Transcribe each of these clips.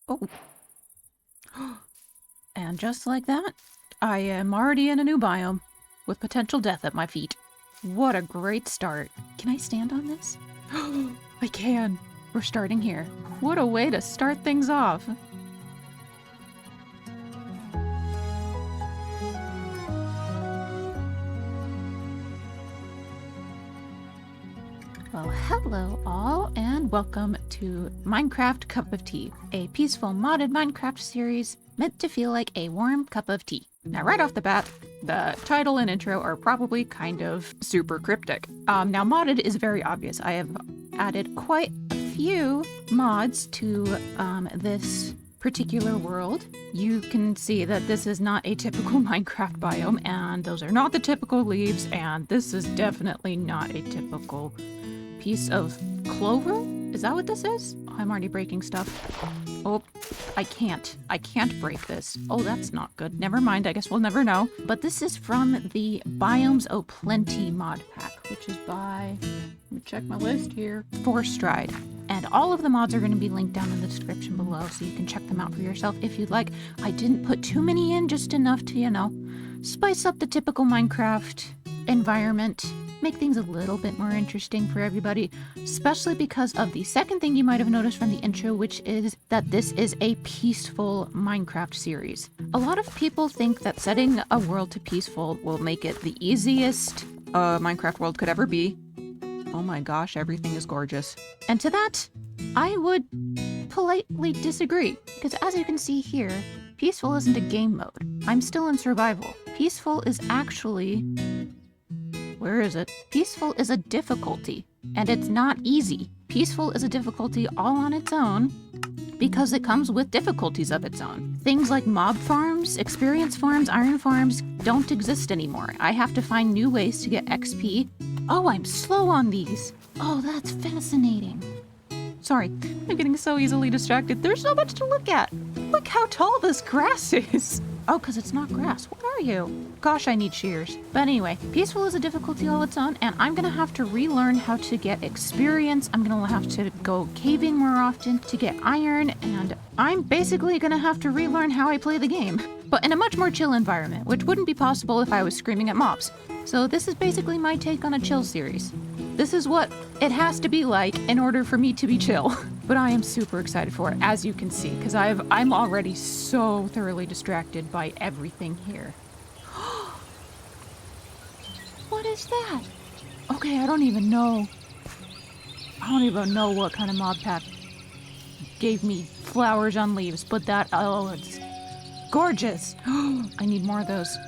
Oh. And just like that, I am already in a new biome with potential death at my feet. What a great start. Can I stand on this? I can. We're starting here. What a way to start things off. Well, hello all, and welcome to Minecraft Cup of Tea, a peaceful modded Minecraft series meant to feel like a warm cup of tea. Now, right off the bat, the title and intro are probably kind of super cryptic. Now, modded is very obvious. I have added quite a few mods to this particular world. You can see that this is not a typical Minecraft biome, and those are not the typical leaves, and this is definitely not a typical piece of clover? Is that what this is? Oh, I'm already breaking stuff. Oh, I can't break this. Oh, that's not good. Never mind, I guess we'll never know. But this is from the Biomes O Plenty mod pack, which is by, let me check my list here, 4Stride. And all of the mods are going to be linked down in the description below, so you can check them out for yourself if you'd like. I didn't put too many in, just enough to, you know, spice up the typical Minecraft environment. Make things a little bit more interesting for everybody, especially because of the second thing you might have noticed from the intro, which is that this is a peaceful Minecraft series. A lot of people think that setting a world to peaceful will make it the easiest Minecraft world could ever be. Oh my gosh, everything is gorgeous. And to that, I would politely disagree, because as you can see here, peaceful isn't a game mode. I'm still in survival. Peaceful is actually... where is it? Peaceful is a difficulty, and it's not easy. Peaceful is a difficulty all on its own because it comes with difficulties of its own. Things like mob farms, experience farms, iron farms don't exist anymore. I have to find new ways to get XP. Oh, I'm slow on these. Oh, that's fascinating. Sorry, I'm getting so easily distracted. There's so much to look at. Look how tall this grass is. Oh, because it's not grass. What are you? Gosh, I need shears. But anyway, peaceful is a difficulty all its own, and I'm going to have to relearn how to get experience. I'm going to have to go caving more often to get iron, and I'm basically going to have to relearn how I play the game. But in a much more chill environment, which wouldn't be possible if I was screaming at mobs. So this is basically my take on a chill series. This is what it has to be like in order for me to be chill. But I am super excited for it, as you can see, because I'm already so thoroughly distracted by everything here. What is that? Okay, I don't even know what kind of mod pack gave me flowers on leaves, but that, oh, it's gorgeous. I need more of those.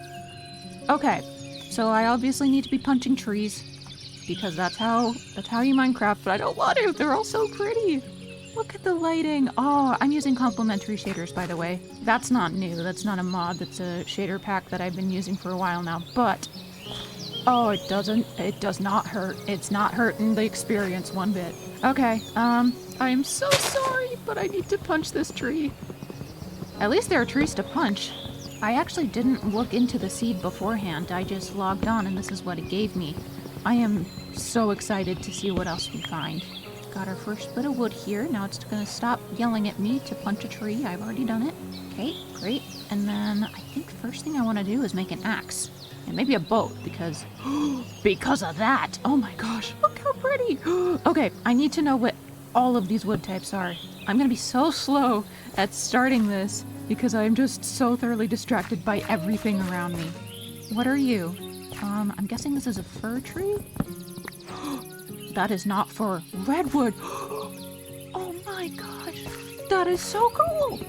Okay, so I obviously need to be punching trees, because that's how you Minecraft, but I don't want to. They're all so pretty. Look at the lighting. Oh, I'm using Complementary Shaders, by the way. That's not new. That's not a mod. That's a shader pack that I've been using for a while now, but oh, it does not hurt. It's not hurting the experience one bit. Okay, I am so sorry, but I need to punch this tree. At least there are trees to punch. I actually didn't look into the seed beforehand. I just logged on and this is what it gave me. I am so excited to see what else we find. Got our first bit of wood here. Now it's gonna stop yelling at me to punch a tree. I've already done it. Okay, great. And then I think the first thing I want to do is make an axe. And maybe a boat, because because of that. Oh my gosh, look how pretty. Okay, I need to know what all of these wood types are. I'm gonna be so slow at starting this because I'm just so thoroughly distracted by everything around me. What are you? I'm guessing this is a fir tree? That is not for redwood. Oh my gosh, that is so cool.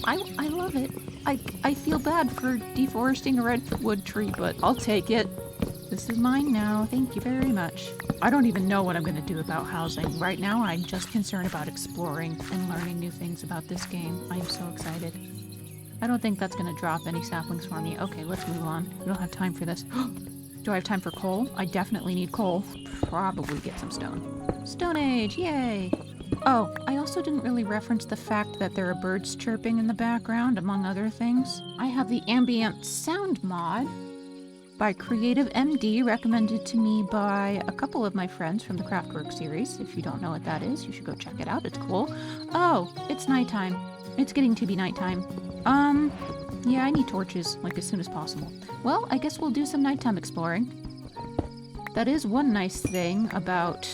I love it. I feel bad for deforesting a redwood tree, but I'll take it. This is mine now. Thank you very much. I don't even know what I'm going to do about housing. Right now, I'm just concerned about exploring and learning new things about this game. I'm so excited. I don't think that's going to drop any saplings for me. Okay, let's move on. We don't have time for this. Do I have time for coal? I definitely need coal. Probably get some stone. Stone Age, yay! Oh, I also didn't really reference the fact that there are birds chirping in the background, among other things. I have the ambient sound mod, by Creative MD, recommended to me by a couple of my friends from the Craftwork series. If you don't know what that is, you should go check it out. It's cool. Oh, it's nighttime. It's getting to be nighttime. Yeah, I need torches, like, as soon as possible. Well, I guess we'll do some nighttime exploring. That is one nice thing about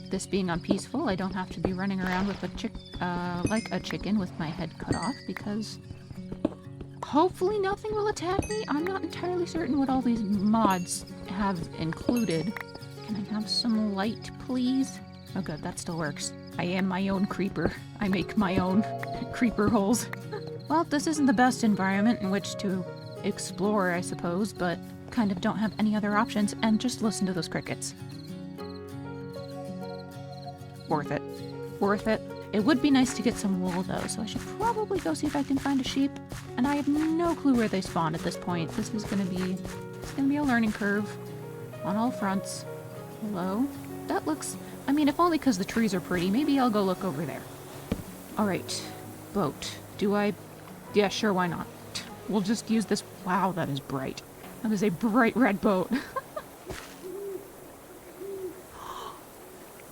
this being on peaceful. I don't have to be running around with like a chicken with my head cut off, because hopefully nothing will attack me. I'm not entirely certain what all these mods have included. Can I have some light, please? Oh good, that still works. I am my own creeper. I make my own creeper holes. Well, this isn't the best environment in which to explore, I suppose, but kind of don't have any other options, and just listen to those crickets. Worth it. Worth it. It would be nice to get some wool, though, so I should probably go see if I can find a sheep. And I have no clue where they spawn at this point. This is gonna be a learning curve on all fronts. Hello? That looks... I mean, if only because the trees are pretty. Maybe I'll go look over there. Alright. Boat. Do I... Yeah, sure, why not? We'll just use this... Wow, that is bright. That is a bright red boat.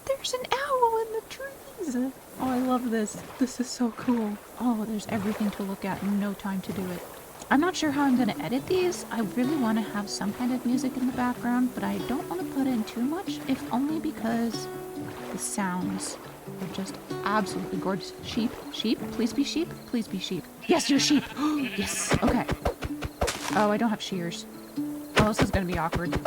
There's an owl in the trees! Oh, I love this. This is so cool. Oh, there's everything to look at and no time to do it. I'm not sure how I'm going to edit these. I really want to have some kind of music in the background, but I don't want to put in too much, if only because the sounds are just absolutely gorgeous. Sheep, sheep, please be sheep, please be sheep. Yes, you're sheep! Yes, okay. Oh, I don't have shears. Oh, this is going to be awkward.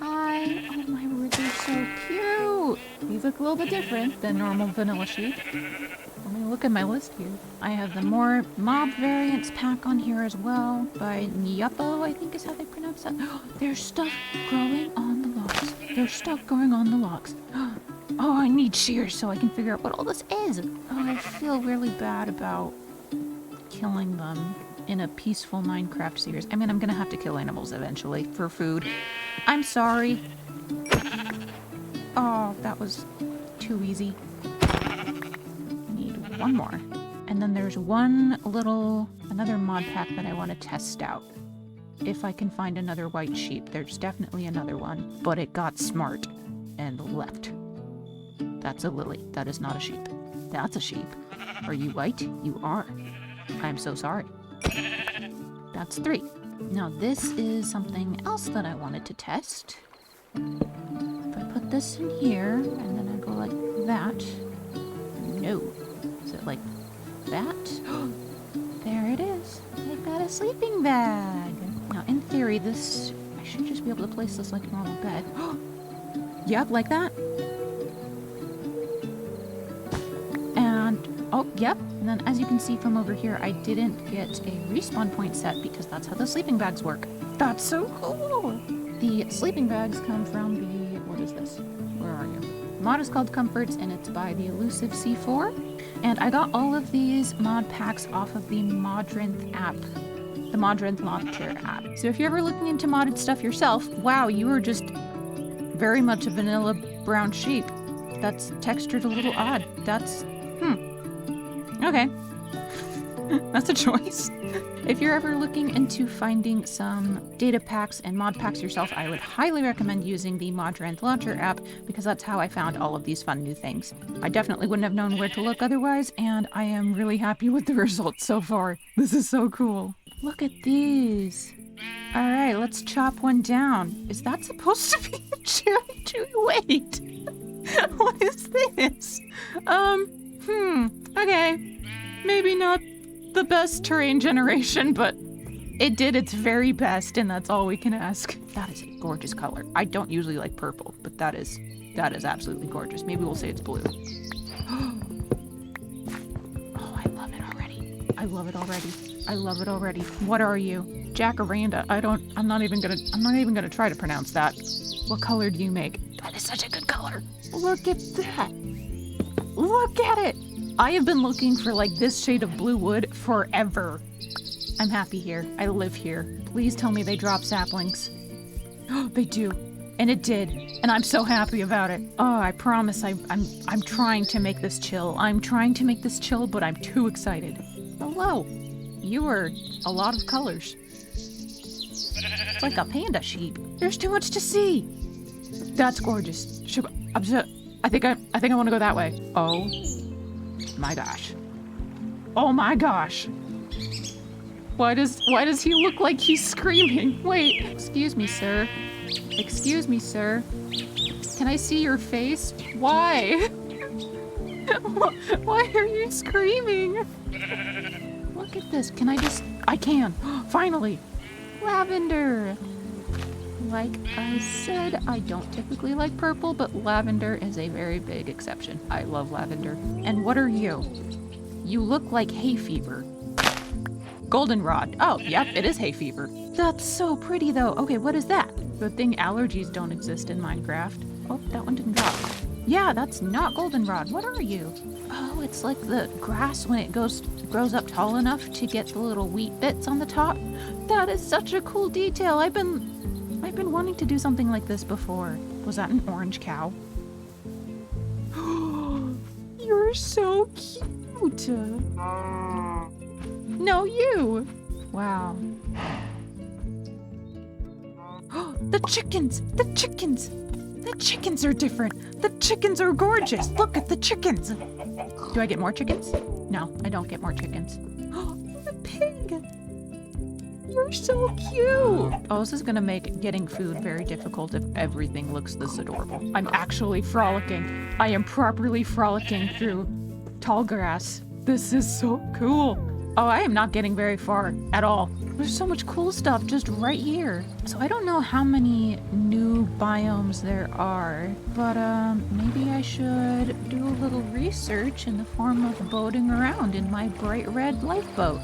Hi. Oh my word, they're so cute. These look a little bit different than normal vanilla sheep. Let me look at my list here. I have the more mob variants pack on here as well by Nyapo, I think is how they pronounce that. There's stuff growing on the logs. There's stuff growing on the logs. Oh, I need shears so I can figure out what all this is. Oh, I feel really bad about killing them in a peaceful Minecraft series. I mean, I'm gonna have to kill animals eventually for food. I'm sorry. Oh, that was too easy. I need one more. And then there's another mod pack that I want to test out. If I can find another white sheep. There's definitely another one, but it got smart and left. That's a lily. That is not a sheep. That's a sheep. Are you white? You are. I'm so sorry. That's 3. Now this is something else that I wanted to test. If I put this in here, and then I go like that. No. Is it like that? There it is. I've got a sleeping bag. Now in theory, I should just be able to place this like a normal bed. Yep, like that. And, oh, yep. And then as you can see from over here, I didn't get a respawn point set because that's how the sleeping bags work. That's so cool! The sleeping bags come from the... What is this? Where are you? The mod is called Comforts, and it's by the Elusive C4. And I got all of these mod packs off of the Modrinth app. The Modrinth Launcher app. So if you're ever looking into modded stuff yourself, wow, you are just very much a vanilla brown sheep. That's textured a little odd. That's... Okay. That's a choice. If you're ever looking into finding some data packs and mod packs yourself, I would highly recommend using the Modrinth Launcher app, because that's how I found all of these fun new things. I definitely wouldn't have known where to look otherwise, and I am really happy with the results so far. This is so cool. Look at these. Alright, let's chop one down. Is that supposed to be a cherry tree? Wait! What is this? Okay. Maybe not the best terrain generation, but it did its very best, and that's all we can ask. That is a gorgeous color. I don't usually like purple, but that is absolutely gorgeous. Maybe we'll say it's blue. Oh, I love it already. I love it already. I love it already. What are you? Jacaranda. I'm not even gonna try to pronounce that. What color do you make? That is such a good color. Look at that. Look at it. I have been looking for like this shade of blue wood forever. I'm happy here. I live here. Please tell me they drop saplings. Oh, they do. And it did. And I'm so happy about it. Oh, I promise I'm trying to make this chill. I'm trying to make this chill, but I'm too excited. Hello. You are a lot of colors. It's like a panda sheep. There's too much to see. That's gorgeous. I think I want to go that way. Oh my gosh. Oh my gosh. Why does he look like he's screaming? Wait, excuse me, sir. Excuse me, sir. Can I see your face? Why? Why are you screaming? Look at this. Can I just... I can. Finally. Lavender. Like I said, I don't typically like purple, but lavender is a very big exception. I love lavender. And what are you? You look like hay fever. Goldenrod. Oh, yep, it is hay fever. That's so pretty, though. Okay, what is that? Good thing allergies don't exist in Minecraft. Oh, that one didn't drop. Yeah, that's not goldenrod. What are you? Oh, it's like the grass when it grows up tall enough to get the little wheat bits on the top. That is such a cool detail. I've been wanting to do something like this before. Was that an orange cow? You're so cute. No, you. Wow. The chickens! The chickens! The chickens are different. The chickens are gorgeous. Look at the chickens. Do I get more chickens? No, I don't get more chickens. The pig! You're so cute. Oh, this is gonna make getting food very difficult if everything looks this adorable. I'm actually frolicking. I am properly frolicking through tall grass. This is so cool. Oh, I am not getting very far at all. There's so much cool stuff just right here. So I don't know how many new biomes there are, but maybe I should do a little research in the form of boating around in my bright red lifeboat.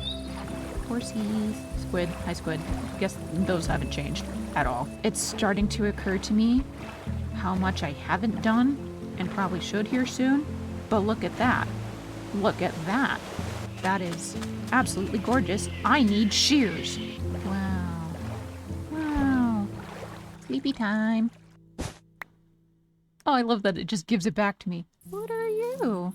Horsies. Squid. Hi, squid. Guess those haven't changed at all. It's starting to occur to me how much I haven't done and probably should here soon. But look at that. Look at that. That is absolutely gorgeous. I need shears. Wow. Wow. Sleepy time. Oh, I love that it just gives it back to me. What are you?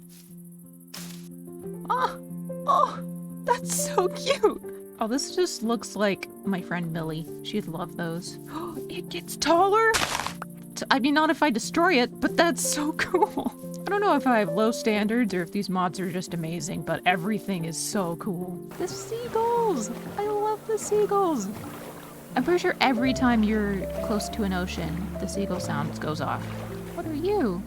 Oh, that's so cute. Oh, this just looks like my friend Millie. She'd love those. It gets taller? I mean, not if I destroy it, but that's so cool. I don't know if I have low standards or if these mods are just amazing, but everything is so cool. The seagulls! I love the seagulls! I'm pretty sure every time you're close to an ocean, the seagull sound goes off. What are you?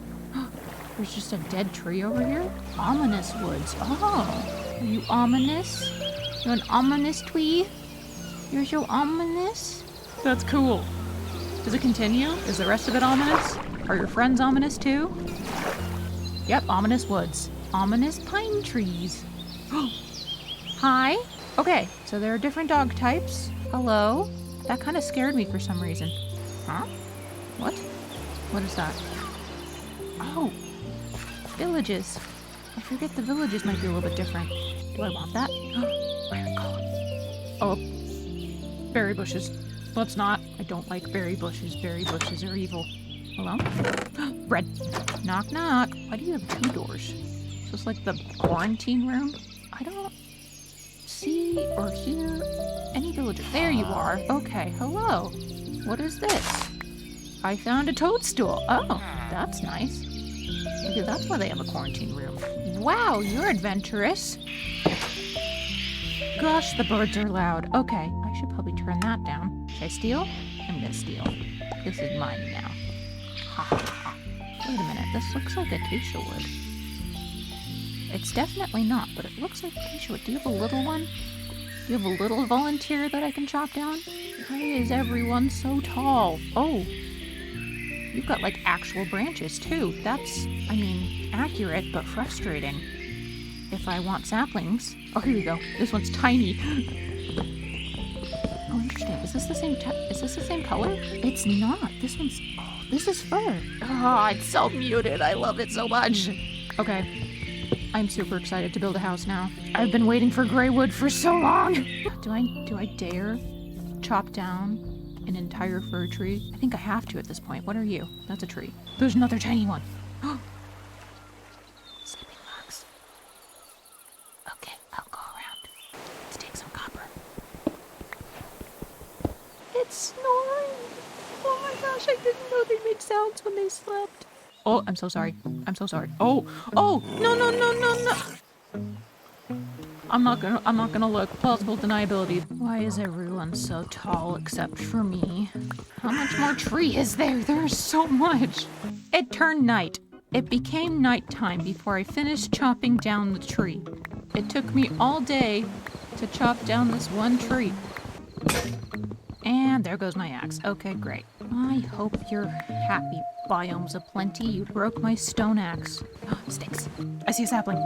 There's just a dead tree over here? Ominous woods. Oh, are you ominous? You're an ominous tree? You're so ominous? That's cool. Does it continue? Is the rest of it ominous? Are your friends ominous too? Yep, ominous woods. Ominous pine trees. Hi. Okay, so there are different dog types. Hello. That kind of scared me for some reason. Huh? What? What is that? Oh, villages. I forget the villages might be a little bit different. Do I want that? Where go? Oh, berry bushes. Let's not. I don't like berry bushes. Berry bushes are evil. Hello? Bread. Knock, knock. Why do you have two doors? Is this like the quarantine room? I don't see or hear any villagers. There you are. Okay, hello. What is this? I found a toadstool. Oh, that's nice. Maybe that's why they have a quarantine room. Wow, you're adventurous. Gosh, the birds are loud. Okay, I should probably turn that down. Should I steal? I'm gonna steal. This is mine now. Ha ha ha. Wait a minute, this looks like acacia wood. It's definitely not, but it looks like acacia wood. Do you have a little one? Do you have a little volunteer that I can chop down? Why is everyone so tall? Oh, you've got like actual branches too. That's, I mean, accurate, but frustrating. If I want saplings. Oh, here we go. This one's tiny. Oh, interesting. Is this the same is this the same color? It's not. This one's, oh, this is fur. Oh, it's so muted. I love it so much. Okay. I'm super excited to build a house now. I've been waiting for gray wood for so long. Do I dare chop down an entire fir tree? I think I have to at this point. What are you? That's a tree. There's another tiny one. Sleeping box. Okay, I'll go around. Let's take some copper. It's silence when they slept. Oh, I'm so sorry. I'm so sorry. Oh, oh, no, no, no, no, no. I'm not gonna look. Plausible deniability. Why is everyone so tall except for me? How much more tree is there? There's so much. It turned night. It became nighttime before I finished chopping down the tree. It took me all day to chop down this one tree. And there goes my axe. Okay, great. I hope you're happy, biomes aplenty. You broke my stone axe. Sticks. I see a sapling.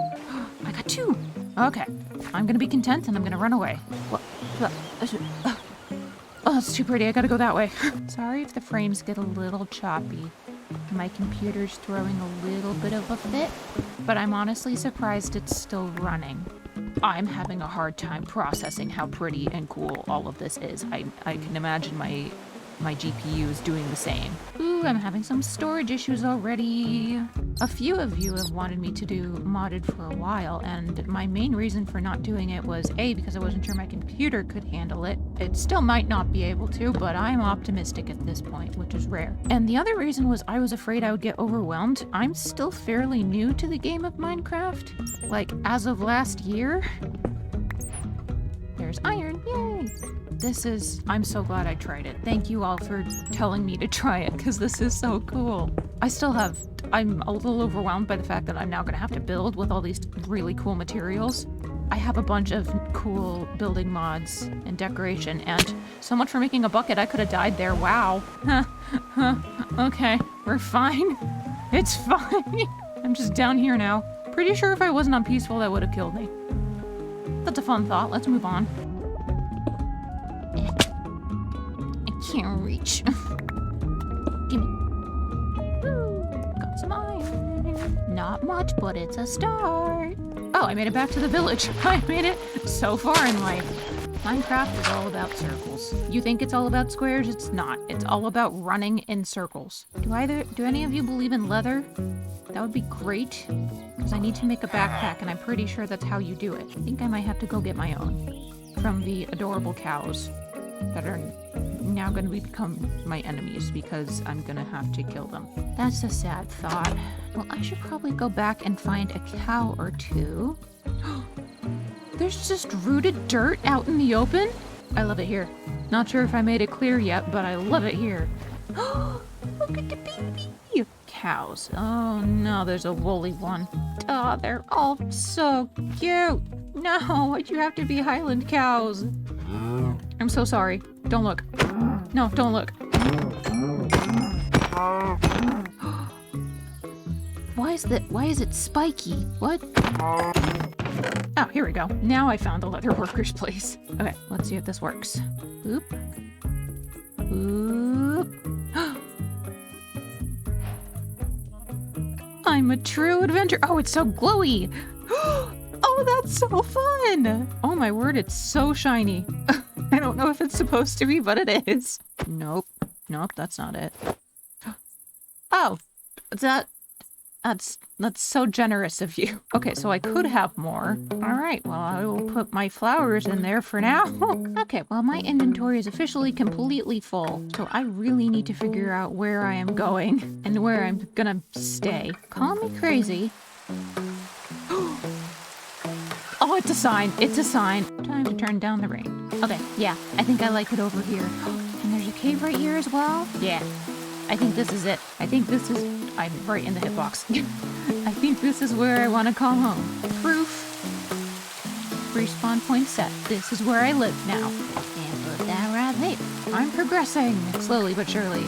I got 2. Okay. I'm gonna be content and I'm gonna run away. What? Oh, it's too pretty. I gotta go that way. Sorry if the frames get a little choppy. My computer's throwing a little bit of a fit, but I'm honestly surprised it's still running. I'm having a hard time processing how pretty and cool all of this is. I can imagine my GPU is doing the same. Ooh, I'm having some storage issues already. A few of you have wanted me to do modded for a while, and my main reason for not doing it was A, because I wasn't sure my computer could handle it. It still might not be able to, but I'm optimistic at this point, which is rare. And the other reason was I was afraid I would get overwhelmed. I'm still fairly new to the game of Minecraft. Like, as of last year. There's iron, yay! I'm so glad I tried it. Thank you all for telling me to try it, because this is so cool. I'm a little overwhelmed by the fact that I'm now gonna have to build with all these really cool materials. I have a bunch of cool building mods and decoration, and so much for making a bucket. I could have died there, wow. Okay, we're fine. It's fine. I'm just down here now. Pretty sure if I wasn't on peaceful, that would have killed me. That's a fun thought. Let's move on. I can't reach. Gimme. Got some iron. Not much, but it's a start. Oh, I made it back to the village. I made it so far in life. Minecraft is all about circles. You think it's all about squares? It's not. It's all about running in circles. Do any of you believe in leather? That would be great, because I need to make a backpack, and I'm pretty sure that's how you do it. I think I might have to go get my own from the adorable cows that are now going to become my enemies because I'm going to have to kill them. That's a sad thought. Well, I should probably go back and find a cow or 2. There's just rooted dirt out in the open? I love it here. Not sure if I made it clear yet, but I love it here. Look at the baby! Cows. Oh no, there's a woolly one. Oh, they're all so cute. No, why'd you have to be Highland cows? I'm so sorry. Don't look. No, don't look. Why is it spiky? What? Oh, here we go. Now I found the leather worker's place. Okay, let's see if this works. Boop. Boop. I'm a true adventurer. Oh, it's so glowy. Oh, that's so fun. Oh my word, it's so shiny. I don't know if it's supposed to be, but it is. Nope. Nope, that's not it. Oh, that's so generous of you. Okay, so I could have more. All right, well, I will put my flowers in there for now. Okay, well, my inventory is officially completely full, so I really need to figure out where I am going and where I'm gonna stay. Call me crazy. Oh, it's a sign. It's a sign. Time to turn down the rain. Okay, yeah, I think I like it over here. And there's a cave right here as well? Yeah. I think this is it. I'm right in the hitbox. I think this is where I want to call home. Proof. Respawn point set. This is where I live now. And put that right there. I'm progressing. Slowly but surely.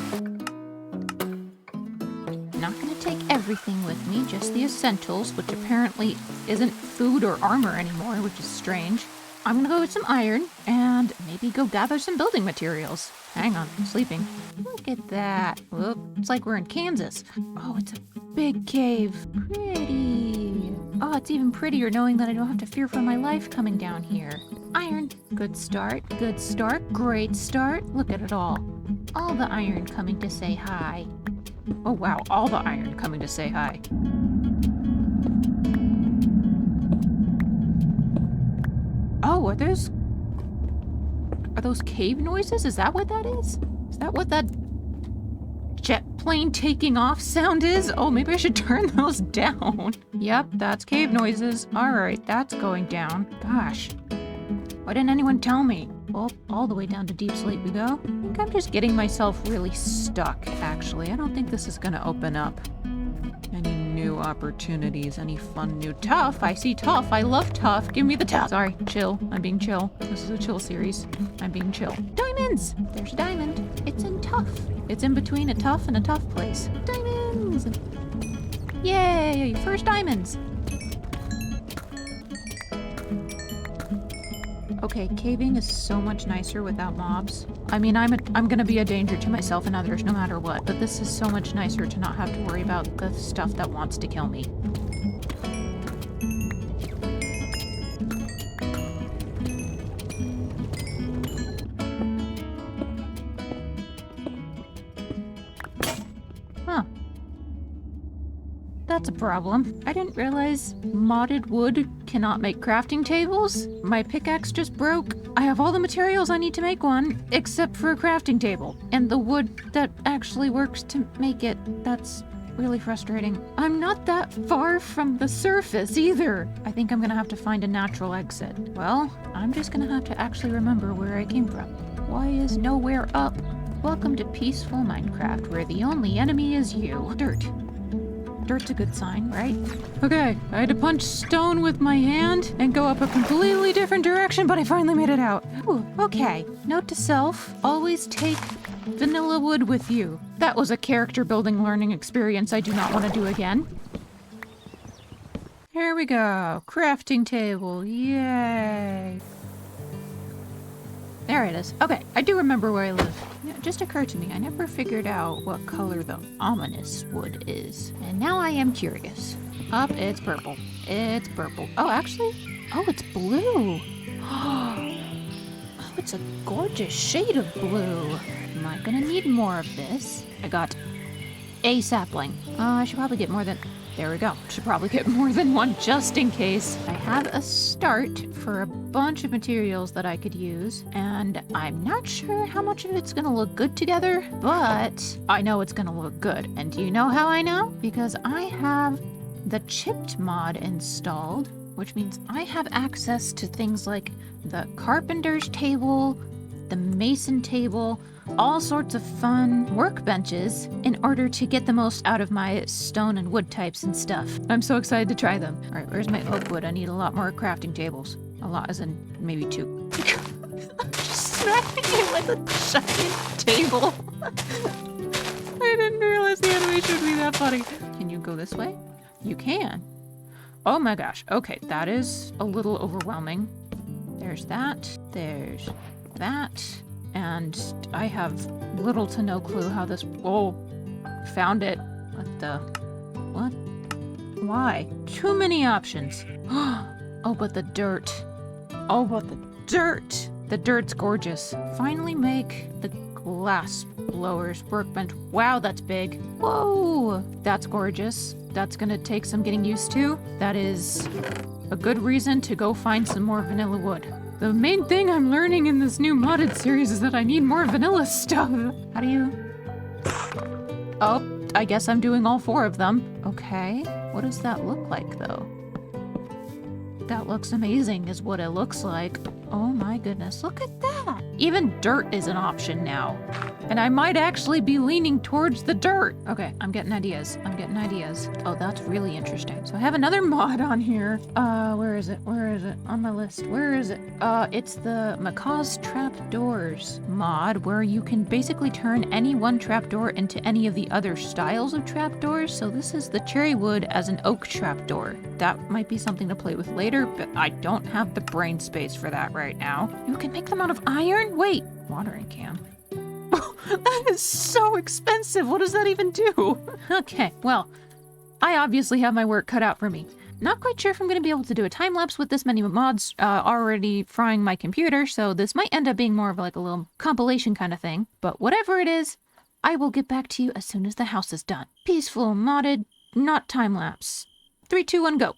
Not gonna take everything with me, just the essentials, which apparently isn't food or armor anymore, which is strange. I'm gonna go get some iron, and maybe go gather some building materials. Hang on, I'm sleeping. Look at that. Whoop, it's like we're in Kansas. Oh, it's a big cave. Pretty. Oh, it's even prettier knowing that I don't have to fear for my life coming down here. Iron. Good start, good start, great start. Look at it all. All the iron coming to say hi. Oh wow, all the iron coming to say hi. Oh, are those cave noises? Is that what that is? Is that what that jet plane taking off sound is? Oh, maybe I should turn those down. Yep, that's cave noises. All right, that's going down. Gosh, why didn't anyone tell me? Well, all the way down to deep sleep we go. I think I'm just getting myself really stuck, actually. I don't think this is gonna open up any new opportunities, any fun new tough. I see tough. I love tough. Give me the tough. Sorry, chill. I'm being chill. This is a chill series. I'm being chill. Diamonds! There's a diamond. It's in tough. It's in between a tough and a tough place. Diamonds! Yay! First diamonds! Okay, caving is so much nicer without mobs. I mean, I'm gonna be a danger to myself and others no matter what, but this is so much nicer to not have to worry about the stuff that wants to kill me. Huh. That's a problem. I didn't realize modded wood cannot make crafting tables. My pickaxe just broke. I have all the materials I need to make one, except for a crafting table. And the wood that actually works to make it. That's really frustrating. I'm not that far from the surface either. I think I'm gonna have to find a natural exit. Well, I'm just gonna have to actually remember where I came from. Why is nowhere up? Welcome to peaceful Minecraft, where the only enemy is you. Dirt. Dirt's a good sign, right? Okay, I had to punch stone with my hand and go up a completely different direction, but I finally made it out. Ooh, okay. Note to self, always take vanilla wood with you. That was a character building learning experience I do not want to do again. Here we go. Crafting table. Yay. There it is. Okay, I do remember where I live. It just occurred to me, I never figured out what color the ominous wood is. And now I am curious. Up, it's purple. It's purple. Oh, actually, oh, it's blue. Oh, it's a gorgeous shade of blue. Am I gonna need more of this? I got a sapling. I should probably get more than... There we go. Should probably get more than one just in case. I have a start for a bunch of materials that I could use, and I'm not sure how much of it's gonna look good together, but I know it's gonna look good. And do you know how I know? Because I have the chipped mod installed, which means I have access to things like the carpenter's table, the mason table, all sorts of fun workbenches in order to get the most out of my stone and wood types and stuff. I'm so excited to try them. All right, where's my oak wood? I need a lot more crafting tables. A lot, as in maybe 2. I'm just smacking it with a giant table. I didn't realize the animation would be that funny. Can you go this way? You can. Oh my gosh. Okay, that is a little overwhelming. There's that. There's that. And I have little to no clue how this... Oh, found it. What the... What? Why? Too many options. Oh, but the dirt. Oh, but the dirt. The dirt's gorgeous. Finally make the glass blowers workbench. Wow, that's big. Whoa, that's gorgeous. That's gonna take some getting used to. That is a good reason to go find some more vanilla wood. The main thing I'm learning in this new modded series is that I need more vanilla stuff. How do you... Oh, I guess I'm doing all 4 of them. Okay, what does that look like, though? That looks amazing, is what it looks like. Oh my goodness, look at that! Even dirt is an option now. And I might actually be leaning towards the dirt. Okay, I'm getting ideas. I'm getting ideas. Oh, that's really interesting. So I have another mod on here. Where is it? Where is it? On my list. Where is it? It's the Macaw's Trapdoors mod, where you can basically turn any one trapdoor into any of the other styles of trapdoors. So this is the cherry wood as an oak trapdoor. That might be something to play with later, but I don't have the brain space for that right now. You can make them out of iron? Wait, watering can. That is so expensive. What does that even do? Okay, well, I obviously have my work cut out for me. Not quite sure if I'm going to be able to do a time lapse with this many mods already frying my computer, so this might end up being more of like a little compilation kind of thing. But whatever it is, I will get back to you as soon as the house is done. Peaceful, modded, not time lapse. 3, 2, 1, go.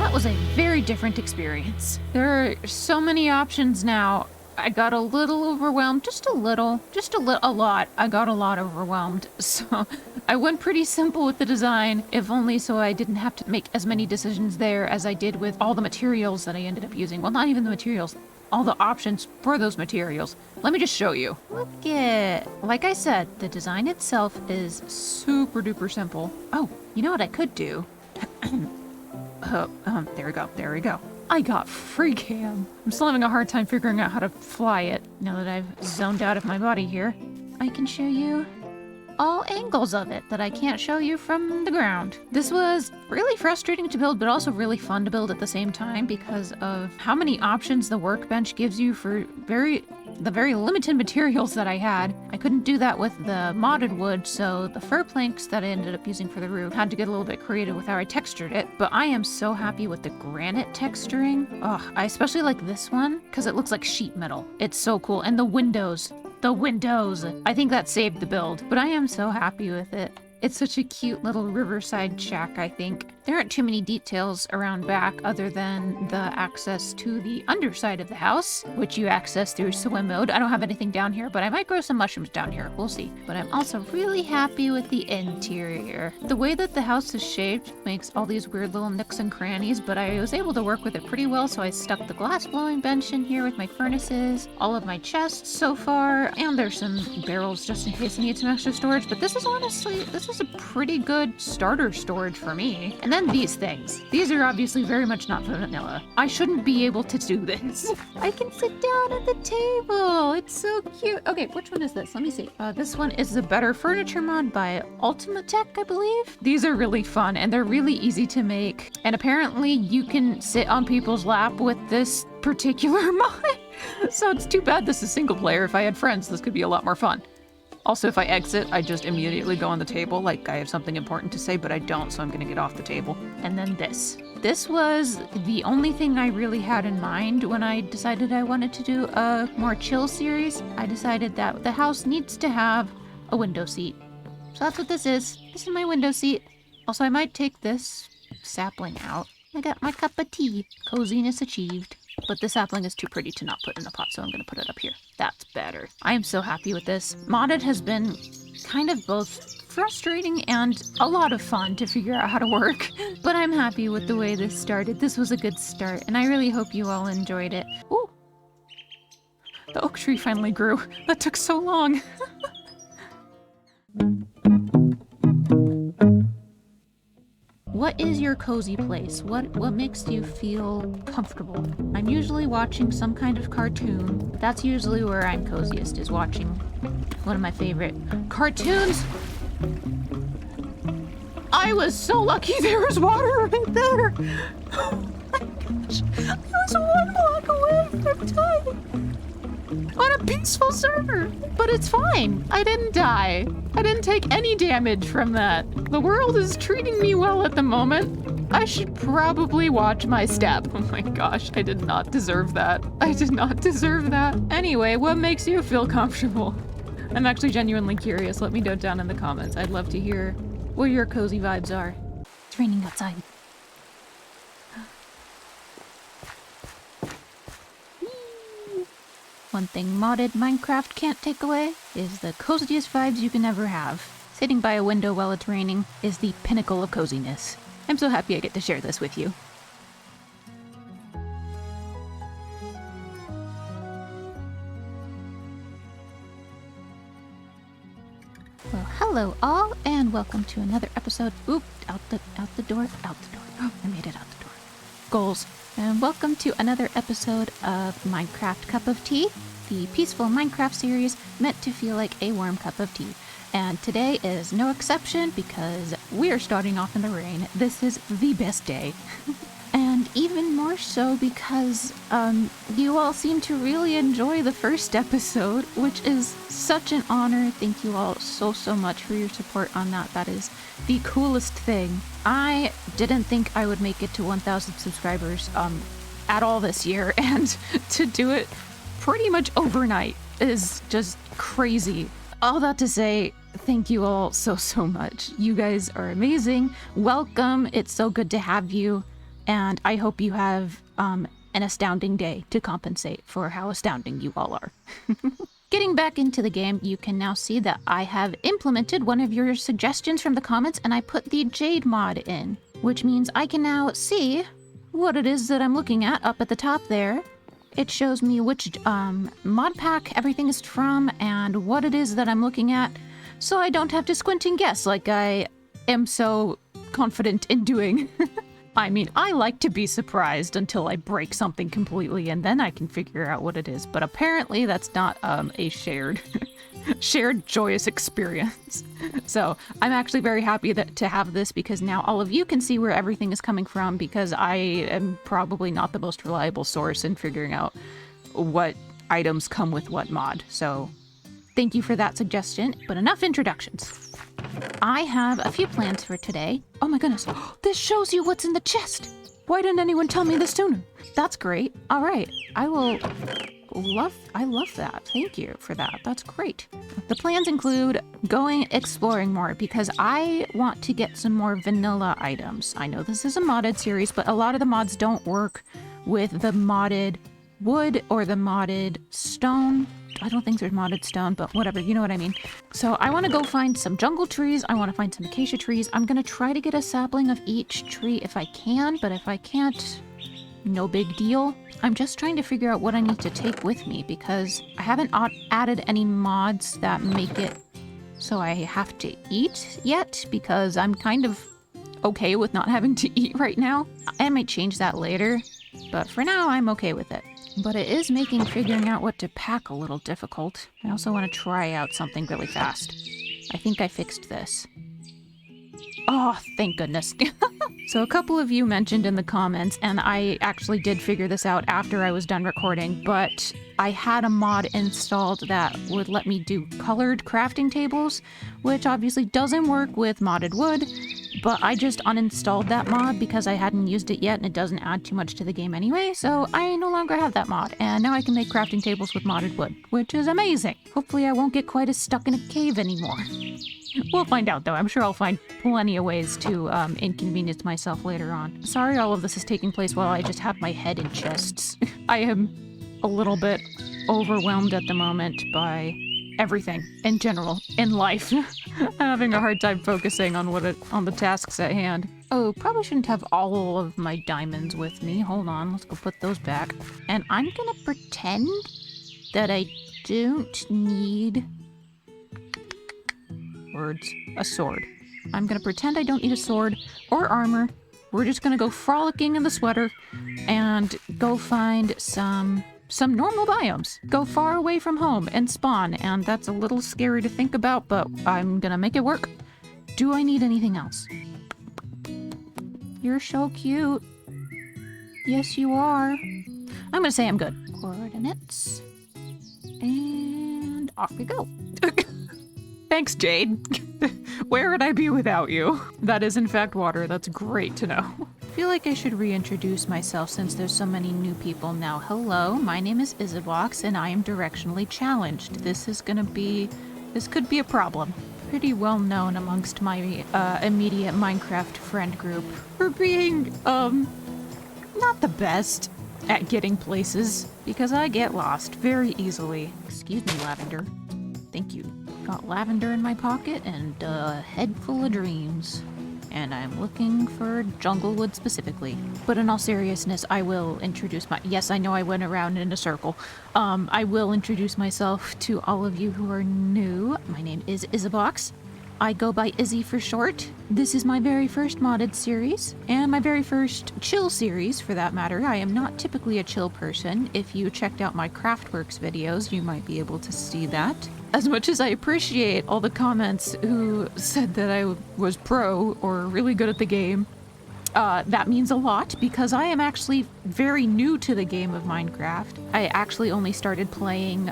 That was a very different experience. There are so many options now. I got a little overwhelmed, a lot. I got a lot overwhelmed. So I went pretty simple with the design, if only so I didn't have to make as many decisions there as I did with all the materials that I ended up using. Well, not even the materials, all the options for those materials. Let me just show you. Look at, like I said, the design itself is super duper simple. Oh, you know what I could do? There we go. I got free cam. I'm still having a hard time figuring out how to fly it now that I've zoned out of my body here. I can show you all angles of it that I can't show you from the ground. This was really frustrating to build, but also really fun to build at the same time because of how many options the workbench gives you for the very limited materials that I had. I couldn't do that with the modded wood, so the fir planks that I ended up using for the roof had to get a little bit creative with how I textured it, but I am so happy with the granite texturing. Oh, I especially like this one because it looks like sheet metal. It's so cool. And the windows. I think that saved the build, but I am so happy with it. It's such a cute little riverside shack, I think. There aren't too many details around back other than the access to the underside of the house, which you access through swim mode. I don't have anything down here, but I might grow some mushrooms down here. We'll see. But I'm also really happy with the interior. The way that the house is shaped makes all these weird little nooks and crannies, but I was able to work with it pretty well, so I stuck the glass blowing bench in here with my furnaces, all of my chests so far, and there's some barrels just in case I need some extra storage, but this is a pretty good starter storage for me. And then these things. These are obviously very much not vanilla. I shouldn't be able to do this. I can sit down at the table. It's so cute. Okay, which one is this? Let me see. This one is the Better Furniture mod by Ultimatech, I believe. These are really fun and they're really easy to make. And apparently you can sit on people's lap with this particular mod. So it's too bad this is single player. If I had friends, this could be a lot more fun. Also, if I exit, I just immediately go on the table, like I have something important to say, but I don't, so I'm gonna get off the table. And then this. This was the only thing I really had in mind when I decided I wanted to do a more chill series. I decided that the house needs to have a window seat. So that's what this is. This is my window seat. Also, I might take this sapling out. I got my cup of tea. Coziness achieved. But the sapling is too pretty to not put in the pot, so I'm going to put it up here. That's better. I am so happy with this. Modded has been kind of both frustrating and a lot of fun to figure out how to work. But I'm happy with the way this started. This was a good start, and I really hope you all enjoyed it. Ooh! The oak tree finally grew. That took so long. What is your cozy place? What makes you feel comfortable? I'm usually watching some kind of cartoon. That's usually where I'm coziest, is watching one of my favorite cartoons. I was so lucky there was water right there. Oh my gosh. I was 1 block away from dying. On a peaceful server. But it's fine. I didn't die. I didn't take any damage from that. The world is treating me well at the moment. I should probably watch my step. Oh my gosh, I did not deserve that. I did not deserve that. Anyway, what makes you feel comfortable? I'm actually genuinely curious. Let me know down in the comments. I'd love to hear what your cozy vibes are. It's raining outside. One thing modded Minecraft can't take away is the coziest vibes you can ever have. Sitting by a window while it's raining is the pinnacle of coziness. I'm so happy I get to share this with you. Well, hello all, and welcome to another episode. Oop, out the door. Oh, I made it out the door. Goals. And welcome to another episode of Minecraft Cup of Tea, the peaceful Minecraft series meant to feel like a warm cup of tea. And today is no exception because we're starting off in the rain. This is the best day. And even more so because you all seem to really enjoy the first episode, which is such an honor. Thank you all so much for your support on that. That is the coolest thing. I didn't think I would make it to 1,000 subscribers at all this year, and to do it pretty much overnight is just crazy. All that to say, thank you all so much. You guys are amazing. Welcome. It's so good to have you. And I hope you have an astounding day to compensate for how astounding you all are. Getting back into the game, you can now see that I have implemented one of your suggestions from the comments, and I put the Jade mod in, which means I can now see what it is that I'm looking at up at the top there. It shows me which mod pack everything is from and what it is that I'm looking at, so I don't have to squint and guess like I am so confident in doing. I mean, I like to be surprised until I break something completely and then I can figure out what it is, but apparently that's not a shared joyous experience. So I'm actually very happy to have this, because now all of you can see where everything is coming from, because I am probably not the most reliable source in figuring out what items come with what mod. So thank you for that suggestion, but enough introductions. I have a few plans for today. Oh my goodness, this shows you what's in the chest. Why didn't anyone tell me this sooner? That's great. All right, I love that. Thank you for that. That's great. The plans include going exploring more, because I want to get some more vanilla items. I know this is a modded series, but a lot of the mods don't work with the modded wood or the modded stone. I don't think there's modded stone, but whatever, you know what I mean. So I want to go find some jungle trees. I want to find some acacia trees. I'm going to try to get a sapling of each tree if I can, but if I can't, no big deal. I'm just trying to figure out what I need to take with me, because I haven't added any mods that make it so I have to eat yet, because I'm kind of okay with not having to eat right now. I might change that later, but for now I'm okay with it. But it is making figuring out what to pack a little difficult. I also want to try out something really fast. I think I fixed this. Oh, thank goodness. So a couple of you mentioned in the comments, and I actually did figure this out after I was done recording, but I had a mod installed that would let me do colored crafting tables, which obviously doesn't work with modded wood, but I just uninstalled that mod because I hadn't used it yet and it doesn't add too much to the game anyway, so I no longer have that mod, and now I can make crafting tables with modded wood, which is amazing. Hopefully I won't get quite as stuck in a cave anymore. We'll find out, though. I'm sure I'll find plenty of ways to inconvenience myself later on. Sorry all of this is taking place while I just have my head in chests. I am a little bit overwhelmed at the moment by everything in general in life. I'm having a hard time focusing on on the tasks at hand. Oh, probably shouldn't have all of my diamonds with me. Hold on, let's go put those back. And I'm gonna pretend that I don't need a sword. I'm gonna pretend I don't need a sword or armor. We're just gonna go frolicking in the sweater and go find some normal biomes. Go far away from home and spawn, and that's a little scary to think about, but I'm gonna make it work. Do I need anything else? You're so cute. Yes, you are. I'm gonna say I'm good. Coordinates. And off we go. Thanks, Jade. Where would I be without you? That is in fact water. That's great to know. I feel like I should reintroduce myself since there's so many new people now. Hello, my name is Izabox and I am directionally challenged. This could be a problem. Pretty well known amongst my immediate Minecraft friend group for being, not the best at getting places, because I get lost very easily. Excuse me, Lavender. Thank you. Got lavender in my pocket and a head full of dreams. And I'm looking for jungle wood specifically. But in all seriousness, I will introduce yes, I know I went around in a circle. I will introduce myself to all of you who are new. My name is Izabox. I go by Izzy for short. This is my very first modded series, and my very first chill series, for that matter. I am not typically a chill person. If you checked out my Craftworks videos, you might be able to see that. As much as I appreciate all the comments who said that I was pro or really good at the game, that means a lot because I am actually very new to the game of Minecraft. I actually only started playing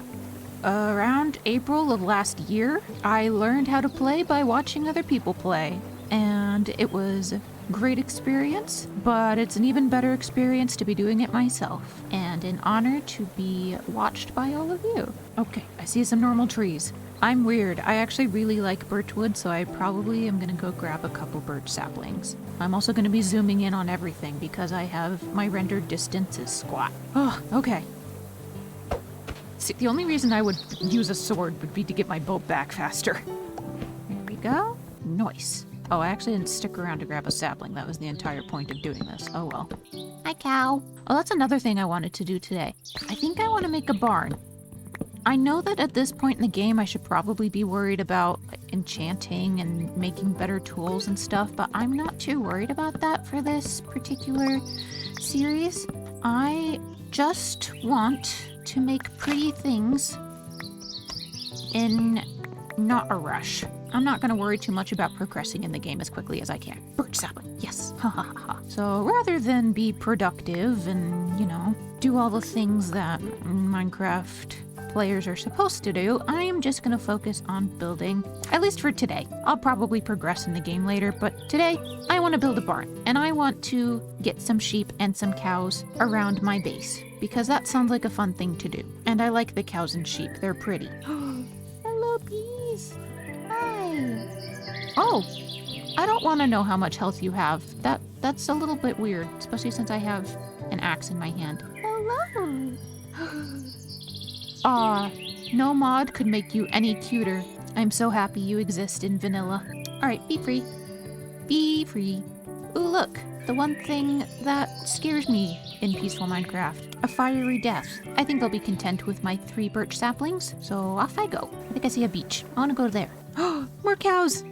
around April of last year. I learned how to play by watching other people play, and it was a great experience, but it's an even better experience to be doing it myself, and an honor to be watched by all of you. Okay, I see some normal trees. I'm weird. I actually really like birchwood, so I probably am gonna go grab a couple birch saplings. I'm also gonna be zooming in on everything because I have my rendered distance is squat. Oh, okay. See, the only reason I would use a sword would be to get my boat back faster. There we go. Nice. Oh, I actually didn't stick around to grab a sapling. That was the entire point of doing this. Oh well. Hi, cow. Oh, that's another thing I wanted to do today. I think I want to make a barn. I know that at this point in the game I should probably be worried about enchanting and making better tools and stuff, but I'm not too worried about that for this particular series. I just want to make pretty things in not a rush. I'm not going to worry too much about progressing in the game as quickly as I can. Birch sapling, yes. Ha ha ha. So rather than be productive and, you know, do all the things that Minecraft players are supposed to do, I am just going to focus on building, at least for today. I'll probably progress in the game later, but today I want to build a barn, and I want to get some sheep and some cows around my base, because that sounds like a fun thing to do. And I like the cows and sheep, they're pretty. Hello, bees. Hi. Oh, I don't want to know how much health you have. That's a little bit weird, especially since I have an axe in my hand. Hello. No mod could make you any cuter. I'm so happy you exist in vanilla. Alright, be free. Be free. Ooh, look. The one thing that scares me in peaceful Minecraft. A fiery death. I think I'll be content with my 3 birch saplings, so off I go. I think I see a beach. I want to go there. More cows!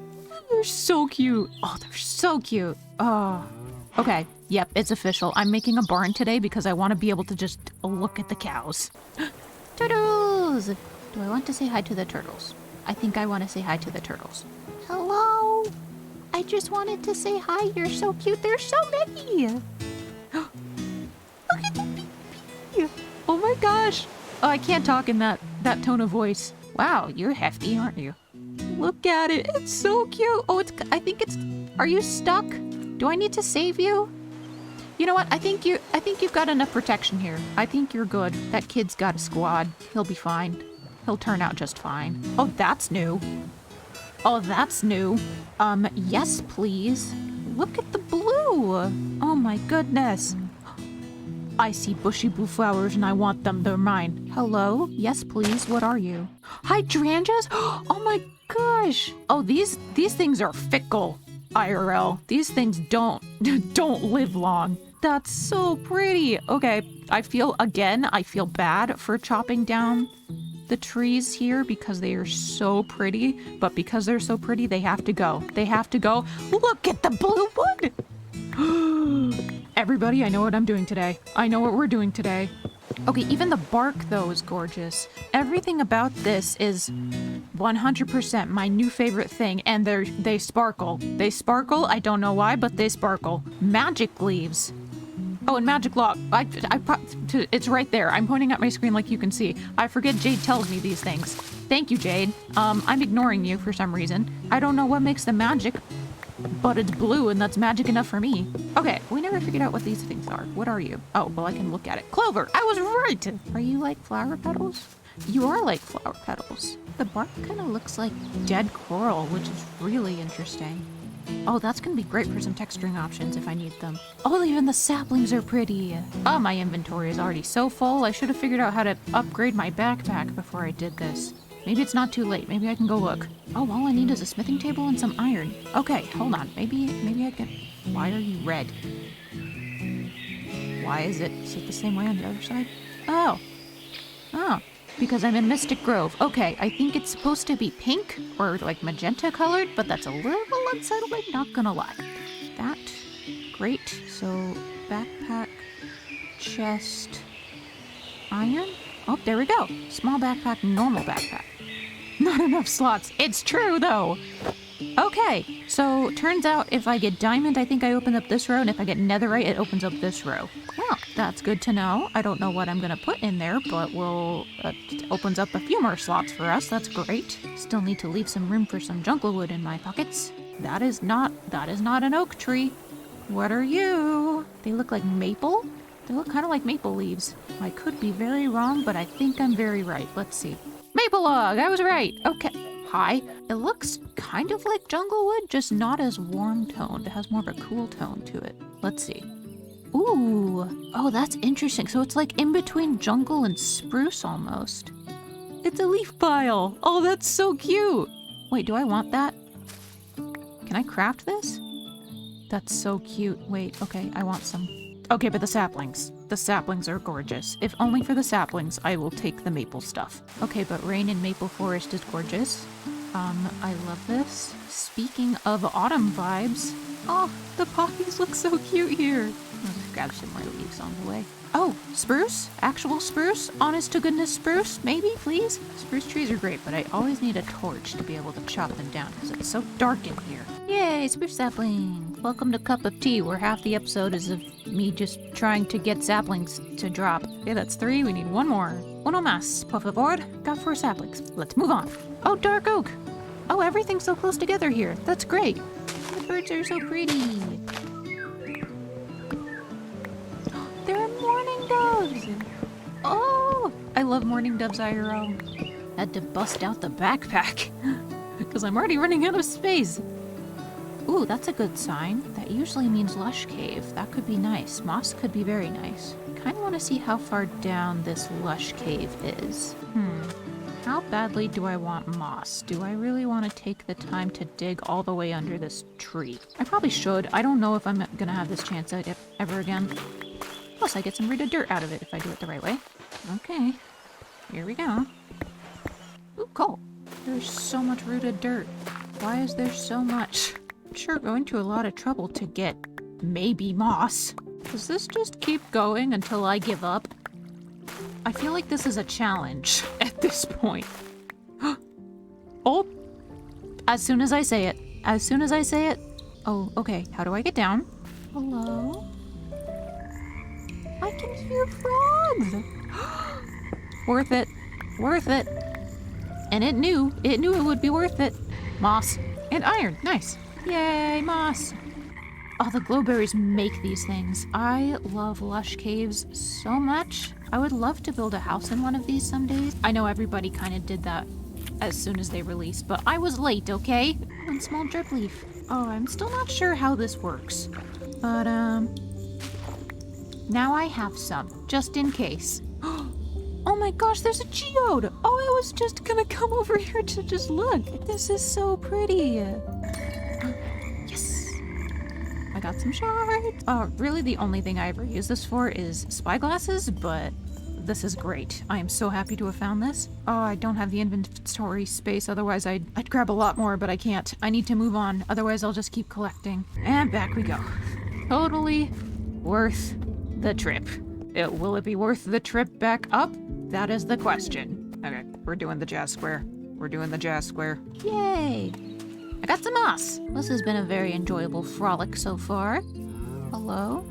They're so cute. Oh, they're so cute. Oh. Okay, yep, it's official. I'm making a barn today because I want to be able to just look at the cows. Turtles! Do I want to say hi to the turtles? I think I want to say hi to the turtles. Hello! I just wanted to say hi. You're so cute. There's so many! Look at the baby! Oh my gosh! Oh, I can't talk in that tone of voice. Wow, you're hefty, aren't you? Look at it. It's so cute. Oh, I think it's... Are you stuck? Do I need to save you? You know what? I think you've got enough protection here. I think you're good. That kid's got a squad. He'll be fine. He'll turn out just fine. Oh, that's new. Oh, that's new. Yes, please. Look at the blue. Oh my goodness. I see bushy blue flowers and I want them. They're mine. Hello? Yes, please. What are you? Hydrangeas? Oh my gosh. Oh, these things are fickle. IRL. These things don't live long. That's so pretty. Okay, I feel bad for chopping down the trees here because they are so pretty, but because they're so pretty, they have to go. They have to go. Look at the blue wood. Everybody, I know what I'm doing today. I know what we're doing today. Okay, even the bark, though, is gorgeous. Everything about this is 100% my new favorite thing, and they sparkle. They sparkle, I don't know why, but they sparkle. Magic leaves. Oh, and magic log. It's right there. I'm pointing at my screen like you can see. I forget Jade tells me these things. Thank you, Jade. I'm ignoring you for some reason. I don't know what makes them magic, but it's blue, and that's magic enough for me. Okay, we never figured out what these things are. What are you? Oh, well, I can look at it. Clover! I was right! Are you like flower petals? You are like flower petals. The bark kind of looks like dead coral, which is really interesting. Oh, that's gonna be great for some texturing options if I need them. Oh, even the saplings are pretty. Oh, my inventory is already so full. I should have figured out how to upgrade my backpack before I did this. Maybe it's not too late. Maybe I can go look. Oh, all I need is a smithing table and some iron. Okay, hold on. Maybe I can... Why are you red? Why is it the same way on the other side? Oh. Oh. Because I'm in Mystic Grove. Okay, I think it's supposed to be pink or like magenta colored, but that's a little unsettling, not gonna lie. That, great. So, backpack, chest, iron. Oh, there we go. Small backpack, normal backpack. Not enough slots. It's true, though. Okay, so turns out if I get diamond, I think I open up this row, and if I get netherite, it opens up this row. Well, that's good to know. I don't know what I'm gonna put in there, but it opens up a few more slots for us. That's great. Still need to leave some room for some jungle wood in my pockets. That is not an oak tree. What are you? They look like maple? They look kind of like maple leaves. I could be very wrong, but I think I'm very right. Let's see. maple log, I was right. Okay, hi. It looks kind of like junglewood, just not as warm toned. It has more of a cool tone to it. Let's see. Ooh, oh, that's interesting. So it's like in between jungle and spruce almost. It's a leaf pile. Oh, that's so cute. Wait, do I want that? Can I craft this? That's so cute. Wait, okay, I want some. Okay, but the saplings. The saplings are gorgeous. If only for the saplings, I will take the maple stuff. Okay, but rain in maple forest is gorgeous. I love this. Speaking of autumn vibes, oh, the poppies look so cute here. I'll just grab some more leaves on the way. Oh, spruce? Actual spruce? Honest to goodness spruce? Maybe, please? Spruce trees are great, but I always need a torch to be able to chop them down because it's so dark in here. Yay, spruce sapling! Welcome to Cup of Tea, where half the episode is of me just trying to get saplings to drop. Okay, that's 3. We need 1 more. Uno más, por favor. Got 4 saplings. Let's move on. Oh, dark oak! Oh, everything's so close together here. That's great. The birds are so pretty. There are mourning doves! Oh! I love mourning doves IRL. Had to bust out the backpack because I'm already running out of space. Ooh, that's a good sign. That usually means lush cave. That could be nice. Moss could be very nice. Kind of want to see how far down this lush cave is. How badly do I want moss? Do I really want to take the time to dig all the way under this tree? I probably should. I don't know if I'm gonna have this chance ever again. Plus, I get some rooted dirt out of it if I do it the right way. Okay, here we go. Ooh, coal. There's so much rooted dirt. Why is there so much? I'm sure going to a lot of trouble to get maybe moss. Does this just keep going until I give up? I feel like this is a challenge at this point. Oh! As soon as I say it. As soon as I say it. Oh, okay. How do I get down? Hello? I can hear frogs! Worth it. Worth it. And it knew it would be worth it. Moss. And iron. Nice. Yay, moss. Oh, the glowberries make these things. I love lush caves so much. I would love to build a house in one of these some days. I know everybody kind of did that as soon as they released, but I was late, okay? One small drip leaf. Oh, I'm still not sure how this works. But, now I have some, just in case. Oh my gosh, there's a geode! Oh, I was just gonna come over here to just look. This is so pretty. Yes! I got some shards. Really the only thing I ever use this for is spyglasses, but this is great. I am so happy to have found this. Oh, I don't have the inventory space, otherwise I'd grab a lot more, but I can't. I need to move on, otherwise I'll just keep collecting. And back we go. Totally worth the trip. Will it be worth the trip back up? That is the question. Okay, we're doing the jazz square. We're doing the jazz square. Yay! I got some moss. This has been a very enjoyable frolic so far. Hello?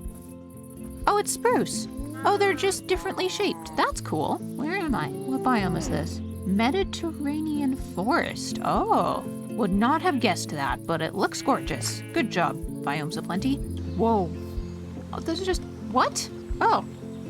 Oh, it's spruce. Oh, they're just differently shaped. That's cool. Where am I? What biome is this? Mediterranean forest. Oh, would not have guessed that, but it looks gorgeous. Good job, biomes aplenty. Whoa. Oh, this is just... What? Oh,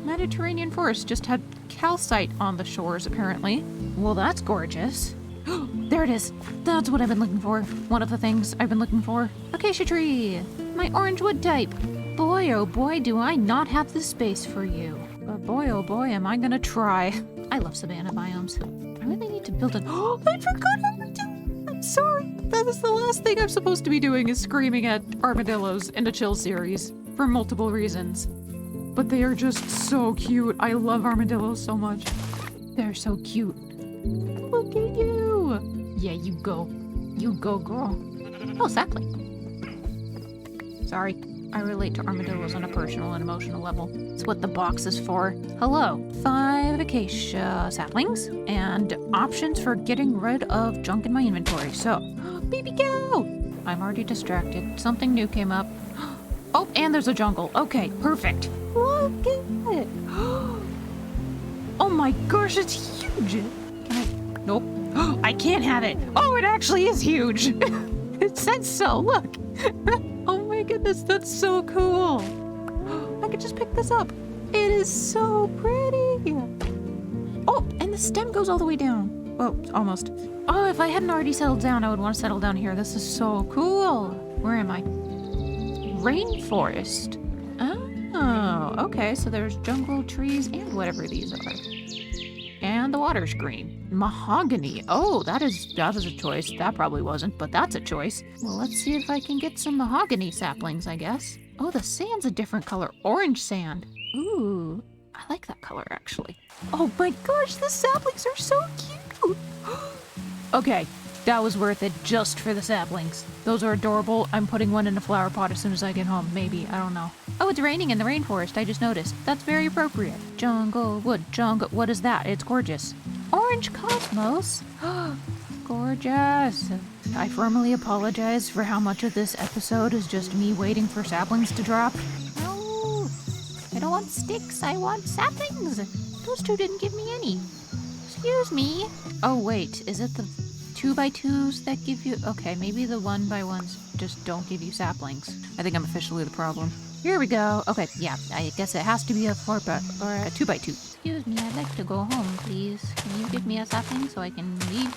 Mediterranean forest just had calcite on the shores, apparently. Well, that's gorgeous. There it is. That's what I've been looking for. One of the things I've been looking for. Acacia tree. My orange wood type. Boy, oh boy, do I not have the space for you. But boy, oh boy, am I gonna try. I love savanna biomes. I really need to build an... Oh, I forgot armadillo. I'm sorry. That is the last thing I'm supposed to be doing is screaming at armadillos in a chill series. For multiple reasons. But they are just so cute. I love armadillos so much. They're so cute. Look at you. Yeah, you go. You go, girl. Oh, sapling. Sorry. I relate to armadillos on a personal and emotional level. It's what the box is for. Hello. 5 acacia saplings and options for getting rid of junk in my inventory. So, baby cow. I'm already distracted. Something new came up. Oh, and there's a jungle. Okay, perfect. Look at it. Oh my gosh, it's huge. Can I? Nope. I can't have it. Oh, it actually is huge. It says so. Look. Oh my goodness, that's so cool. I could just pick this up. It is so pretty. Oh, and the stem goes all the way down. Oh, almost. Oh, if I hadn't already settled down, I would want to settle down here. This is so cool. Where am I? Rainforest. Oh, okay. So there's jungle, trees, and whatever these are. And the water's green. Mahogany. Oh, that is a choice. That probably wasn't, but that's a choice. Well, let's see if I can get some mahogany saplings, I guess. Oh, the sand's a different color. Orange sand. Ooh, I like that color, actually. Oh my gosh, the saplings are so cute. Okay, that was worth it just for the saplings. Those are adorable. I'm putting one in a flower pot as soon as I get home. Maybe, I don't know. Oh, it's raining in the rainforest. I just noticed. That's very appropriate. Jungle, wood, jungle. What is that? It's gorgeous. Orange cosmos. Gorgeous. I formally apologize for how much of this episode is just me waiting for saplings to drop. No, I don't want sticks. I want saplings. Those two didn't give me any. Excuse me. Oh, wait. Is it the 2x2s that give you... Okay, maybe the 1x1s just don't give you saplings. I think I'm officially the problem. Here we go. Okay, yeah, I guess it has to be a 4x or a 2x2. Excuse me, I'd like to go home, please. Can you give me a sapling so I can leave?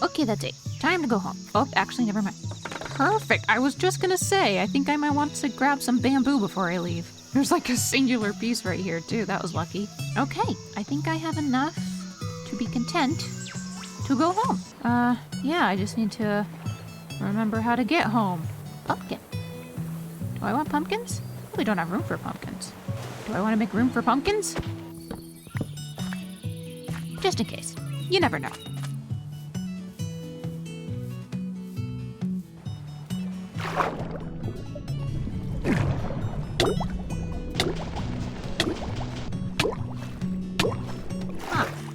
Okay, that's it. Time to go home. Oh, actually, never mind. Perfect. I was just gonna say, I think I might want to grab some bamboo before I leave. There's like a singular piece right here, too. That was lucky. Okay, I think I have enough to be content to go home. Yeah, I just need to remember how to get home. Pumpkin. Do I want pumpkins? We don't have room for pumpkins. Do I want to make room for pumpkins? Just in case. You never know.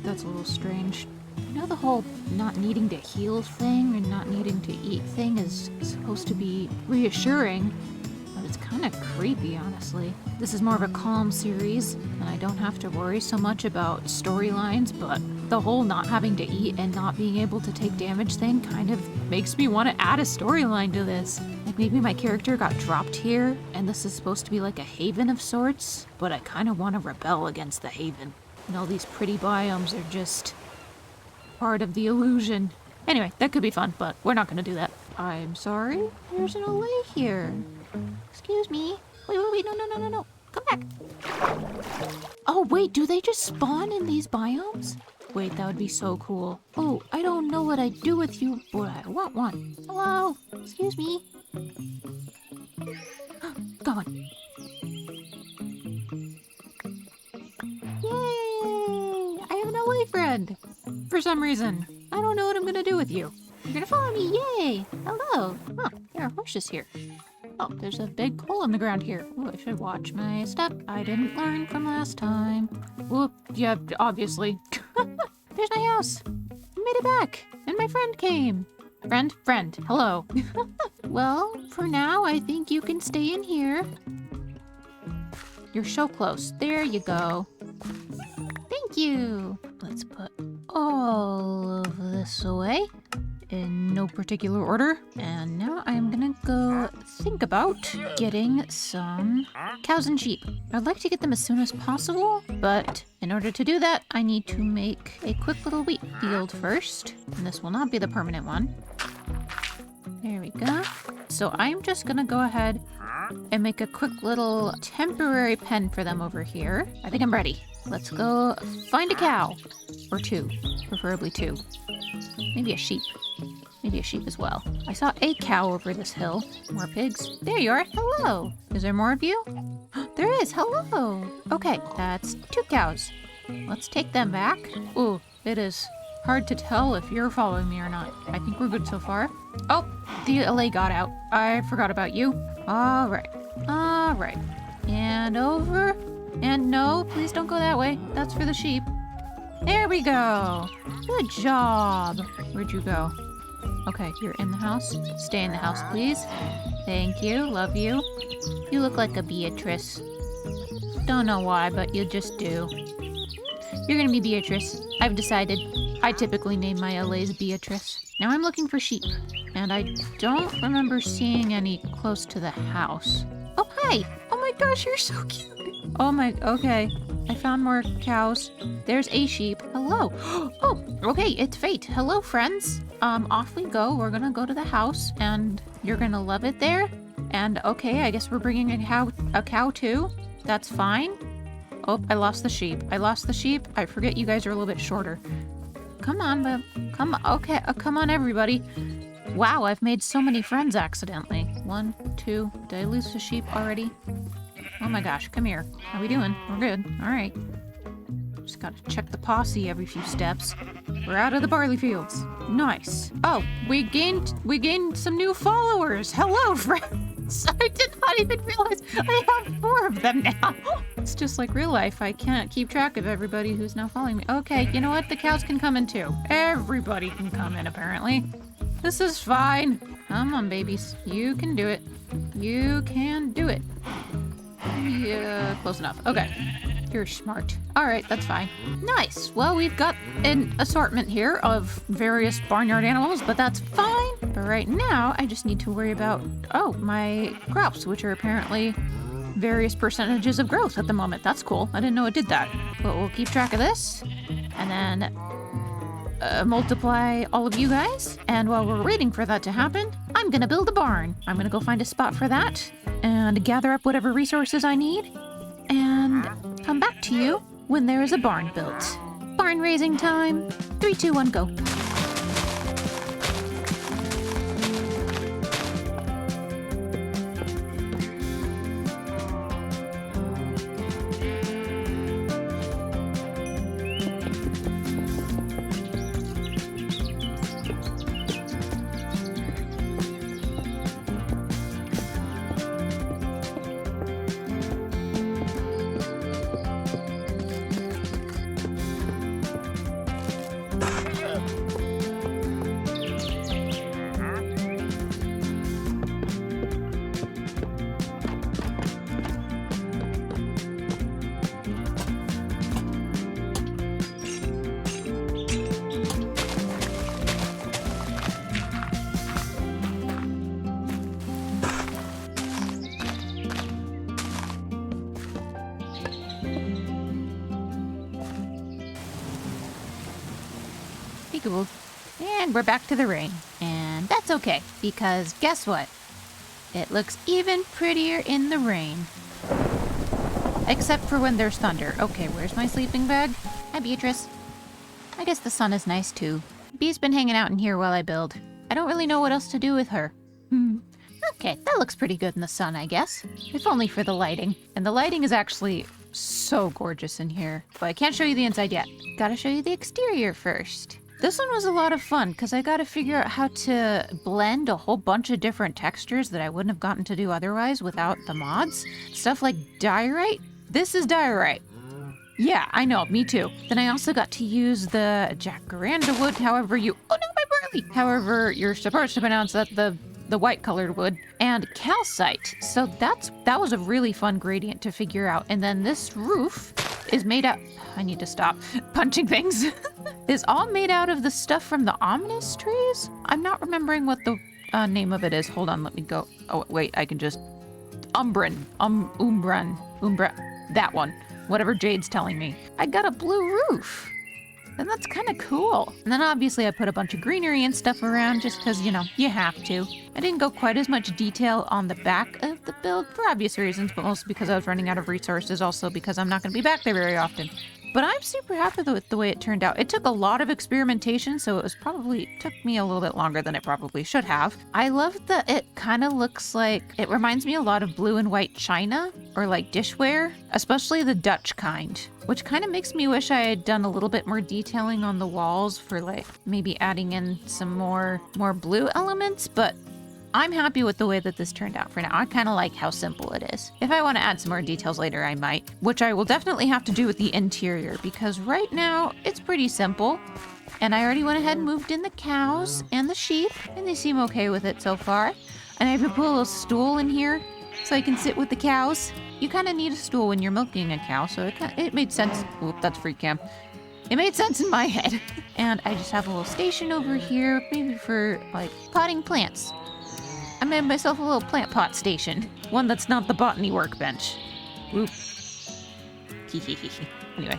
That's a little strange. You know, the whole not needing to heal thing and not needing to eat thing is supposed to be reassuring, but it's kind of creepy, honestly. This is more of a calm series, and I don't have to worry so much about storylines, but the whole not having to eat and not being able to take damage thing kind of makes me want to add a storyline to this. Like maybe my character got dropped here, and this is supposed to be like a haven of sorts, but I kind of want to rebel against the haven. And all these pretty biomes are just part of the illusion. Anyway, that could be fun, but we're not going to do that. I'm sorry? There's an allay here. Excuse me. Wait, no. Come back. Oh, wait, do they just spawn in these biomes? Wait, that would be so cool. Oh, I don't know what I'd do with you, but I want one. Hello? Excuse me. Go on. Yay! I have an LA friend. For some reason. I don't know what I'm gonna do with you. You're gonna follow me, yay! Hello. Oh, there are horses here. Oh, there's a big hole in the ground here. Oh, I should watch my step. I didn't learn from last time. Whoop, yeah, obviously. There's my house. I made it back, and my friend came. Friend, hello. Well, for now, I think you can stay in here. You're so close. There you go. Thank you. Let's put all of this away in no particular order. And now I'm gonna go think about getting some cows and sheep. I'd like to get them as soon as possible, but in order to do that, I need to make a quick little wheat field first. And this will not be the permanent one. There we go. So I'm just gonna go ahead and make a quick little temporary pen for them over here. I think I'm ready. Let's go find a cow. Or two. Preferably two. Maybe a sheep. Maybe a sheep as well. I saw a cow over this hill. More pigs. There you are. Hello. Is there more of you? There is. Hello. Okay, that's two cows. Let's take them back. Ooh, it is hard to tell if you're following me or not. I think we're good so far. Oh, the LA got out. I forgot about you. All right. And over. And no, please don't go that way. That's for the sheep. There we go. Good job. Where'd you go? Okay, you're in the house. Stay in the house, please. Thank you. Love you. You look like a Beatrice. Don't know why, but you just do. You're gonna be Beatrice. I've decided. I typically name my LAs Beatrice. Now I'm looking for sheep, and I don't remember seeing any close to the house. Oh, hi! Oh my gosh, you're so cute! Oh my, okay. I found more cows. There's a sheep. Hello. Oh, okay, it's fate. Hello, friends. Off we go. We're gonna go to the house, and you're gonna love it there. And okay, I guess we're bringing a cow too. That's fine. Oh, I lost the sheep. I forget you guys are a little bit shorter. Come on, bub. Come on. Okay, come on, everybody. Wow, I've made so many friends accidentally. 1, 2. Did I lose the sheep already? Oh my gosh, come here. How we doing? We're good. All right. Just gotta check the posse every few steps. We're out of the barley fields. Nice. Oh, we gained some new followers. Hello, friends. I did not even realize I have 4 of them now. It's just like real life. I can't keep track of everybody who's now following me. Okay, you know what? The cows can come in too. Everybody can come in, apparently. This is fine. Come on, babies. You can do it. You can do it. Yeah, close enough. Okay. You're smart. All right, that's fine. Nice. Well, we've got an assortment here of various barnyard animals, but that's fine. But right now, I just need to worry about, my crops, which are apparently various percentages of growth at the moment. That's cool. I didn't know it did that. But we'll keep track of this. And then multiply all of you guys. And while we're waiting for that to happen, I'm gonna build a barn. I'm gonna go find a spot for that and gather up whatever resources I need and come back to you when there is a barn built. Barn raising time. 3, 2, 1, go. Cool. And we're back to the rain. And that's okay, because guess what? It looks even prettier in the rain. Except for when there's thunder. Okay, where's my sleeping bag? Hi, Beatrice. I guess the sun is nice too. Bee's been hanging out in here while I build. I don't really know what else to do with her. Okay, that looks pretty good in the sun, I guess. If only for the lighting. And the lighting is actually so gorgeous in here. But I can't show you the inside yet. Gotta show you the exterior first. This one was a lot of fun because I got to figure out how to blend a whole bunch of different textures that I wouldn't have gotten to do otherwise without the mods. Stuff like diorite. This is diorite. Yeah, I know, me too. Then I also got to use the jacaranda wood, however you're supposed to pronounce that, the white colored wood, and calcite. So that was a really fun gradient to figure out. And then this roof is made out, I need to stop punching things, is all made out of the stuff from the ominous trees. I'm not remembering what the name of it is. Hold on, let me go. Oh, wait, I can just, Umbra, that one. Whatever Jade's telling me. I got a blue roof. And that's kind of cool. And then obviously I put a bunch of greenery and stuff around just because, you have to. I didn't go quite as much detail on the back of the build for obvious reasons, but mostly because I was running out of resources, also because I'm not going to be back there very often. But I'm super happy with the way it turned out. It took a lot of experimentation, so it took me a little bit longer than it probably should have. I love that it kind of looks like, it reminds me a lot of blue and white china, or like dishware, especially the Dutch kind, which kind of makes me wish I had done a little bit more detailing on the walls for like maybe adding in some more blue elements, but I'm happy with the way that this turned out for now. I kind of like how simple it is. If I want to add some more details later, I might, which I will definitely have to do with the interior because right now it's pretty simple. And I already went ahead and moved in the cows and the sheep, and they seem okay with it so far. And I even put a little stool in here so I can sit with the cows. You kind of need a stool when you're milking a cow, so it made sense. Oop, that's free cam. It made sense in my head. And I just have a little station over here, maybe for like potting plants. I made myself a little plant pot station. One that's not the botany workbench. Oop. Anyway,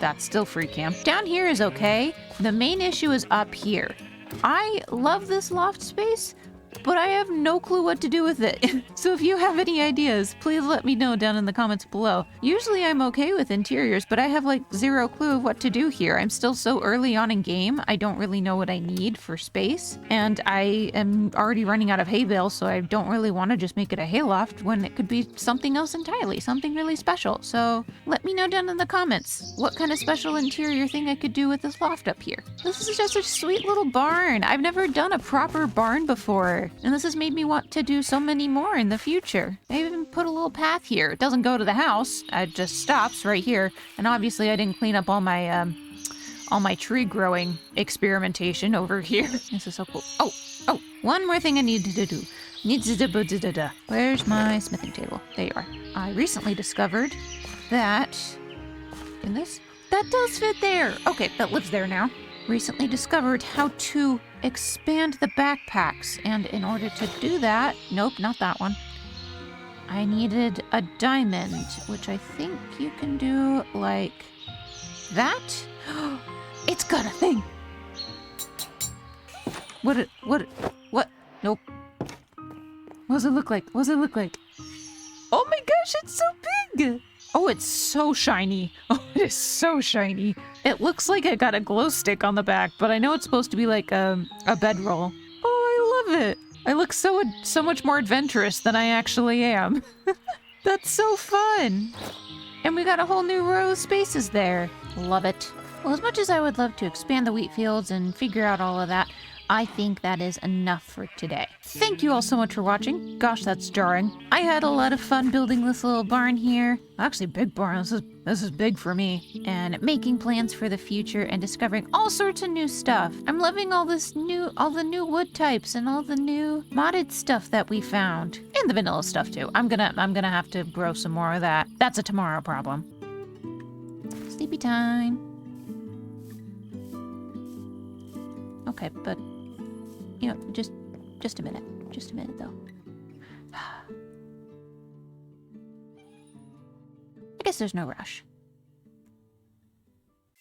that's still free camp. Down here is okay. The main issue is up here. I love this loft space, but I have no clue what to do with it. So if you have any ideas, please let me know down in the comments below. Usually I'm okay with interiors, but I have like zero clue of what to do here. I'm still so early on in game, I don't really know what I need for space. And I am already running out of hay bales, so I don't really want to just make it a hayloft when it could be something else entirely, something really special. So let me know down in the comments what kind of special interior thing I could do with this loft up here. This is just a sweet little barn. I've never done a proper barn before. And this has made me want to do so many more in the future. I even put a little path here. It doesn't go to the house. It just stops right here. And obviously I didn't clean up all my tree growing experimentation over here. This is so cool. Oh, one more thing I need to do. Where's my smithing table? There you are. I recently discovered that... That does fit there. Okay, that lives there now. Recently discovered how to expand the backpacks, and in order to do that, nope, not that one, I needed a diamond, which I think you can do like that. It's got a thing. What? Nope. What does it look like? Oh my gosh, it's so big. Oh, it's so shiny. Oh, it is so shiny. It looks like I got a glow stick on the back, but I know it's supposed to be like a bedroll. Oh, I love it. I look so much more adventurous than I actually am. That's so fun. And we got a whole new row of spaces there. Love it. Well, as much as I would love to expand the wheat fields and figure out all of that, I think that is enough for today. Thank you all so much for watching. Gosh, that's jarring. I had a lot of fun building this little barn here. Actually, big barn. This is big for me. And making plans for the future and discovering all sorts of new stuff. I'm loving all the new wood types and all the new modded stuff that we found. And the vanilla stuff too. I'm gonna have to grow some more of that. That's a tomorrow problem. Sleepy time. Okay, but you know, just a minute. Just a minute, though. I guess there's no rush.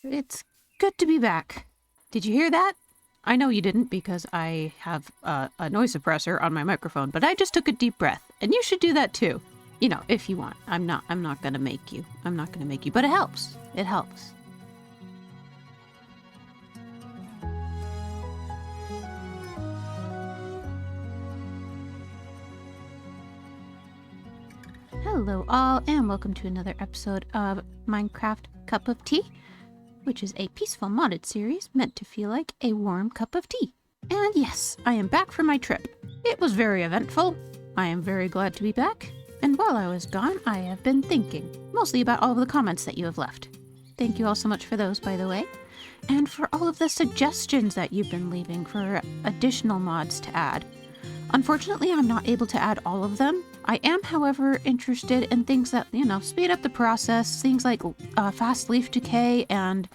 It's good to be back. Did you hear that? I know you didn't because I have a noise suppressor on my microphone, but I just took a deep breath, and you should do that too. You know, if you want. I'm not gonna make you. But it helps. It helps. Hello all, and welcome to another episode of Minecraft Cup of Tea, which is a peaceful modded series meant to feel like a warm cup of tea. And yes, I am back from my trip. It was very eventful. I am very glad to be back. And while I was gone, I have been thinking, mostly about all of the comments that you have left. Thank you all so much for those, by the way. And for all of the suggestions that you've been leaving for additional mods to add. Unfortunately, I'm not able to add all of them. I am, however, interested in things that, you know, speed up the process, things like fast leaf decay and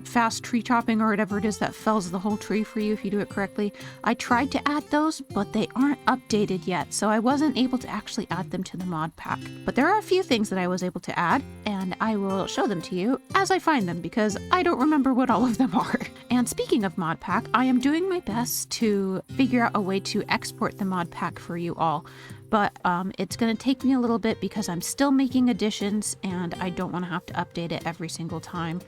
fast tree chopping or whatever it is that fells the whole tree for you if you do it correctly. I tried to add those, but they aren't updated yet, so I wasn't able to actually add them to the mod pack. But there are a few things that I was able to add, and I will show them to you as I find them because I don't remember what all of them are. And speaking of mod pack, I am doing my best to figure out a way to export the mod pack for you all. But it's going to take me a little bit because I'm still making additions and I don't want to have to update it every single time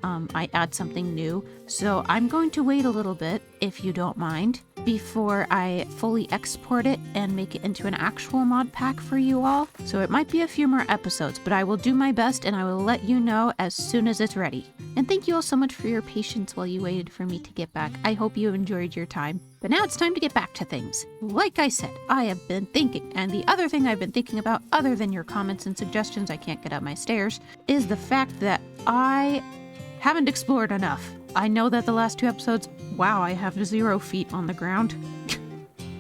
I add something new. So I'm going to wait a little bit, if you don't mind, before I fully export it and make it into an actual mod pack for you all. So it might be a few more episodes, but I will do my best and I will let you know as soon as it's ready. And thank you all so much for your patience while you waited for me to get back. I hope you enjoyed your time. But now it's time to get back to things. Like I said, I have been thinking, and the other thing I've been thinking about, other than your comments and suggestions, I can't get up my stairs, is the fact that I haven't explored enough. I know that the last 2 episodes, wow, I have 0 feet on the ground.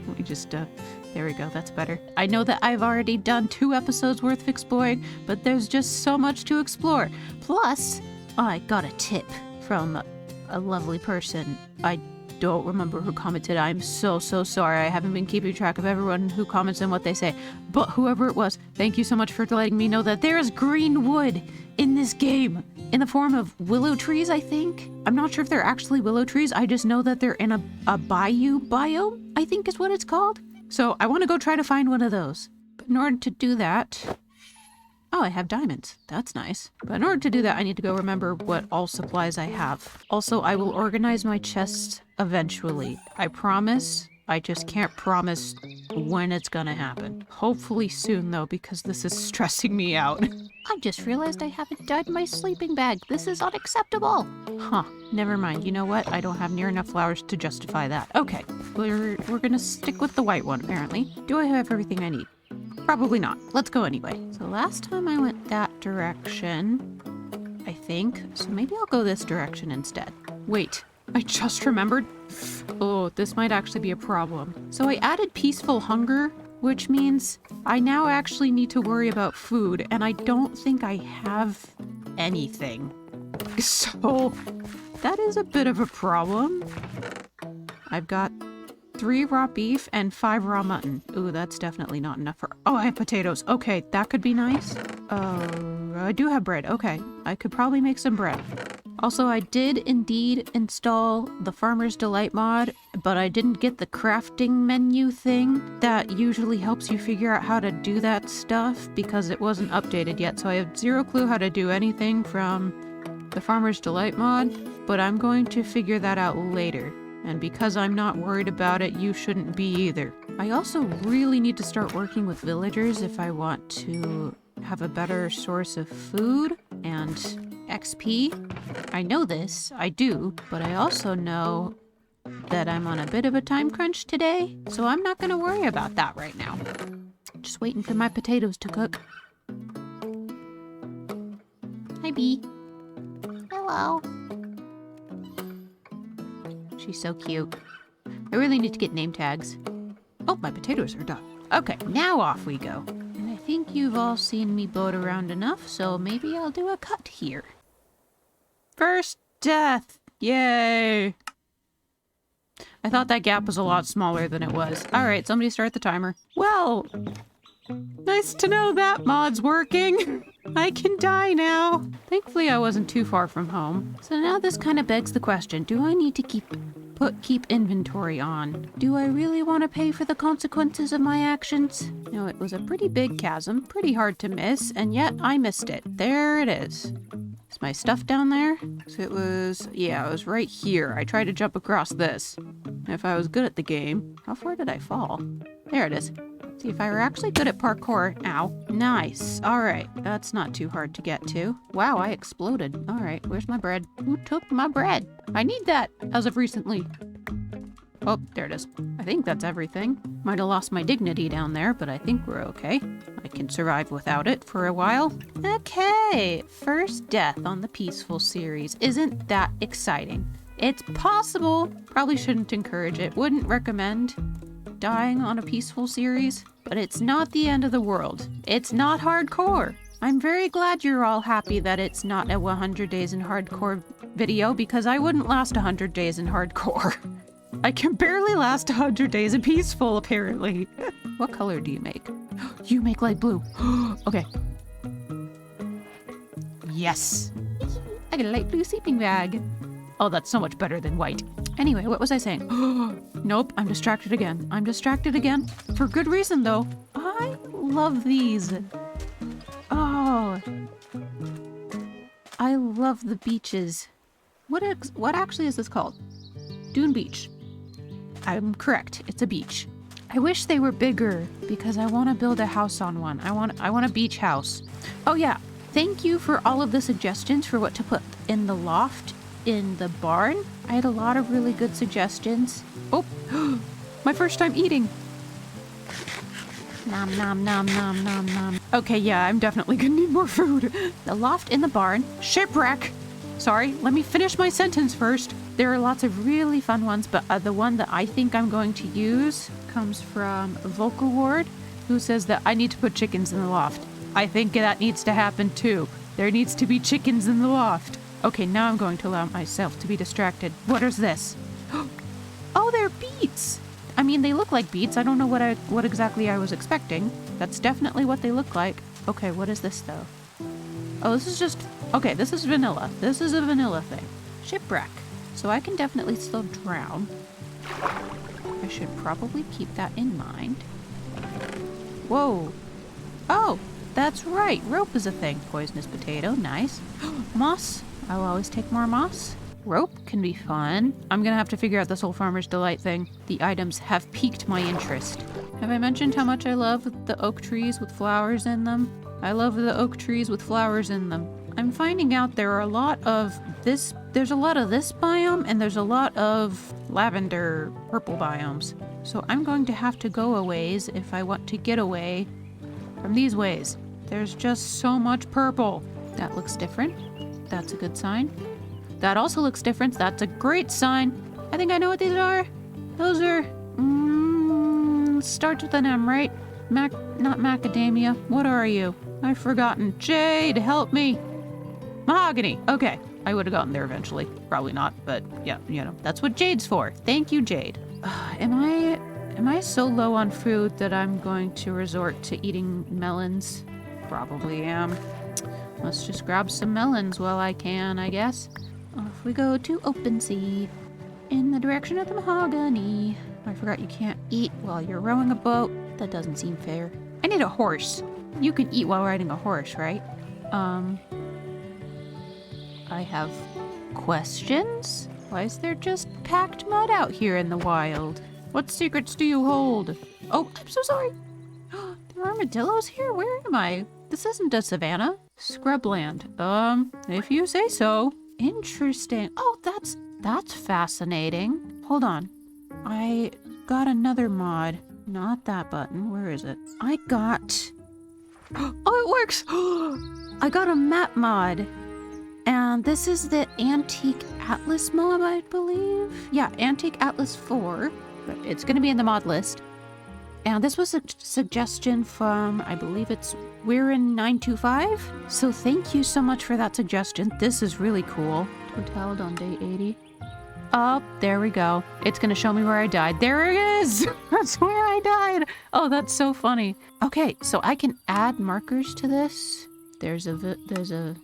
Let me just, there we go, that's better. I know that I've already done 2 episodes worth of exploring, but there's just so much to explore. Plus, I got a tip from a lovely person. I don't remember who commented. I'm so sorry. I haven't been keeping track of everyone who comments and what they say. But whoever it was, thank you so much for letting me know that there's green wood in this game. In the form of willow trees, I think. I'm not sure if they're actually willow trees. I just know that they're in a biome, I think is what it's called. So I want to go try to find one of those. But in order to do that... Oh, I have diamonds. That's nice. But in order to do that, I need to go remember what all supplies I have. Also, I will organize my chests eventually. I promise. I just can't promise when it's gonna happen. Hopefully soon, though, because this is stressing me out. I just realized I haven't dyed my sleeping bag. This is unacceptable. Huh. Never mind. You know what? I don't have near enough flowers to justify that. Okay. We're gonna stick with the white one, apparently. Do I have everything I need? Probably not. Let's go anyway. So last time I went that direction, I think. So maybe I'll go this direction instead. Wait, I just remembered. Oh, this might actually be a problem. So I added peaceful hunger, which means I now actually need to worry about food, and I don't think I have anything. So that is a bit of a problem. I've got 3 raw beef and 5 raw mutton. Ooh, that's definitely not enough for... Oh, I have potatoes. Okay, that could be nice. I do have bread. Okay, I could probably make some bread. Also, I did indeed install the Farmer's Delight mod, but I didn't get the crafting menu thing that usually helps you figure out how to do that stuff because it wasn't updated yet. So I have zero clue how to do anything from the Farmer's Delight mod, but I'm going to figure that out later. And because I'm not worried about it, you shouldn't be either. I also really need to start working with villagers if I want to have a better source of food and XP. I know this, I do, but I also know that I'm on a bit of a time crunch today, so I'm not going to worry about that right now. Just waiting for my potatoes to cook. Hi, Bee. Hello. She's so cute. I really need to get name tags. Oh, my potatoes are done. Okay, now off we go. And I think you've all seen me boat around enough, so maybe I'll do a cut here. First death! Yay! I thought that gap was a lot smaller than it was. Alright, somebody start the timer. Well, nice to know that mod's working. I can die now. Thankfully, I wasn't too far from home. So now this kind of begs the question, do I need to keep inventory on? Do I really want to pay for the consequences of my actions? No, it was a pretty big chasm, pretty hard to miss, and yet I missed it. There it is. Is my stuff down there? So it was right here. I tried to jump across this. If I was good at the game, how far did I fall? There it is. See, if I were actually good at parkour... Ow. Nice. Alright, that's not too hard to get to. Wow, I exploded. Alright, where's my bread? Who took my bread? I need that, as of recently. Oh, there it is. I think that's everything. Might have lost my dignity down there, but I think we're okay. I can survive without it for a while. Okay, first death on the Peaceful series. Isn't that exciting? It's possible. Probably shouldn't encourage it. Wouldn't recommend dying on a Peaceful series, but it's not the end of the world. It's not hardcore. I'm very glad you're all happy that it's not a 100 days in hardcore video, because I wouldn't last 100 days in hardcore. I can barely last 100 days in Peaceful, apparently. What color do you make? You make light blue. Okay. Yes. I got a light blue sleeping bag. Oh, that's so much better than white. Anyway, what was I saying? Nope, I'm distracted again. I'm distracted again. For good reason, though. I love these. Oh. I love the beaches. What actually is this called? Dune Beach. I'm correct. It's a beach. I wish they were bigger because I want to build a house on one. I want a beach house. Oh yeah. Thank you for all of the suggestions for what to put in the loft in the barn. I had a lot of really good suggestions. Oh, my first time eating. Nom nom nom nom nom nom. Okay, yeah, I'm definitely gonna need more food. The loft in the barn. Shipwreck. Sorry, let me finish my sentence first. There are lots of really fun ones, but the one that I think I'm going to use comes from Vocal Ward, who says that I need to put chickens in the loft. I think that needs to happen too. There needs to be chickens in the loft. Okay, now I'm going to allow myself to be distracted. What is this? beets. I mean, they look like beets. I don't know what exactly I was expecting. That's definitely what they look like. Okay, what is this though? Oh, this is just... Okay, this is vanilla. This is a vanilla thing. Shipwreck. So I can definitely still drown. I should probably keep that in mind. Whoa. Oh, that's right. Rope is a thing. Poisonous potato. Nice. Moss. I'll always take more moss. Rope can be fun. I'm gonna have to figure out this whole Farmer's Delight thing. The items have piqued my interest. Have I mentioned how much I love the oak trees with flowers in them? I love the oak trees with flowers in them. I'm finding out there are a lot of this, there's a lot of this biome and there's a lot of lavender purple biomes. So I'm going to have to go a ways if I want to get away from these ways. There's just so much purple. That looks different. That's a good sign. That also looks different. That's a great sign. I think I know what these are. Those are, starts with an M, right? Not macadamia. What are you? I've forgotten. Jade, help me. Mahogany. Okay. I would have gotten there eventually. Probably not, but yeah, you know, that's what Jade's for. Thank you, Jade. Am I so low on food that I'm going to resort to eating melons? Probably am. Let's just grab some melons while I can, I guess. Off we go to open sea. In the direction of the mahogany. I forgot you can't eat while you're rowing a boat. That doesn't seem fair. I need a horse. You can eat while riding a horse, right? I have questions? Why is there just packed mud out here in the wild? What secrets do you hold? Oh, I'm so sorry. There are armadillos here? Where am I? This isn't a savanna. Scrubland. If you say so. Interesting. Oh, that's fascinating. Hold on. I got another mod. Not that button. Where is it? I got... Oh, it works! I got a map mod. And this is the Antique Atlas mod, I believe. Yeah, Antique Atlas 4. But it's going to be in the mod list. And this was a suggestion from, I believe it's Weirin925. So thank you so much for that suggestion. This is really cool. Totaled on day 80. Oh, there we go. It's going to show me where I died. There it is! That's where I died! Oh, that's so funny. Okay, so I can add markers to this. There's a village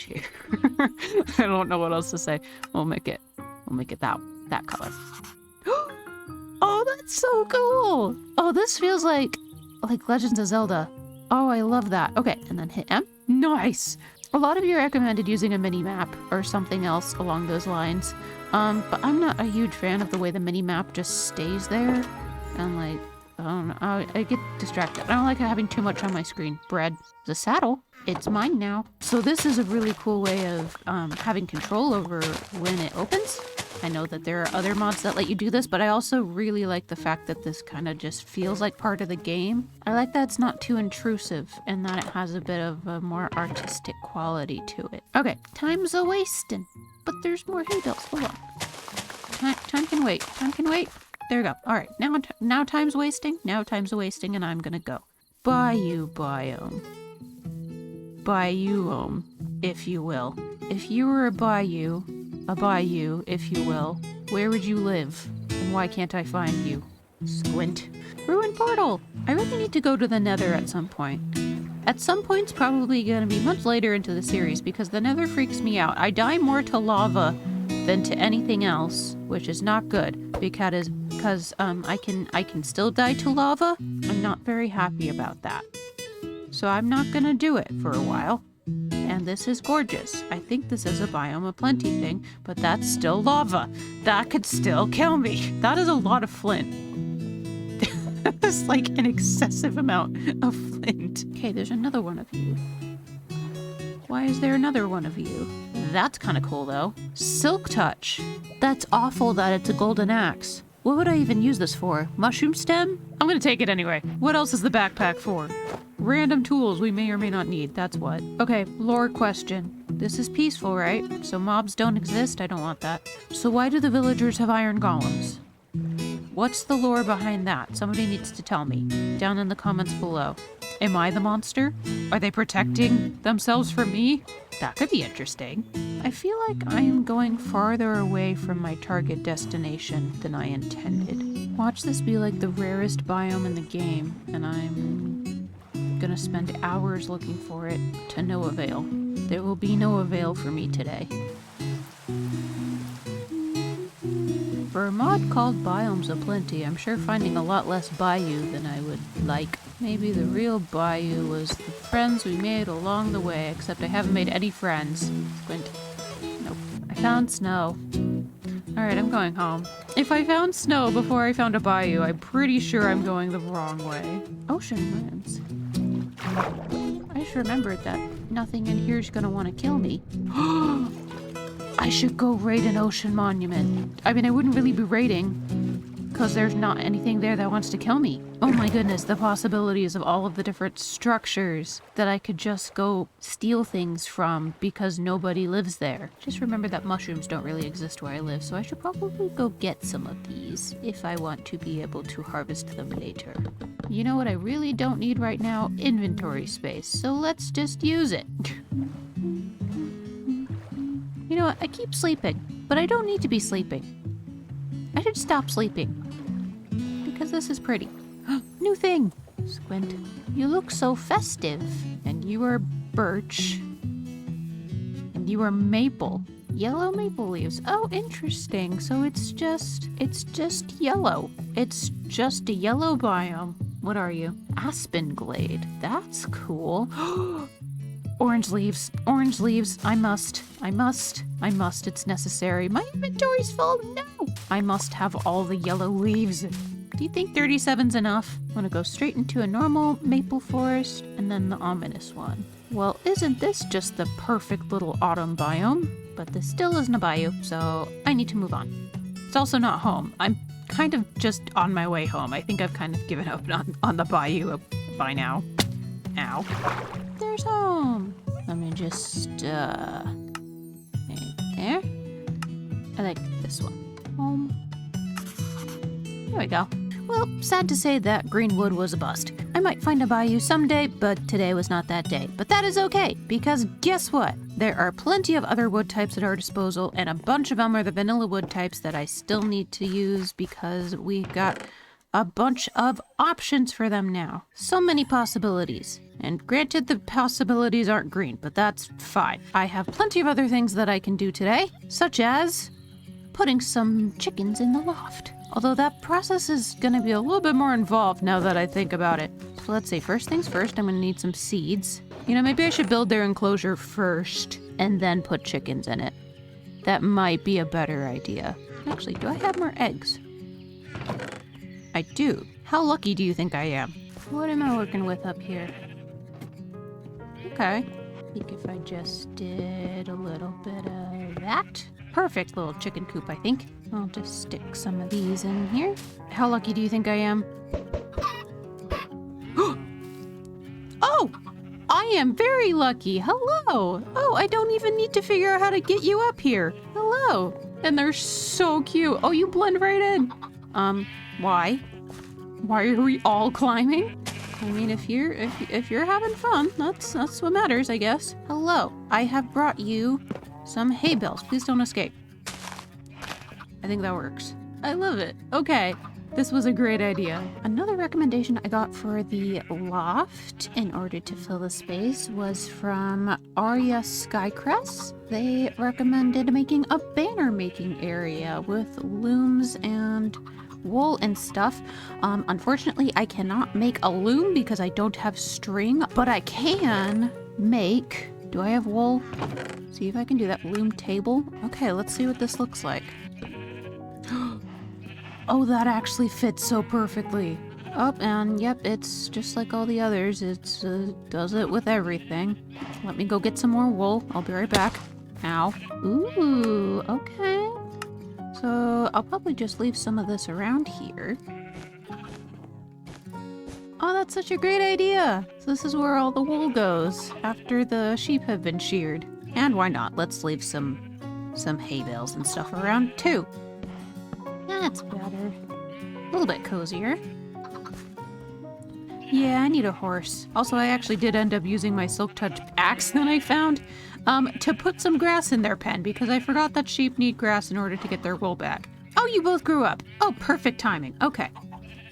here. I don't know what else to say. We'll make it that color. Oh, that's so cool! Oh, this feels like Legends of Zelda. Oh, I love that. Okay, and then hit M. Nice! A lot of you recommended using a mini-map or something else along those lines. But I'm not a huge fan of the way the mini-map just stays there. And like, I don't know, I get distracted. I don't like having too much on my screen. Bread. The saddle. It's mine now. So this is a really cool way of having control over when it opens. I know that there are other mods that let you do this, but I also really like the fact that this kind of just feels like part of the game. I like that it's not too intrusive and that it has a bit of a more artistic quality to it. Okay, time's a wasting, but there's more hay bales. Hold on. Time can wait. Time can wait. There we go. All right, now time's wasting. Now time's a wasting, and I'm gonna go. Bayou biome. Biome, if you will. If you were a bayou, if you will, where would you live? And why can't I find you? Squint. Ruined portal! I really need to go to the Nether at some point. At some point, it's probably going to be much later into the series because the Nether freaks me out. I die more to lava than to anything else, which is not good because I can still die to lava. I'm not very happy about that. So I'm not going to do it for a while. And this is gorgeous. I think this is a biome of plenty thing, but that's still lava. That could still kill me. That is a lot of flint. That's like an excessive amount of flint. Okay, there's another one of you. Why is there another one of you? That's kind of cool though. Silk touch. That's awful that it's a golden axe. What would I even use this for? Mushroom stem? I'm gonna take it anyway. What else is the backpack for? Random tools we may or may not need, that's what. Okay, lore question. This is peaceful, right? So mobs don't exist? I don't want that. So why do the villagers have iron golems? What's the lore behind that? Somebody needs to tell me. Down in the comments below. Am I the monster? Are they protecting themselves from me? That could be interesting. I feel like I'm going farther away from my target destination than I intended. Watch this be like the rarest biome in the game, and I'm gonna spend hours looking for it to no avail. There will be no avail for me today. For a mod called Biomes Aplenty, I'm sure finding a lot less bayou than I would like. Maybe the real bayou was the friends we made along the way, except I haven't made any friends. Squint. Nope. I found snow. Alright, I'm going home. If I found snow before I found a bayou, I'm pretty sure I'm going the wrong way. Ocean lands. I just remembered that nothing in here is gonna want to kill me. I should go raid an ocean monument. I mean, I wouldn't really be raiding, because there's not anything there that wants to kill me. Oh my goodness, the possibilities of all of the different structures that I could just go steal things from because nobody lives there. Just remember that mushrooms don't really exist where I live, so I should probably go get some of these if I want to be able to harvest them later. You know what I really don't need right now? Inventory space, so let's just use it. You know what? I keep sleeping, but I don't need to be sleeping. I should stop sleeping. Because this is pretty. New thing! Squint. You look so festive. And you are birch. And you are maple. Yellow maple leaves. Oh, interesting. So it's just yellow. It's just a yellow biome. What are you? Aspen glade. That's cool. Orange leaves. Orange leaves. I must. It's necessary. My inventory's full. No! I must have all the yellow leaves. Do you think 37's enough? I'm gonna go straight into a normal maple forest and then the ominous one. Well, isn't this just the perfect little autumn biome? But this still isn't a bayou, so I need to move on. It's also not home. I'm kind of just on my way home. I think I've kind of given up on the bayou by now. Ow. There's home. Let me just, right there. I like this one. Home. There we go. Well, sad to say that greenwood was a bust. I might find a bayou someday, but today was not that day. But that is okay, because guess what? There are plenty of other wood types at our disposal, and a bunch of them are the vanilla wood types that I still need to use because we got a bunch of options for them now. So many possibilities. And granted, the possibilities aren't green, but that's fine. I have plenty of other things that I can do today, such as putting some chickens in the loft. Although that process is gonna be a little bit more involved now that I think about it. So let's see, first things first, I'm gonna need some seeds. You know, maybe I should build their enclosure first and then put chickens in it. That might be a better idea. Actually, do I have more eggs? I do. How lucky do you think I am? What am I working with up here? Okay. I think if I just did a little bit of that. Perfect little chicken coop, I think. I'll just stick some of these in here. How lucky do you think I am? Oh! I am very lucky. Hello! Oh, I don't even need to figure out how to get you up here. Hello! And they're so cute. Oh, you blend right in. Why? Why are we all climbing? I mean, if you're having fun, that's what matters, I guess. Hello. I have brought you some hay bales. Please don't escape. I think that works. I love it. Okay. This was a great idea. Another recommendation I got for the loft in order to fill the space was from Arya Skycrest. They recommended making a banner making area with looms and wool and stuff. Unfortunately, I cannot make a loom because I don't have string, but I can make... Do I have wool? See if I can do that. Loom table. Okay, let's see what this looks like. Oh, that actually fits so perfectly. Oh, and yep, it's just like all the others. It's does it with everything. Let me go get some more wool. I'll be right back. Ow. Ooh, okay. So I'll probably just leave some of this around here. Oh, that's such a great idea. So this is where all the wool goes after the sheep have been sheared. And why not? Let's leave some hay bales and stuff around too. That's better. A little bit cozier. Yeah, I need a horse. Also, I actually did end up using my Silk Touch axe that I found to put some grass in their pen because I forgot that sheep need grass in order to get their wool back. Oh, you both grew up. Oh, perfect timing. Okay.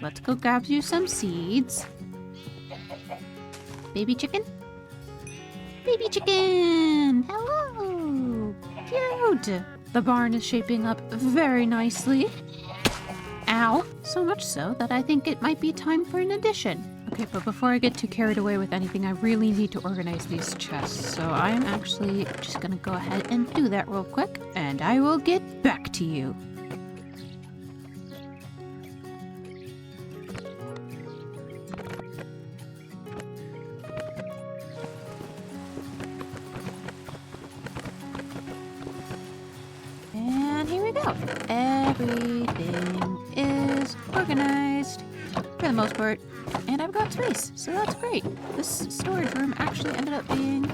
Let's go grab you some seeds. Baby chicken? Baby chicken! Hello! Cute! The barn is shaping up very nicely. Ow! So much so that I think it might be time for an addition. Okay, but before I get too carried away with anything, I really need to organize these chests. So I am actually just gonna go ahead and do that real quick, and I will get back to you. And here we go. Everything is organized for the most part. And I've got space, so that's great. This storage room actually ended up being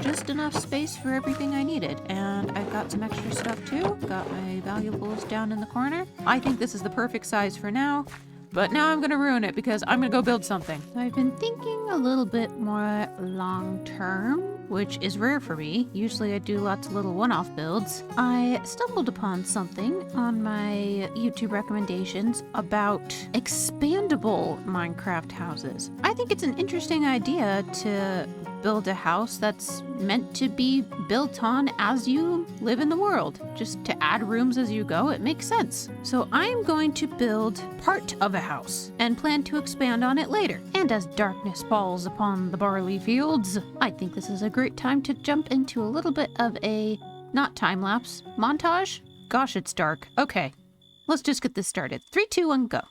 just enough space for everything I needed. And I've got some extra stuff too. Got my valuables down in the corner. I think this is the perfect size for now. But now I'm gonna ruin it because I'm gonna go build something. I've been thinking a little bit more long term, which is rare for me. Usually I do lots of little one-off builds. I stumbled upon something on my YouTube recommendations about expandable Minecraft houses. I think it's an interesting idea to build a house that's meant to be built on as you live in the world. Just to add rooms as you go, it makes sense. So I'm going to build part of a house and plan to expand on it later. And as darkness falls upon the barley fields, I think this is a great time to jump into a little bit of a, not time-lapse, montage? Gosh, it's dark. Okay, let's just get this started. 3, 2, 1, go.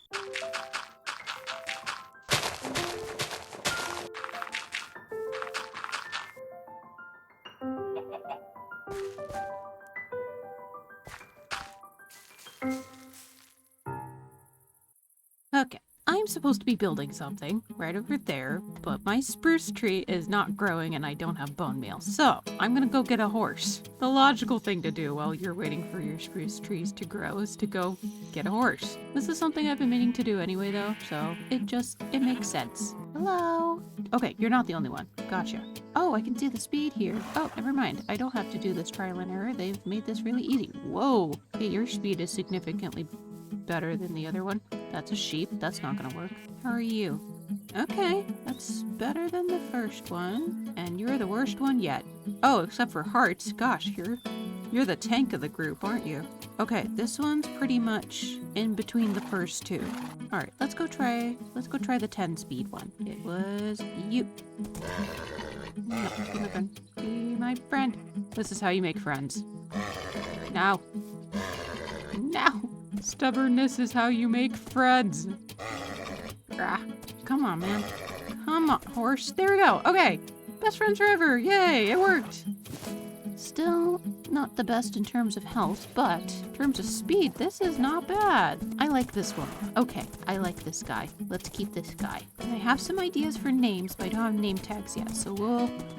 Okay, I'm supposed to be building something right over there, but my spruce tree is not growing and I don't have bone meal. So I'm gonna go get a horse. The logical thing to do while you're waiting for your spruce trees to grow is to go get a horse. This is something I've been meaning to do anyway though, so it makes sense. Hello? Okay, you're not the only one. Gotcha. Oh, I can see the speed here. Oh, never mind. I don't have to do this trial and error. They've made this really easy. Whoa. Okay, your speed is significantly better than the other one. That's a sheep. That's not gonna work. How are you? Okay, that's better than the first one. And you're the worst one yet. Oh, except for hearts. Gosh, you're the tank of the group, aren't you? Okay, this one's pretty much in between the first two. All right, let's go try the 10 speed one. It was you. No, be my friend. Be my friend. This is how you make friends. Now. Now. Stubbornness is how you make friends. Ah, come on, man. Come on, horse. There we go. Okay. Best friends forever. Yay, it worked. Still not the best in terms of health, but in terms of speed, this is not bad. I like this one. Okay, I like this guy. Let's keep this guy. I have some ideas for names, but I don't have name tags yet, so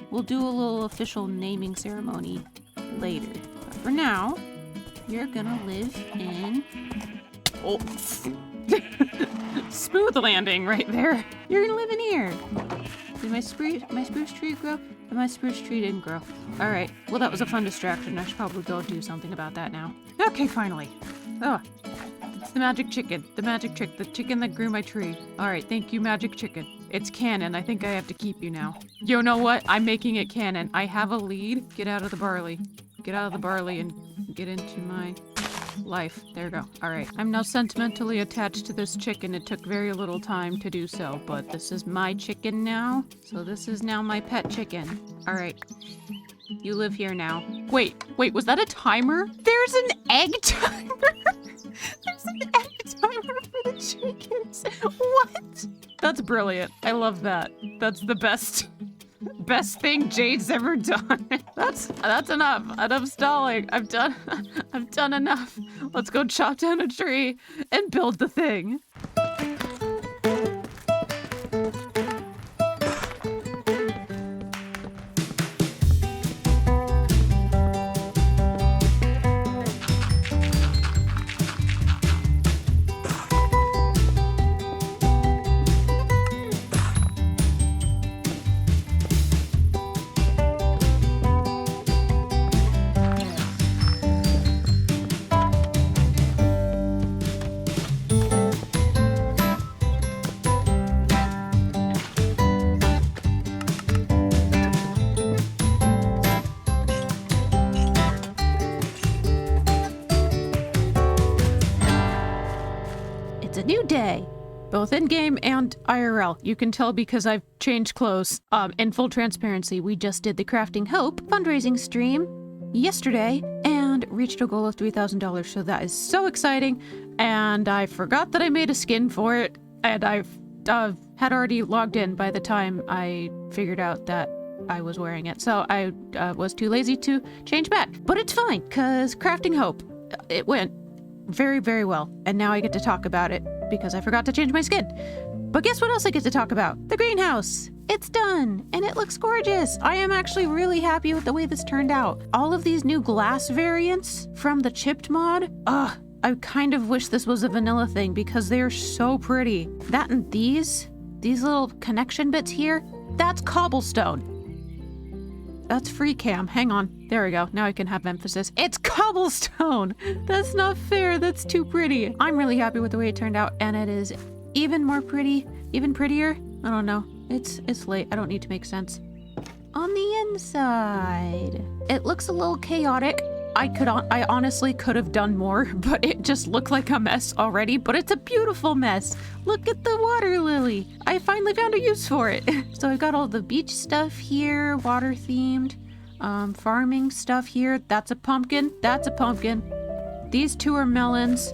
we'll do a little official naming ceremony later. But for now, you're gonna live in... Oh. Smooth landing right there. You're gonna live in here. Did my spruce tree grow? And my spruce tree didn't grow. All right. Well, that was a fun distraction. I should probably go do something about that now. Okay, finally. Oh, it's the magic chicken. The magic chick. The chicken that grew my tree. All right. Thank you, magic chicken. It's canon. I think I have to keep you now. You know what? I'm making it canon. I have a lead. Get out of the barley. Get out of the barley and get into my life. There we go. All right. I'm now sentimentally attached to this chicken. It took very little time to do so, but this is my chicken now. So this is now my pet chicken. All right. You live here now. Wait, was that a timer? There's an egg timer? There's an egg timer for the chickens. What? That's brilliant. I love that. That's the best thing Jade's ever done. That's enough. Enough stalling. I've done enough. Let's go chop down a tree and build the thing. Yay! Both in-game and IRL. You can tell because I've changed clothes. In full transparency, we just did the Crafting Hope fundraising stream yesterday and reached a goal of $3,000, so that is so exciting. And I forgot that I made a skin for it, and I've had already logged in by the time I figured out that I was wearing it. So I was too lazy to change back. But it's fine, because Crafting Hope, it went very, very well. And now I get to talk about it because I forgot to change my skin. But guess what else I get to talk about? The greenhouse. It's done, and it looks gorgeous. I am actually really happy with the way this turned out. All of these new glass variants from the chipped mod, I kind of wish this was a vanilla thing because they're so pretty. That and these little connection bits here, that's cobblestone. That's free cam. Hang on. There we go. Now I can have emphasis. It's cobblestone! That's not fair. That's too pretty. I'm really happy with the way it turned out, and it is even more pretty, even prettier. I don't know. It's late. I don't need to make sense. On the inside, it looks a little chaotic. I honestly could have done more, but it just looked like a mess already, but it's a beautiful mess. Look at the water lily. I finally found a use for it. So I've got all the beach stuff here, water themed, farming stuff here. That's a pumpkin. That's a pumpkin. These two are melons.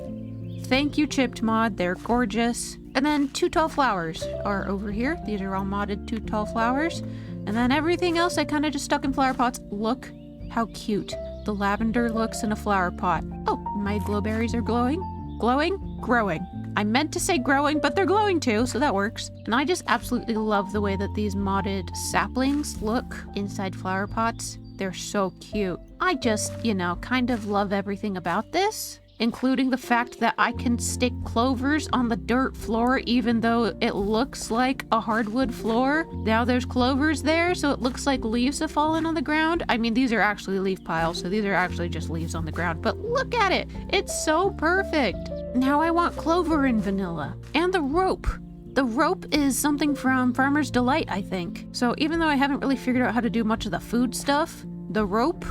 Thank you, Chipped Mod. They're gorgeous. And then 2 tall flowers are over here. These are all modded 2 tall flowers. And then everything else I kind of just stuck in flower pots. Look how cute the lavender looks in a flower pot. Oh, my glowberries are glowing. Glowing? Growing. I meant to say growing, but they're glowing too, so that works. And I just absolutely love the way that these modded saplings look inside flower pots. They're so cute. I just, kind of love everything about this, including the fact that I can stick clovers on the dirt floor even though it looks like a hardwood floor. Now there's clovers there, so it looks like leaves have fallen on the ground. I mean, these are actually leaf piles, so these are actually just leaves on the ground, but look at it. It's so perfect. Now I want clover in vanilla. And the rope. The rope is something from Farmer's Delight, I think. So even though I haven't really figured out how to do much of the food stuff, the rope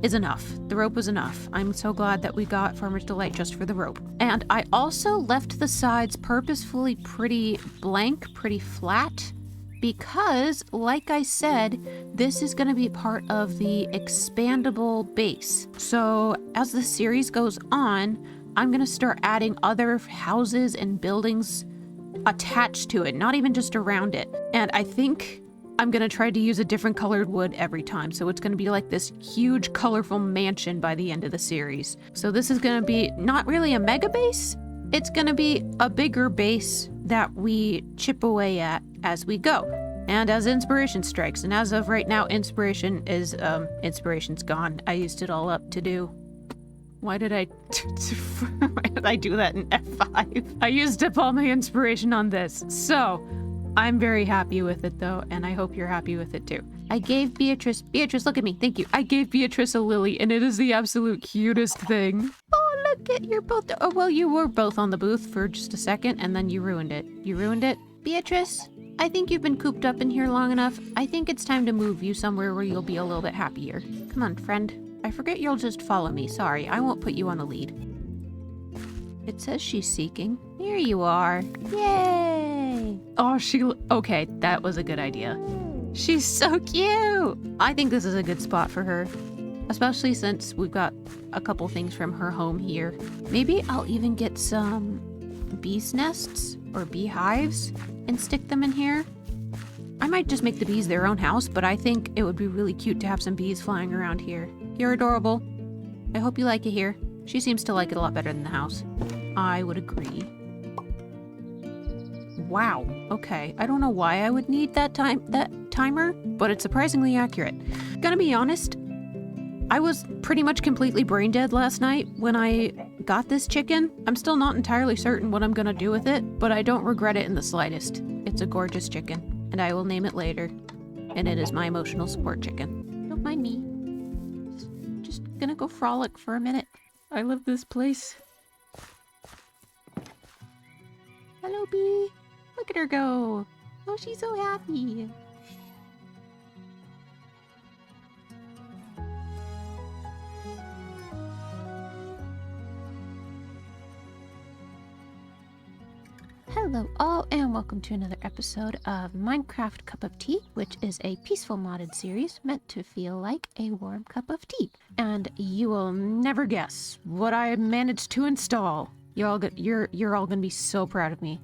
is enough. The rope was enough. I'm so glad that we got Farmer's Delight just for the rope. And I also left the sides purposefully pretty blank, pretty flat, because, like I said, this is going to be part of the expandable base. So as the series goes on, I'm going to start adding other houses and buildings attached to it, not even just around it. And I think I'm going to try to use a different colored wood every time. So it's going to be like this huge colorful mansion by the end of the series. So this is going to be not really a mega base. It's going to be a bigger base that we chip away at as we go. And as inspiration strikes. And as of right now, inspiration's gone. I used it all up to do. Why did I do that in F5? I used up all my inspiration on this. So I'm very happy with it though, and I hope you're happy with it too. I gave Beatrice, look at me, thank you. I gave Beatrice a lily, and it is the absolute cutest thing. Oh, look at, you're both, oh, well, you were both on the booth for just a second, and then you ruined it. You ruined it. Beatrice, I think you've been cooped up in here long enough. I think it's time to move you somewhere where you'll be a little bit happier. Come on, friend. I forget you'll just follow me. Sorry, I won't put you on a lead. It says she's seeking. Here you are. Yay! Oh, okay, that was a good idea. She's so cute! I think this is a good spot for her, especially since we've got a couple things from her home here. Maybe I'll even get some bees nests or beehives and stick them in here. I might just make the bees their own house, but I think it would be really cute to have some bees flying around here. You're adorable. I hope you like it here. She seems to like it a lot better than the house. I would agree. Wow. Okay. I don't know why I would need that timer, but it's surprisingly accurate. Gonna be honest, I was pretty much completely brain dead last night when I got this chicken. I'm still not entirely certain what I'm gonna do with it, but I don't regret it in the slightest. It's a gorgeous chicken, and I will name it later. And it is my emotional support chicken. Don't mind me. Just gonna go frolic for a minute. I love this place. Hello, bee. Look at her go. Oh, she's so happy. Hello all, and welcome to another episode of Minecraft Cup of Tea, which is a peaceful modded series meant to feel like a warm cup of tea. And you will never guess what I managed to install. You're all gonna be so proud of me.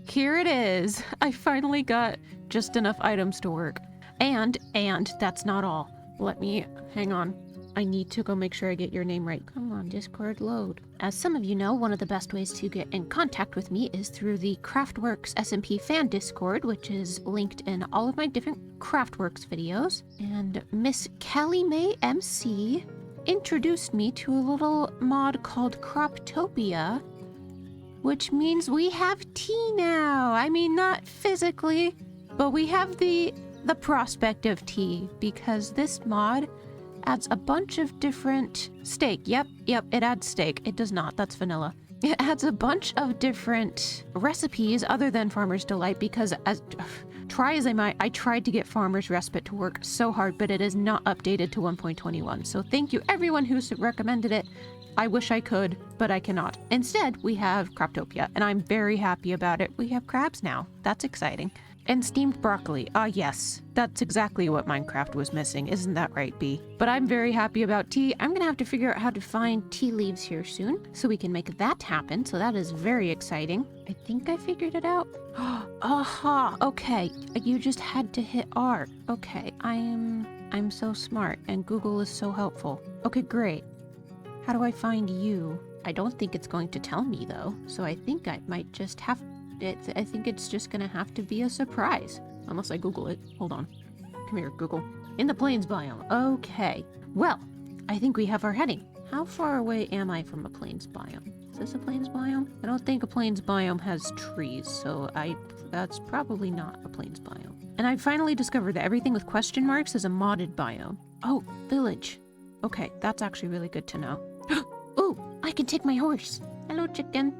Here it is. I finally got just enough items to work. And that's not all. Hang on. I need to go make sure I get your name right. Come on, Discord, load. As some of you know, one of the best ways to get in contact with me is through the Craftworks SMP fan Discord, which is linked in all of my different Craftworks videos. And Miss Callie May MC introduced me to a little mod called Croptopia, which means we have tea now. I mean, not physically, but we have the prospect of tea, because this mod adds a bunch of different steak. Yep, it adds steak. It does not. That's vanilla. It adds a bunch of different recipes other than Farmer's Delight, because try as I might, I tried to get Farmer's Respite to work so hard, but it is not updated to 1.21. So thank you everyone who's recommended it. I wish I could, but I cannot. Instead, we have Croptopia, and I'm very happy about it. We have crabs now. That's exciting. And steamed broccoli. Ah, yes. That's exactly what Minecraft was missing. Isn't that right, Bee? But I'm very happy about tea. I'm gonna have to figure out how to find tea leaves here soon, so we can make that happen. So that is very exciting. I think I figured it out. Aha! Okay. You just had to hit R. Okay. I'm so smart, and Google is so helpful. Okay, great. How do I find you? I don't think it's going to tell me, though. So I think I might just have I think it's just gonna have to be a surprise. Unless I Google it. Hold on. Come here, Google. In the plains biome. Okay. Well, I think we have our heading. How far away am I from a plains biome? Is this a plains biome? I don't think a plains biome has trees, so that's probably not a plains biome. And I finally discovered that everything with question marks is a modded biome. Oh, village. Okay, that's actually really good to know. Ooh, I can take my horse. Hello, chicken.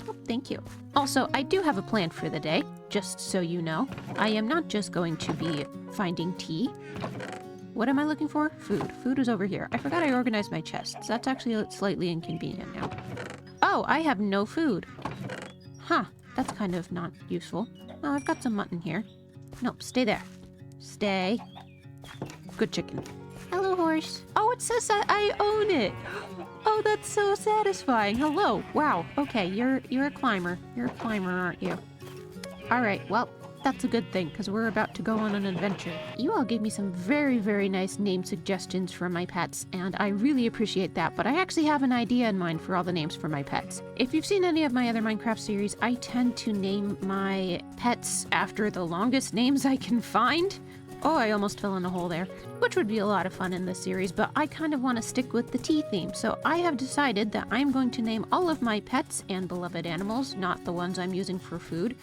Oh, thank you. Also, I do have a plan for the day, just so you know. I am not just going to be finding tea. What am I looking for? Food. Food is over here. I forgot I organized my chests. That's actually slightly inconvenient now. Oh, I have no food. Huh, that's kind of not useful. Oh, I've got some mutton here. Nope, stay there. Stay. Good chicken. Hello, horse. Oh, it says that I own it. Oh, that's so satisfying. Hello. Wow. Okay, you're a climber. You're a climber, aren't you? All right. Well, that's a good thing, because we're about to go on an adventure. You all gave me some very, very nice name suggestions for my pets, and I really appreciate that, but I actually have an idea in mind for all the names for my pets. If you've seen any of my other Minecraft series, I tend to name my pets after the longest names I can find. Oh, I almost fell in a hole there, which would be a lot of fun in this series, but I kind of want to stick with the tea theme, so I have decided that I'm going to name all of my pets and beloved animals, not the ones I'm using for food,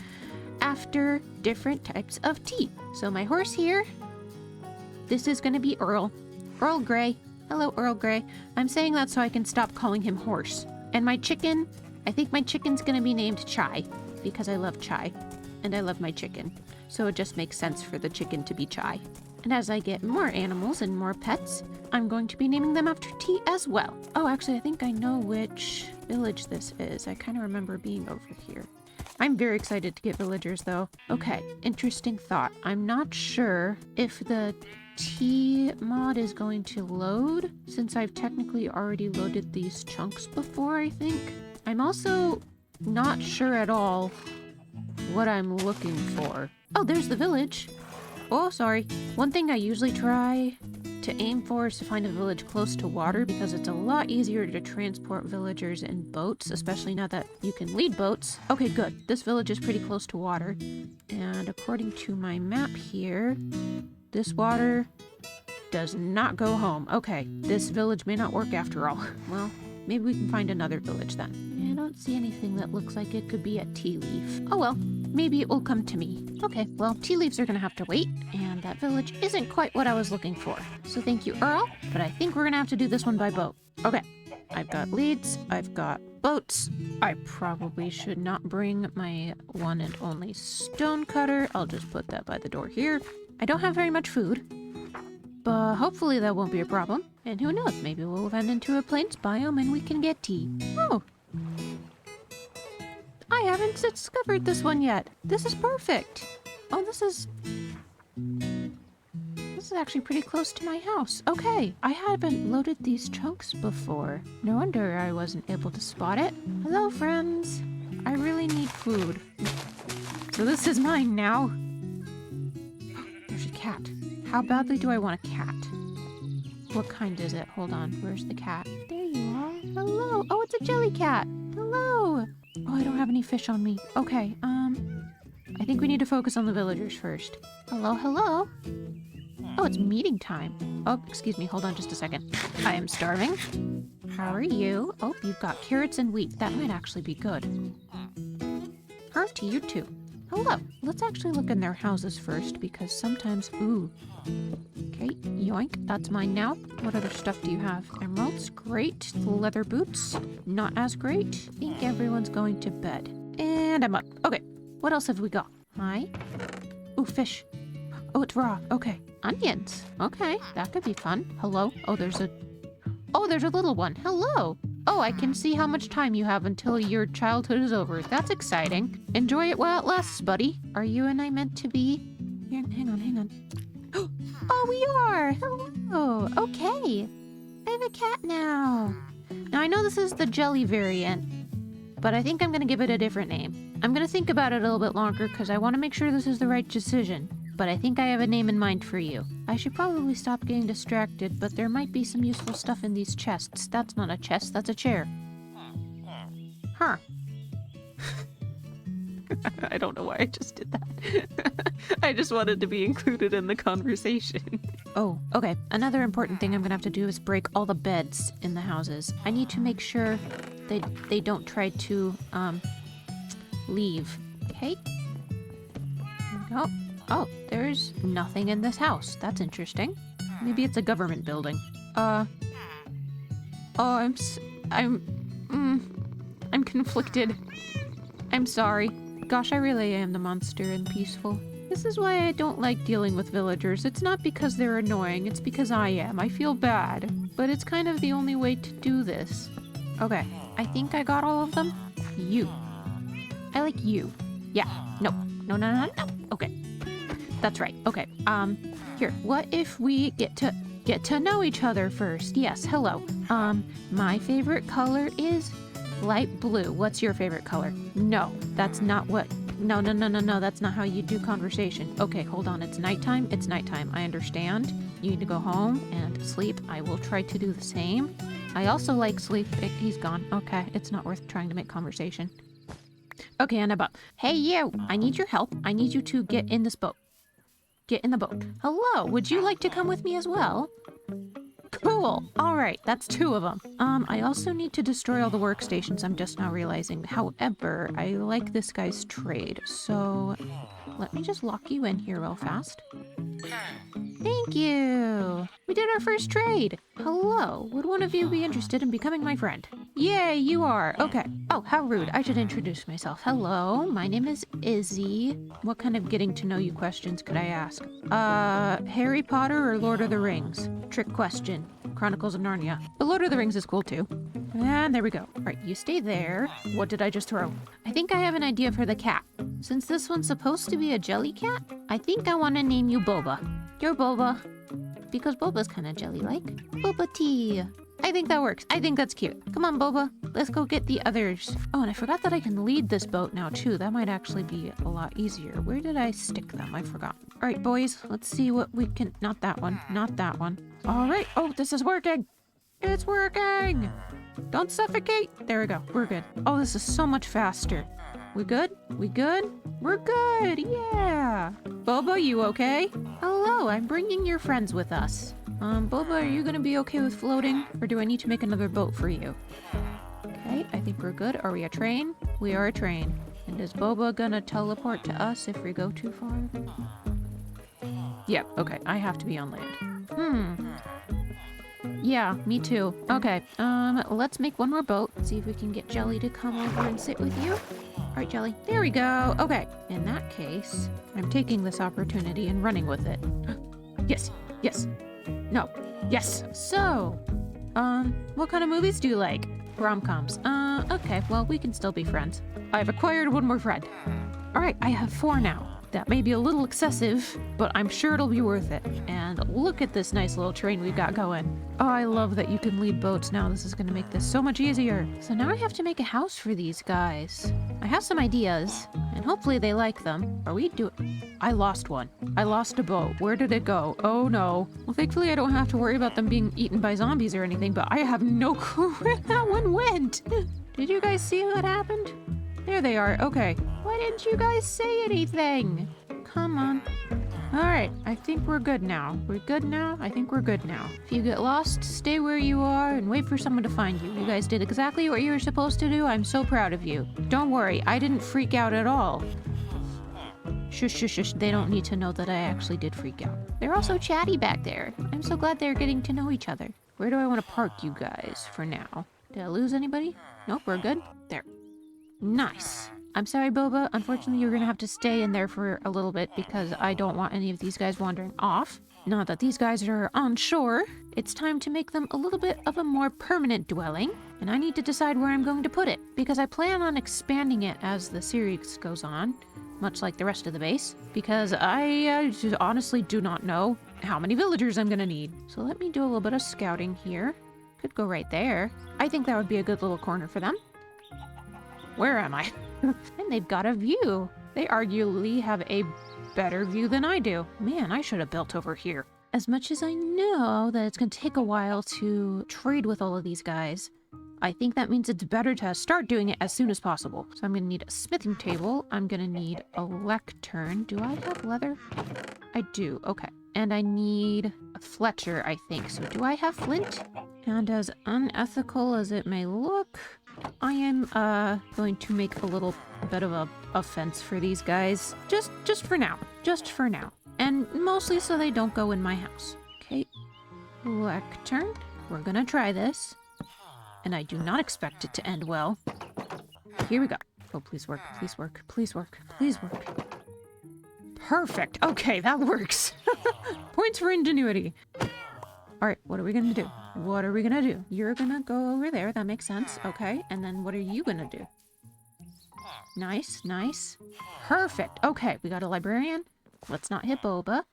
after different types of tea. So my horse here, this is going to be Earl. Earl Grey. Hello, Earl Grey. I'm saying that so I can stop calling him horse. And my chicken, I think my chicken's going to be named Chai, because I love chai, and I love my chicken. So it just makes sense for the chicken to be Chai. And as I get more animals and more pets, I'm going to be naming them after tea as well. Oh, actually, I think I know which village this is. I kind of remember being over here. I'm very excited to get villagers, though. Okay, interesting thought. I'm not sure if the tea mod is going to load, since I've technically already loaded these chunks before, I think. I'm also not sure at all what I'm looking for. Oh, there's the village. Oh, sorry. One thing I usually try to aim for is to find a village close to water, because it's a lot easier to transport villagers in boats, especially now that you can lead boats. Okay, good. This village is pretty close to water. And according to my map here, this water does not go home. Okay, this village may not work after all. Well, maybe we can find another village then. I don't see anything that looks like it could be a tea leaf. Oh well. Maybe it will come to me. Okay, well, tea leaves are gonna have to wait, and that village isn't quite what I was looking for. So thank you, Earl, but I think we're gonna have to do this one by boat. Okay, I've got leads, I've got boats. I probably should not bring my one and only stone cutter. I'll just put that by the door here. I don't have very much food, but hopefully that won't be a problem. And who knows, maybe we'll run into a plains biome and we can get tea. Oh, I haven't discovered this one yet. This is perfect. Oh, this is actually pretty close to my house. Okay, I haven't loaded these chunks before. No wonder I wasn't able to spot it. Hello, friends. I really need food. So this is mine now. There's a cat. How badly do I want a cat? What kind is it? Hold on. Where's the cat? There you are. Hello. Oh, it's a jelly cat. Hello. Oh, I don't have any fish on me. Okay, I think we need to focus on the villagers first. Hello, hello. Oh, it's meeting time. Oh, excuse me. Hold on just a second. I am starving. How are you? Oh, you've got carrots and wheat. That might actually be good. Her to you too. Hello. Let's actually look in their houses first because sometimes... Ooh. Okay, yoink. That's mine now. What other stuff do you have? Emeralds? Great. Leather boots? Not as great. I think everyone's going to bed. And I'm up. Okay. What else have we got? Hi. Ooh, fish. Oh, it's raw. Okay. Onions. Okay, that could be fun. Hello? Oh, there's a little one. Hello. Oh, I can see how much time you have until your childhood is over. That's exciting. Enjoy it while it lasts, buddy. Are you and I meant to be? Here, hang on. Oh, we are. Hello. Okay. I have a cat now. Now, I know this is the jelly variant, but I think I'm going to give it a different name. I'm going to think about it a little bit longer because I want to make sure this is the right decision. But I think I have a name in mind for you. I should probably stop getting distracted, but there might be some useful stuff in these chests. That's not a chest, that's a chair. Huh. I don't know why I just did that. I just wanted to be included in the conversation. Oh, okay. Another important thing I'm gonna have to do is break all the beds in the houses. I need to make sure they don't try to, leave. Okay? There we go. Oh, there's nothing in this house. That's interesting. Maybe it's a government building. Oh, I'm conflicted. I'm sorry. Gosh, I really am the monster and peaceful. This is why I don't like dealing with villagers. It's not because they're annoying, it's because I am. I feel bad. But it's kind of the only way to do this. Okay, I think I got all of them. You. I like you. Yeah, no. No. Okay. That's right. Okay. Here. What if we get to know each other first? Yes. Hello. My favorite color is light blue. What's your favorite color? No, that's not what. No. That's not how you do conversation. Okay, hold on. It's nighttime. It's nighttime. I understand. You need to go home and sleep. I will try to do the same. I also like sleep. He's gone. Okay. It's not worth trying to make conversation. Okay, Annabelle. Hey, you. I need your help. I need you to get in this boat. Get in the boat. Hello, would you like to come with me as well? Cool. All right, that's 2 of them. I also need to destroy all the workstations, I'm just now realizing. However, I like this guy's trade, so let me just lock you in here real fast. Thank you. We did our first trade. Hello, would one of you be interested in becoming my friend? Yay, you are. Okay. Oh, how rude. I should introduce myself. Hello, my name is Izzy. What kind of getting to know you questions could I ask? Harry Potter or Lord of the Rings? Trick question. Chronicles of Narnia. But Lord of the Rings is cool too. And there we go. All right, you stay there. What did I just throw? I think I have an idea for the cat. Since this one's supposed to be a jelly cat, I think I want to name you Boba. You're Boba. Because Boba's kind of jelly-like. Boba tea. I think that works. I think that's cute. Come on, Boba. Let's go get the others. Oh, and I forgot that I can lead this boat now, too. That might actually be a lot easier. Where did I stick them? I forgot. All right, boys. Let's see what we can... Not that one. Not that one. All right. Oh, this is working. It's working. Don't suffocate. There we go. We're good. Oh, this is so much faster. We good? We good? We're good. Yeah. Boba, you okay? Hello. I'm bringing your friends with us. Boba, are you gonna be okay with floating? Or do I need to make another boat for you? Okay, I think we're good. Are we a train? We are a train. And is Boba gonna teleport to us if we go too far? Yep, okay. I have to be on land. Yeah, me too. Okay, let's make one more boat. See if we can get Jelly to come over and sit with you. All right, Jelly. There we go. Okay, in that case, I'm taking this opportunity and running with it. Yes, yes. No. Yes. So, what kind of movies do you like? Rom-coms. Okay, well, we can still be friends. I've acquired one more friend. All right, I have 4 now. That may be a little excessive, but I'm sure it'll be worth it. And look at this nice little train we've got going. Oh, I love that you can lead boats now. This is going to make this so much easier. So now I have to make a house for these guys. I have some ideas, and hopefully they like them. Are we doing... I lost one. I lost a boat. Where did it go? Oh no. Well, thankfully I don't have to worry about them being eaten by zombies or anything, but I have no clue where that one went. Did you guys see what happened? There they are. Okay. Why didn't you guys say anything? Come on. All right. I think we're good now. We're good now? I think we're good now. If you get lost, stay where you are and wait for someone to find you. You guys did exactly what you were supposed to do. I'm so proud of you. Don't worry. I didn't freak out at all. Shush, shush, shush. They don't need to know that I actually did freak out. They're also chatty back there. I'm so glad they're getting to know each other. Where do I want to park you guys for now? Did I lose anybody? Nope, we're good. There. Nice. I'm sorry, Boba. Unfortunately, you're gonna have to stay in there for a little bit because I don't want any of these guys wandering off. Now that these guys are on shore, it's time to make them a little bit of a more permanent dwelling, and I need to decide where I'm going to put it because I plan on expanding it as the series goes on, much like the rest of the base, because I honestly do not know how many villagers I'm gonna need. So let me do a little bit of scouting here. Could go right there. I think that would be a good little corner for them. Where am I? And they've got a view. They arguably have a better view than I do. Man, I should have built over here. As much as I know that it's going to take a while to trade with all of these guys, I think that means it's better to start doing it as soon as possible. So I'm going to need a smithing table. I'm going to need a lectern. Do I have leather? I do. Okay. And I need a Fletcher, I think. So do I have flint? And as unethical as it may look, I am going to make a little bit of a fence for these guys. Just for now. Just for now. And mostly so they don't go in my house. Okay. Lectern. We're gonna try this. And I do not expect it to end well. Here we go. Oh, please work. Please work. Please work. Please work. Perfect. Okay, that works. Points for ingenuity. All right, what are we gonna do? What are we gonna do? You're gonna go over there. That makes sense. Okay, and then what are you gonna do? Nice, nice. Perfect. Okay, we got a librarian. Let's not hit Boba.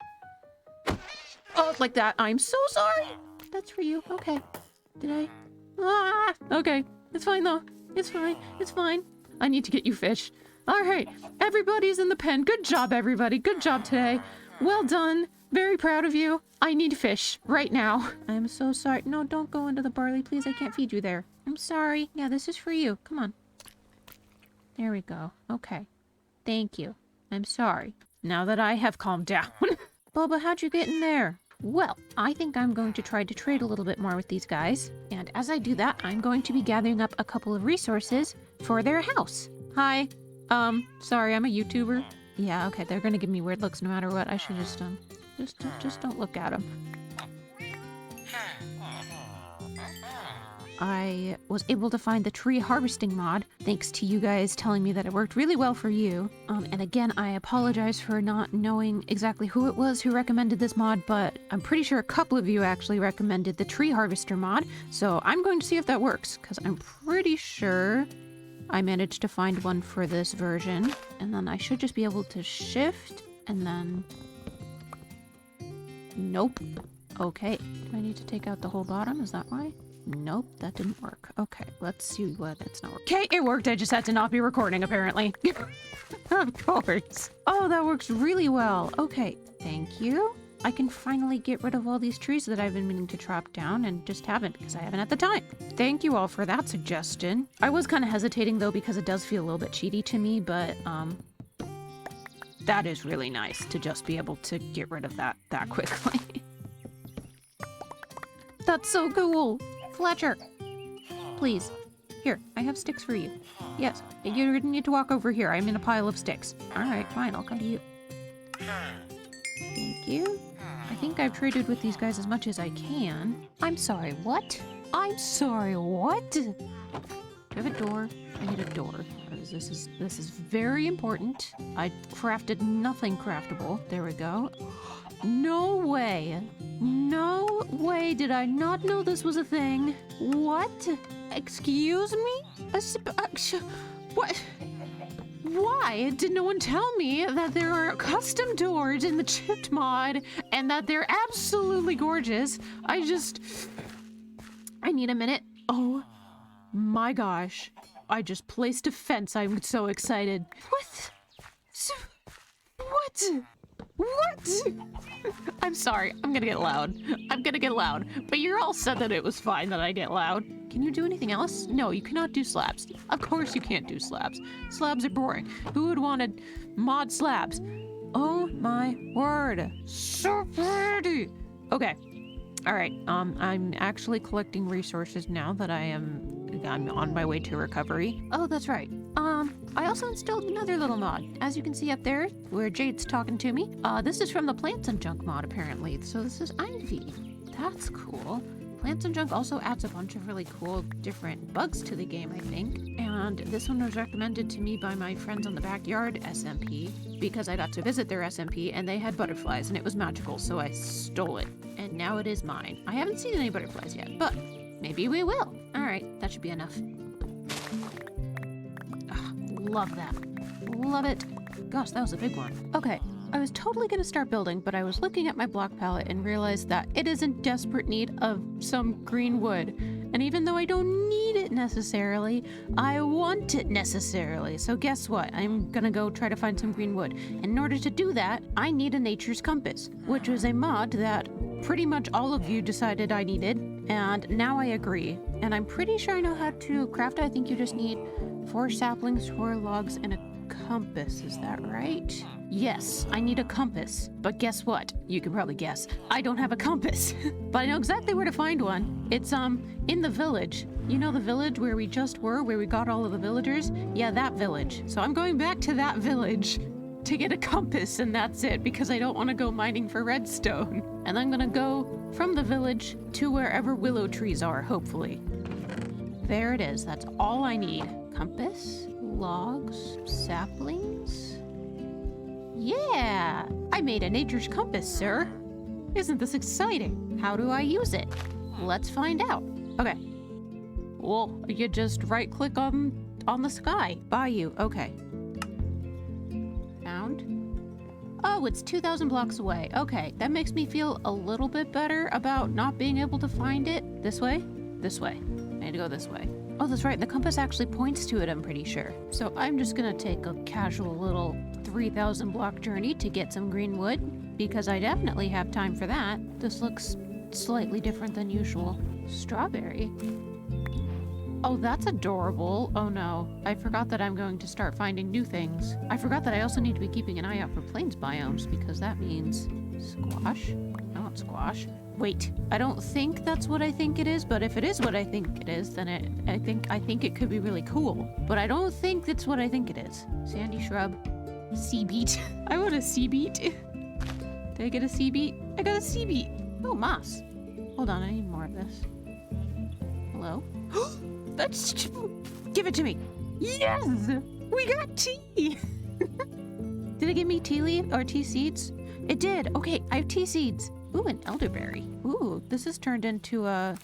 Oh, like that. I'm so sorry. That's for you. Okay. Did I? Ah, okay. It's fine though. It's fine. It's fine. I need to get you fish. All right. Everybody's in the pen. Good job, everybody. Good job today. Well done. Very proud of you. I need fish right now. I'm so sorry. No, don't go into the barley, please. I can't feed you there. I'm sorry. Yeah, this is for you. Come on. There we go. Okay. Thank you. I'm sorry. Now that I have calmed down. Boba, how'd you get in there? Well, I think I'm going to try to trade a little bit more with these guys. And as I do that, I'm going to be gathering up a couple of resources for their house. Hi. Sorry, I'm a YouTuber. Yeah, okay. They're gonna give me weird looks no matter what. I should just don't look at them. I was able to find the tree harvesting mod, thanks to you guys telling me that it worked really well for you. And again, I apologize for not knowing exactly who it was who recommended this mod, but I'm pretty sure a couple of you actually recommended the tree harvester mod, so I'm going to see if that works, because I'm pretty sure I managed to find one for this version. And then I should just be able to shift, and then... Nope. Okay. Do I need to take out the whole bottom? Is that why? Nope, that didn't work. Okay, let's see what it's not working. Okay, it worked. I just had to not be recording, apparently. Of course. Oh, that works really well. Okay, thank you. I can finally get rid of all these trees that I've been meaning to chop down and just haven't because I haven't had the time. Thank you all for that suggestion. I was kind of hesitating though because it does feel a little bit cheaty to me, but that is really nice to just be able to get rid of that quickly. That's so cool. Fletcher, please. Here, I have sticks for you. Yes, you need to walk over here. I'm in a pile of sticks. All right, fine, I'll come to you. Thank you. I think I've traded with these guys as much as I can. I'm sorry, what? I'm sorry, what? Do I have a door? I need a door. This is very important. I crafted nothing craftable. There we go. No way. No way did I not know this was a thing. What? Excuse me? What? Why did no one tell me that there are custom doors in the chipped mod and that they're absolutely gorgeous? I need a minute. Oh my gosh. I just placed a fence. I'm so excited. What? What? I'm sorry. I'm gonna get loud. But you're all said that it was fine that I get loud. Can you do anything else? No, you cannot do slabs. Of course you can't do slabs. Slabs are boring. Who would want to mod slabs? Oh my word. So pretty. Okay. All right. I'm actually collecting resources now that I'm on my way to recovery. Oh, that's right. I also installed another little mod. As you can see up there, where Jade's talking to me. This is from the Plants and Junk mod, apparently. So this is Ivy. That's cool. Plants and Junk also adds a bunch of really cool different bugs to the game, I think. And this one was recommended to me by my friends on the Backyard SMP because I got to visit their SMP and they had butterflies and it was magical, so I stole it. And now it is mine. I haven't seen any butterflies yet, but maybe we will. All right, that should be enough. Love that. Love it. Gosh, that was a big one. Okay, I was totally gonna start building, but I was looking at my block palette and realized that it is in desperate need of some green wood. And even though I don't need it necessarily, I want it necessarily. So guess what? I'm gonna go try to find some green wood. And in order to do that, I need a nature's compass, which was a mod that pretty much all of you decided I needed. And now I agree. And I'm pretty sure I know how to craft it. I think you just need 4 saplings, 4 logs, and a compass. Is that right? Yes, I need a compass. But guess what? You can probably guess. I don't have a compass. But I know exactly where to find one. It's in the village. You know the village where we just were, where we got all of the villagers? Yeah, that village. So I'm going back to that village to get a compass, and that's it, because I don't want to go mining for redstone. And I'm gonna go from the village to wherever willow trees are, hopefully. There it is. That's all I need. Compass, logs, saplings. Yeah! I made a nature's compass, sir. Isn't this exciting? How do I use it? Let's find out. Okay. Well, you just right-click on the sky. Bayou. Okay. Found. Oh, it's 2,000 blocks away. Okay, that makes me feel a little bit better about not being able to find it. This way? This way. I need to go this way. Oh, that's right. The compass actually points to it, I'm pretty sure. So I'm just gonna take a casual little 3,000 block journey to get some green wood, because I definitely have time for that. This looks slightly different than usual. Strawberry. Oh, that's adorable. Oh no, I forgot that I'm going to start finding new things. I forgot that I also need to be keeping an eye out for plains biomes, because that means squash. I want squash. Wait, I don't think that's what I think it is, but if it is what I think it is, then I think it could be really cool. But I don't think that's what I think it is. Sandy shrub. Sea beet. I want a sea beet. Did I get a sea beet? I got a sea beet. Oh, moss. Hold on, I need more of this. Hello? That's... Give it to me. Yes! We got tea! Did it give me tea leaf or tea seeds? It did. Okay, I have tea seeds. Ooh, an elderberry. Ooh, this has turned into a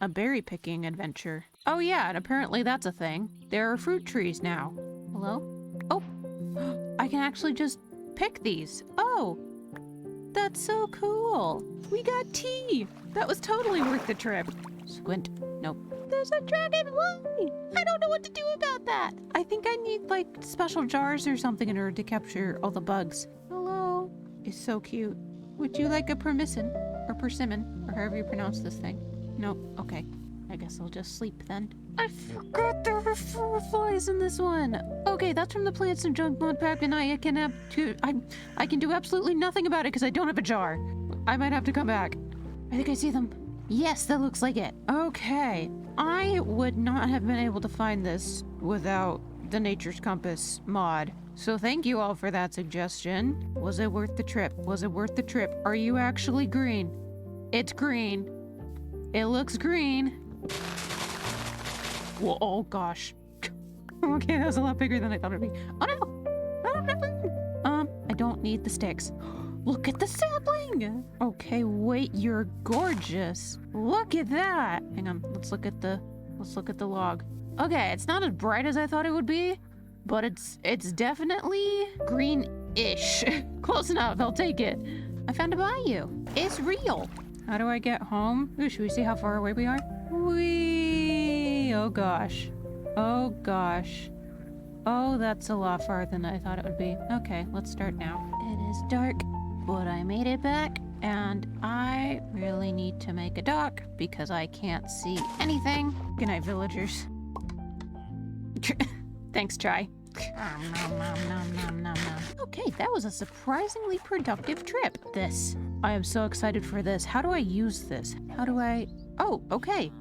berry picking adventure. Oh yeah, and apparently that's a thing. There are fruit trees now. Hello? Oh, I can actually just pick these. Oh, that's so cool. We got tea. That was totally worth the trip. Squint. Nope. There's a dragonfly. I don't know what to do about that. I think I need like special jars or something in order to capture all the bugs. Hello. It's so cute. Would you like a persimmon, or however you pronounce this thing? Nope. Okay. I guess I'll just sleep then. I forgot there were 4 flies in this one. Okay, that's from the Plants and Junk mod pack, and I can do absolutely nothing about it because I don't have a jar. I might have to come back. I think I see them. Yes, that looks like it. Okay. I would not have been able to find this without the Nature's Compass mod. So thank you all for that suggestion. Was it worth the trip? Was it worth the trip? Are you actually green? It's green. It looks green. Whoa, oh gosh. Okay, that was a lot bigger than I thought it'd be. Oh no! Oh no! I don't need the sticks. Look at the sapling! Okay, wait, you're gorgeous. Look at that! Hang on, let's look at the Let's look at the log. Okay, it's not as bright as I thought it would be, but it's definitely green-ish. Close enough, I'll take it. I found a bayou. It's real. How do I get home? Ooh, should we see how far away we are? Whee! Oh gosh. Oh gosh. Oh, that's a lot farther than I thought it would be. Okay, let's start now. It is dark, but I made it back, and I really need to make a dock because I can't see anything. Good night, villagers. Thanks, Try. Okay, that was a surprisingly productive trip. I am so excited for this. How do I use this? How do I... Oh, okay.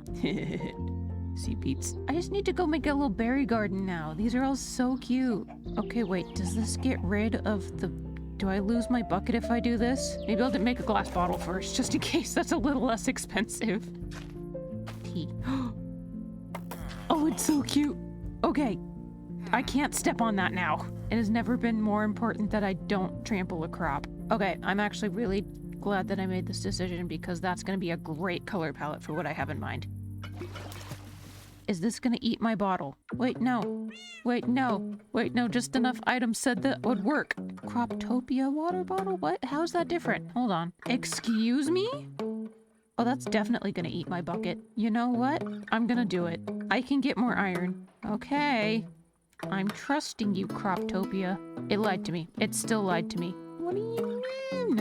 See, Pete's. I just need to go make a little berry garden now. These are all so cute. Okay, wait, does this get rid of the... Do I lose my bucket if I do this? Maybe I'll make a glass bottle first, just in case that's a little less expensive. Tea. Oh, it's so cute. Okay, I can't step on that now. It has never been more important that I don't trample a crop. Okay, I'm actually really glad that I made this decision because that's going to be a great color palette for what I have in mind. Is this going to eat my bottle? Wait, no. Wait, no. Wait, no, just enough items said that would work. Croptopia water bottle? What? How's that different? Hold on. Excuse me? Oh, that's definitely going to eat my bucket. You know what? I'm going to do it. I can get more iron. Okay. I'm trusting you, Croptopia. It lied to me. It still lied to me. What do you mean?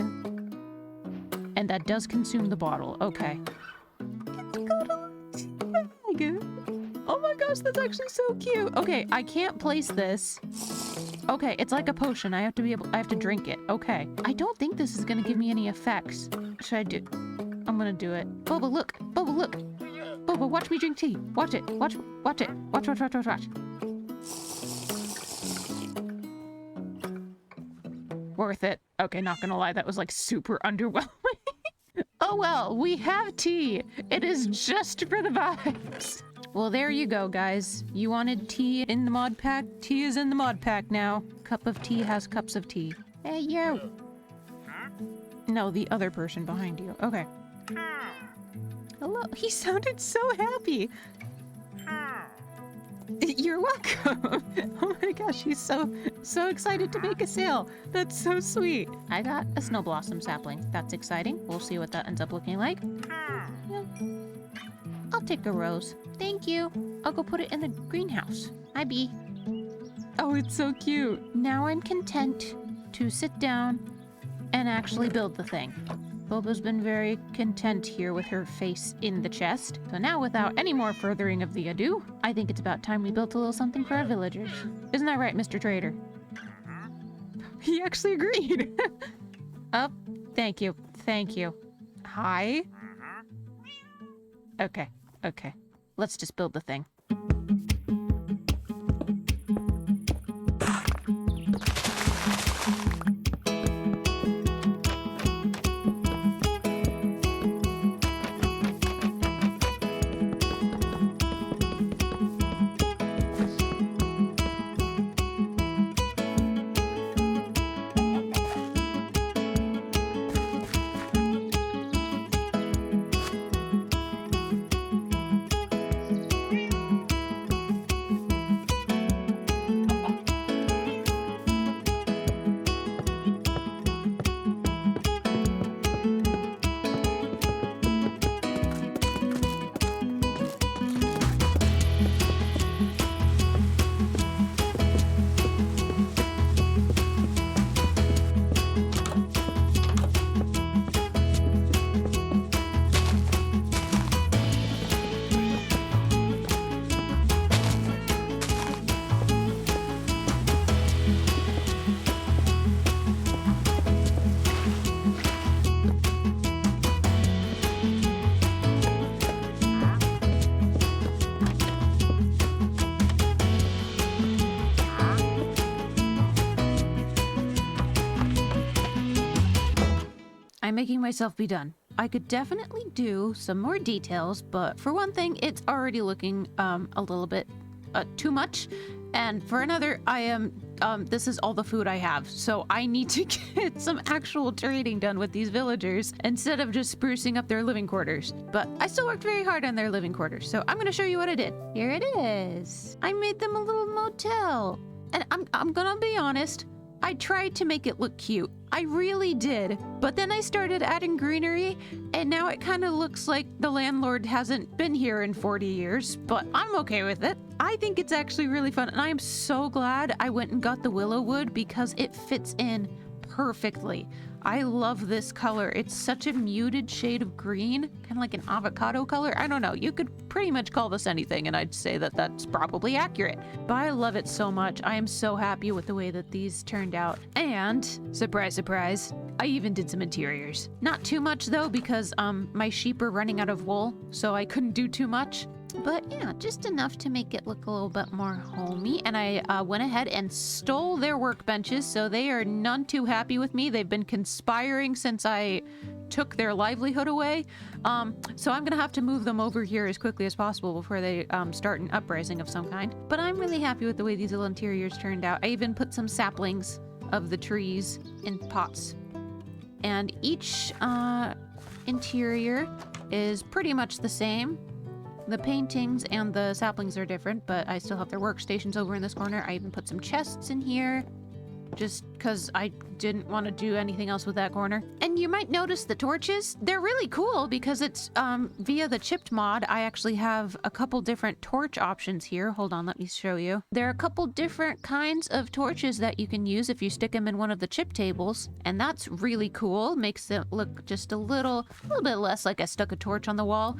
And that does consume the bottle. Okay. Oh my gosh, that's actually so cute. Okay, I can't place this. Okay, it's like a potion. I have to drink it. Okay. I don't think this is gonna give me any effects. Should I do? I'm gonna do it. Boba, look. Boba, look. Boba, watch me drink tea. Watch it. Watch it. Watch. Worth it. Okay, not gonna lie, that was like super underwhelming. Oh well, we have tea. It is just for the vibes. Well, there you go, guys. You wanted tea in the mod pack? Tea is in the mod pack now. Cup of tea has cups of tea. Hey, you. No, the other person behind you. Okay. Hello. He sounded so happy. You're welcome. Oh my gosh, he's so excited to make a sale. That's so sweet. I got a snow blossom sapling. That's exciting. We'll see what that ends up looking like. Yeah. I'll take a rose. Thank you. I'll go put it in the greenhouse. Hi, bee. Oh, it's so cute. Now I'm content to sit down and actually build the thing. Boba's been very content here with her face in the chest. So now, without any more furthering of the ado, I think it's about time we built a little something for our villagers. Isn't that right, Mr. Trader? He actually agreed. Oh, thank you. Thank you. Hi? Okay. Let's just build the thing. I'm making myself be done. I could definitely do some more details, but for one thing, it's already looking a little bit too much, And for another, this is all the food I have. So I need to get some actual trading done with these villagers instead of just sprucing up their living quarters. But I still worked very hard on their living quarters. So I'm going to show you what I did. Here it is. I made them a little motel. And I'm going to be honest. I tried to make it look cute. I really did. But then I started adding greenery, and now it kind of looks like the landlord hasn't been here in 40 years, but I'm okay with it. I think it's actually really fun, and I am so glad I went and got the willow wood because it fits in perfectly. I love this color. It's such a muted shade of green, kind of like an avocado color. I don't know. You could pretty much call this anything, and I'd say that that's probably accurate. But I love it so much. I am so happy with the way that these turned out. And, surprise, surprise, I even did some interiors. Not too much, though, because my sheep are running out of wool, so I couldn't do too much. But yeah, just enough to make it look a little bit more homey. And I went ahead and stole their workbenches, so they are none too happy with me. They've been conspiring since I took their livelihood away. So I'm gonna have to move them over here as quickly as possible before they start an uprising of some kind. But I'm really happy with the way these little interiors turned out. I even put some saplings of the trees in pots. And each interior is pretty much the same. The paintings and the saplings are different, but I still have their workstations over in this corner. I even put some chests in here, just because I didn't want to do anything else with that corner. And you might notice the torches. They're really cool because it's via the chipped mod. I actually have a couple different torch options here. Hold on, let me show you. There are a couple different kinds of torches that you can use if you stick them in one of the chip tables, and that's really cool. Makes it look just a little bit less like I stuck a torch on the wall.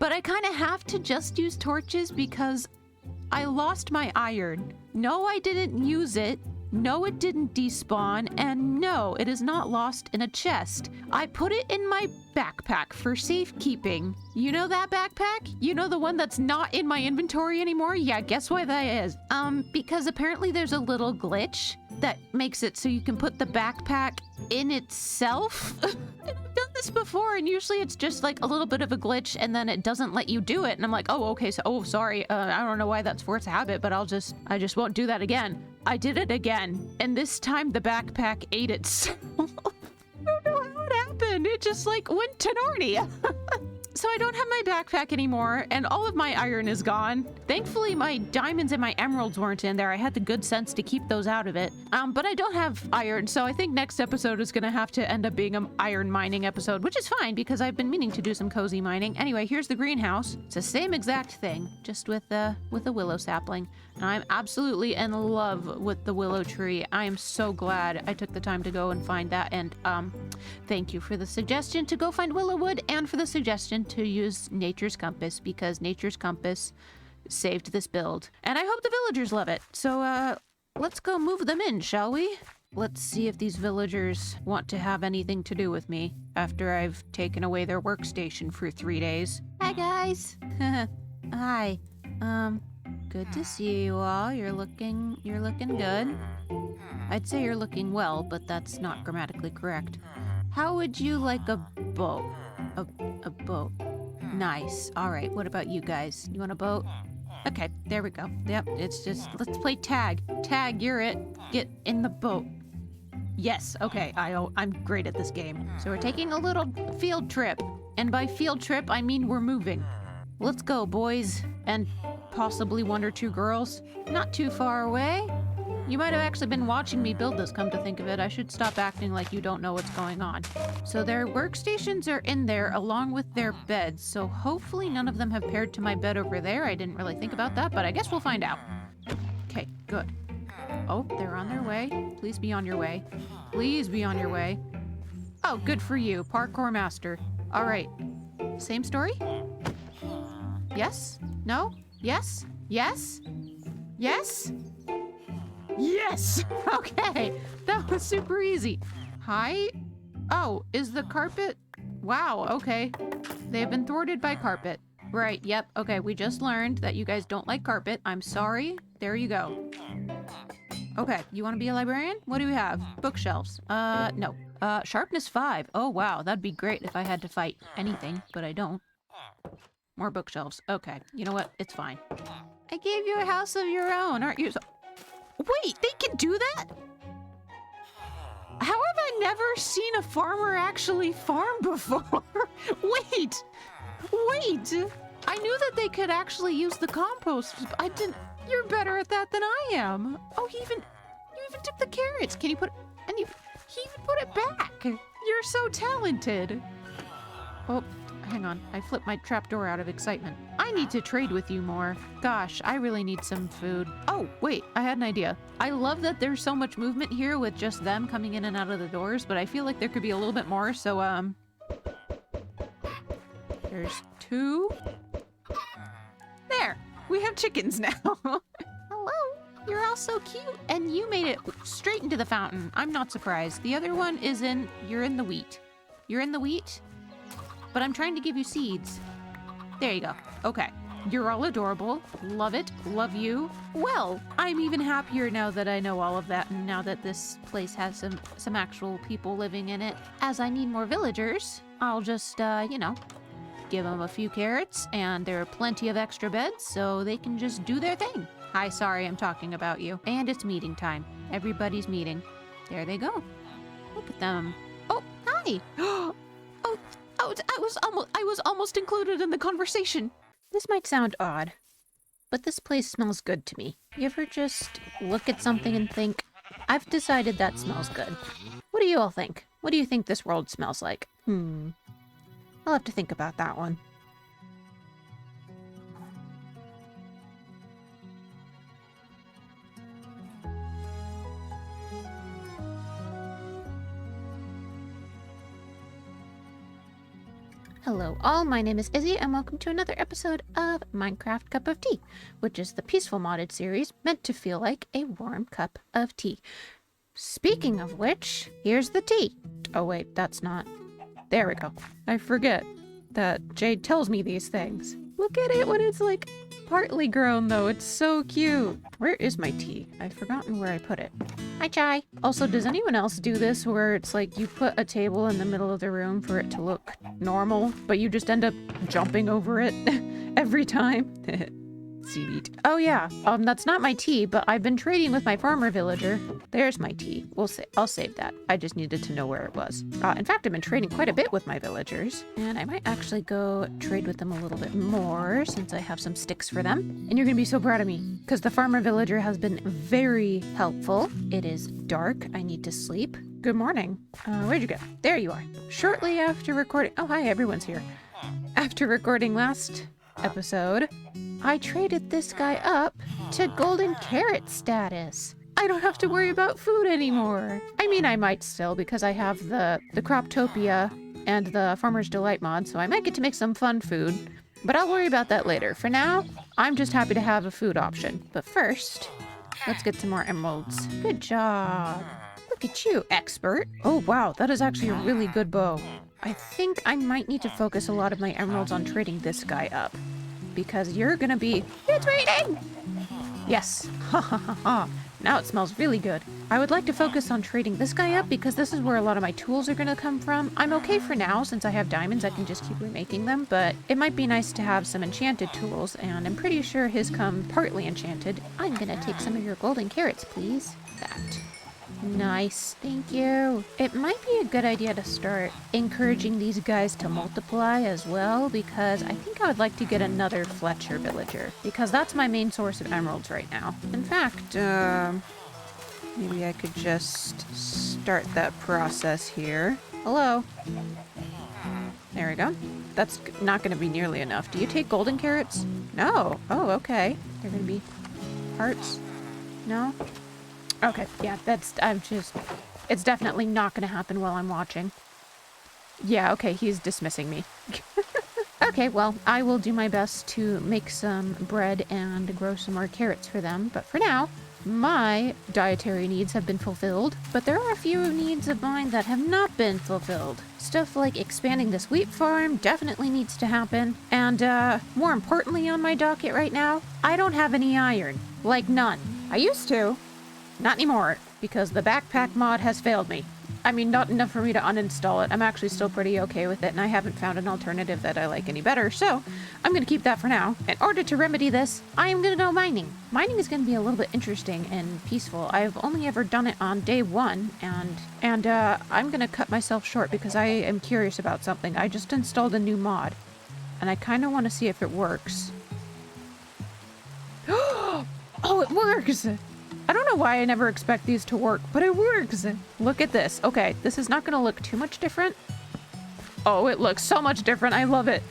But I kind of have to just use torches because I lost my iron. No, I didn't use it. No, it didn't despawn, and no, it is not lost in a chest. I put it in my backpack for safekeeping. You know that backpack? You know the one that's not in my inventory anymore? Yeah, guess why that is? Because apparently there's a little glitch that makes it so you can put the backpack in itself. I've done this before, and usually it's just like a little bit of a glitch, and then it doesn't let you do it. And I'm like, oh, okay, so, oh, sorry. I don't know why that's force habit, but I just won't do that again. I did it again, and this time the backpack ate itself. I don't know how it happened. It just like went to Narnia. So I don't have my backpack anymore, and all of my iron is gone. Thankfully, my diamonds and my emeralds weren't in there. I had the good sense to keep those out of it. But I don't have iron, so I think next episode is gonna have to end up being an iron mining episode, which is fine because I've been meaning to do some cozy mining. Anyway, here's the greenhouse. It's the same exact thing, just with a willow sapling. And I'm absolutely in love with the willow tree. I am so glad I took the time to go and find that. And thank you for the suggestion to go find willow wood and for the suggestion to use Nature's Compass, because Nature's Compass saved this build. And I hope the villagers love it. So let's go move them in, shall we? Let's see if these villagers want to have anything to do with me after I've taken away their workstation for 3 days. Hi, guys. Hi. Good to see you all. You're looking good. I'd say you're looking well, but that's not grammatically correct. How would you like a boat? A boat. Nice. All right, what about you guys? You want a boat? Okay, there we go. Yep, it's just, let's play tag. Tag, you're it. Get in the boat. Yes, okay, I'm great at this game. So we're taking a little field trip. And by field trip, I mean we're moving. Let's go, boys. And possibly 1 or 2 girls. Not too far away. You might have actually been watching me build this, come to think of it. I should stop acting like you don't know what's going on. So their workstations are in there along with their beds. So hopefully none of them have paired to my bed over there. I didn't really think about that, but I guess we'll find out. Okay, good. Oh, they're on their way. Please be on your way. Please be on your way. Oh, good for you, parkour master. All right. Same story? Yes? No? Yes? Yes? Yes? Yes! Okay, that was super easy. Hi? Oh, is the carpet? Wow, okay. They've been thwarted by carpet. Right, yep, okay, we just learned that you guys don't like carpet. I'm sorry. There you go. Okay, you want to be a librarian? What do we have? Bookshelves. No. Sharpness 5. Oh, wow, that'd be great if I had to fight anything, but I don't. More bookshelves. Okay, you know what? It's fine. I gave you a house of your own, aren't you? Wait, they can do that? How have I never seen a farmer actually farm before? Wait! I knew that they could actually use the compost. I didn't. You're better at that than I am. Oh, you even took the carrots. Can you put? And he even put it back. You're so talented. Oh, hang on. I flipped my trapdoor out of excitement. I need to trade with you more. Gosh, I really need some food. Oh, wait, I had an idea. I love that there's so much movement here with just them coming in and out of the doors, but I feel like there could be a little bit more, so, there's 2. There, we have chickens now. Hello, you're all so cute, and you made it straight into the fountain. I'm not surprised. The other one is you're in the wheat. You're in the wheat, but I'm trying to give you seeds. There you go. Okay. You're all adorable. Love it. Love you. Well, I'm even happier now that I know all of that, and now that this place has some actual people living in it. As I need more villagers, I'll just, give them a few carrots, and there are plenty of extra beds, so they can just do their thing. Hi, sorry, I'm talking about you. And it's meeting time. Everybody's meeting. There they go. Look at them. Oh, hi. I was almost included in the conversation. This might sound odd, but this place smells good to me. You ever just look at something and think, I've decided that smells good. What do you all think? What do you think this world smells like? I'll have to think about that one. Hello all, my name is Izzy and welcome to another episode of Minecraft Cup of Tea, which is the peaceful modded series meant to feel like a warm cup of tea. Speaking of which, here's the tea. Oh wait, that's not. There we go. I forget that Jade tells me these things. Look at it when it's like partly grown though, it's so cute. Where is my tea? I've forgotten where I put it. Hi, Chai. Also, does anyone else do this where it's like you put a table in the middle of the room for it to look normal, but you just end up jumping over it every time? Seaweed. Oh yeah, that's not my tea, but I've been trading with my farmer villager. There's my tea. I'll save that. I just needed to know where it was. In fact, I've been trading quite a bit with my villagers, and I might actually go trade with them a little bit more since I have some sticks for them. And you're gonna be so proud of me, because the farmer villager has been very helpful. It is dark. I need to sleep. Good morning. Where'd you go? There you are. Shortly after recording... Oh, hi, everyone's here. After recording last episode, I traded this guy up to golden carrot status. I don't have to worry about food anymore. I mean, I might still because I have the Croptopia and the Farmer's Delight mod, so I might get to make some fun food, but I'll worry about that later. For now, I'm just happy to have a food option. But first, let's get some more emeralds. Good job. Look at you, expert. Oh wow, that is actually a really good bow. I think I might need to focus a lot of my emeralds on trading this guy up, because you're gonna be... It's raining! Yes. Ha ha ha ha. Now it smells really good. I would like to focus on trading this guy up because this is where a lot of my tools are gonna come from. I'm okay for now since I have diamonds, I can just keep remaking them, but it might be nice to have some enchanted tools, and I'm pretty sure his come partly enchanted. I'm gonna take some of your golden carrots, please. That. Nice, thank you. It might be a good idea to start encouraging these guys to multiply as well, because I think I would like to get another Fletcher villager, because that's my main source of emeralds right now. In fact, maybe I could just start that process here. Hello. There we go. That's not going to be nearly enough. Do you take golden carrots? No. Oh, okay. They're going to be hearts. No? Okay, yeah, it's definitely not gonna happen while I'm watching. Yeah, okay, he's dismissing me. Okay, well, I will do my best to make some bread and grow some more carrots for them, but for now, my dietary needs have been fulfilled, but there are a few needs of mine that have not been fulfilled. Stuff like expanding this wheat farm definitely needs to happen, and more importantly on my docket right now, I don't have any iron. Like none. I used to. Not anymore, because the backpack mod has failed me. I mean, not enough for me to uninstall it. I'm actually still pretty okay with it, and I haven't found an alternative that I like any better, so I'm going to keep that for now. In order to remedy this, I am going to go mining. Mining is going to be a little bit interesting and peaceful. I've only ever done it on day 1, and I'm going to cut myself short because I am curious about something. I just installed a new mod, and I kind of want to see if it works. Oh, it works! I don't know why I never expect these to work, but it works. Look at this. Okay, this is not going to look too much different. Oh, it looks so much different. I love it.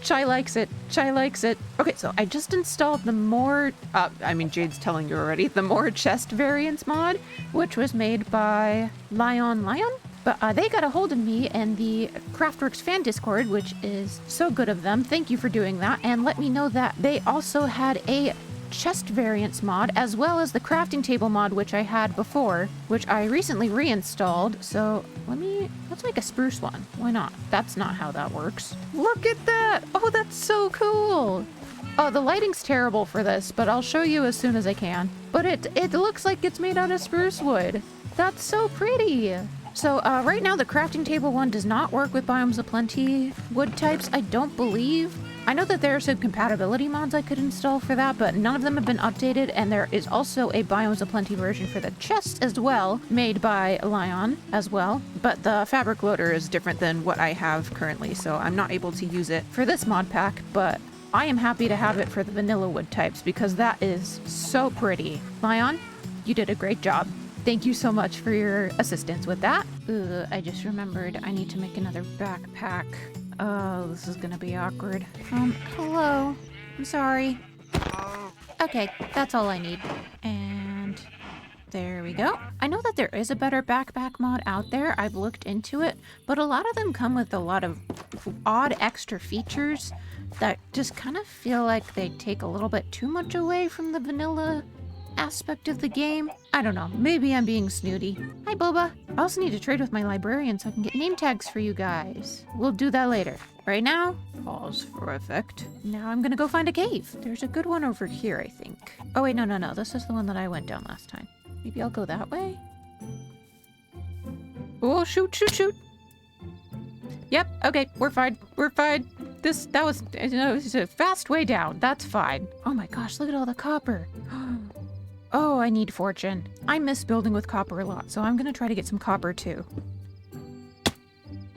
Chai likes it. Chai likes it. Okay, so I just installed the more, Jade's telling you already, the more chest variants mod, which was made by Lion. But they got a hold of me in the Craftworks fan Discord, which is so good of them. Thank you for doing that. And let me know that they also had a chest variants mod, as well as the crafting table mod, which I had before, which I recently reinstalled. So let's make a spruce one. Why not? That's not how that works. Look at that! Oh, that's so cool! Oh, the lighting's terrible for this, but I'll show you as soon as I can. But it looks like it's made out of spruce wood. That's so pretty! So right now the crafting table one does not work with Biomes of Plenty wood types, I don't believe. I know that there are some compatibility mods I could install for that, but none of them have been updated, and there is also a Biomes of Plenty version for the chest as well, made by Lion as well. But the fabric loader is different than what I have currently, so I'm not able to use it for this mod pack, but I am happy to have it for the vanilla wood types because that is so pretty. Lion, you did a great job. Thank you so much for your assistance with that. I just remembered I need to make another backpack. Oh, this is gonna be awkward. Hello. I'm sorry. Okay, that's all I need. And there we go. I know that there is a better backpack mod out there. I've looked into it, but a lot of them come with a lot of odd extra features that just kind of feel like they take a little bit too much away from the vanilla aspect of the game. I don't know. Maybe I'm being snooty. Hi, Boba. I also need to trade with my librarian so I can get name tags for you guys. We'll do that later. Right now, pause for effect. Now I'm gonna go find a cave. There's a good one over here, I think. Oh, wait, no. This is the one that I went down last time. Maybe I'll go that way? Oh, shoot. Yep, okay, we're fine. That was a fast way down. That's fine. Oh my gosh, look at all the copper. Oh, I need fortune. I miss building with copper a lot, so I'm gonna try to get some copper too.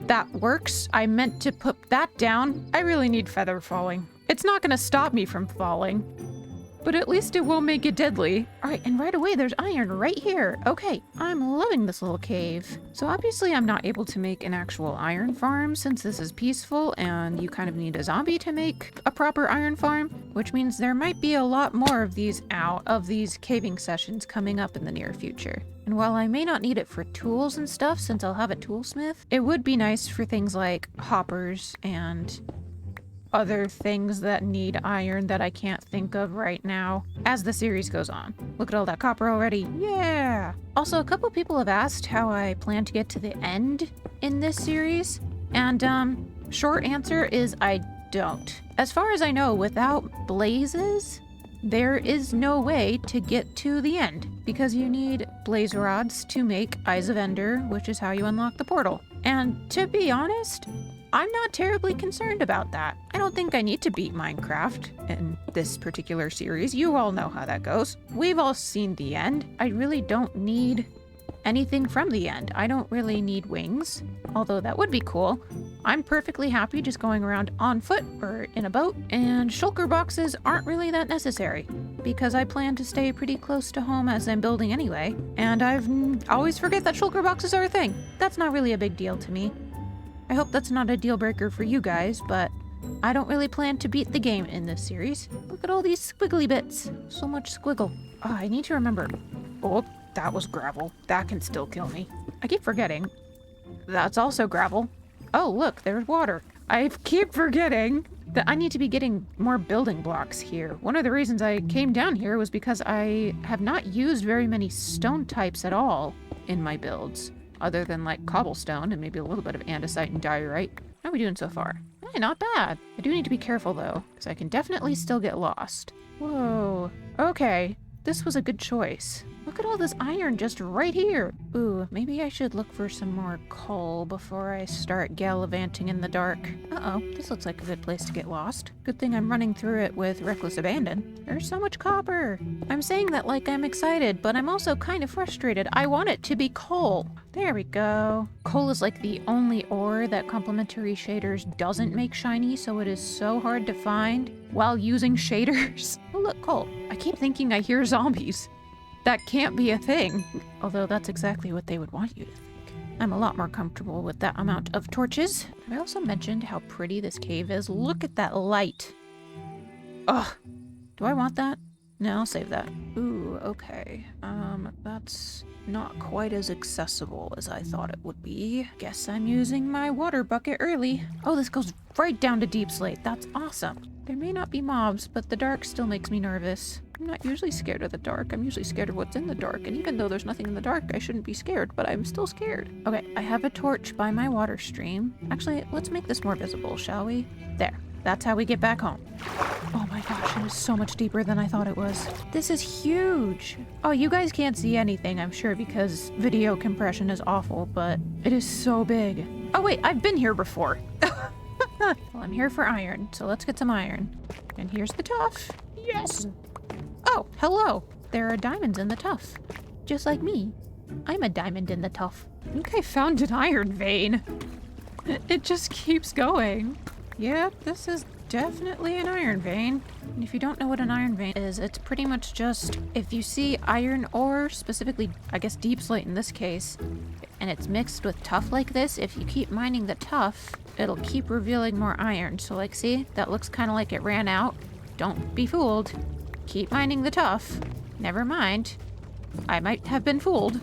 That works. I meant to put that down. I really need feather falling. It's not gonna stop me from falling, but at least it won't make it deadly. All right, and right away there's iron right here. Okay, I'm loving this little cave. So obviously I'm not able to make an actual iron farm since this is peaceful and you kind of need a zombie to make a proper iron farm, which means there might be a lot more of these caving sessions coming up in the near future. And while I may not need it for tools and stuff since I'll have a toolsmith, it would be nice for things like hoppers and other things that need iron that I can't think of right now as the series goes on. Look at all that copper already. Yeah! Also, a couple people have asked how I plan to get to the end in this series, and short answer is I don't. As far as I know, without blazes, there is no way to get to the end because you need blaze rods to make Eyes of Ender, which is how you unlock the portal. And to be honest, I'm not terribly concerned about that. I don't think I need to beat Minecraft in this particular series. You all know how that goes. We've all seen the end. I really don't need anything from the end. I don't really need wings, although that would be cool. I'm perfectly happy just going around on foot or in a boat, and shulker boxes aren't really that necessary because I plan to stay pretty close to home as I'm building anyway, and I've always forget that shulker boxes are a thing. That's not really a big deal to me. I hope that's not a deal breaker for you guys, but I don't really plan to beat the game in this series. Look at all these squiggly bits. So much squiggle. Oh, I need to remember. Oh, that was gravel. That can still kill me. I keep forgetting. That's also gravel. Oh, look, there's water. I keep forgetting that I need to be getting more building blocks here. One of the reasons I came down here was because I have not used very many stone types at all in my builds, other than like cobblestone and maybe a little bit of andesite and diorite. How are we doing so far? Hey, not bad. I do need to be careful though, because I can definitely still get lost. Whoa. Okay. this was a good choice. Look at all this iron just right here. Ooh, maybe I should look for some more coal before I start gallivanting in the dark. Uh-oh, this looks like a good place to get lost. Good thing I'm running through it with reckless abandon. There's so much copper. I'm saying that like I'm excited, but I'm also kind of frustrated. I want it to be coal. There we go. Coal is like the only ore that Complementary Shaders doesn't make shiny, so it is so hard to find while using shaders. Oh look, coal. I keep thinking I hear zombies. That can't be a thing. Although that's exactly what they would want you to think. I'm a lot more comfortable with that amount of torches. I also mentioned how pretty this cave is. Look at that light. Ugh. Do I want that? No, I'll save that. Ooh, okay. That's not quite as accessible as I thought it would be. Guess I'm using my water bucket early. Oh, this goes right down to deep slate. That's awesome. There may not be mobs, but the dark still makes me nervous. I'm not usually scared of the dark. I'm usually scared of what's in the dark. And even though there's nothing in the dark, I shouldn't be scared, but I'm still scared. Okay, I have a torch by my water stream. Actually, let's make this more visible, shall we? There. That's how we get back home. Oh my gosh, it is so much deeper than I thought it was. This is huge. Oh, you guys can't see anything, I'm sure, because video compression is awful, but it is so big. Oh wait, I've been here before. Well, I'm here for iron, so let's get some iron. And here's the tuff. Yes! Oh, hello. There are diamonds in the tuff. Just like me. I'm a diamond in the tuff. I think I found an iron vein. It just keeps going. Yep, this is definitely an iron vein. And if you don't know what an iron vein is, it's pretty much just if you see iron ore, specifically, I guess deep slate in this case, and it's mixed with tuff like this, if you keep mining the tuff, it'll keep revealing more iron. So like, see, that looks kind of like it ran out. Don't be fooled. Keep mining the tuff. Never mind. I might have been fooled.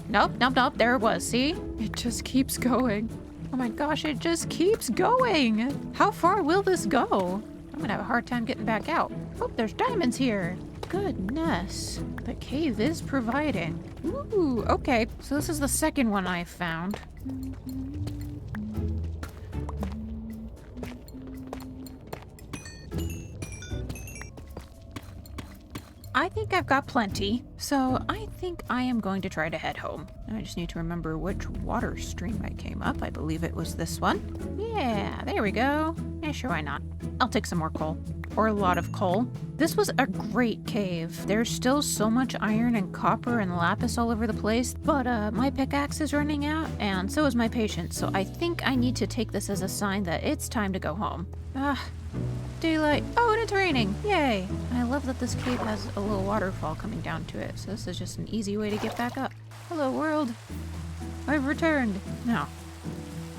Nope, nope, nope, there it was, see? It just keeps going. Oh my gosh, it just keeps going. How far will this go? I'm gonna have a hard time getting back out. Oh, there's diamonds here. Goodness. The cave is providing. Ooh, okay. So this is the second one I found. I think I've got plenty, so I think I am going to try to head home. I just need to remember which water stream I came up. I believe it was this one. Yeah, there we go. Yeah, sure, why not? I'll take some more coal. Or a lot of coal. This was a great cave. There's still so much iron and copper and lapis all over the place, but my pickaxe is running out, and so is my patience, so I think I need to take this as a sign that it's time to go home. Daylight. Oh, and it's raining. Yay. I love that this cave has a little waterfall coming down to it, so this is just an easy way to get back up. Hello, world. I've returned. Now,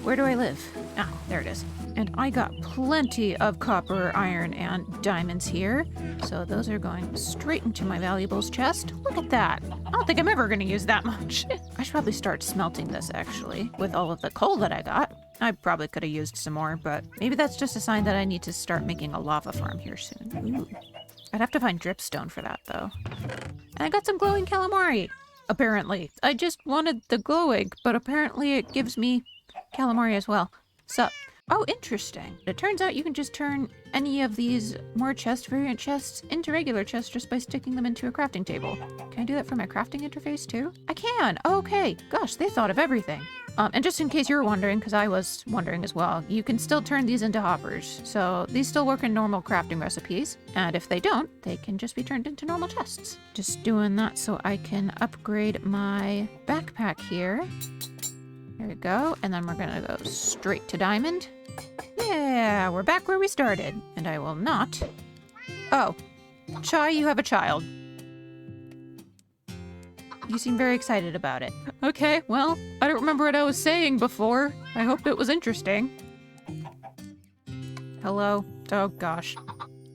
where do I live? Ah, there it is. And I got plenty of copper, iron, and diamonds here. So those are going straight into my valuables chest. Look at that. I don't think I'm ever going to use that much. I should probably start smelting this, actually, with all of the coal that I got. I probably could have used some more, but maybe that's just a sign that I need to start making a lava farm here soon. Ooh. I'd have to find dripstone for that, though. And I got some glowing calamari, apparently. I just wanted the glowing, but apparently it gives me calamari as well. Sup? Oh, interesting. It turns out you can just turn any of these more chest variant chests into regular chests just by sticking them into a crafting table. Can I do that for my crafting interface too? I can! Okay. Gosh, they thought of everything. And just in case you were wondering, because I was wondering as well, you can still turn these into hoppers. So these still work in normal crafting recipes. And if they don't, they can just be turned into normal chests. Just doing that so I can upgrade my backpack here. There we go. And then we're gonna go straight to diamond. Yeah, we're back where we started. And I will not... Oh, Chai, you have a child. You seem very excited about it. Okay, well, I don't remember what I was saying before. I hope it was interesting. Hello? Oh, gosh.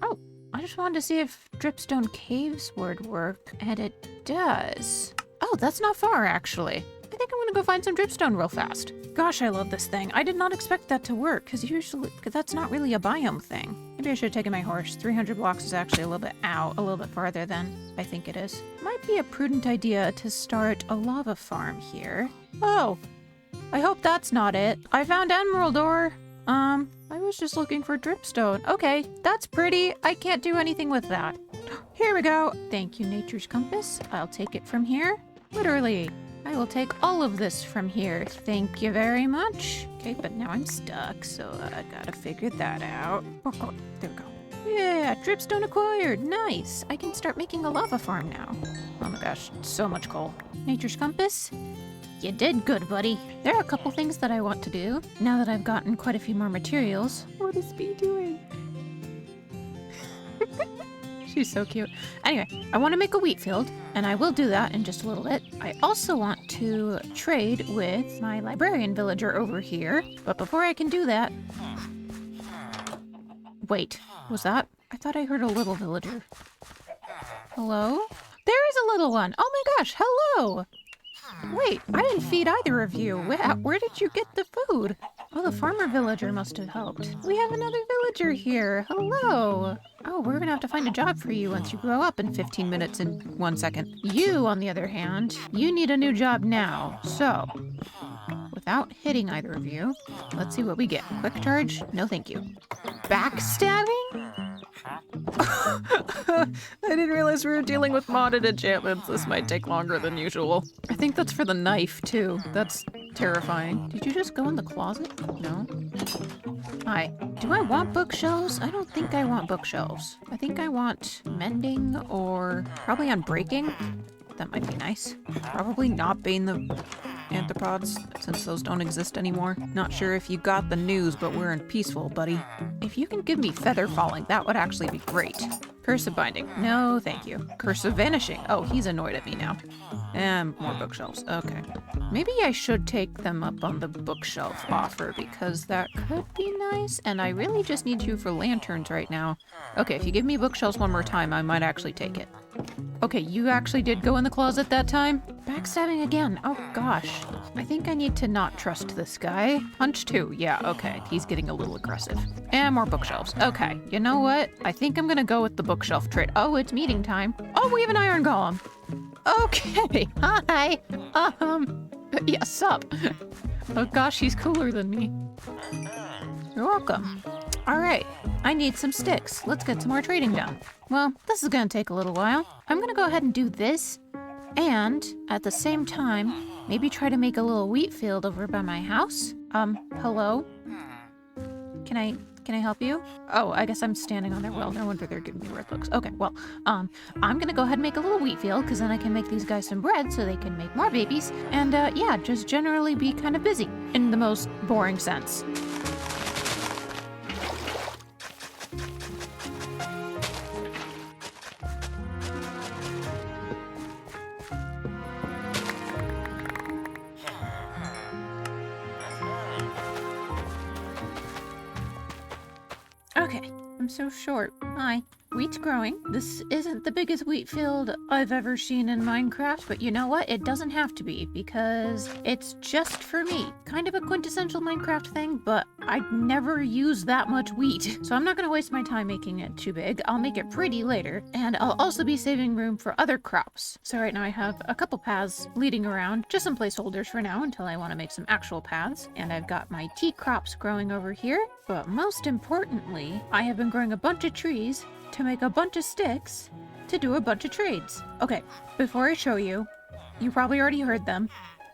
Oh, I just wanted to see if Dripstone Caves would work, and it does. Oh, that's not far, actually. I think I'm gonna go find some dripstone real fast. Gosh, I love this thing. I did not expect that to work, because usually that's not really a biome thing. Maybe I should have taken my horse. 300 blocks is actually a little bit out, a little bit farther than I think it is. Might be a prudent idea to start a lava farm here. Oh, I hope that's not it. I found emerald ore. I was just looking for dripstone. Okay, that's pretty. I can't do anything with that. Here we go. Thank you, Nature's Compass. I'll take it from here. Literally. I will take all of this from here. Thank you very much. Okay, but now I'm stuck, so I gotta figure that out. Oh, there we go. Yeah, dripstone acquired. Nice. I can start making a lava farm now. Oh my gosh, so much coal. Nature's Compass, you did good, buddy. There are a couple things that I want to do now that I've gotten quite a few more materials. What is Bee doing? She's so cute. Anyway, I want to make a wheat field, and I will do that in just a little bit. I also want to trade with my librarian villager over here, but before I can do that... Wait, was that? I thought I heard a little villager. Hello? There is a little one! Oh my gosh, hello! Wait, I didn't feed either of you. Where did you get the food? Oh, the farmer villager must have helped. We have another villager here. Hello. Oh, we're gonna have to find a job for you once you grow up in 15 minutes and 1 second. You, on the other hand, you need a new job now. So, without hitting either of you, let's see what we get. Quick charge? No thank you. Backstabbing? I didn't realize we were dealing with modded enchantments. This might take longer than usual. I think that's for the knife, too. That's terrifying. Did you just go in the closet? No. Hi. Do I want bookshelves? I don't think I want bookshelves. I think I want mending or probably unbreaking. That might be nice. Probably not bane the arthropods, since those don't exist anymore. Not sure if you got the news, but we're in peaceful, buddy. If you can give me feather falling, that would actually be great. Curse of binding. No, thank you. Curse of vanishing. Oh, he's annoyed at me now. And more bookshelves. Okay. Maybe I should take them up on the bookshelf offer, because that could be nice, and I really just need you for lanterns right now. Okay, if you give me bookshelves one more time, I might actually take it. Okay, you actually did go in the closet that time? Backstabbing again. Oh gosh. I think I need to not trust this guy. Punch 2. Yeah, okay. He's getting a little aggressive. And more bookshelves. Okay, you know what? I think I'm gonna go with the bookshelf trade. Oh, it's meeting time. Oh, we have an iron golem. Okay. Hi. Yeah, sup? Oh gosh, he's cooler than me. You're welcome. All right, I need some sticks. Let's get some more trading done. Well, this is gonna take a little while. I'm gonna go ahead and do this, and at the same time, maybe try to make a little wheat field over by my house. Hello? Can I help you? Oh, I guess I'm standing on their well. No wonder they're giving me weird looks. Okay, well, I'm gonna go ahead and make a little wheat field, because then I can make these guys some bread so they can make more babies. And yeah, just generally be kind of busy in the most boring sense. Okay, I'm so short. Hi. Wheat's growing. This isn't the biggest wheat field I've ever seen in Minecraft, but you know what? It doesn't have to be, because it's just for me. Kind of a quintessential Minecraft thing, but I'd never use that much wheat. So I'm not gonna waste my time making it too big. I'll make it pretty later, and I'll also be saving room for other crops. So right now I have a couple paths leading around, just some placeholders for now until I want to make some actual paths. And I've got my tea crops growing over here, but most importantly, I have been growing a bunch of trees to make a bunch of sticks to do a bunch of trades. Okay, before I show you, you probably already heard them.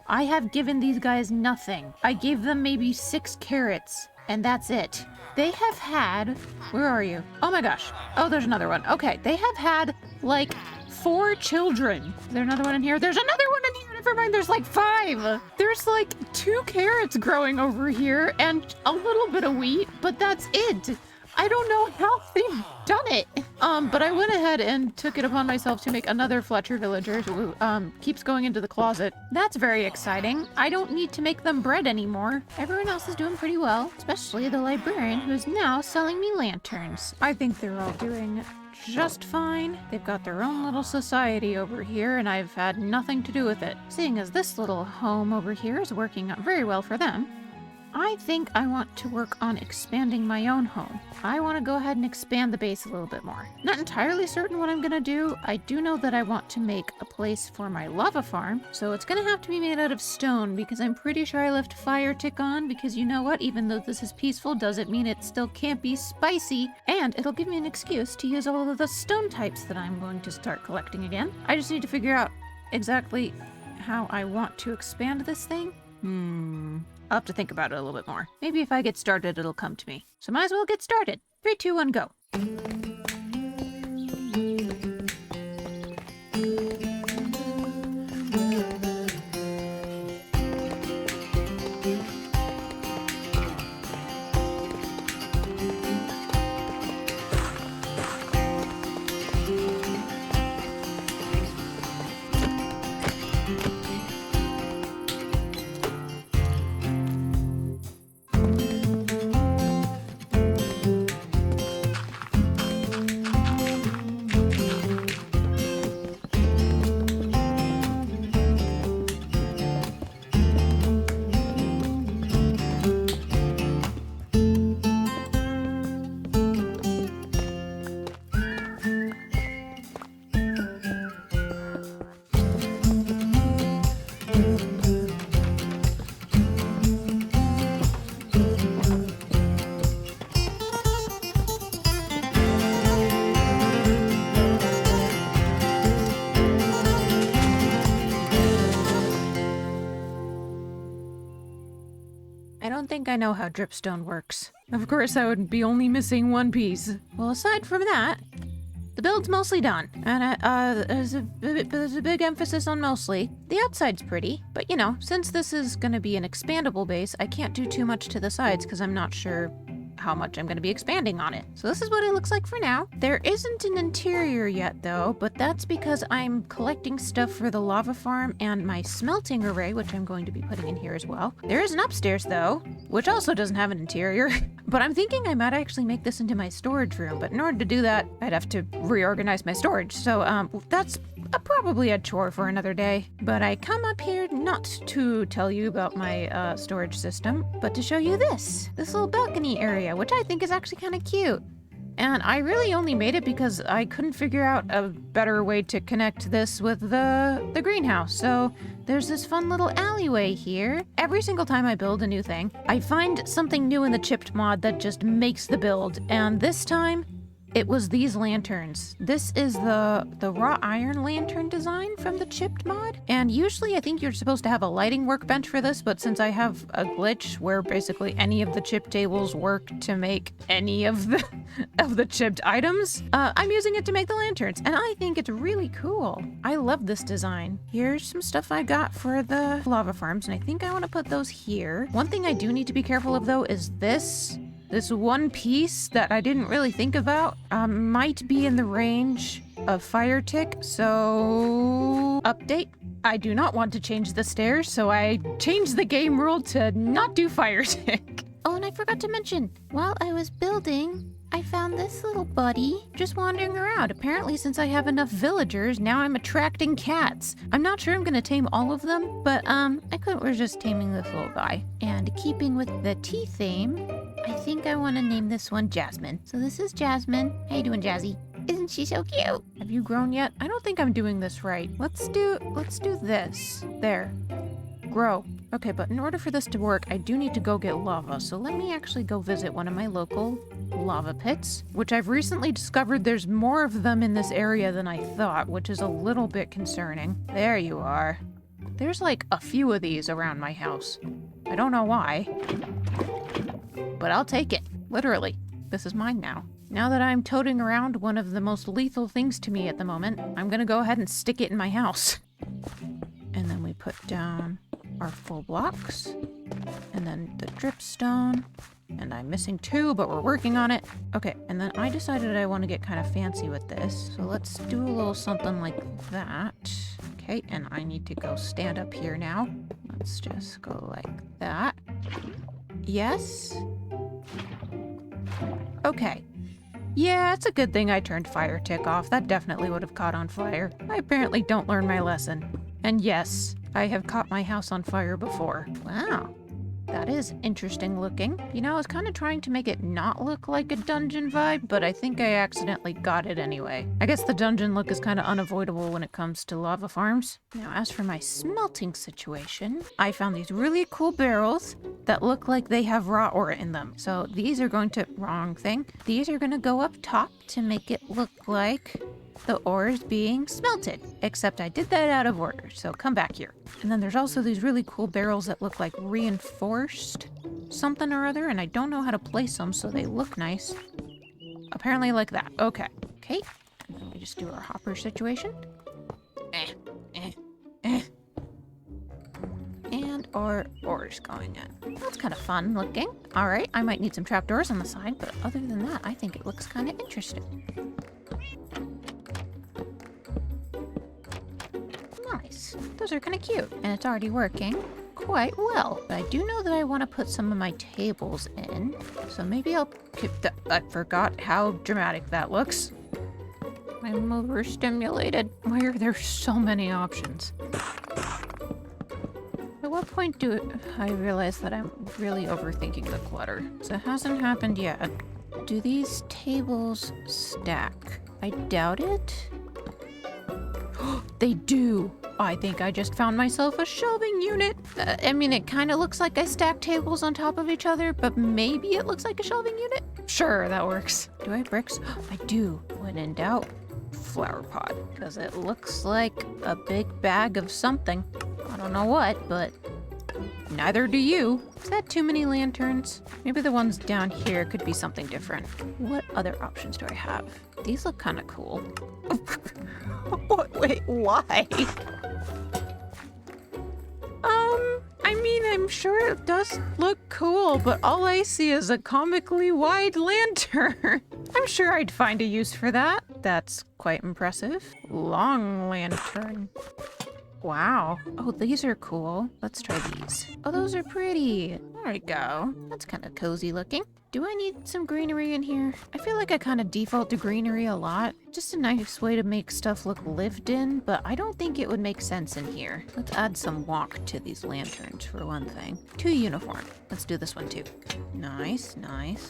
I have given these guys nothing. I gave them maybe 6 carrots, and that's it. They have had, where are you? Oh my gosh. Oh, there's another one. Okay, they have had like 4 children. Is there another one in here? There's another one in here. Never mind, there's like 5. There's like 2 carrots growing over here and a little bit of wheat, but that's it. I don't know how they've done it. But I went ahead and took it upon myself to make another Fletcher villager who, keeps going into the closet. That's very exciting. I don't need to make them bread anymore. Everyone else is doing pretty well, especially the librarian who is now selling me lanterns. I think they're all doing just fine. They've got their own little society over here, and I've had nothing to do with it, seeing as this little home over here is working out very well for them. I think I want to work on expanding my own home. I want to go ahead and expand the base a little bit more. Not entirely certain what I'm gonna do. I do know that I want to make a place for my lava farm, so it's gonna have to be made out of stone because I'm pretty sure I left fire tick on, because you know what? Even though this is peaceful, doesn't mean it still can't be spicy, and it'll give me an excuse to use all of the stone types that I'm going to start collecting again. I just need to figure out exactly how I want to expand this thing. I'll have to think about it a little bit more. Maybe if I get started, it'll come to me. So might as well get started. 3, 2, 1, go. I don't think I know how dripstone works. Of course, I would be only missing one piece. Well, aside from that, the build's mostly done. And there's a big emphasis on mostly. The outside's pretty, but you know, since this is going to be an expandable base, I can't do too much to the sides because I'm not sure how much I'm going to be expanding on it. So this is what it looks like for now. There isn't an interior yet though, but that's because I'm collecting stuff for the lava farm and my smelting array, which I'm going to be putting in here as well. There is an upstairs though, which also doesn't have an interior, but I'm thinking I might actually make this into my storage room, but in order to do that, I'd have to reorganize my storage. So that's probably a chore for another day. But I come up here not to tell you about my storage system, but to show you this little balcony area, which I think is actually kind of cute. And I really only made it because I couldn't figure out a better way to connect this with the greenhouse. So there's this fun little alleyway here. Every single time I build a new thing, I find something new in the chipped mod that just makes the build. And this time, it was these lanterns. This is the wrought iron lantern design from the chipped mod. And usually I think you're supposed to have a lighting workbench for this, but since I have a glitch where basically any of the chip tables work to make any of the chipped items, I'm using it to make the lanterns. And I think it's really cool. I love this design. Here's some stuff I got for the lava farms, and I think I want to put those here. One thing I do need to be careful of though is this one piece that I didn't really think about might be in the range of fire tick, so update. I do not want to change the stairs, so I changed the game rule to not do fire tick. Oh, and I forgot to mention, while I was building, I found this little buddy just wandering around. Apparently, since I have enough villagers, now I'm attracting cats. I'm not sure I'm gonna tame all of them, but we're just taming this little guy. And keeping with the tea theme, I think I want to name this one Jasmine. So this is Jasmine. How you doing, Jazzy? Isn't she so cute? Have you grown yet? I don't think I'm doing this right. Let's do this. There. Grow. Okay, but in order for this to work, I do need to go get lava. So let me actually go visit one of my local lava pits, which I've recently discovered there's more of them in this area than I thought, which is a little bit concerning. There you are. There's like a few of these around my house. I don't know why, but I'll take it. Literally. This is mine now. Now that I'm toting around one of the most lethal things to me at the moment, I'm gonna go ahead and stick it in my house. And then we put down our full blocks, and then the dripstone, and I'm missing 2, but we're working on it. Okay, and then I decided I want to get kind of fancy with this, so let's do a little something like that. Okay, and I need to go stand up here now. Let's just go like that. Yes. Okay. Yeah, it's a good thing I turned fire tick off. That definitely would have caught on fire. I apparently don't learn my lesson. And yes, I have caught my house on fire before. Wow. That is interesting looking. You know, I was kind of trying to make it not look like a dungeon vibe, but I think I accidentally got it anyway. I guess the dungeon look is kind of unavoidable when it comes to lava farms. Now, as for my smelting situation, I found these really cool barrels that look like they have raw ore in them. So these are going to, wrong thing, these are going to go up top to make it look like the ore is being smelted, except I did that out of order, so come back here. And then there's also these really cool barrels that look like reinforced something or other, and I don't know how to place them so they look nice. Apparently like that. Okay. And then we just do our hopper situation. And our ore's going in. That's kind of fun looking. All right, I might need some trapdoors on the side, but other than that, I think it looks kind of interesting. Nice. Those are kind of cute. And it's already working quite well. But I do know that I want to put some of my tables in. So maybe I'll keep the... I forgot how dramatic that looks. I'm overstimulated. Why are there so many options? At what point do I realize that I'm really overthinking the clutter? So it hasn't happened yet. Do these tables stack? I doubt it. They do! I think I just found myself a shelving unit. I mean, it kind of looks like I stack tables on top of each other, but maybe it looks like a shelving unit? Sure, that works. Do I have bricks? I do. When in doubt, flower pot. Because it looks like a big bag of something. I don't know what, but neither do you. Is that too many lanterns? Maybe the ones down here could be something different. What other options do I have? These look kind of cool. Wait, why? I mean, I'm sure it does look cool, but all I see is a comically wide lantern. I'm sure I'd find a use for that. That's quite impressive. Long lantern. Wow. Oh, these are cool. Let's try these. Oh, those are pretty. There we go. That's kind of cozy looking. Do I need some greenery in here? I feel like I kind of default to greenery a lot. Just a nice way to make stuff look lived in, but I don't think it would make sense in here. Let's add some walk to these lanterns for one thing. Too uniform. Let's do this one too. Nice.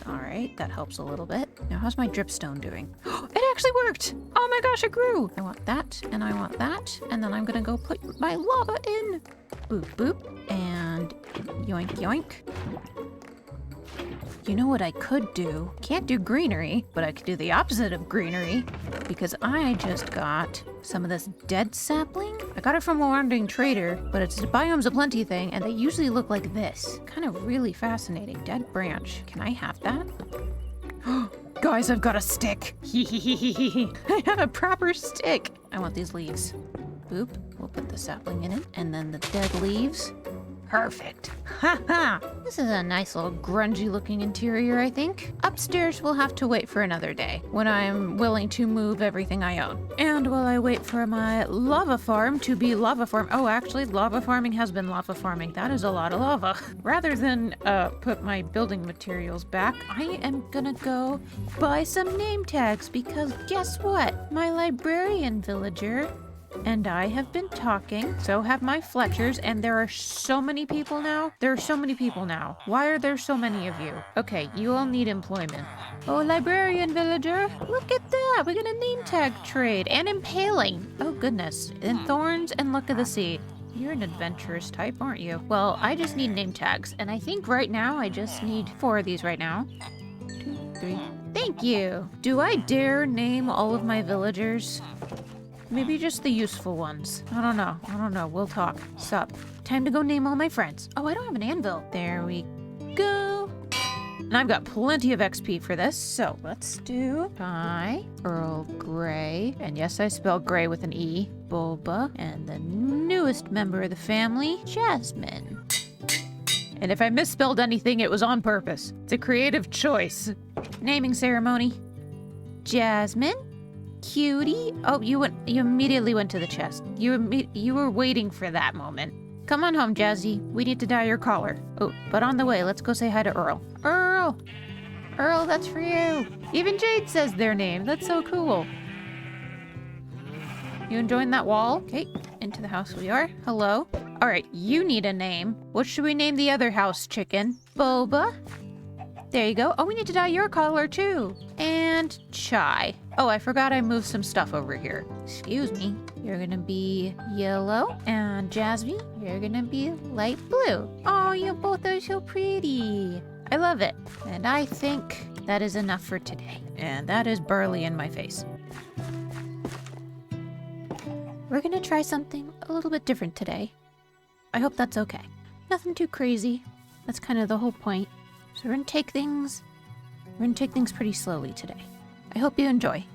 All right, that helps a little bit. Now, how's my dripstone doing? It actually worked! Oh my gosh, it grew! I want that, and I want that, and then I'm gonna go put my lava in. Boop, boop, and yoink, yoink. You know what I could do? Can't do greenery, but I could do the opposite of greenery because I just got some of this dead sapling. I got it from a wandering trader, but it's a biomes aplenty thing, and they usually look like this. Kind of really fascinating. Dead branch. Can I have that? Guys, I've got a stick. I have a proper stick. I want these leaves. Boop. We'll put the sapling in it, and then the dead leaves. Perfect. Haha. This is a nice little grungy looking interior, I think. Upstairs we'll have to wait for another day when I'm willing to move everything I own. And while I wait for my lava farm to be lava farm. Oh, actually, lava farming has been lava farming. That is a lot of lava. Rather than put my building materials back, I am gonna go buy some name tags because guess what? My librarian villager and I have been talking, so have my Fletchers, and there are so many people now. There are so many people now. Why are there so many of you? Okay, you all need employment. Oh, librarian villager, look at that. We got a name tag trade and impaling. Oh, goodness. And thorns and luck of the sea. You're an adventurous type, aren't you? Well, I just need name tags, and I think right now I just need 4 of these right now. 2, 3. Thank you. Do I dare name all of my villagers? Maybe just the useful ones. I don't know. We'll talk. Sup. Time to go name all my friends. Oh, I don't have an anvil. There we go. And I've got plenty of XP for this, so let's do Thai, Earl Grey, and yes, I spell Grey with an E, Bulba, and the newest member of the family, Jasmine. And if I misspelled anything, it was on purpose. It's a creative choice. Naming ceremony. Jasmine. Cutie. Oh, you immediately went to the chest. You were waiting for that moment. Come on home, Jazzy. We need to dye your collar. Oh, but on the way, let's go say hi to Earl. Earl, that's for you. Even Jade says their name. That's so cool. You enjoying that wall? Okay, into the house we are. Hello. All right, you need a name. What should we name the other house chicken? Boba? There you go. Oh, we need to dye your color too. And Chai. Oh, I forgot I moved some stuff over here. Excuse me. You're gonna be yellow. And Jasmine, you're gonna be light blue. Oh, you both are so pretty. I love it. And I think that is enough for today. And that is burly in my face. We're gonna try something a little bit different today. I hope that's okay. Nothing too crazy. That's kind of the whole point. So we're gonna take things pretty slowly today. I hope you enjoy.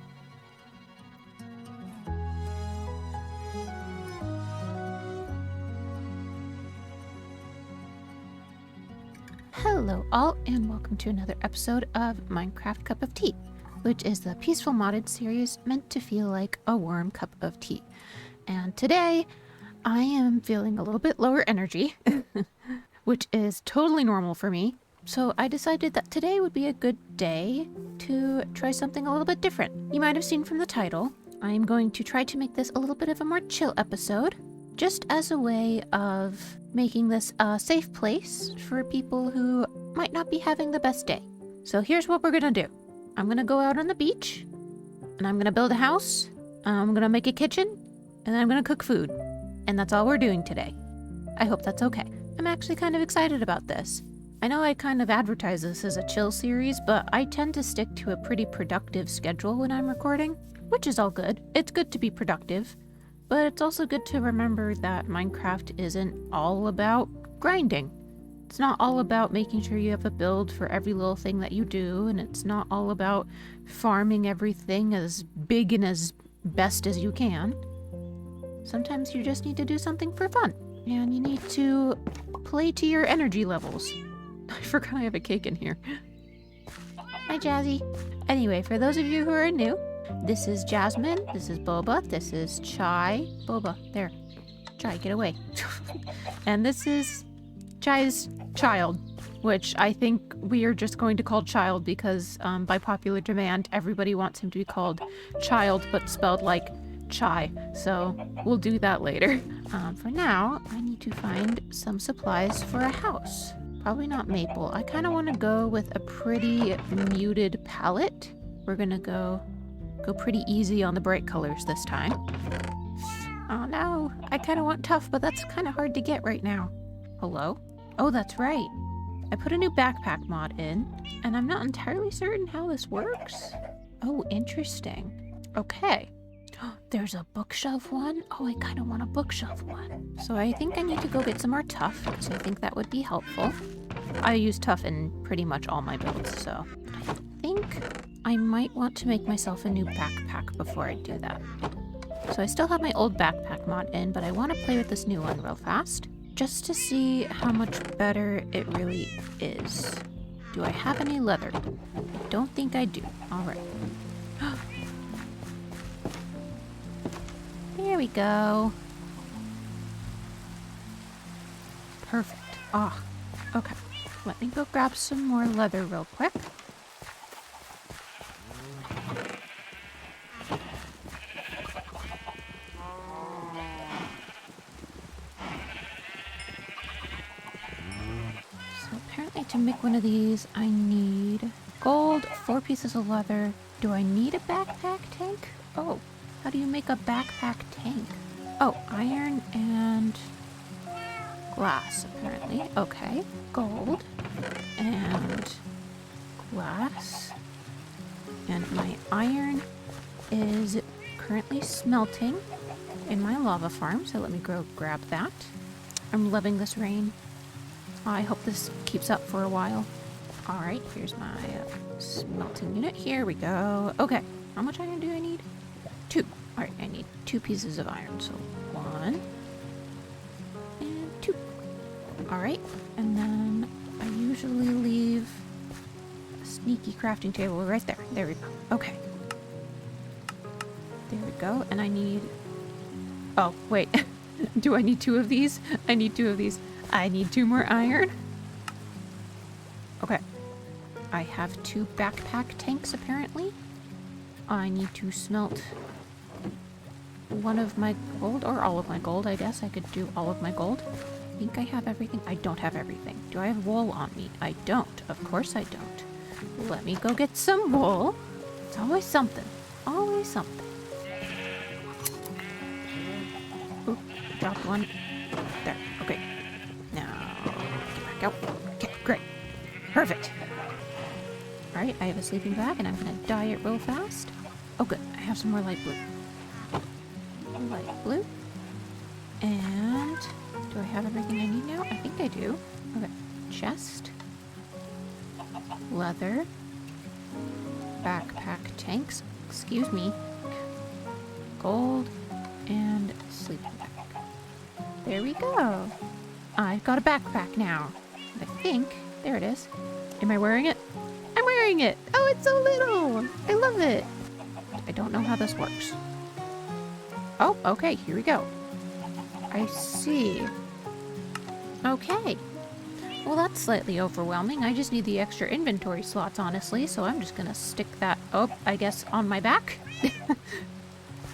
Hello all, and welcome to another episode of Minecraft Cup of Tea, which is the peaceful modded series meant to feel like a warm cup of tea. And today, I am feeling a little bit lower energy, which is totally normal for me. So I decided that today would be a good day to try something a little bit different. You might have seen from the title, I'm going to try to make this a little bit of a more chill episode, just as a way of making this a safe place for people who might not be having the best day. So here's what we're gonna do. I'm gonna go out on the beach, and I'm gonna build a house, I'm gonna make a kitchen, and then I'm gonna cook food. And that's all we're doing today. I hope that's okay. I'm actually kind of excited about this. I know I kind of advertise this as a chill series, but I tend to stick to a pretty productive schedule when I'm recording, which is all good. It's good to be productive, but it's also good to remember that Minecraft isn't all about grinding. It's not all about making sure you have a build for every little thing that you do, and it's not all about farming everything as big and as best as you can. Sometimes you just need to do something for fun, and you need to play to your energy levels. I forgot I have a cake in here. Hi, Jazzy. Anyway, for those of you who are new, this is Jasmine, this is Boba, this is Chai. Boba, there. Chai, get away. And this is Chai's child, which I think we are just going to call Child because by popular demand, everybody wants him to be called Child, but spelled like Chai. So we'll do that later. For now, I need to find some supplies for a house. Probably not maple. I kind of want to go with a pretty muted palette. We're gonna go pretty easy on the bright colors this time. Oh no, I kind of want tough, but that's kind of hard to get right now. Hello? Oh, that's right. I put a new backpack mod in, and I'm not entirely certain how this works. Oh, interesting. Okay. There's a bookshelf one. Oh, I kind of want a bookshelf one. So I think I need to go get some more tough, because I think that would be helpful. I use tough in pretty much all my builds, so I think I might want to make myself a new backpack before I do that. So I still have my old backpack mod in, but I want to play with this new one real fast, just to see how much better it really is. Do I have any leather? I don't think I do. All right. There we go. Perfect. Ah, okay. Let me go grab some more leather real quick. So apparently to make one of these, I need gold, 4 pieces of leather. Do I need a backpack tank? Oh. How do you make a backpack tank? Oh, iron and glass, apparently. Okay. Gold and glass. And my iron is currently smelting in my lava farm, so let me go grab that. I'm loving this rain. I hope this keeps up for a while. All right, here's my smelting unit. Here we go. Okay, how much iron do I need? 2. Alright, I need 2 pieces of iron. So 1 and 2. Alright, and then I usually leave a sneaky crafting table right there. There we go. Okay. There we go. And I need... Oh, wait. Do I need 2 of these? I need 2 of these. I need 2 more iron. Okay. I have 2 backpack tanks, apparently. I need to smelt one of my gold, or all of my gold, I guess. I could do all of my gold. I think I have everything. I don't have everything. Do I have wool on me? I don't. Of course I don't. Let me go get some wool. It's always something. Always something. Oop, dropped one. There. Okay. Now, get back out. Okay, great. Perfect. Alright, I have a sleeping bag and I'm gonna dye it real fast. Oh good, I have some more light blue. Light blue. And do I have everything I need now? I think I do. Okay. Chest. Leather. Backpack tanks. Excuse me. Gold. And sleeping bag. There we go. I've got a backpack now. I think. There it is. Am I wearing it? I'm wearing it! Oh, it's so little! I love it! I don't know how this works. Oh, okay, here we go. I see. Okay. Well, that's slightly overwhelming. I just need the extra inventory slots, honestly, so I'm just gonna stick that, I guess, on my back.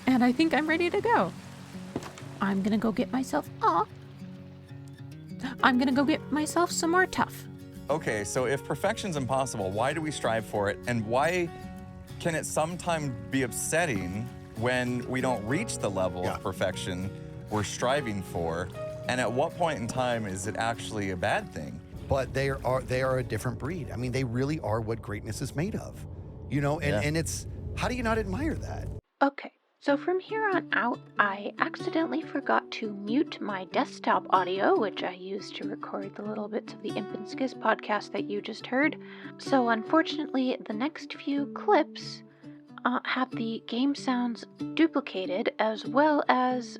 And I think I'm ready to go. I'm gonna go get myself, I'm gonna go get myself some more tuff. Okay, so if perfection's impossible, why do we strive for it? And why can it sometimes be upsetting when we don't reach the level of perfection we're striving for? And at what point in time is it actually a bad thing? But they are a different breed. I mean, they really are what greatness is made of. You know, and it's, how do you not admire that? Okay. So from here on out, I accidentally forgot to mute my desktop audio, which I used to record the little bits of the Imp and Skiz podcast that you just heard. So unfortunately, the next few clips have the game sounds duplicated, as well as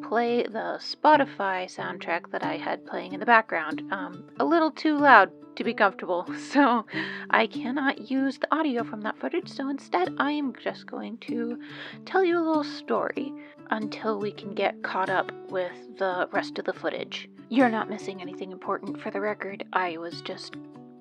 play the Spotify soundtrack that I had playing in the background. A little too loud to be comfortable, so I cannot use the audio from that footage, so instead I am just going to tell you a little story until we can get caught up with the rest of the footage. You're not missing anything important, for the record. I was just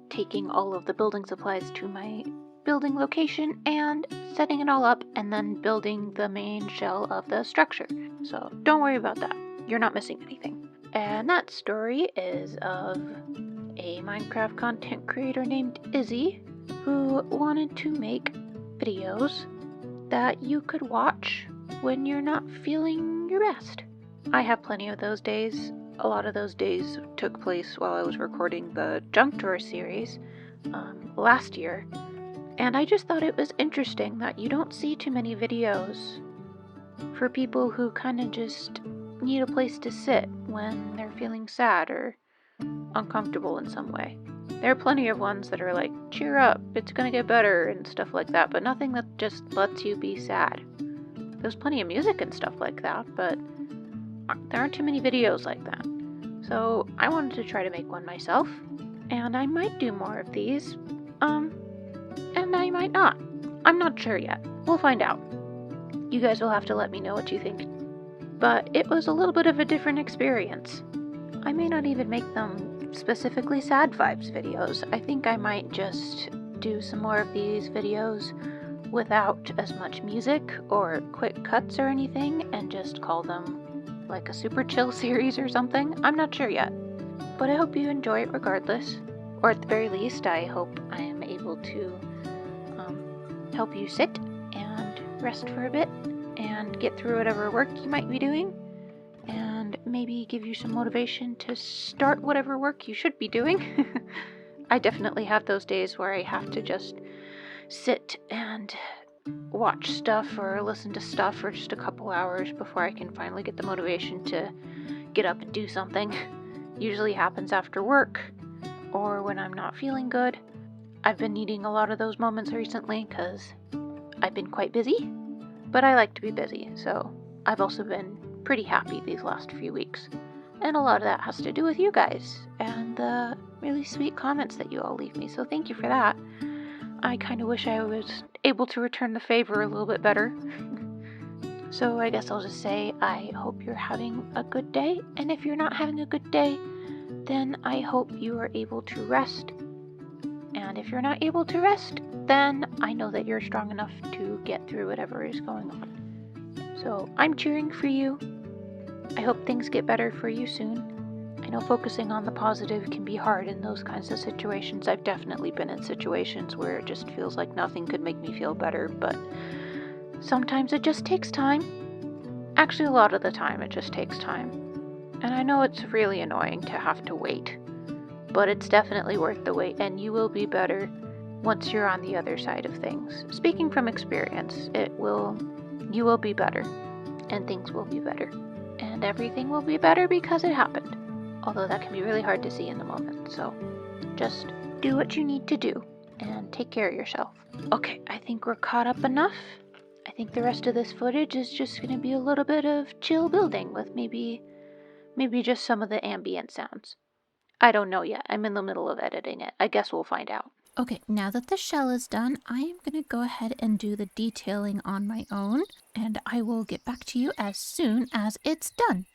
taking all of the building supplies to my building location and setting it all up and then building the main shell of the structure. So don't worry about that. You're not missing anything. And that story is of a Minecraft content creator named Izzy who wanted to make videos that you could watch when you're not feeling your best. I have plenty of those days. A lot of those days took place while I was recording the Junk Drawer series last year. And I just thought it was interesting that you don't see too many videos for people who kind of just need a place to sit when they're feeling sad or uncomfortable in some way. There are plenty of ones that are like, cheer up, it's gonna get better and stuff like that, but nothing that just lets you be sad. There's plenty of music and stuff like that, but there aren't too many videos like that. So I wanted to try to make one myself, and I might do more of these, and I might not. I'm not sure yet. We'll find out. You guys will have to let me know what you think. But it was a little bit of a different experience. I may not even make them specifically sad vibes videos. I think I might just do some more of these videos without as much music or quick cuts or anything and just call them like a super chill series or something. I'm not sure yet. But I hope you enjoy it regardless. Or at the very least, I hope I am able to help you sit and rest for a bit and get through whatever work you might be doing, and maybe give you some motivation to start whatever work you should be doing. I definitely have those days where I have to just sit and watch stuff or listen to stuff for just a couple hours before I can finally get the motivation to get up and do something. Usually happens after work or when I'm not feeling good. I've been needing a lot of those moments recently because I've been quite busy, but I like to be busy, so I've also been pretty happy these last few weeks. And a lot of that has to do with you guys and the really sweet comments that you all leave me, so thank you for that. I kind of wish I was able to return the favor a little bit better. So I guess I'll just say I hope you're having a good day, and if you're not having a good day, then I hope you are able to rest. And if you're not able to rest, then I know that you're strong enough to get through whatever is going on. So I'm cheering for you. I hope things get better for you soon. I know focusing on the positive can be hard in those kinds of situations. I've definitely been in situations where it just feels like nothing could make me feel better, but sometimes it just takes time. Actually, a lot of the time it just takes time. And I know it's really annoying to have to wait, but it's definitely worth the wait, and you will be better once you're on the other side of things. Speaking from experience, you will be better, and things will be better, and everything will be better because it happened. Although that can be really hard to see in the moment, so just do what you need to do and take care of yourself. Okay, I think we're caught up enough. I think the rest of this footage is just going to be a little bit of chill building with maybe just some of the ambient sounds. I don't know yet. I'm in the middle of editing it. I guess we'll find out. Okay, now that the shell is done, I am going to go ahead and do the detailing on my own, and I will get back to you as soon as it's done.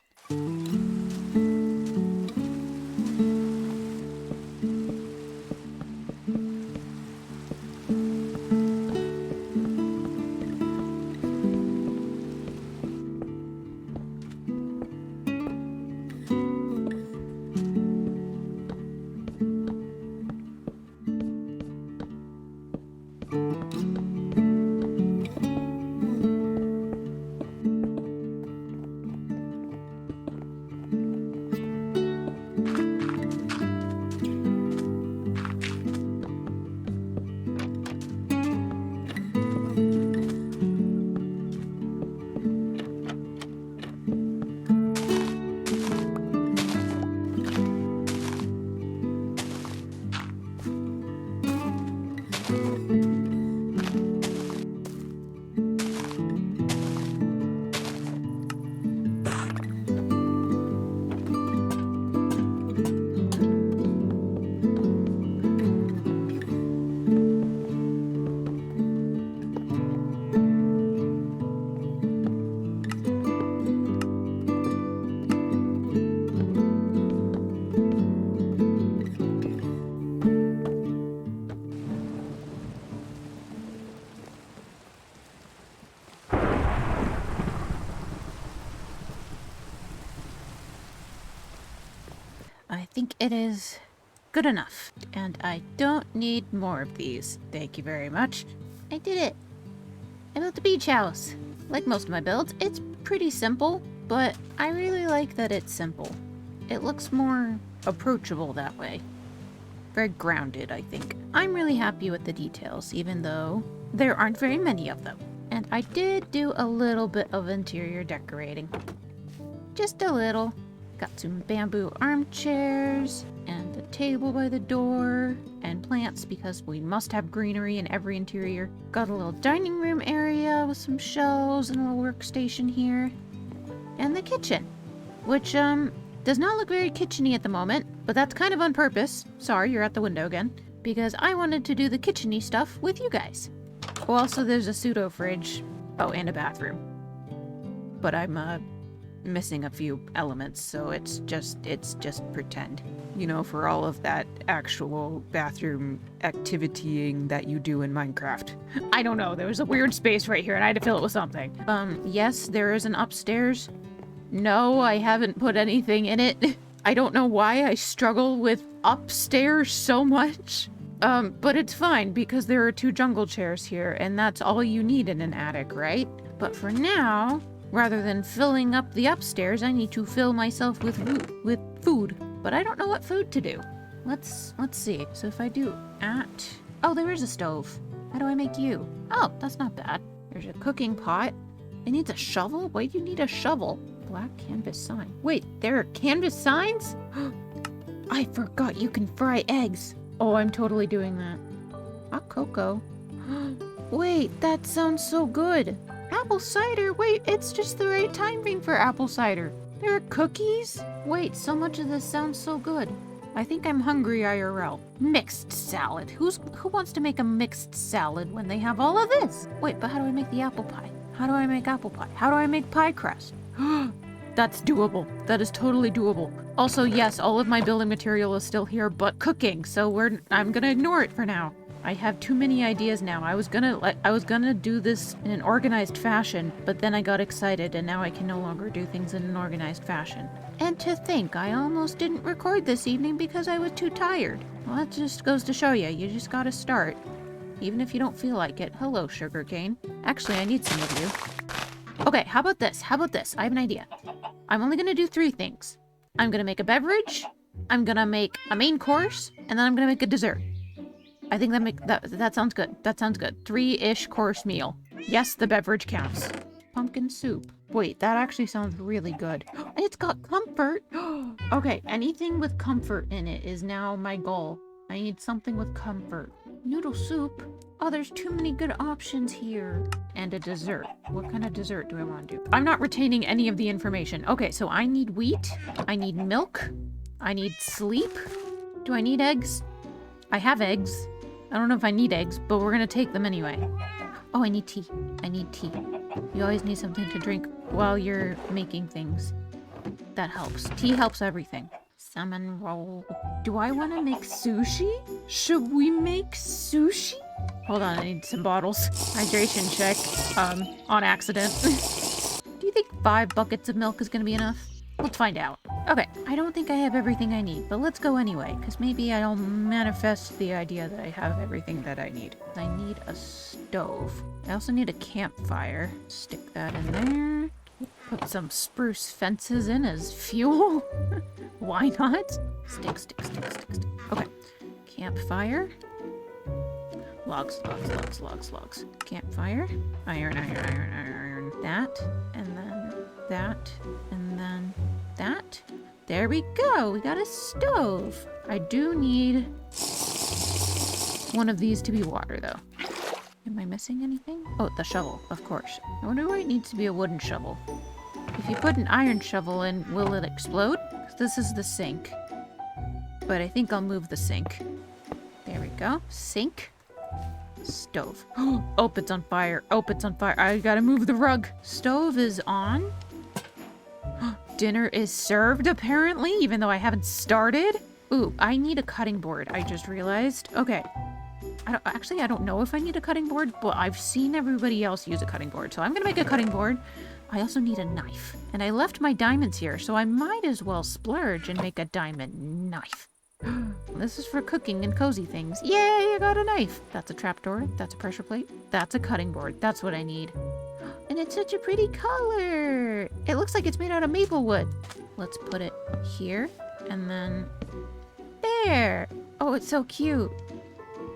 I think it is good enough, and I don't need more of these. Thank you very much. I did it. I built a beach house. Like most of my builds, it's pretty simple, but I really like that it's simple. It looks more approachable that way. Very grounded, I think. I'm really happy with the details, even though there aren't very many of them. And I did do a little bit of interior decorating. Just a little. Got some bamboo armchairs, and a table by the door, and plants because we must have greenery in every interior. Got a little dining room area with some shelves and a little workstation here. And the kitchen, which does not look very kitchen-y at the moment, but that's kind of on purpose. Sorry, you're at the window again. Because I wanted to do the kitchen-y stuff with you guys. Oh, also there's a pseudo fridge. Oh, and a bathroom. But I'm missing a few elements, so it's just pretend, you know, for all of that actual bathroom activitying that you do in Minecraft. I don't know, there was a weird space right here and I had to fill it with something. Yes, there is an upstairs. No, I haven't put anything in it. I don't know why I struggle with upstairs so much. But it's fine because there are 2 jungle chairs here and that's all you need in an attic, right? But for now, rather than filling up the upstairs, I need to fill myself with food. But I don't know what food to do. Let's see. So if I do oh, there is a stove. How do I make you? Oh, that's not bad. There's a cooking pot. It needs a shovel? Why do you need a shovel? Black canvas sign. Wait, there are canvas signs? I forgot you can fry eggs. Oh, I'm totally doing that. Hot cocoa. Wait, that sounds so good. Apple cider? Wait, it's just the right timing for apple cider. There are cookies? Wait, so much of this sounds so good. I think I'm hungry IRL. Mixed salad. Who wants to make a mixed salad when they have all of this? Wait, but how do I make the apple pie? How do I make apple pie? How do I make pie crust? That's doable. That is totally doable. Also, yes, all of my building material is still here, but cooking, so I'm gonna ignore it for now. I have too many ideas now. I was gonna do this in an organized fashion, but then I got excited and now I can no longer do things in an organized fashion. And to think, I almost didn't record this evening because I was too tired. Well, that just goes to show you just gotta start. Even if you don't feel like it. Hello, sugarcane. Actually, I need some of you. Okay, how about this? I have an idea. I'm only gonna do 3 things. I'm gonna make a beverage, I'm gonna make a main course, and then I'm gonna make a dessert. I think that sounds good. That sounds good. 3-ish course meal. Yes, the beverage counts. Pumpkin soup. Wait, that actually sounds really good. And it's got comfort. Okay, anything with comfort in it is now my goal. I need something with comfort. Noodle soup? Oh, there's too many good options here. And a dessert. What kind of dessert do I want to do? I'm not retaining any of the information. Okay, so I need wheat. I need milk. I need sleep. Do I need eggs? I have eggs. I don't know if I need eggs, but we're gonna take them anyway. Oh, I need tea. I need tea. You always need something to drink while you're making things. That helps. Tea helps everything. Salmon roll. Do I want to make sushi? Should we make sushi? Hold on, I need some bottles. Hydration check. On accident. Do you think 5 buckets of milk is gonna be enough? Let's find out. Okay, I don't think I have everything I need, but let's go anyway, because maybe I'll manifest the idea that I have everything that I need. I need a stove. I also need a campfire. Stick that in there. Put some spruce fences in as fuel. Why not? Stick. Okay, campfire. Logs. Campfire. Iron. That, and then that, and then that. There we go. We got a stove. I do need one of these to be water, though. Am I missing anything? Oh, the shovel, of course. I wonder why it needs to be a wooden shovel. If you put an iron shovel in, will it explode? This is the sink. But I think I'll move the sink. There we go. Sink. Stove. Oh, it's on fire. I gotta move the rug. Stove is on. Dinner is served, apparently, even though I haven't started. Ooh, I need a cutting board, I just realized. Okay. I don't know if I need a cutting board, but I've seen everybody else use a cutting board, so I'm gonna make a cutting board. I also need a knife. And I left my diamonds here, so I might as well splurge and make a diamond knife. This is for cooking and cozy things. Yay, I got a knife. That's a trapdoor. That's a pressure plate. That's a cutting board. That's what I need. And it's such a pretty color. It looks like it's made out of maple wood. Let's put it here. And then there. Oh, it's so cute.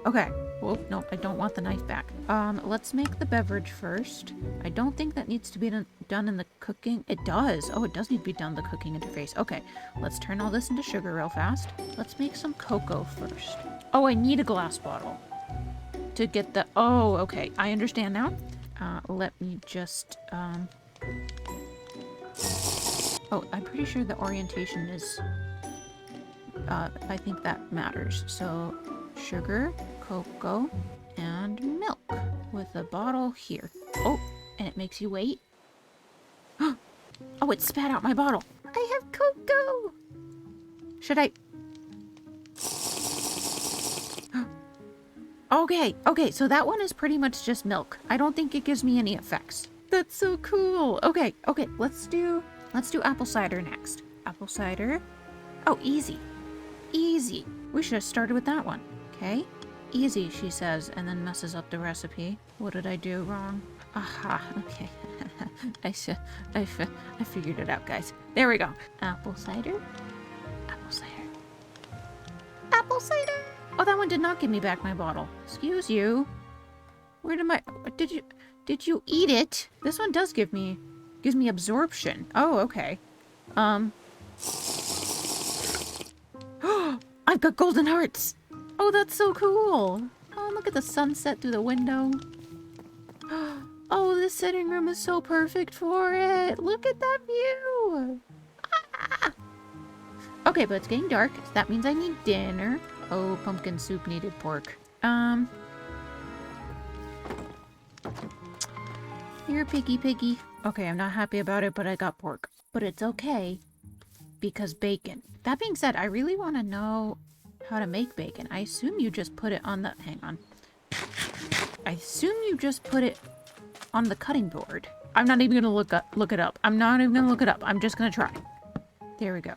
Okay. Well, no, I don't want the knife back. Let's make the beverage first. I don't think that needs to be done in the cooking. It does. Oh, it does need to be done in the cooking interface. Okay, let's turn all this into sugar real fast. Let's make some cocoa first. Oh, I need a glass bottle to get the... Oh, okay. I understand now. Let me just... Oh, I'm pretty sure the orientation is... I think that matters. So, sugar, cocoa, and milk with a bottle here. Oh, and it makes you wait. Oh, it spat out my bottle. I have cocoa. Should I... Okay, so that one is pretty much just milk. I don't think it gives me any effects. That's so cool. Okay, let's do apple cider next. Apple cider. Oh, easy. We should have started with that one. Okay. Easy, she says, and then messes up the recipe. What did I do wrong? Aha, okay. I figured it out, guys. There we go. Apple cider. Oh, that one did not give me back my bottle. Excuse you. Where did my... Did you eat it? This one does gives me absorption. Oh, okay. I've got golden hearts. Oh, that's so cool. Oh, look at the sunset through the window. Oh, this sitting room is so perfect for it. Look at that view. Ah. Okay, but it's getting dark, so that means I need dinner. Oh, pumpkin soup needed pork. Here, piggy. Okay, I'm not happy about it, but I got pork. But it's okay, because bacon. That being said, I really want to know how to make bacon. I assume you just put it on the... Hang on. I assume you just put it on the cutting board. I'm not even gonna look it up. I'm not even gonna look it up. I'm just gonna try. There we go.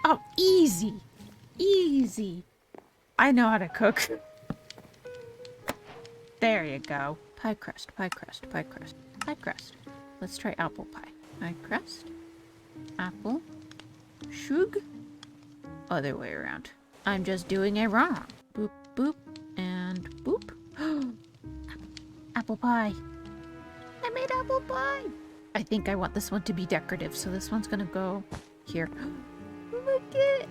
Oh, easy. Easy. I know how to cook. There you go. Pie crust, pie crust, pie crust, pie crust. Let's try apple pie. Pie crust, apple, shug, other way around. I'm just doing it wrong. Boop, boop, and boop. Apple pie. I made apple pie. I think I want this one to be decorative, so this one's gonna go here. Look it!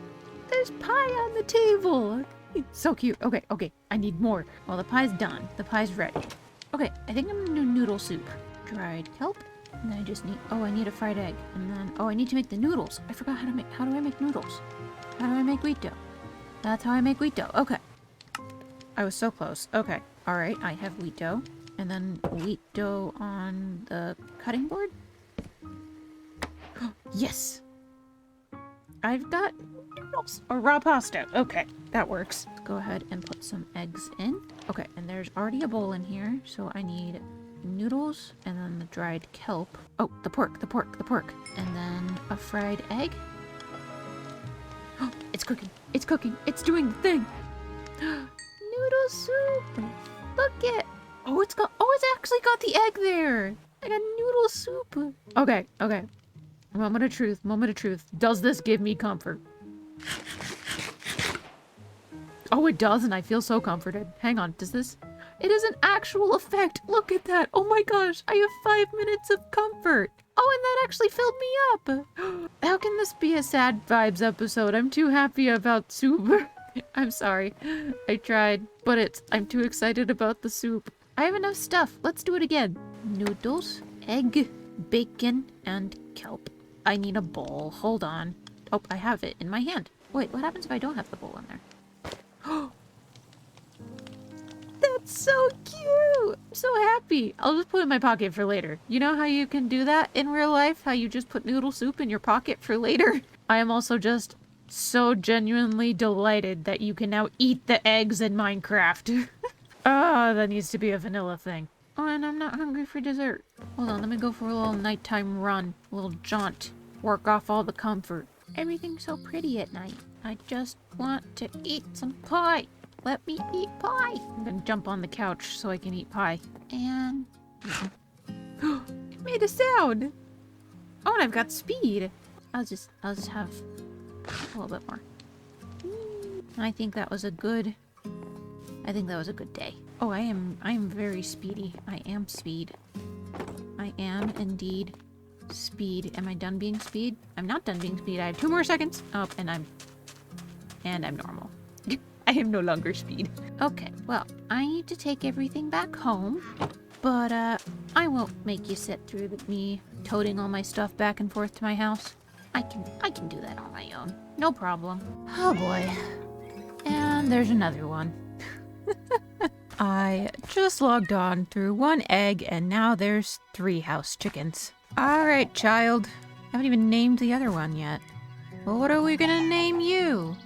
There's pie on the table. So cute. Okay, okay. I need more. Well, the pie's done. The pie's ready. Okay, I think I'm gonna do noodle soup. Dried kelp. And then I just need, oh, I need a fried egg. And then, oh, I need to make the noodles. I forgot how do I make noodles? How do I make wheat dough? That's how I make wheat dough. Okay. I was so close. Okay. All right, I have wheat dough. And then wheat dough on the cutting board. Yes! I've got noodles or raw pasta. Okay, that works. Let's go ahead and put some eggs in. Okay, and there's already a bowl in here, so I need noodles and then the dried kelp. Oh, the pork. And then a fried egg. Oh, it's cooking. It's cooking. It's doing the thing. Noodle soup. Look it. Oh, it's actually got the egg there. I got noodle soup. Okay, okay. Moment of truth. Does this give me comfort? Oh, it does, and I feel so comforted. Hang on, does this? It is an actual effect. Look at that. Oh my gosh, I have 5 minutes of comfort. Oh, and that actually filled me up. How can this be a sad vibes episode? I'm too happy about soup. I'm sorry. I tried, but I'm too excited about the soup. I have enough stuff. Let's do it again. Noodles, egg, bacon, and kelp. I need a bowl. Hold on. Oh, I have it in my hand. Wait, what happens if I don't have the bowl in there? That's so cute! I'm so happy. I'll just put it in my pocket for later. You know how you can do that in real life? How you just put noodle soup in your pocket for later? I am also just so genuinely delighted that you can now eat the eggs in Minecraft. Ah, that needs to be a vanilla thing. Oh, and I'm not hungry for dessert. Hold on, let me go for a little nighttime run. A little jaunt. Work off all the comfort. Everything's so pretty at night. I just want to eat some pie. Let me eat pie. I'm gonna jump on the couch so I can eat pie. And... it made a sound! Oh, and I've got speed. I'll just have a little bit more. I think that was a good day. Oh, I am very speedy. I am speed. I am indeed speed. Am I done being speed? I'm not done being speed. I have 2 more seconds. Oh, and I'm normal. I am no longer speed. Okay, well, I need to take everything back home, but I won't make you sit through me toting all my stuff back and forth to my house. I can do that on my own. No problem. Oh boy. And there's another one. I just logged on through 1 egg and now there's 3 house chickens. Alright, child. I haven't even named the other one yet. Well, what are we gonna name you?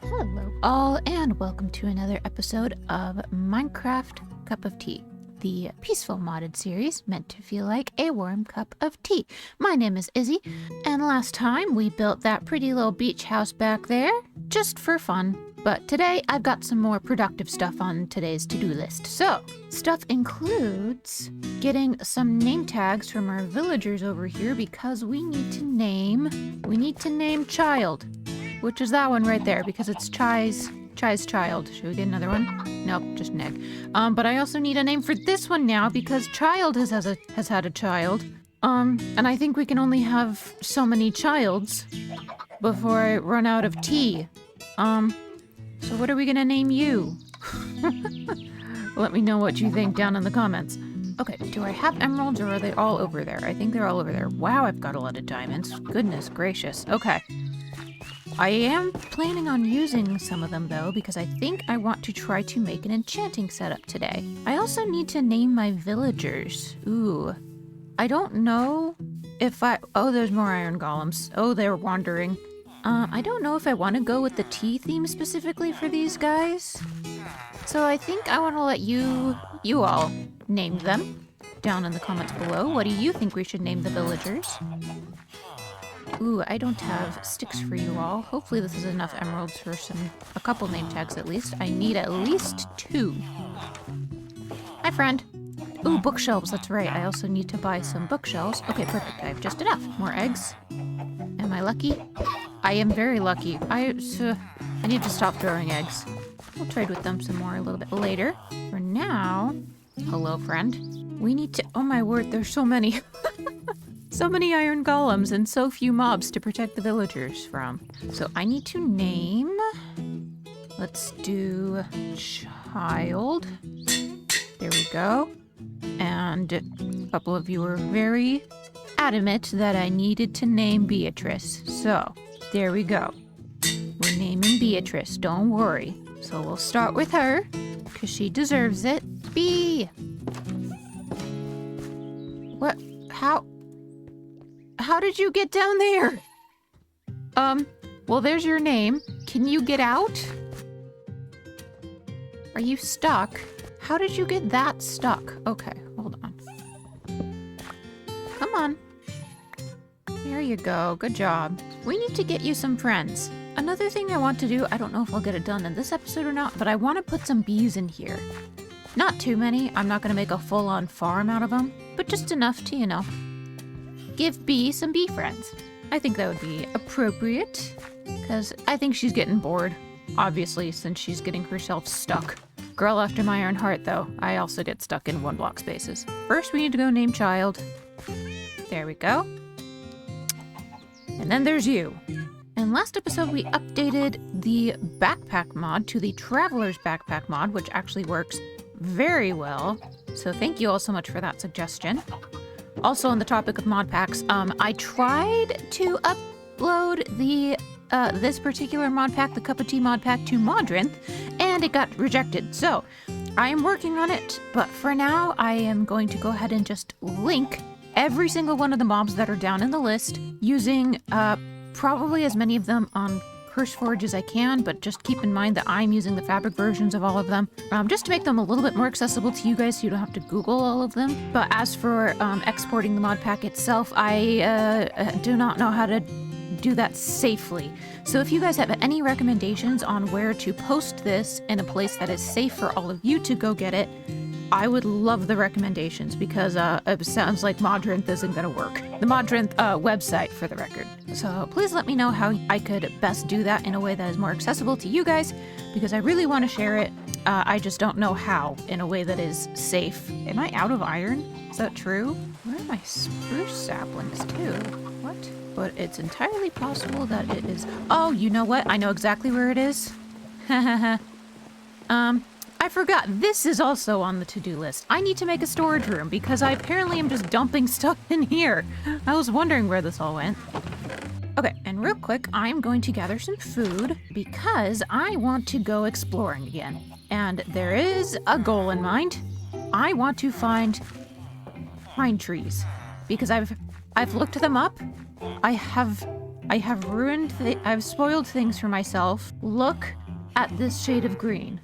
Hello all, and welcome to another episode of Minecraft Cup of Tea, the peaceful modded series meant to feel like a warm cup of tea. My name is Izzy, and last time we built that pretty little beach house back there, just for fun. But today I've got some more productive stuff on today's to-do list. So, stuff includes getting some name tags from our villagers over here because we need to name Child. Which is that one right there, because it's Chai's child. Should we get another one? Nope, just an egg. But I also need a name for this one now, because Child has had a child. And I think we can only have so many childs before I run out of tea. So what are we gonna name you? Let me know what you think down in the comments. Okay, do I have emeralds or are they all over there? I think they're all over there. Wow, I've got a lot of diamonds. Goodness gracious. Okay. I am planning on using some of them though, because I think I want to try to make an enchanting setup today. I also need to name my villagers. Ooh. I don't know if oh, there's more iron golems. Oh, they're wandering. I don't know if I want to go with the tea theme specifically for these guys. So I think I want to let you all name them down in the comments below. What do you think we should name the villagers? Ooh, I don't have sticks for you all. Hopefully this is enough emeralds for a couple name tags at least. I need at least 2. Hi, friend. Ooh, bookshelves, that's right. I also need to buy some bookshelves. Okay, perfect. I have just enough. More eggs. Am I lucky? I am very lucky. I need to stop throwing eggs. We'll trade with them some more a little bit later. For now, hello, friend. We need to, oh my word, there's so many. So many iron golems and so few mobs to protect the villagers from. So I need to name, let's do child. There we go. And a couple of you were very adamant that I needed to name Beatrice. So there we go. We're naming Beatrice, don't worry. So we'll start with her, because she deserves it. B! What? How did you get down there? Well, there's your name. Can you get out? Are you stuck? How did you get that stuck? Okay, hold on. Come on. There you go. Good job. We need to get you some friends. Another thing I want to do, I don't know if I'll get it done in this episode or not, but I want to put some bees in here. Not too many. I'm not going to make a full-on farm out of them, but just enough to, you know, give Bee some bee friends. I think that would be appropriate, because I think she's getting bored, obviously, since she's getting herself stuck. Girl after my own heart, though. I also get stuck in 1-block spaces. First, we need to go name child. There we go. And then there's you. In last episode, we updated the backpack mod to the Traveler's Backpack mod, which actually works very well. So thank you all so much for that suggestion. Also on the topic of mod packs, I tried to upload the this particular mod pack, the Cup of Tea mod pack, to Modrinth, and it got rejected. So I am working on it, but for now I am going to go ahead and just link every single one of the mobs that are down in the list using probably as many of them on CurseForge as I can, but just keep in mind that I'm using the fabric versions of all of them, just to make them a little bit more accessible to you guys so you don't have to Google all of them. But as for exporting the mod pack itself, I do not know how to do that safely. So if you guys have any recommendations on where to post this in a place that is safe for all of you to go get it, I would love the recommendations, because it sounds like Modrinth isn't going to work. The Modrinth website, for the record. So please let me know how I could best do that in a way that is more accessible to you guys, because I really want to share it. I just don't know how in a way that is safe. Am I out of iron? Is that true? Where are my spruce saplings too? What? But it's entirely possible that it is. Oh, you know what? I know exactly where it is. I forgot, this is also on the to-do list. I need to make a storage room because I apparently am just dumping stuff in here. I was wondering where this all went. Okay, and real quick, I'm going to gather some food because I want to go exploring again. And there is a goal in mind. I want to find pine trees because I've looked them up. I have ruined, I've spoiled things for myself. Look at this shade of green.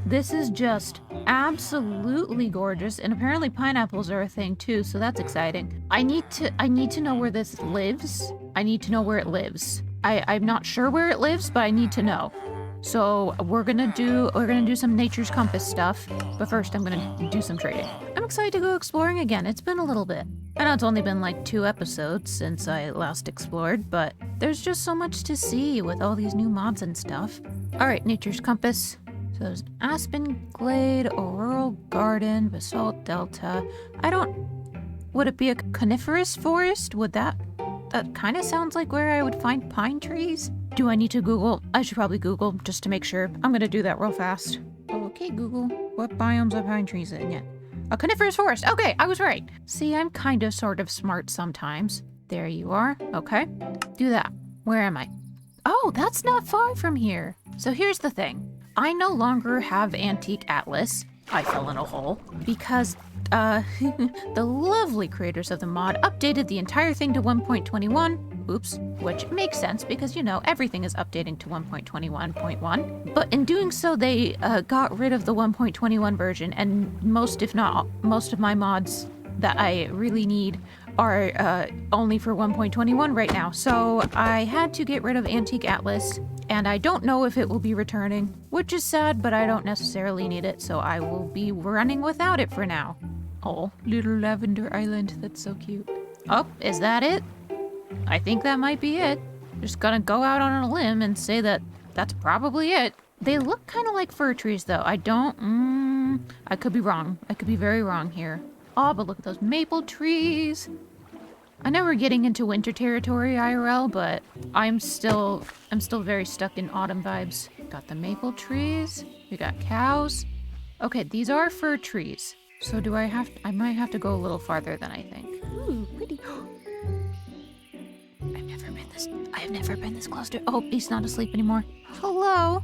This is just absolutely gorgeous, and apparently pineapples are a thing too, so that's exciting. I need to know where this lives. I need to know where it lives. I'm not sure where it lives, but I need to know. So we're gonna do some Nature's Compass stuff, but first I'm gonna do some trading. I'm excited to go exploring again. It's been a little bit. I know it's only been like 2 episodes since I last explored, but there's just so much to see with all these new mods and stuff. All right, Nature's Compass. So there's Aspen Glade, Auroral Garden, Basalt Delta. Would it be a coniferous forest? Would that kind of sounds like where I would find pine trees? Do I need to Google? I should probably Google just to make sure. I'm gonna do that real fast. Okay, Google, what biomes are pine trees in? Yeah. A coniferous forest. Okay, I was right. See, I'm kind of sort of smart sometimes. There you are. Okay, do that. Where am I? Oh, that's not far from here. So here's the thing. I no longer have Antique Atlas. I fell in a hole because the lovely creators of the mod updated the entire thing to 1.21. Oops, which makes sense because, you know, everything is updating to 1.21.1. But in doing so, they got rid of the 1.21 version, and most, if not most of my mods that I really need are only for 1.21 right now. So I had to get rid of Antique Atlas, and I don't know if it will be returning, which is sad, but I don't necessarily need it, so I will be running without it for now. Oh, little lavender island, that's so cute. Oh, is that it? I think that might be it. Just gonna go out on a limb and say that that's probably it. They look kind of like fir trees, though. I could be wrong. I could be very wrong here. Oh, but look at those maple trees. I know we're getting into winter territory IRL, but I'm still very stuck in autumn vibes. Got the maple trees. We got cows. Okay, these are fir trees. So I might have to go a little farther than I think. Ooh, pretty. I have never been this close to. Oh, he's not asleep anymore. Hello.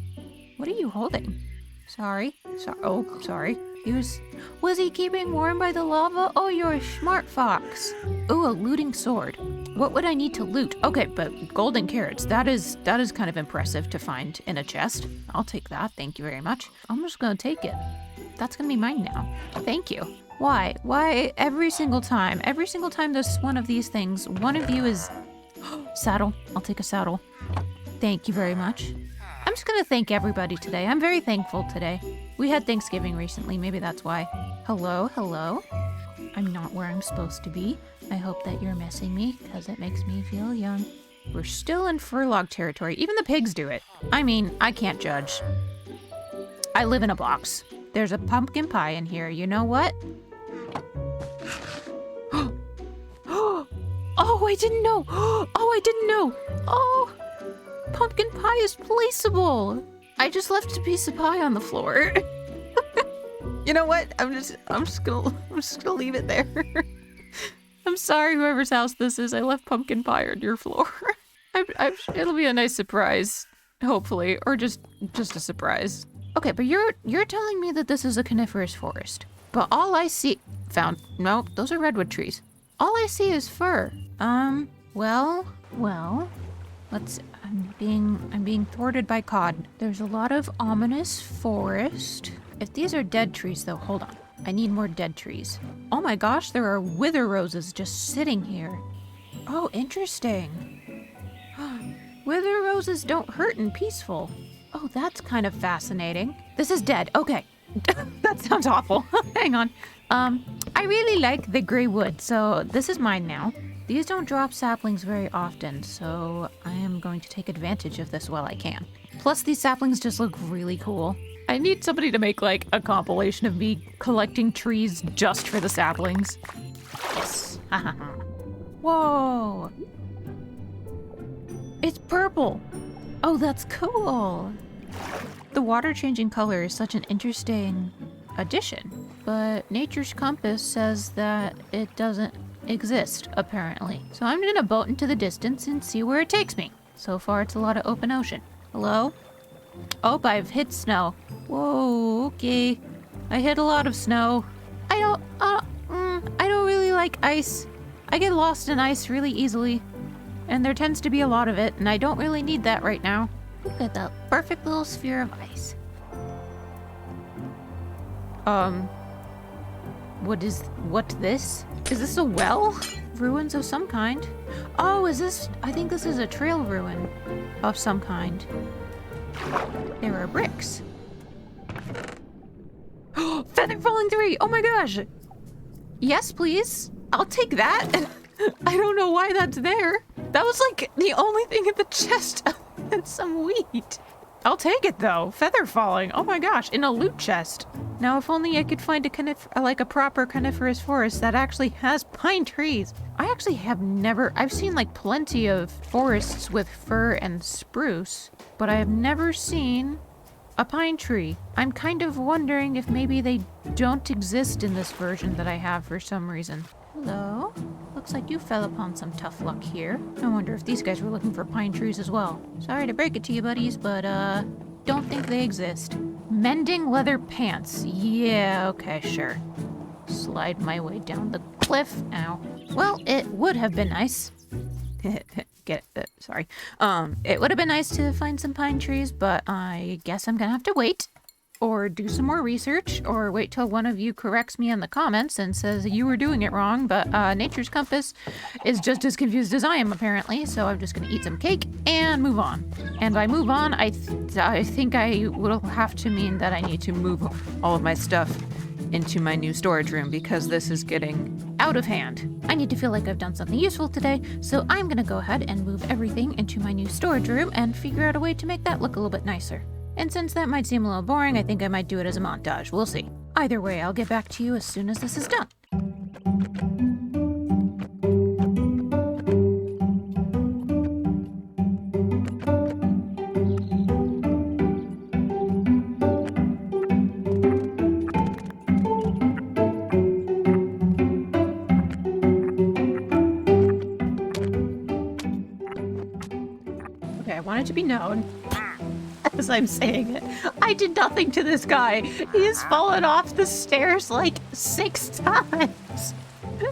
What are you holding? Sorry. Oh, sorry. Was he keeping warm by the lava? Oh, you're a smart fox. Ooh, a looting sword. What would I need to loot? Okay, but golden carrots. That is kind of impressive to find in a chest. I'll take that. Thank you very much. I'm just gonna take it. That's gonna be mine now. Thank you. Why? Why every single time there's one of these things, one of you is saddle. I'll take a saddle. Thank you very much. I'm just gonna thank everybody today. I'm very thankful today. We had Thanksgiving recently, maybe that's why. Hello. I'm not where I'm supposed to be. I hope that you're missing me, because it makes me feel young. We're still in furlog territory. Even the pigs do it. I mean, I can't judge. I live in a box. There's a pumpkin pie in here. You know what? Oh, I didn't know. Oh, pumpkin pie is placeable. I just left a piece of pie on the floor. You know what? I'm just gonna leave it there. I'm sorry, whoever's house this is. I left pumpkin pie on your floor. It'll be a nice surprise, hopefully, or just a surprise. Okay, but you're telling me that this is a coniferous forest, but all I see no, those are redwood trees. All I see is fir. Well, I'm being thwarted by cod. There's a lot of ominous forest. If these are dead trees, though, hold on. I need more dead trees. Oh my gosh, there are wither roses just sitting here. Oh, interesting. Wither roses don't hurt and peaceful. Oh, that's kind of fascinating. This is dead. Okay. That sounds awful. Hang on. I really like the gray wood, so this is mine now. These don't drop saplings very often, so I am going to take advantage of this while I can. Plus, these saplings just look really cool. I need somebody to make, like, a compilation of me collecting trees just for the saplings. Yes. Whoa. It's purple. Oh, that's cool. The water changing color is such an interesting addition, but Nature's Compass says that it doesn't exist, apparently. So I'm gonna boat into the distance and see where it takes me. So far, it's a lot of open ocean. Hello? Oh, I've hit snow. Whoa, okay. I hit a lot of snow. I don't really like ice. I get lost in ice really easily, and there tends to be a lot of it, and I don't really need that right now. Look at that perfect little sphere of ice. What this? Is this a well? Ruins of some kind? Oh, I think this is a trail ruin of some kind. There are bricks. Feather falling 3! Oh my gosh! Yes, please. I'll take that. I don't know why that's there. That was like the only thing in the chest and some wheat. I'll take it though. Feather falling. Oh my gosh, in a loot chest. Now, if only I could find a proper coniferous forest that actually has pine trees. I actually have I've seen like plenty of forests with fir and spruce, but I have never seen a pine tree. I'm kind of wondering if maybe they don't exist in this version that I have for some reason. Hello? Looks like you fell upon some tough luck here. I wonder if these guys were looking for pine trees as well. Sorry to break it to you, buddies, but don't think they exist. Mending leather pants. Yeah, okay, sure. slide my way down the cliff. Ow. Well, it would have been nice. Sorry. It would have been nice to find some pine trees, but I guess I'm gonna have to wait. Or do some more research, or wait till one of you corrects me in the comments and says you were doing it wrong, but Nature's Compass is just as confused as I am, apparently, so I'm just gonna eat some cake and move on. And by move on, I think I will have to mean that I need to move all of my stuff into my new storage room, because this is getting out of hand. I need to feel like I've done something useful today, so I'm gonna go ahead and move everything into my new storage room and figure out a way to make that look a little bit nicer. And since that might seem a little boring, I think I might do it as a montage. We'll see. Either way, I'll get back to you as soon as this is done. Okay, I want it to be known, as I'm saying it, I did nothing to this guy. He has fallen off the stairs like 6 times,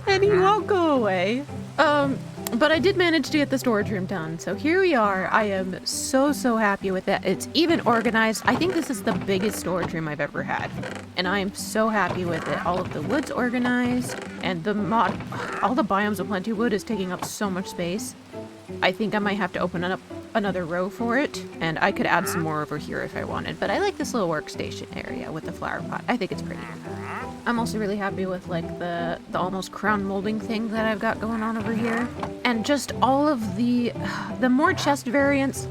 and he won't go away. But I did manage to get the storage room done, so here we are. I am so happy with it. It's even organized. I think this is the biggest storage room I've ever had, and I am so happy with it. All of the wood's organized, and all the biomes of plenty wood is taking up so much space. I think I might have to open up another row for it, and I could add some more over here if I wanted, but I like this little workstation area with the flower pot. I think it's pretty. I'm also really happy with like the almost crown molding thing that I've got going on over here, and just all of the more chest variants.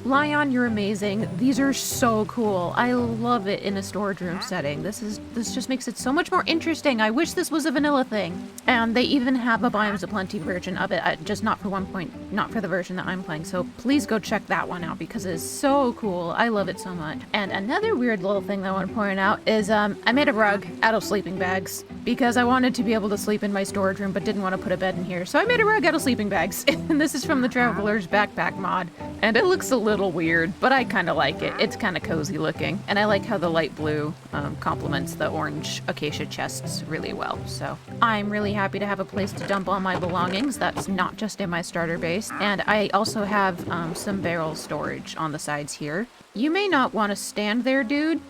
Lion, you're amazing. These are so cool. I love it in a storage room setting. This just makes it so much more interesting. I wish this was a vanilla thing. And they even have a Biomes of Plenty version of it, just not for the version that I'm playing. So please go check that one out because it is so cool. I love it so much. And another weird little thing that I want to point out is I made a rug out of sleeping bags because I wanted to be able to sleep in my storage room but didn't want to put a bed in here. So I made a rug out of sleeping bags. And this is from the Traveler's Backpack mod. And it looks a little weird, but I kind of like it. It's kind of cozy looking, and I like how the light blue complements the orange acacia chests really well. So I'm really happy to have a place to dump all my belongings that's not just in my starter base, and I also have some barrel storage on the sides here. You may not want to stand there, dude.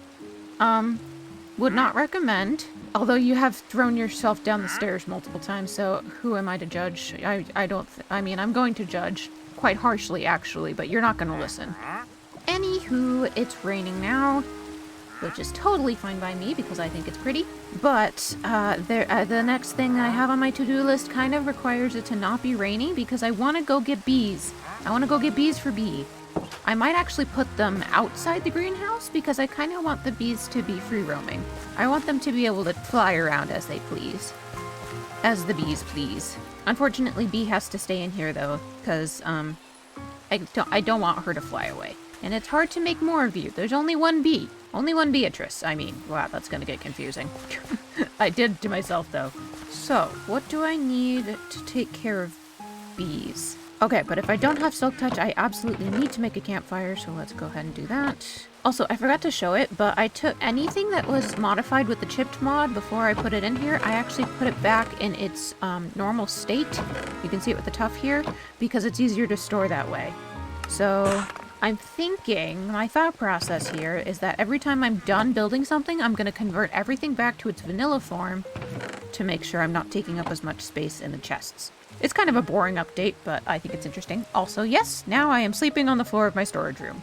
Would not recommend. Although you have thrown yourself down the stairs multiple times, so who am I to judge? I mean, I'm going to judge. Quite harshly, actually, but you're not going to listen. Anywho, it's raining now, which is totally fine by me because I think it's pretty. But the next thing I have on my to-do list kind of requires it to not be rainy because I want to go get bees. I want to go get bees for bee. I might actually put them outside the greenhouse because I kind of want the bees to be free roaming. I want them to be able to fly around as they please. As the bees please. Unfortunately, Bee has to stay in here though, because I don't want her to fly away. And it's hard to make more of you. There's only one bee. Only one Beatrice. I mean, wow, that's gonna get confusing. I did to myself though. So, what do I need to take care of bees? Okay, but if I don't have Silk Touch, I absolutely need to make a campfire, so let's go ahead and do that. Also, I forgot to show it, but I took anything that was modified with the chipped mod before I put it in here. I actually put it back in its normal state. You can see it with the tuff here, because it's easier to store that way. So I'm thinking, my thought process here is that every time I'm done building something, I'm going to convert everything back to its vanilla form to make sure I'm not taking up as much space in the chests. It's kind of a boring update, but I think it's interesting. Also, yes, now I am sleeping on the floor of my storage room.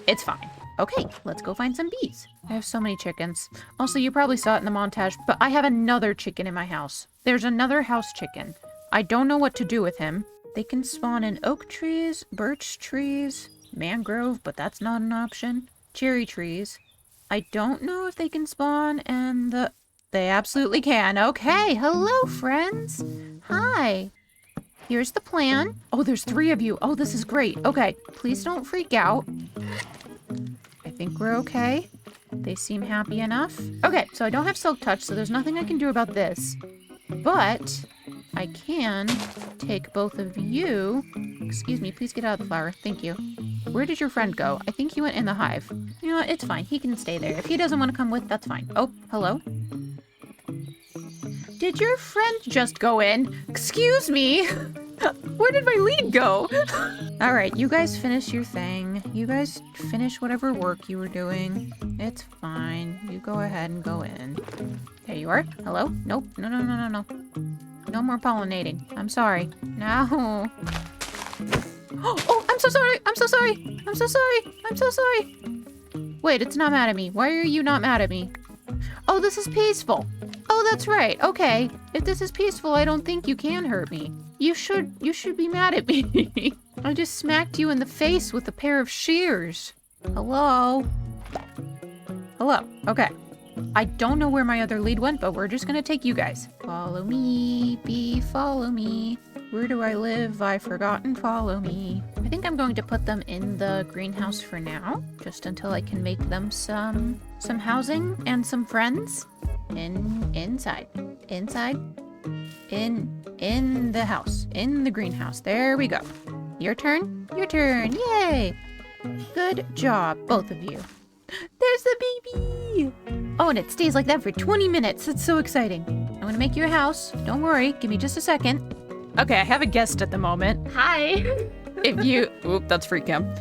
It's fine. Okay, let's go find some bees. I have so many chickens. Also, you probably saw it in the montage, but I have another chicken in my house. There's another house chicken. I don't know what to do with him. They can spawn in oak trees, birch trees, mangrove, but that's not an option. Cherry trees. I don't know if they can spawn in the... They absolutely can. Okay, hello, friends. Hi. Here's the plan. Oh, there's 3 of you. Oh, this is great. Okay, please don't freak out. I think we're okay. They seem happy enough. Okay, so I don't have Silk Touch, so there's nothing I can do about this. But I can take both of you. Excuse me, please get out of the flower. Thank you. Where did your friend go? I think he went in the hive. You know what? It's fine. He can stay there. If he doesn't want to come with, that's fine. Oh, hello? Did your friend just go in? Excuse me. Where did my lead go? All right, you guys finish your thing. You guys finish whatever work you were doing. It's fine. You go ahead and go in. There you are. Hello? Nope. No. No more pollinating. I'm sorry. No. Oh, I'm so sorry. I'm so sorry. I'm so sorry. I'm so sorry. Wait, it's not mad at me. Why are you not mad at me? Oh, this is peaceful. Oh, that's right. Okay. If this is peaceful, I don't think you can hurt me. You should be mad at me. I just smacked you in the face with a pair of shears. Hello? Hello. Okay. I don't know where my other lead went, but we're just gonna take you guys. Follow me, bee, follow me. Where do I live? I've forgotten, follow me. I think I'm going to put them in the greenhouse for now, just until I can make them some housing and some friends. Inside. In the house. In the greenhouse. There we go. Your turn. Your turn. Yay! Good job, both of you. There's the baby! Oh, and it stays like that for 20 minutes. It's so exciting. I'm gonna make you a house. Don't worry. Give me just a second. Okay, I have a guest at the moment. Hi. Oop, that's free cam.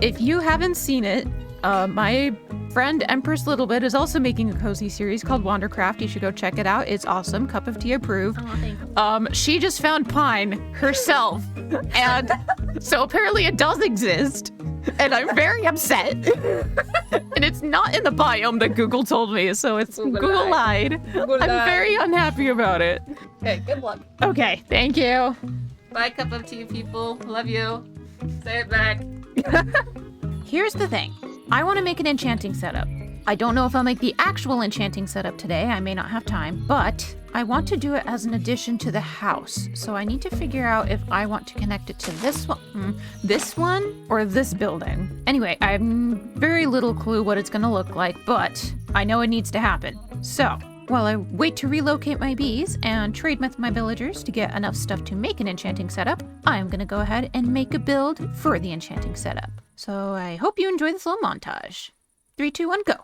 If you haven't seen it, my friend Empress Littlebit is also making a cozy series called Wandercraft. You should go check it out. It's awesome. Cup of tea approved. Oh, thank you. She just found Pine herself. And so apparently it does exist. And I'm very upset. And it's not in the biome that Google told me, so it's Google lied. I'm very unhappy about it. Okay, good luck. Okay, thank you. Bye, cup of tea, people. Love you. Say it back. Here's the thing. I want to make an enchanting setup. I don't know if I'll make the actual enchanting setup today. I may not have time, but I want to do it as an addition to the house. So I need to figure out if I want to connect it to this one, or this building. Anyway, I have very little clue what it's going to look like, but I know it needs to happen. So while I wait to relocate my bees and trade with my villagers to get enough stuff to make an enchanting setup, I'm going to go ahead and make a build for the enchanting setup. So I hope you enjoy this little montage. 3, 2, 1, go.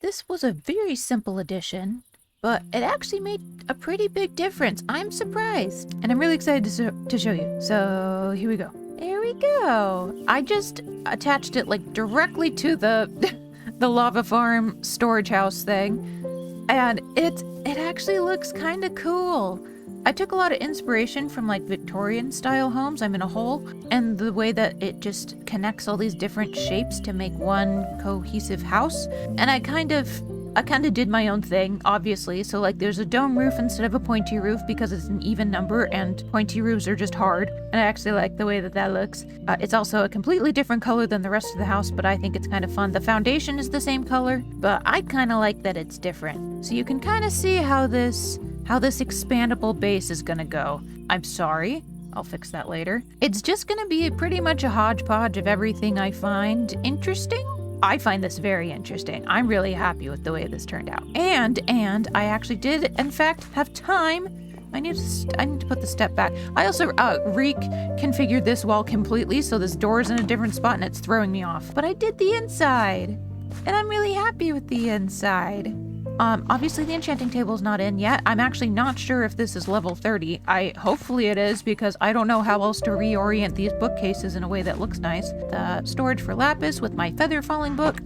This was a very simple addition, but it actually made a pretty big difference. I'm surprised, and I'm really excited to show you. So here we go. There we go. I just attached it like directly to the the lava farm storage house thing, and it actually looks kind of cool. I took a lot of inspiration from like Victorian style homes. I'm in a hole, and the way that it just connects all these different shapes to make one cohesive house. And I kind of did my own thing, obviously. So like there's a dome roof instead of a pointy roof because it's an even number and pointy roofs are just hard. And I actually like the way that looks. It's also a completely different color than the rest of the house, but I think it's kind of fun. The foundation is the same color, but I kind of like that it's different. So you can kind of see how this expandable base is gonna go. I'm sorry, I'll fix that later. It's just gonna be pretty much a hodgepodge of everything I find interesting. I find this very interesting. I'm really happy with the way this turned out. And I actually did, in fact, have time. I need to put the step back. I also reconfigured this wall completely, so this door is in a different spot and it's throwing me off. But I did the inside, and I'm really happy with the inside. Obviously the enchanting table's not in yet. I'm actually not sure if this is level 30. Hopefully it is, because I don't know how else to reorient these bookcases in a way that looks nice. The storage for lapis with my feather falling book,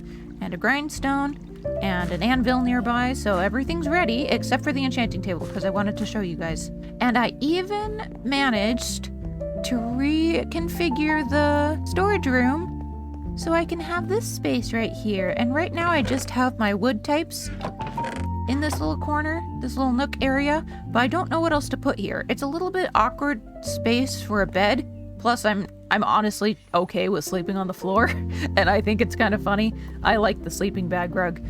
and a grindstone, and an anvil nearby, so everything's ready except for the enchanting table because I wanted to show you guys. And I even managed to reconfigure the storage room so I can have this space right here. And right now I just have my wood types in this little corner, this little nook area, but I don't know what else to put here. It's a little bit awkward space for a bed. Plus, I'm honestly okay with sleeping on the floor, and I think it's kind of funny. I like the sleeping bag rug.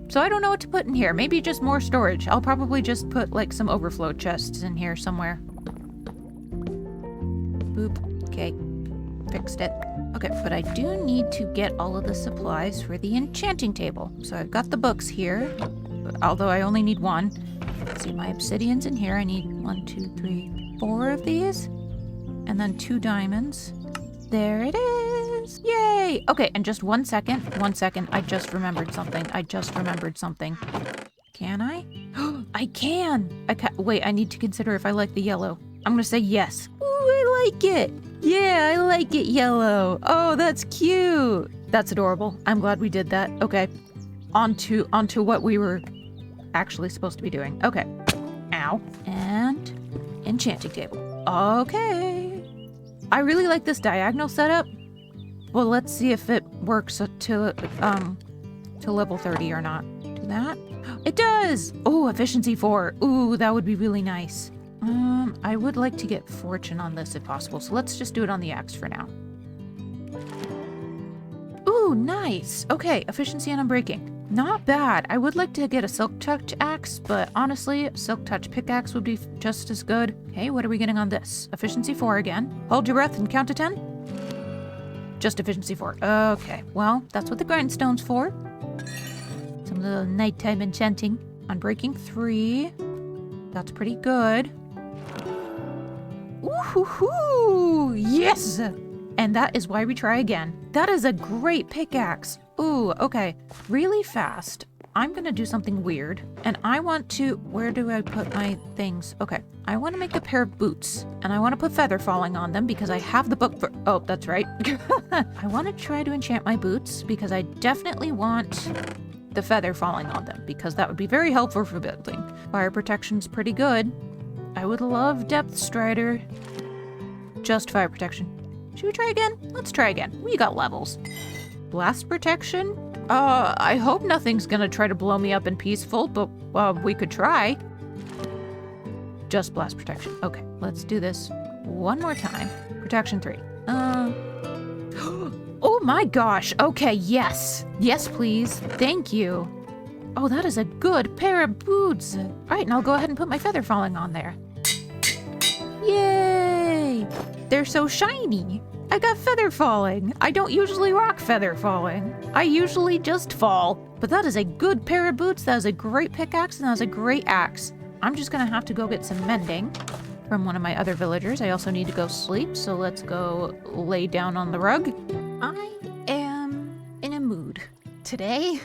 So I don't know what to put in here. Maybe just more storage. I'll probably just put like some overflow chests in here somewhere. Boop. Okay. Fixed it. Okay, but I do need to get all of the supplies for the enchanting table. So I've got the books here, although I only need one. Let's see, my obsidian's in here. I need 1, 2, 3, 4 of these. And then 2 diamonds. There it is! Yay! Okay, and just 1 second. 1 second. I just remembered something. Can I? I can! Wait, I need to consider if I like the yellow. I'm gonna say yes. Ooh, I like it! Yeah, I like it yellow. Oh, that's cute. That's adorable. I'm glad we did that. Okay. Onto what we were actually supposed to be doing. Okay. Ow. And enchanting table. Okay. I really like this diagonal setup. Well, let's see if it works to level 30 or not. Do that. It does! Oh, efficiency 4. Ooh, that would be really nice. I would like to get fortune on this if possible, so let's just do it on the axe for now. Ooh, nice! Okay, efficiency and unbreaking. Not bad. I would like to get a silk touch axe, but honestly, silk touch pickaxe would be just as good. Okay, what are we getting on this? Efficiency 4 again. Hold your breath and count to 10. Just efficiency 4. Okay, well, that's what the grindstone's for. Some little nighttime enchanting. Unbreaking 3. That's pretty good. Ooh, yes! And that is why we try again. That is a great pickaxe. Ooh, okay. Really fast. I'm gonna do something weird. And I want to... Where do I put my things? Okay. I want to make a pair of boots. And I want to put feather falling on them because I have the book for... Oh, that's right. I want to try to enchant my boots because I definitely want the feather falling on them because that would be very helpful for building. Fire protection's pretty good. I would love depth strider. Just fire protection. Should we try again? Let's try again. We got levels. Blast protection? I hope nothing's gonna try to blow me up in peaceful, but we could try. Just blast protection. Okay, let's do this one more time. Protection 3. Oh my gosh. Okay, yes. Yes, please. Thank you. Oh, that is a good pair of boots. All right, and I'll go ahead and put my feather falling on there. Yay! They're so shiny. I got feather falling. I don't usually rock feather falling. I usually just fall. But that is a good pair of boots. That is a great pickaxe, and that is a great axe. I'm just gonna have to go get some mending from one of my other villagers. I also need to go sleep, so let's go lay down on the rug. I am in a mood today,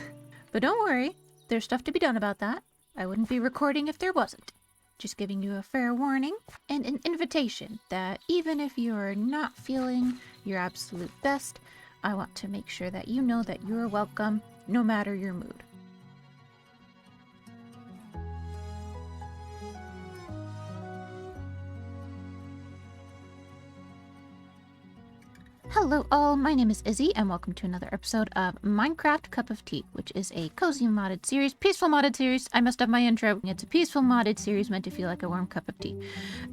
but don't worry. There's stuff to be done about that. I wouldn't be recording if there wasn't. Just giving you a fair warning and an invitation that even if you're not feeling your absolute best, I want to make sure that you know that you're welcome no matter your mood. Hello all, my name is Izzy and welcome to another episode of Minecraft Cup of Tea, which is a cozy modded series, peaceful modded series. I messed up my intro. It's a peaceful modded series meant to feel like a warm cup of tea.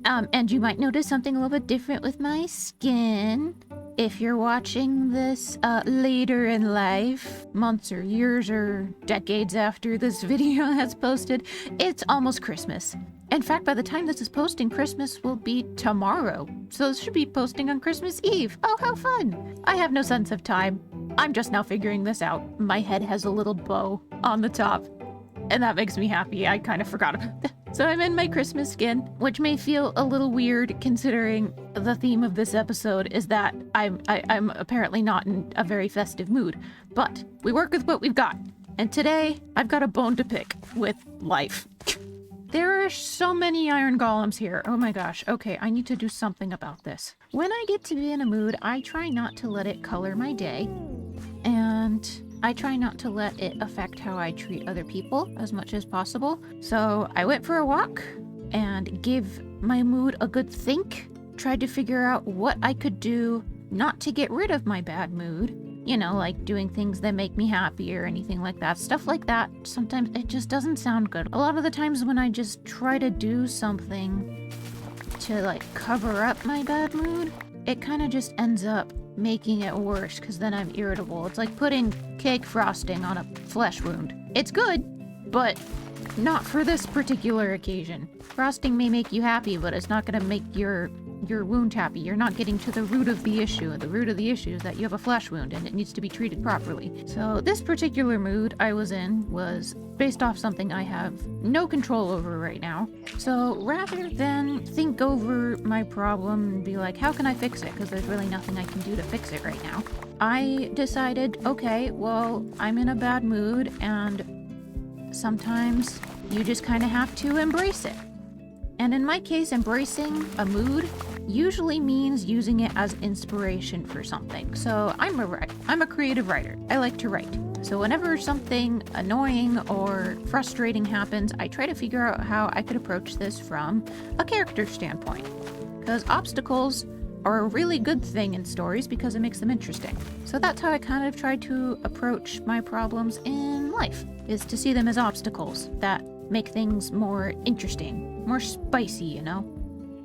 And you might notice something a little bit different with my skin. If you're watching this later in life, months or years or decades after this video has posted, it's almost Christmas. In fact, by the time this is posting, Christmas will be tomorrow. So this should be posting on Christmas Eve. Oh, how fun! I have no sense of time. I'm just now figuring this out. My head has a little bow on the top, and that makes me happy. I kind of forgot about that. So I'm in my Christmas skin, which may feel a little weird considering the theme of this episode is that I'm apparently not in a very festive mood. But we work with what we've got. And today, I've got a bone to pick with life. There are so many iron golems here. Oh my gosh. Okay, I need to do something about this. When I get to be in a mood, I try not to let it color my day. And I try not to let it affect how I treat other people as much as possible. So I went for a walk and gave my mood a good think. Tried to figure out what I could do not to get rid of my bad mood, You know, like doing things that make me happy or anything like that. Stuff like that, sometimes it just doesn't sound good. A lot of the times when I just try to do something to like cover up my bad mood, it kind of just ends up making it worse because then I'm irritable. It's like putting cake frosting on a flesh wound. It's good, but not for this particular occasion. Frosting may make you happy, but it's not going to make your wound happy. You're not getting to the root of the issue. The root of the issue is that you have a flesh wound and it needs to be treated properly. So this particular mood I was in was based off something I have no control over right now. So rather than think over my problem and be like, how can I fix it? Because there's really nothing I can do to fix it right now. I decided, okay, well, I'm in a bad mood and sometimes you just kind of have to embrace it. And in my case, embracing a mood usually means using it as inspiration for something. So I'm a creative writer. I like to write. So whenever something annoying or frustrating happens, I try to figure out how I could approach this from a character standpoint. Because obstacles are a really good thing in stories because it makes them interesting. So that's how I kind of try to approach my problems in life, is to see them as obstacles that make things more interesting, more spicy, you know?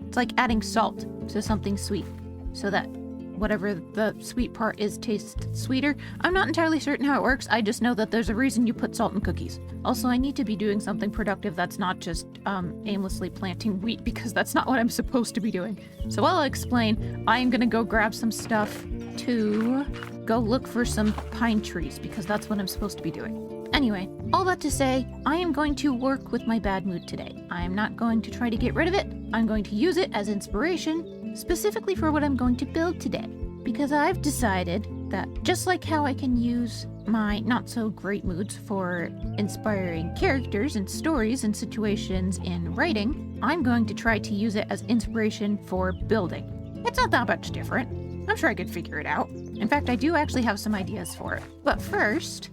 It's like adding salt to something sweet so that whatever the sweet part is tastes sweeter. I'm not entirely certain how it works. I just know that there's a reason you put salt in cookies. Also, I need to be doing something productive that's not just aimlessly planting wheat because that's not what I'm supposed to be doing. So while I explain, I am gonna go grab some stuff to go look for some pine trees because that's what I'm supposed to be doing. Anyway, all that to say, I am going to work with my bad mood today. I am not going to try to get rid of it. I'm going to use it as inspiration, specifically for what I'm going to build today. Because I've decided that just like how I can use my not so great moods for inspiring characters and stories and situations in writing, I'm going to try to use it as inspiration for building. It's not that much different. I'm sure I could figure it out. In fact, I do actually have some ideas for it. But first...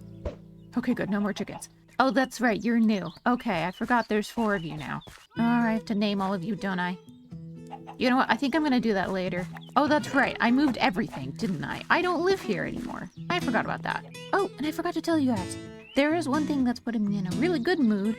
Okay, good. No more chickens. Oh, that's right. You're new. Okay, I forgot there's 4 of you now. I have to name all of you, don't I? You know what? I think I'm gonna do that later. Oh, that's right. I moved everything, didn't I? I don't live here anymore. I forgot about that. Oh, and I forgot to tell you guys. There is one thing that's putting me in a really good mood,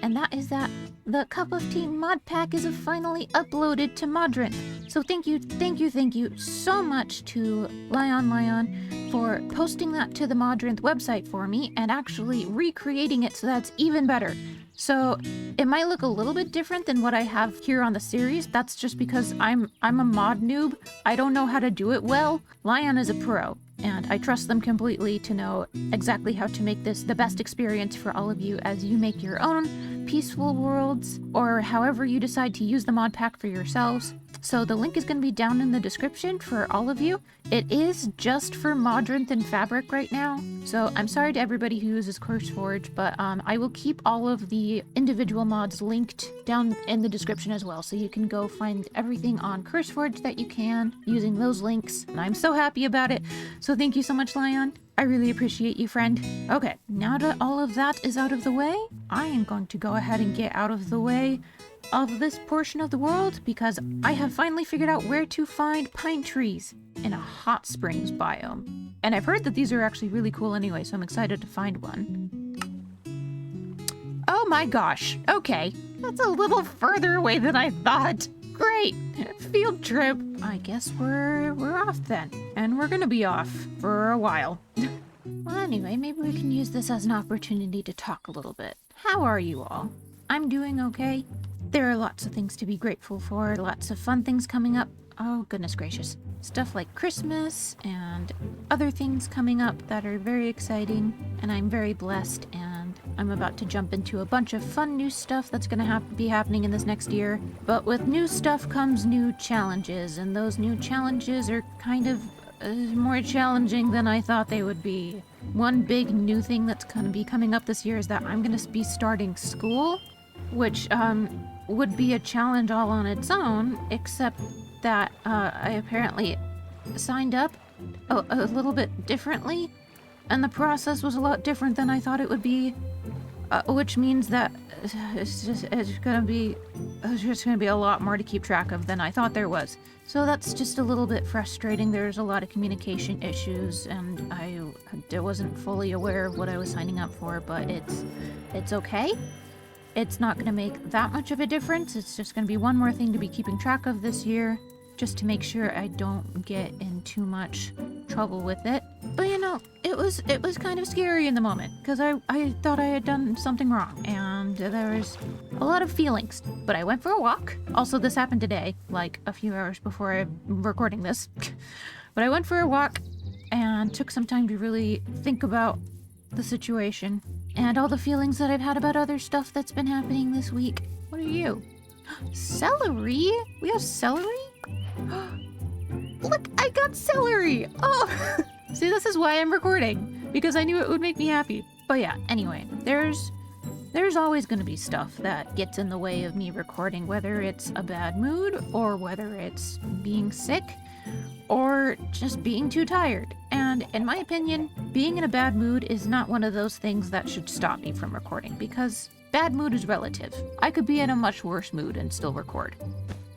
and that is that the Cup of Tea mod pack is finally uploaded to Modrinth. So thank you so much to Lion for posting that to the Modrinth website for me and actually recreating it so that's even better. So it might look a little bit different than what I have here on the series. That's just because I'm a mod noob. I don't know how to do it well. Lion is a pro, and I trust them completely to know exactly how to make this the best experience for all of you as you make your own peaceful worlds, or however you decide to use the mod pack for yourselves. So the link is going to be down in the description for all of you. It is just for Modrinth and Fabric right now, so I'm sorry to everybody who uses CurseForge, but I will keep all of the individual mods linked down in the description as well, so you can go find everything on CurseForge that you can using those links, and I'm so happy about it. So thank you so much, Lion. I really appreciate you, friend. Okay, now that all of that is out of the way, I am going to go ahead and get out of the way of this portion of the world because I have finally figured out where to find pine trees in a hot springs biome. And I've heard that these are actually really cool anyway, so I'm excited to find one. Oh my gosh, okay. That's a little further away than I thought. Great, field trip. I guess we're off then. And we're gonna be off for a while. Well, anyway, maybe we can use this as an opportunity to talk a little bit. How are you all? I'm doing okay. There are lots of things to be grateful for, lots of fun things coming up. Oh, goodness gracious. Stuff like Christmas and other things coming up that are very exciting, and I'm very blessed, and I'm about to jump into a bunch of fun new stuff that's gonna be happening in this next year. But with new stuff comes new challenges, and those new challenges are kind of more challenging than I thought they would be. One big new thing that's gonna be coming up this year is that I'm gonna be starting school, which would be a challenge all on its own, except that I apparently signed up a little bit differently, and the process was a lot different than I thought it would be. which means that it's just gonna be a lot more to keep track of than I thought there was. So that's just a little bit frustrating. There's a lot of communication issues, and I wasn't fully aware of what I was signing up for, but it's okay. It's not gonna make that much of a difference. It's just gonna be one more thing to be keeping track of this year, just to make sure I don't get in too much trouble with it. But you know, it was kind of scary in the moment, because I thought I had done something wrong, and there was a lot of feelings. But I went for a walk. Also, this happened today, like a few hours before I'm recording this. But I went for a walk and took some time to really think about the situation and all the feelings that I've had about other stuff that's been happening this week. What are you? Celery? We have celery? Look, I got celery! Oh! See, this is why I'm recording, because I knew it would make me happy. But yeah, anyway, there's always going to be stuff that gets in the way of me recording, whether it's a bad mood, or whether it's being sick, or just being too tired. And in my opinion, being in a bad mood is not one of those things that should stop me from recording, because bad mood is relative. I could be in a much worse mood and still record.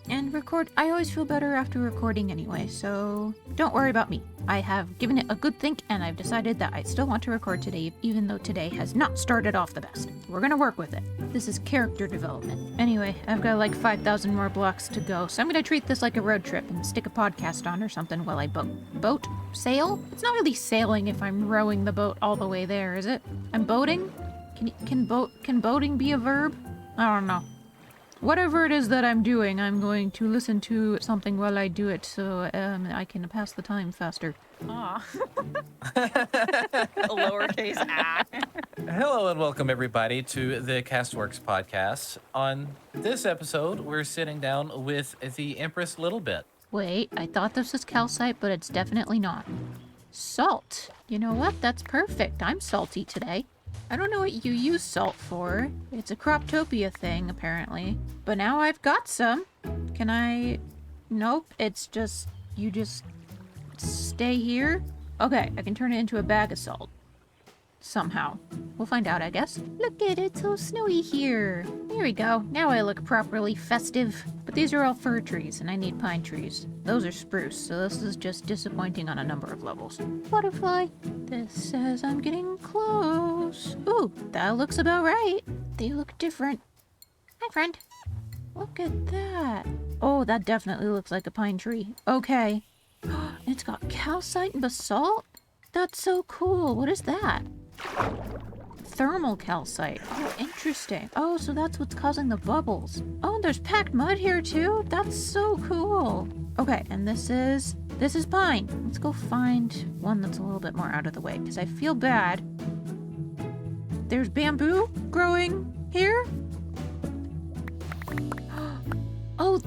And I always feel better after recording anyway, so don't worry about me. I have given it a good think, and I've decided that I still want to record today, even though today has not started off the best. We're gonna work with it. This is character development. Anyway, I've got like 5,000 more blocks to go, so I'm gonna treat this like a road trip and stick a podcast on or something while I boat? Sail? It's not really sailing if I'm rowing the boat all the way there, is it? I'm boating? Can boating be a verb? I don't know. Whatever it is that I'm doing, I'm going to listen to something while I do it, so I can pass the time faster. Aw. Lowercase a. Hello and welcome everybody to the Castworks podcast. On this episode, we're sitting down with the Empress Littlebit. Wait, I thought this was calcite, but it's definitely not. Salt. You know what? That's perfect. I'm salty today. I don't know what you use salt for. It's a Croptopia thing, apparently. But now I've got some. Can I... Nope, it's just... You just... stay here? Okay, I can turn it into a bag of salt. Somehow. We'll find out, I guess. Look at it, it's so snowy here. There we go. Now I look properly festive. But these are all fir trees, and I need pine trees. Those are spruce, so this is just disappointing on a number of levels. Butterfly. This says I'm getting close. Ooh, that looks about right. They look different. Hi, friend. Look at that. Oh, that definitely looks like a pine tree. Okay. It's got calcite and basalt? That's so cool. What is that? Thermal calcite. Oh, interesting. Oh, so that's what's causing the bubbles. Oh, and there's packed mud here too. That's so cool. Okay, and this is pine. Let's go find one that's a little bit more out of the way, because I feel bad. There's bamboo growing here. Oh,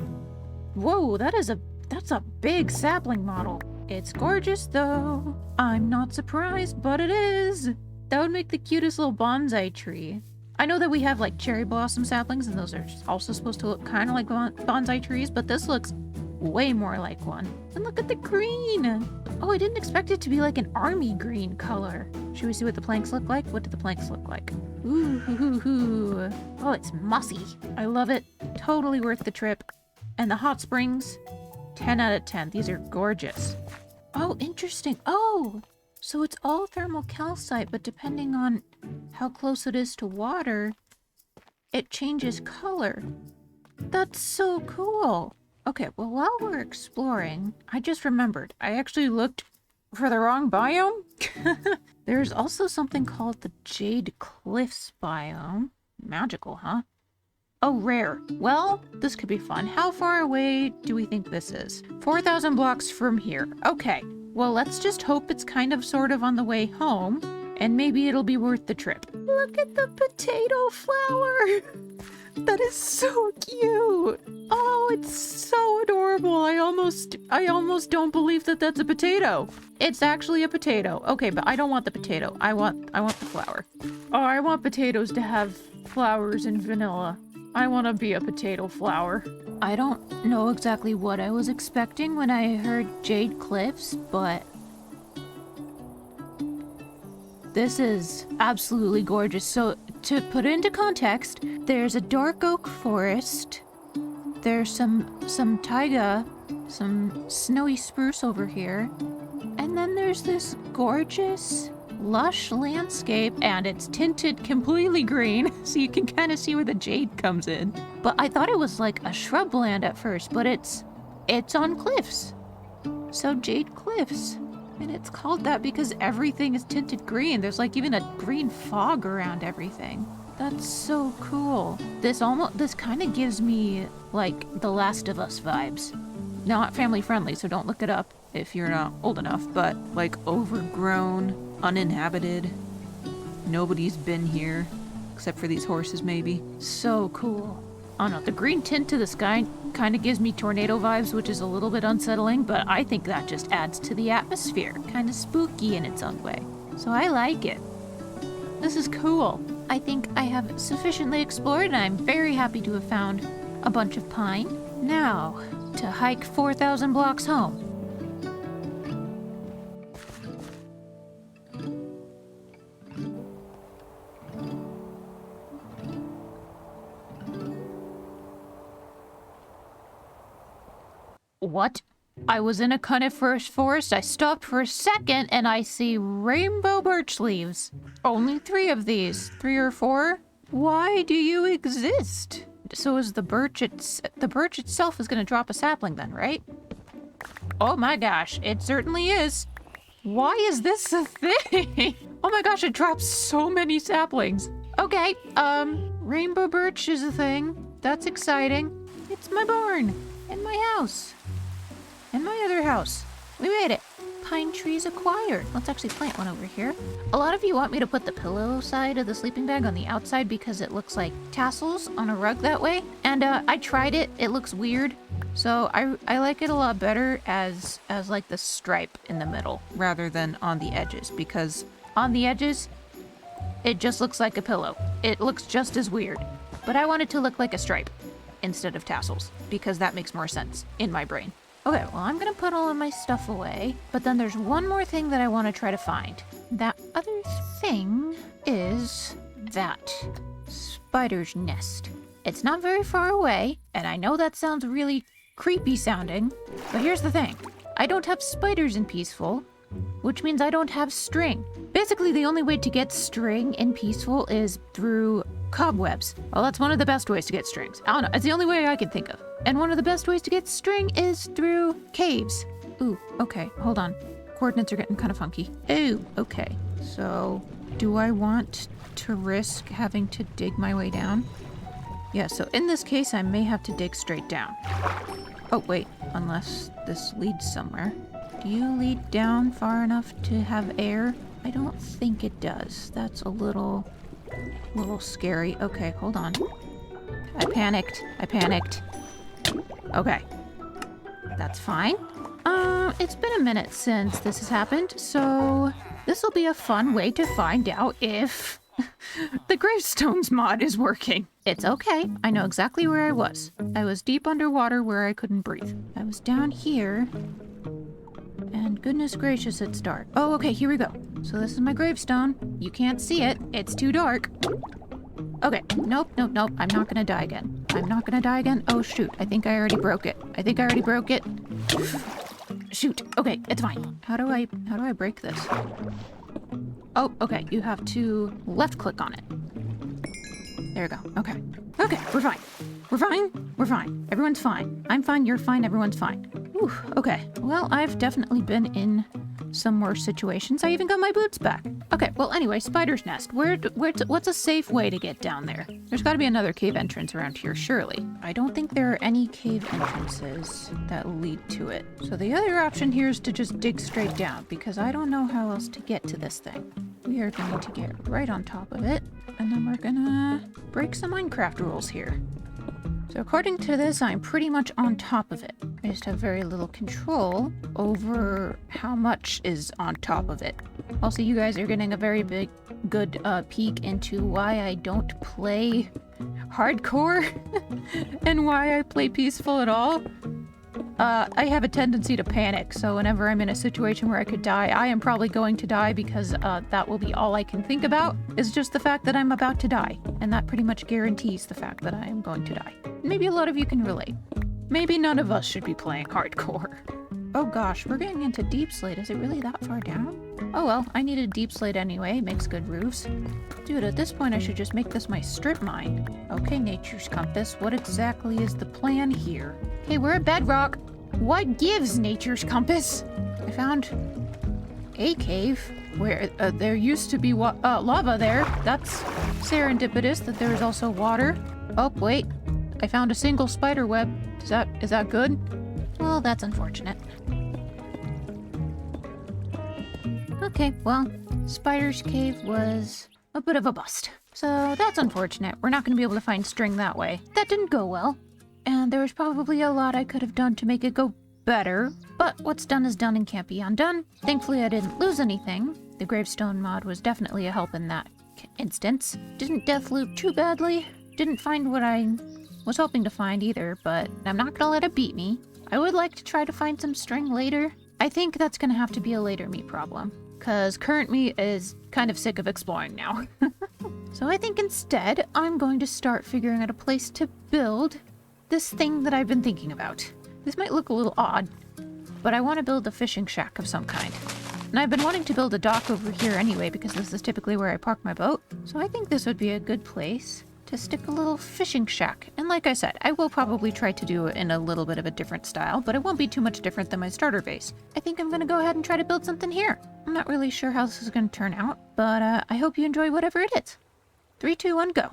whoa, that's a big sapling model. It's gorgeous though. I'm not surprised, but it is. That would make the cutest little bonsai tree. I know that we have like cherry blossom saplings, and those are also supposed to look kind of like bonsai trees, but this looks way more like one. And look at the green. Oh, I didn't expect it to be like an army green color. Should we see what the planks look like? What do the planks look like? Ooh, hoo, hoo, hoo. Oh, it's mossy. I love it. Totally worth the trip. And the hot springs, 10 out of 10. These are gorgeous. Oh, interesting. Oh, so it's all thermal calcite, but depending on how close it is to water, it changes color. That's so cool. Okay, well, while we're exploring, I just remembered, I actually looked for the wrong biome. There's also something called the Jade Cliffs biome. Magical, huh? Oh, rare. Well, this could be fun. How far away do we think this is? 4,000 blocks from here. Okay. Well, let's just hope it's kind of sort of on the way home, and maybe it'll be worth the trip. Look at the potato flower. That is so cute. Oh, it's so adorable. I almost don't believe that that's a potato. It's actually a potato. Okay, but I don't want the potato. I want the flower. Oh, I want potatoes to have flowers and vanilla. I want to be a potato flower. I don't know exactly what I was expecting when I heard Jade Cliffs, but this is absolutely gorgeous. So to put it into context, there's a dark oak forest. There's some taiga, some snowy spruce over here. And then there's this gorgeous, lush landscape, and it's tinted completely green, so you can kind of see where the jade comes in. But I thought it was like a shrubland at first, but it's on cliffs. So Jade Cliffs. And it's called that because everything is tinted green. There's like even a green fog around everything. That's so cool. This kind of gives me like The Last of Us vibes. Not family friendly, so don't look it up if you're not old enough, but like overgrown, uninhabited. Nobody's been here except for these horses maybe. So cool. Oh no, the green tint to the sky kind of gives me tornado vibes, which is a little bit unsettling, but I think that just adds to the atmosphere. Kind of spooky in its own way. So I like it. This is cool. I think I have sufficiently explored, and I'm very happy to have found a bunch of pine. Now, to hike 4,000 blocks home. What? I was in a coniferous forest, I stopped for a second, and I see rainbow birch leaves. Only 3 of these. 3 or 4? Why do you exist? So is the birch itself is gonna drop a sapling then, right? Oh my gosh, it certainly is. Why is this a thing? Oh my gosh, it drops so many saplings. Okay, rainbow birch is a thing. That's exciting. It's my barn and my house. And my other house. We made it. Pine trees acquired. Let's actually plant one over here. A lot of you want me to put the pillow side of the sleeping bag on the outside because it looks like tassels on a rug that way. And I tried it. It looks weird. So I like it a lot better as like the stripe in the middle rather than on the edges, because on the edges, it just looks like a pillow. It looks just as weird. But I want it to look like a stripe instead of tassels because that makes more sense in my brain. Okay, well, I'm gonna put all of my stuff away, but then there's one more thing that I want to try to find. That other thing is that spider's nest. It's not very far away, and I know that sounds really creepy sounding, but here's the thing. I don't have spiders in Peaceful, which means I don't have string. Basically, the only way to get string in Peaceful is through cobwebs. Well, that's one of the best ways to get strings. I don't know, it's the only way I can think of. And one of the best ways to get string is through caves. Ooh, okay, hold on. Coordinates are getting kind of funky. Ooh, okay. So, do I want to risk having to dig my way down? Yeah, so in this case, I may have to dig straight down. Oh, wait, unless this leads somewhere. Do you lead down far enough to have air? I don't think it does. That's a little scary. Okay, hold on. I panicked. Okay. That's fine. It's been a minute since this has happened, so this will be a fun way to find out if the gravestones mod is working. It's okay. I know exactly where I was. I was deep underwater where I couldn't breathe. I was down here. And goodness gracious, it's dark. Oh, okay, here we go. So this is my gravestone. You can't see it. It's too dark. Okay, nope. I'm not gonna die again. Oh, shoot. I think I already broke it. Shoot. Okay, it's fine. How do I break this? Oh, okay. You have to left click on it. There we go. Okay, we're fine. Everyone's fine. I'm fine, you're fine, everyone's fine. Whew, okay. Well, I've definitely been in some worse situations. I even got my boots back. Okay, well, anyway, spider's nest. What's a safe way to get down there? There's got to be another cave entrance around here, surely. I don't think there are any cave entrances that lead to it. So the other option here is to just dig straight down, because I don't know how else to get to this thing. We are going to get right on top of it, and then we're gonna break some Minecraft rules here. So according to this, I'm pretty much on top of it. I just have very little control over how much is on top of it. Also, you guys are getting a very good peek into why I don't play hardcore and why I play peaceful at all. I have a tendency to panic, so whenever I'm in a situation where I could die, I am probably going to die because that will be all I can think about, is just the fact that I'm about to die. And that pretty much guarantees the fact that I am going to die. Maybe a lot of you can relate. Maybe none of us should be playing hardcore. Oh gosh, we're getting into deep slate. Is it really that far down? Oh well, I needed deep slate anyway. Makes good roofs. Dude, at this point I should just make this my strip mine. Okay, Nature's Compass, what exactly is the plan here? Okay, we're at bedrock. What gives, Nature's Compass? I found a cave where there used to be lava there. That's serendipitous that there is also water. Oh, wait. I found a single spider web. Is that good? Well, that's unfortunate. Okay, well, Spider's Cave was a bit of a bust. So that's unfortunate. We're not going to be able to find string that way. That didn't go well. And there was probably a lot I could have done to make it go better. But what's done is done and can't be undone. Thankfully, I didn't lose anything. The gravestone mod was definitely a help in that instance. Didn't death loop too badly. Didn't find what I was hoping to find either, but I'm not gonna let it beat me. I would like to try to find some string later. I think that's gonna have to be a later me problem, because current me is kind of sick of exploring now. So I think instead, I'm going to start figuring out a place to build this thing that I've been thinking about. This might look a little odd, but I want to build a fishing shack of some kind. And I've been wanting to build a dock over here anyway, because this is typically where I park my boat. So I think this would be a good place to stick a little fishing shack. And like I said, I will probably try to do it in a little bit of a different style, but it won't be too much different than my starter base. I think I'm gonna go ahead and try to build something here. I'm not really sure how this is gonna turn out, but I hope you enjoy whatever it is. 3, 2, 1, go.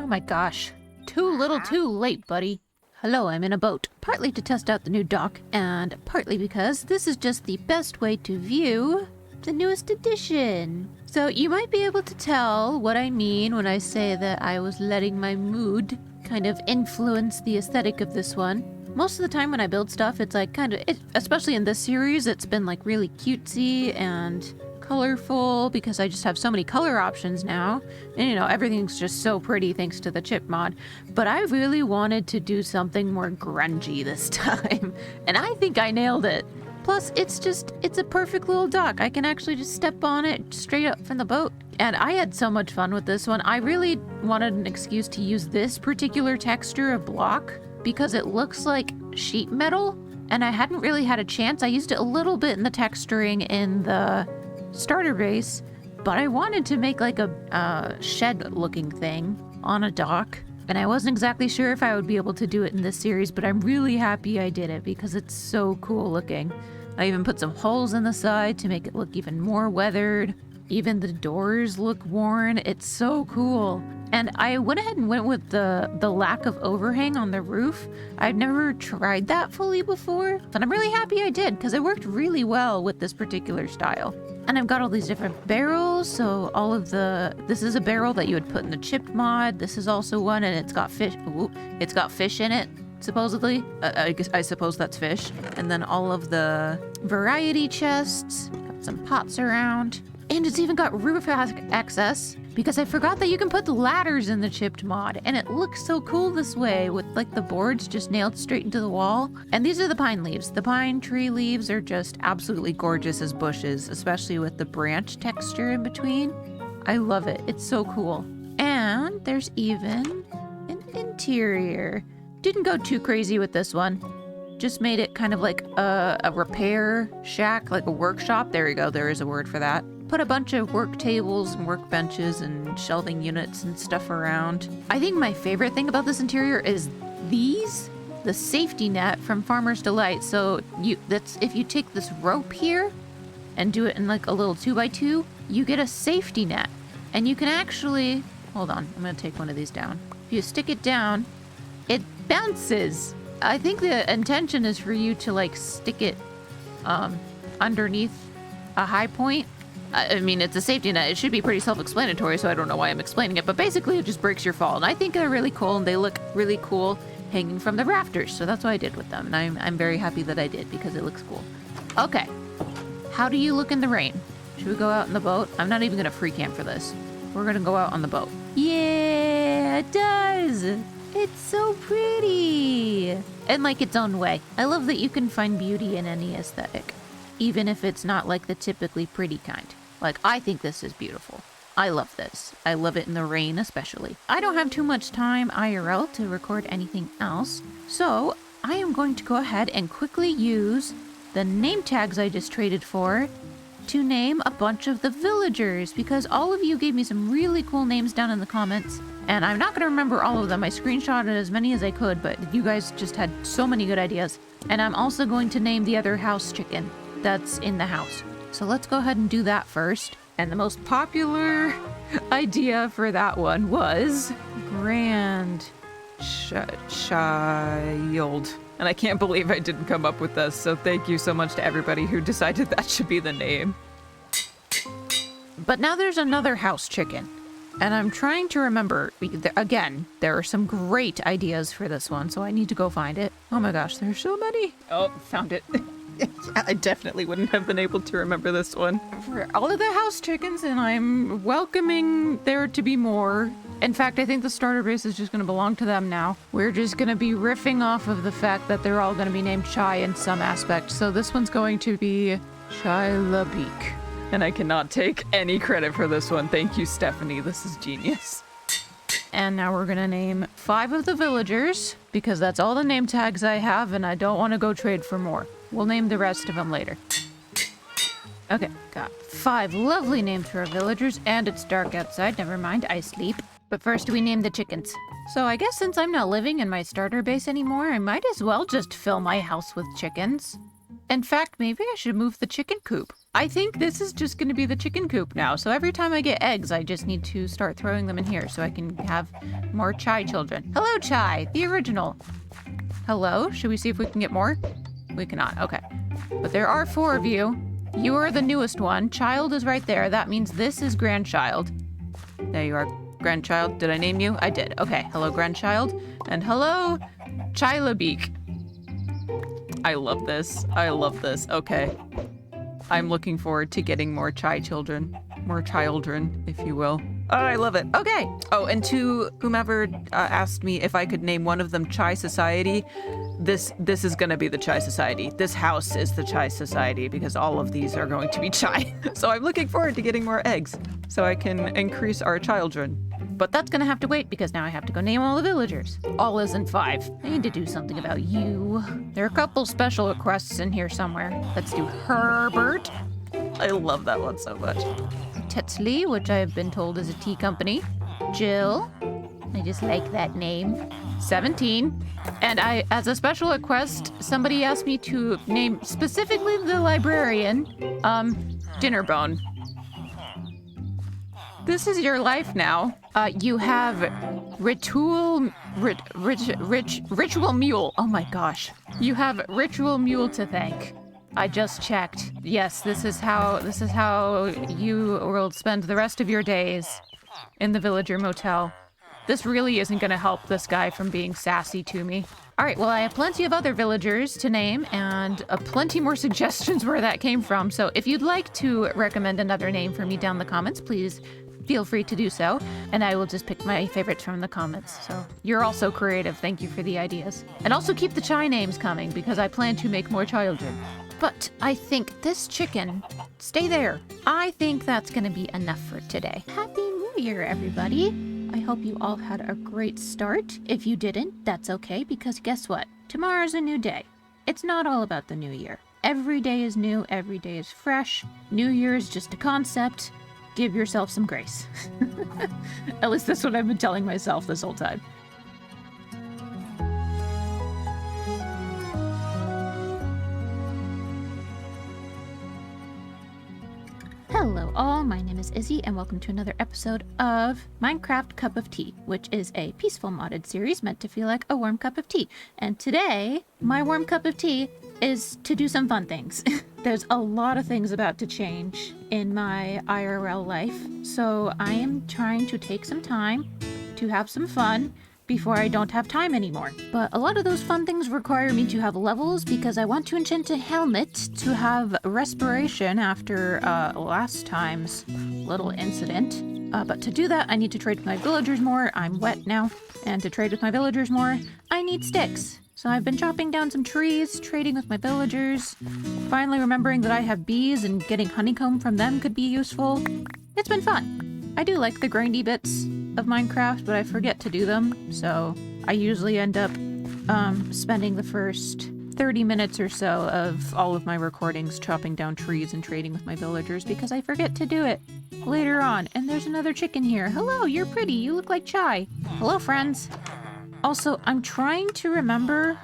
Oh my gosh. Too little too late, buddy. Hello, I'm in a boat. Partly to test out the new dock, and partly because this is just the best way to view the newest edition. So you might be able to tell what I mean when I say that I was letting my mood kind of influence the aesthetic of this one. Most of the time when I build stuff, it's like especially in this series, it's been like really cutesy and colorful because I just have so many color options now. And you know, everything's just so pretty thanks to the chip mod. But I really wanted to do something more grungy this time. And I think I nailed it. Plus, it's a perfect little dock. I can actually just step on it straight up from the boat. And I had so much fun with this one. I really wanted an excuse to use this particular texture of block because it looks like sheet metal. And I hadn't really had a chance. I used it a little bit in the texturing in the starter base, but I wanted to make like a shed looking thing on a dock, and I wasn't exactly sure if I would be able to do it in this series, but I'm really happy I did it because it's so cool looking. I even put some holes in the side to make it look even more weathered. Even the doors look worn. It's so cool. And I went ahead and went with the lack of overhang on the roof. I'd never tried that fully before, but I'm really happy I did because it worked really well with this particular style. And I've got all these different barrels, so this is a barrel that you would put in the chipped mod. This is also one, and it's got fish. Ooh, it's got fish in it, supposedly. I suppose that's fish. And then all of the variety chests. Got some pots around. And it's even got roof access, because I forgot that you can put the ladders in the chipped mod, and it looks so cool this way with like the boards just nailed straight into the wall. And these are the pine leaves. The pine tree leaves are just absolutely gorgeous as bushes, especially with the branch texture in between. I love it. It's so cool. And there's even an interior. Didn't go too crazy with this one. Just made it kind of like a repair shack, like a workshop. There you go, there is a word for that. Put a bunch of work tables and workbenches and shelving units and stuff around. I think my favorite thing about this interior is the safety net from Farmer's Delight. So if you take this rope here and do it in like a little 2x2, you get a safety net. And you can actually, hold on, I'm gonna take one of these down. If you stick it down, it bounces. I think the intention is for you to like stick it underneath a high point. I mean, it's a safety net. It should be pretty self-explanatory, so I don't know why I'm explaining it. But basically, it just breaks your fall. And I think they're really cool, and they look really cool hanging from the rafters. So that's what I did with them. And I'm very happy that I did because it looks cool. Okay. How do you look in the rain? Should we go out in the boat? I'm not even going to free camp for this. We're going to go out on the boat. Yeah, it does. It's so pretty. In like its own way. I love that you can find beauty in any aesthetic, even if it's not like the typically pretty kind. Like, I think this is beautiful. I love this. I love it in the rain especially. I don't have too much time IRL to record anything else, so I am going to go ahead and quickly use the name tags I just traded for to name a bunch of the villagers, because all of you gave me some really cool names down in the comments, and I'm not going to remember all of them. I screenshotted as many as I could, but you guys just had so many good ideas. And I'm also going to name the other house chicken that's in the house. So let's go ahead and do that first. And the most popular idea for that one was Child. And I can't believe I didn't come up with this, so thank you so much to everybody who decided that should be the name. But now there's another house chicken, and I'm trying to remember. Again, there are some great ideas for this one, so I need to go find it. Oh my gosh, there's so many. Oh, found it. I definitely wouldn't have been able to remember this one. For all of the house chickens, and I'm welcoming there to be more. In fact, I think the starter base is just going to belong to them now. We're just going to be riffing off of the fact that they're all going to be named Chai in some aspect. So this one's going to be Chai Labeek. And I cannot take any credit for this one. Thank you, Stephanie. This is genius. And now we're going to name 5 of the villagers, because that's all the name tags I have, and I don't want to go trade for more. We'll name the rest of them later. Okay, got 5 lovely names for our villagers, and it's dark outside. Never mind, I sleep. But first we name the chickens. So I guess since I'm not living in my starter base anymore, I might as well just fill my house with chickens. In fact, maybe I should move the chicken coop. I think this is just going to be the chicken coop now. So every time I get eggs, I just need to start throwing them in here so I can have more Chai children. Hello, Chai, the original. Hello, should we see if we can get more? We cannot, okay. But there are 4 of you. You are the newest one. Child is right there. That means this is grandchild. There you are, grandchild. Did I name you? I did. Okay, hello, grandchild. And hello, Chai Labeek. I love this. I love this. Okay. I'm looking forward to getting more Chai children. More children, if you will. Oh, I love it. Okay. Oh, and to whomever asked me if I could name one of them Chai Society, this is going to be the Chai Society. This house is the Chai Society because all of these are going to be Chai. So I'm looking forward to getting more eggs so I can increase our children. But that's going to have to wait because now I have to go name all the villagers. All isn't 5. I need to do something about you. There are a couple special requests in here somewhere. Let's do Herbert. I love that one so much. Tetsley, which I have been told is a tea company. Jill. I just like that name. 17. And as a special request, somebody asked me to name specifically the librarian, Dinnerbone. This is your life now. You have ritual mule. Oh my gosh. You have ritual mule to thank. I just checked. Yes, this is how you will spend the rest of your days in the villager motel. This really isn't going to help this guy from being sassy to me. All right, well, I have plenty of other villagers to name and plenty more suggestions where that came from. So if you'd like to recommend another name for me down in the comments, please feel free to do so. And I will just pick my favorites from the comments. So you're also creative. Thank you for the ideas. And also keep the Chai names coming because I plan to make more children. But I think this chicken, stay there. I think that's going to be enough for today. Happy New Year, everybody. I hope you all had a great start. If you didn't, that's okay, because guess what? Tomorrow's a new day. It's not all about the new year. Every day is new, every day is fresh. New Year is just a concept. Give yourself some grace. At least that's what I've been telling myself this whole time. Hello all, my name is Izzy and welcome to another episode of Minecraft Cup of Tea, which is a peaceful modded series meant to feel like a warm cup of tea. And today, my warm cup of tea is to do some fun things. There's a lot of things about to change in my IRL life, so I am trying to take some time to have some fun before I don't have time anymore. But a lot of those fun things require me to have levels because I want to enchant a helmet to have respiration after last time's little incident. But to do that, I need to trade with my villagers more. I'm wet now. And to trade with my villagers more, I need sticks. So I've been chopping down some trees, trading with my villagers, finally remembering that I have bees and getting honeycomb from them could be useful. It's been fun. I do like the grindy bits of Minecraft, but I forget to do them, so I usually end up spending the first 30 minutes or so of all of my recordings chopping down trees and trading with my villagers because I forget to do it later on. And there's another chicken here. Hello, you're pretty. You look like Chai. Hello, friends. Also, I'm trying to remember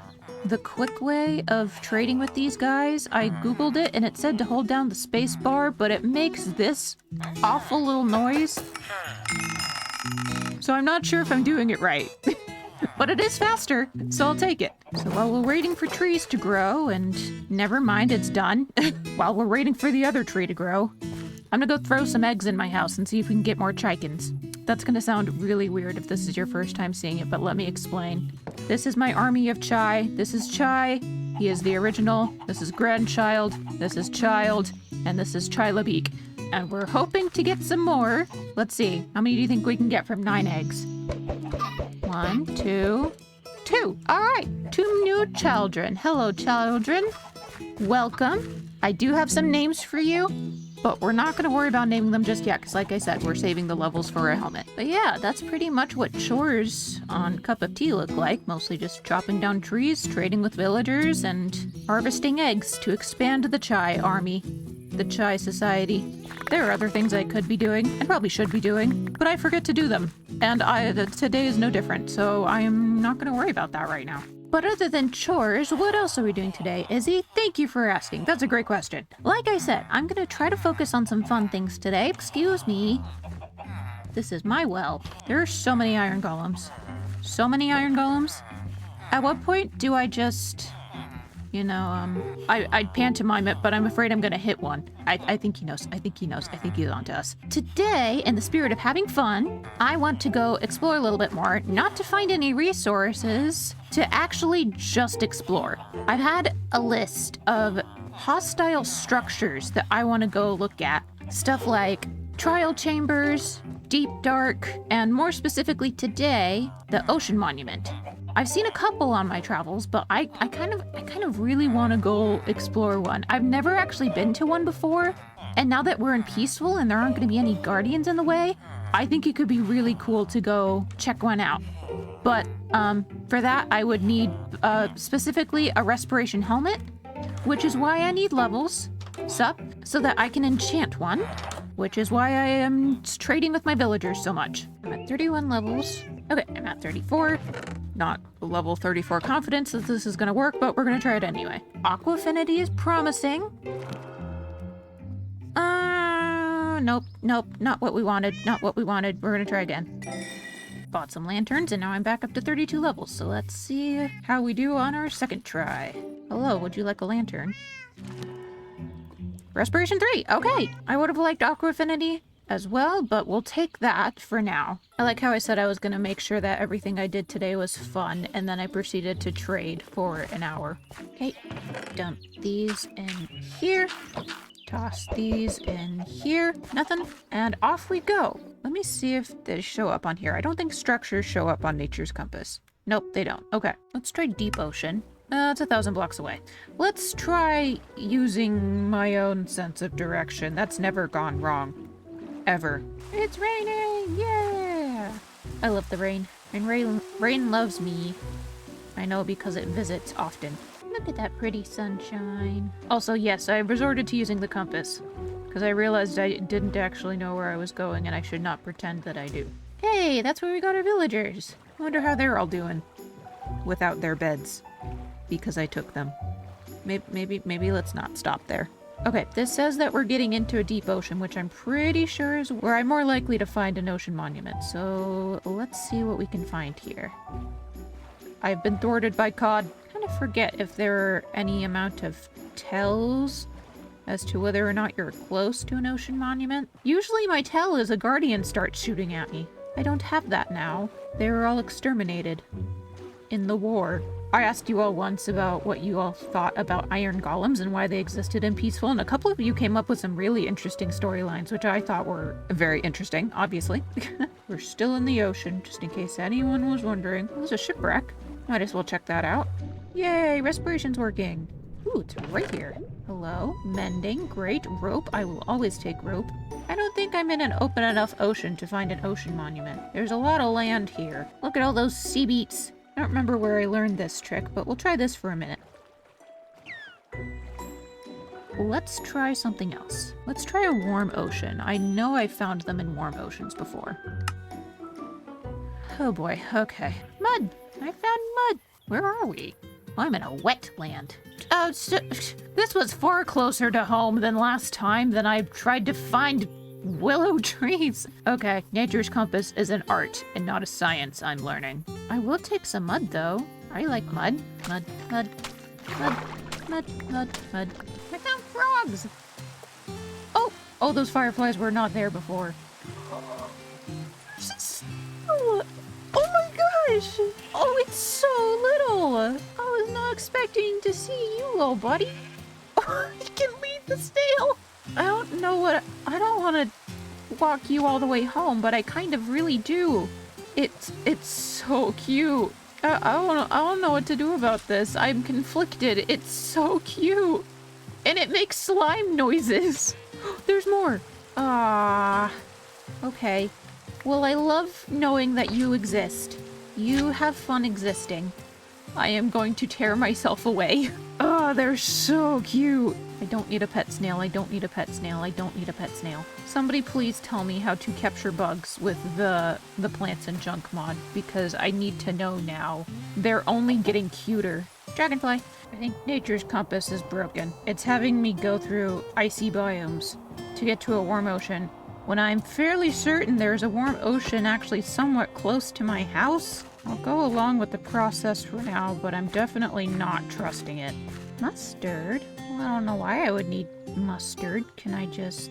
the quick way of trading with these guys. I googled it and it said to hold down the space bar, but it makes this awful little noise. So I'm not sure if I'm doing it right. But it is faster, so I'll take it. So while we're waiting for trees to grow, and never mind, it's done. While we're waiting for the other tree to grow, I'm gonna go throw some eggs in my house and see if we can get more chickens. That's gonna sound really weird if this is your first time seeing it, but let me explain. This is my army of Chai. This is Chai. He is the original. This is Grandchild. This is Child. And this is Chai Labik. And we're hoping to get some more. Let's see. How many do you think we can get from 9 eggs? 1, 2, 2. All right. 2 new children. Hello, children. Welcome. I do have some names for you, but we're not going to worry about naming them just yet, because like I said, we're saving the levels for a helmet. But yeah, that's pretty much what chores on Cup of Tea look like. Mostly just chopping down trees, trading with villagers, and harvesting eggs to expand the Chai army, the Chai society. There are other things I could be doing, and probably should be doing, but I forget to do them. And today is no different, so I'm not going to worry about that right now. But other than chores, what else are we doing today, Izzy? Thank you for asking. That's a great question. Like I said, I'm going to try to focus on some fun things today. Excuse me. This is my well. There are so many iron golems. So many iron golems. At what point do I just, I'd pantomime it, but I'm afraid I'm going to hit one. I think he knows. I think he knows. I think he's on to us. Today, in the spirit of having fun, I want to go explore a little bit more, not to find any resources, to actually just explore. I've had a list of hostile structures that I want to go look at. Stuff like trial chambers, deep dark, and more specifically today, the ocean monument. I've seen a couple on my travels, but I kind of really want to go explore one. I've never actually been to one before, and now that we're in peaceful and there aren't going to be any guardians in the way, I think it could be really cool to go check one out. But for that, I would need specifically a respiration helmet, which is why I need levels, so that I can enchant one, which is why I am trading with my villagers so much. I'm at 31 levels. Okay, I'm at 34. Not level 34 confidence that this is going to work, but we're going to try it anyway. Aqua affinity is promising. Nope, not what we wanted. Not what we wanted. We're going to try again. Bought some lanterns, and now I'm back up to 32 levels. So let's see how we do on our second try. Hello, would you like a lantern? Respiration 3, okay. I would have liked aqua affinity as well, but we'll take that for now. I like how I said I was going to make sure that everything I did today was fun, and then I proceeded to trade for an hour. Okay, dump these in here. Toss these in here. Nothing. And off we go. Let me see if they show up on here. I don't think structures show up on Nature's Compass. Nope, they don't. Okay, let's try deep ocean. It's 1,000 blocks away. Let's try using my own sense of direction. That's never gone wrong. Ever. It's raining! Yeah! I love the rain. And rain loves me. I know because it visits often. Look at that pretty sunshine. Also, yes, I resorted to using the compass. Because I realized I didn't actually know where I was going and I should not pretend that I do. Hey, that's where we got our villagers. I wonder how they're all doing. Without their beds. Because I took them. Maybe let's not stop there. Okay, this says that we're getting into a deep ocean, which I'm pretty sure is where I'm more likely to find an ocean monument. So let's see what we can find here. I've been thwarted by cod. I kind of forget if there are any amount of tells as to whether or not you're close to an ocean monument. Usually my tell is a guardian starts shooting at me. I don't have that now. They were all exterminated in the war. I asked you all once about what you all thought about iron golems and why they existed in Peaceful, and a couple of you came up with some really interesting storylines, which I thought were very interesting, obviously. We're still in the ocean, just in case anyone was wondering. There's a shipwreck. Might as well check that out. Yay, respiration's working. Ooh, it's right here. Hello, mending, great, rope, I will always take rope. I don't think I'm in an open enough ocean to find an ocean monument. There's a lot of land here. Look at all those sea beats. I don't remember where I learned this trick, but we'll try this for a minute. Let's try something else. Let's try a warm ocean. I know I found them in warm oceans before. Oh boy, okay. Mud! I found mud! Where are we? I'm in a wet land. Oh, this was far closer to home than last time that I tried to find willow trees. Okay, nature's compass is an art and not a science, I'm learning. I will take some mud though. I like mud. Mud, mud, mud, mud, mud, mud. I found frogs! Oh, those fireflies were not there before. Oh my gosh! Oh, it's so little! I was not expecting to see you, little buddy. I can leave the snail! I don't want to walk you all the way home, but I kind of really do. It's so cute. I don't know what to do about this. I'm conflicted. It's so cute. And it makes slime noises. There's more. Ah. Okay. Well, I love knowing that you exist. You have fun existing. I am going to tear myself away. Oh, they're so cute. I don't need a pet snail. I don't need a pet snail. I don't need a pet snail. Somebody please tell me how to capture bugs with the plants and junk mod, because I need to know now. They're only getting cuter. Dragonfly. I think nature's compass is broken. It's having me go through icy biomes to get to a warm ocean, when I'm fairly certain there's a warm ocean actually somewhat close to my house. I'll go along with the process for now, but I'm definitely not trusting it. Mustard? Well, I don't know why I would need mustard. Can I just...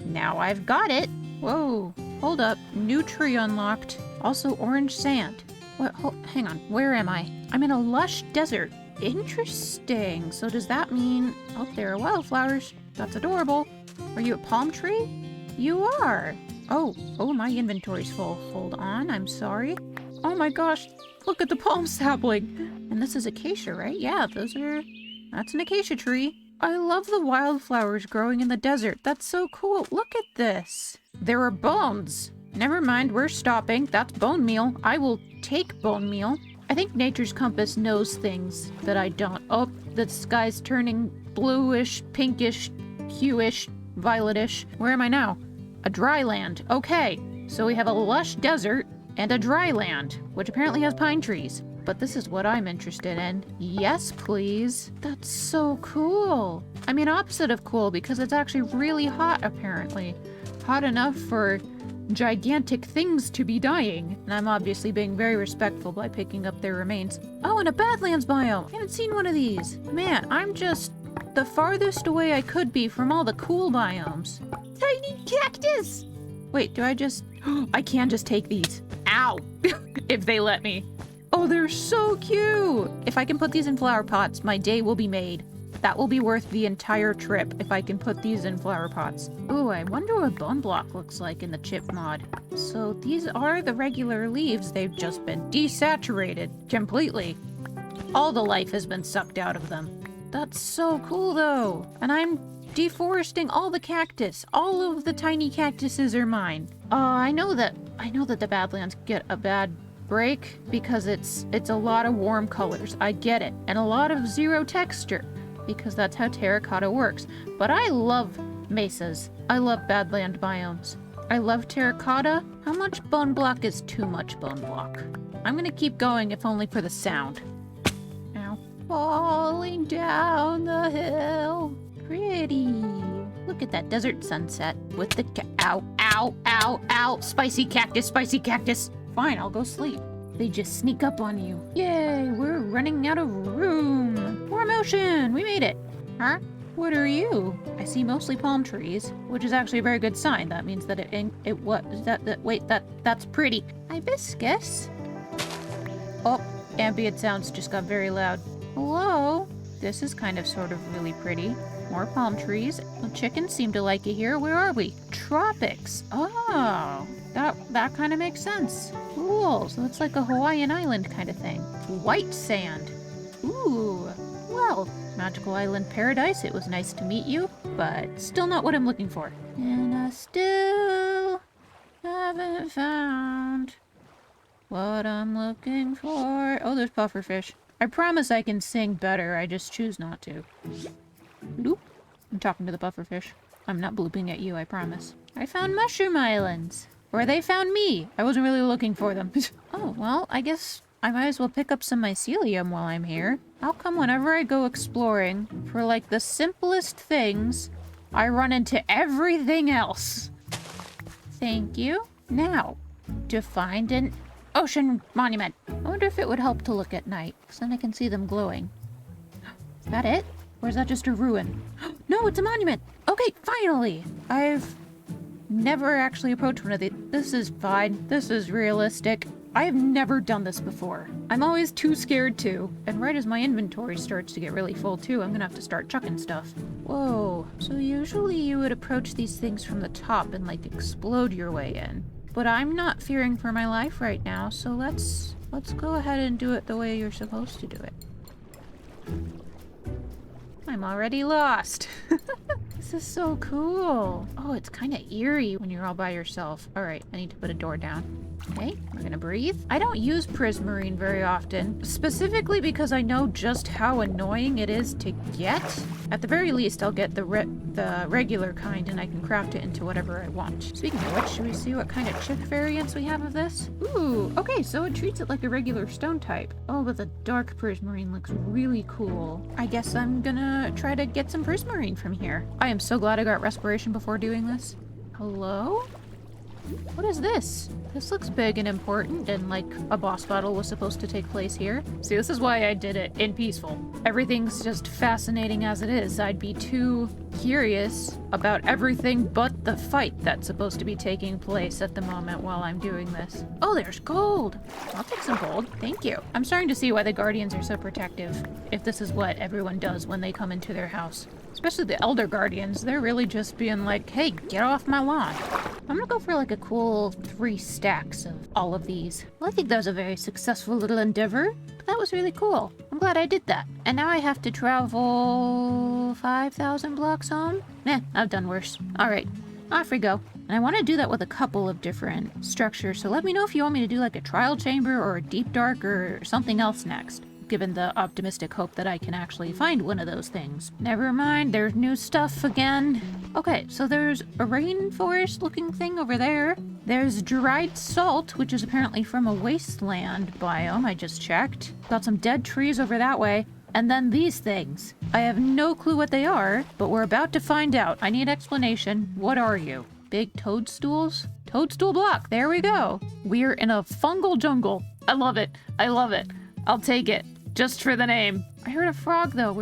Now I've got it! Whoa, hold up. New tree unlocked. Also orange sand. What? Hang on, where am I? I'm in a lush desert. Interesting. So does that mean... Oh, there are wildflowers. That's adorable. Are you a palm tree? You are. Oh, my inventory's full. Hold on, I'm sorry. Oh my gosh, look at the palm sapling. And this is acacia, right? Yeah, that's an acacia tree. I love the wildflowers growing in the desert. That's so cool. Look at this. There are bones. Never mind, we're stopping. That's bone meal. I will take bone meal. I think nature's compass knows things that I don't. Oh, the sky's turning bluish, pinkish, hueish, violetish. Where am I now? A dry land. Okay, so we have a lush desert and a dry land, which apparently has pine trees. But this is what I'm interested in. Yes, please. That's so cool. I mean, opposite of cool, because it's actually really hot, apparently. Hot enough for gigantic things to be dying. And I'm obviously being very respectful by picking up their remains. Oh, and a Badlands biome. I haven't seen one of these. Man, I'm just the farthest away I could be from all the cool biomes. Tiny cactus! Wait, do I just... I can just take these. Ow! If they let me. Oh, they're so cute! If I can put these in flower pots, my day will be made. That will be worth the entire trip if I can put these in flower pots. Ooh, I wonder what bone block looks like in the chip mod. So these are the regular leaves. They've just been desaturated completely. All the life has been sucked out of them. That's so cool though. And I'm deforesting all the cactus. All of the tiny cactuses are mine. I know that the Badlands get a bad break because it's a lot of warm colors. I get it. And a lot of zero texture because that's how terracotta works. But I love mesas. I love badland biomes. I love terracotta. How much bone block is too much bone block? I'm gonna keep going if only for the sound. Ow. Falling down the hill. Pretty. Look at that desert sunset with the ow, ow, ow, ow. Spicy cactus, spicy cactus. Fine, I'll go sleep. They just sneak up on you. Yay, we're running out of room. More motion, we made it. Huh? What are you? I see mostly palm trees, which is actually a very good sign. That means that that's pretty. Hibiscus? Oh, ambient sounds just got very loud. Hello? This is kind of sort of really pretty. More palm trees. The chickens seem to like it here. Where are we? Tropics. Oh, that kind of makes sense. Cool. So it's like a Hawaiian island kind of thing. White sand. Ooh. Well, magical island paradise. It was nice to meet you, but still not what I'm looking for. And I still haven't found what I'm looking for. Oh, there's pufferfish. I promise I can sing better. I just choose not to. Bloop. I'm talking to the pufferfish. I'm not blooping at you, I promise. I found mushroom islands. Or they found me. I wasn't really looking for them. Oh, well, I guess I might as well pick up some mycelium while I'm here. How come whenever I go exploring for like the simplest things, I run into everything else? Thank you. Now, to find an ocean monument. I wonder if it would help to look at night, because then I can see them glowing. Is that it? Or is that just a ruin? No, it's a monument! Okay, finally! I've never actually approached one of these. This is fine. This is realistic. I've never done this before. I'm always too scared to. And right as my inventory starts to get really full too, I'm gonna have to start chucking stuff. Whoa. So usually you would approach these things from the top and like explode your way in. But I'm not fearing for my life right now, so let's go ahead and do it the way you're supposed to do it. I'm already lost. This is so cool. Oh, it's kind of eerie when you're all by yourself. All right, I need to put a door down. Okay, we're gonna breathe. I don't use prismarine very often, specifically because I know just how annoying it is to get. At the very least, I'll get the regular kind and I can craft it into whatever I want. Speaking of which, should we see what kind of chip variants we have of this? Ooh, okay, so it treats it like a regular stone type. Oh, but the dark prismarine looks really cool. I guess I'm gonna try to get some prismarine from here. I am so glad I got respiration before doing this. Hello? What is this? This looks big and important, and like a boss battle was supposed to take place here. See, this is why I did it in peaceful. Everything's just fascinating as it is. I'd be too curious about everything but the fight that's supposed to be taking place at the moment while I'm doing this. Oh, there's gold! I'll take some gold. Thank you. I'm starting to see why the Guardians are so protective, if this is what everyone does when they come into their house. Especially the Elder Guardians, they're really just being like, hey, get off my lawn. I'm gonna go for like a cool 3 stacks of all of these. Well, I think that was a very successful little endeavor. But that was really cool. I'm glad I did that. And now I have to travel 5,000 blocks home? I've done worse. All right, off we go. And I want to do that with a couple of different structures, so let me know if you want me to do like a trial chamber or a deep dark or something else next, given the optimistic hope that I can actually find one of those things. Never mind, there's new stuff again. Okay, so there's a rainforest looking thing over there. There's dried salt, which is apparently from a wasteland biome, I just checked. Got some dead trees over that way. And then these things. I have no clue what they are, but we're about to find out. I need explanation. What are you? Big toadstools? Toadstool block, there we go. We're in a fungal jungle. I love it. I love it. I'll take it. Just for the name. I heard a frog though.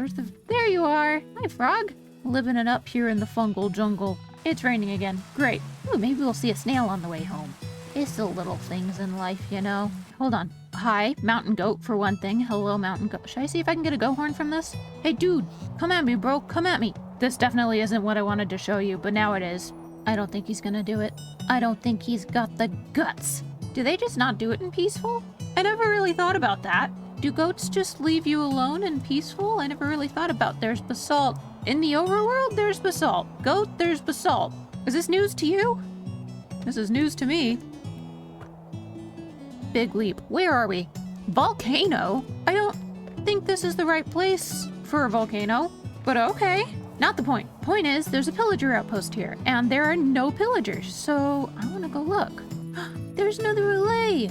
There you are. Hi, frog. Living it up here in the fungal jungle. It's raining again. Great. Ooh, maybe we'll see a snail on the way home. It's the little things in life, you know. Hold on. Hi, mountain goat for one thing. Hello, mountain goat. Should I see if I can get a go horn from this? Hey, dude. Come at me, bro. Come at me. This definitely isn't what I wanted to show you, but now it is. I don't think he's gonna do it. I don't think he's got the guts. Do they just not do it in peaceful? I never really thought about that. Do goats just leave you alone and peaceful? I never really thought about there's basalt In the overworld, there's basalt. Goat, there's basalt. Is this news to you? This is news to me. Big leap. Where are we? Volcano? I don't think this is the right place for a volcano, but okay. Not the point. Point is, there's a pillager outpost here, and there are no pillagers, so I want to go look. There's another relay.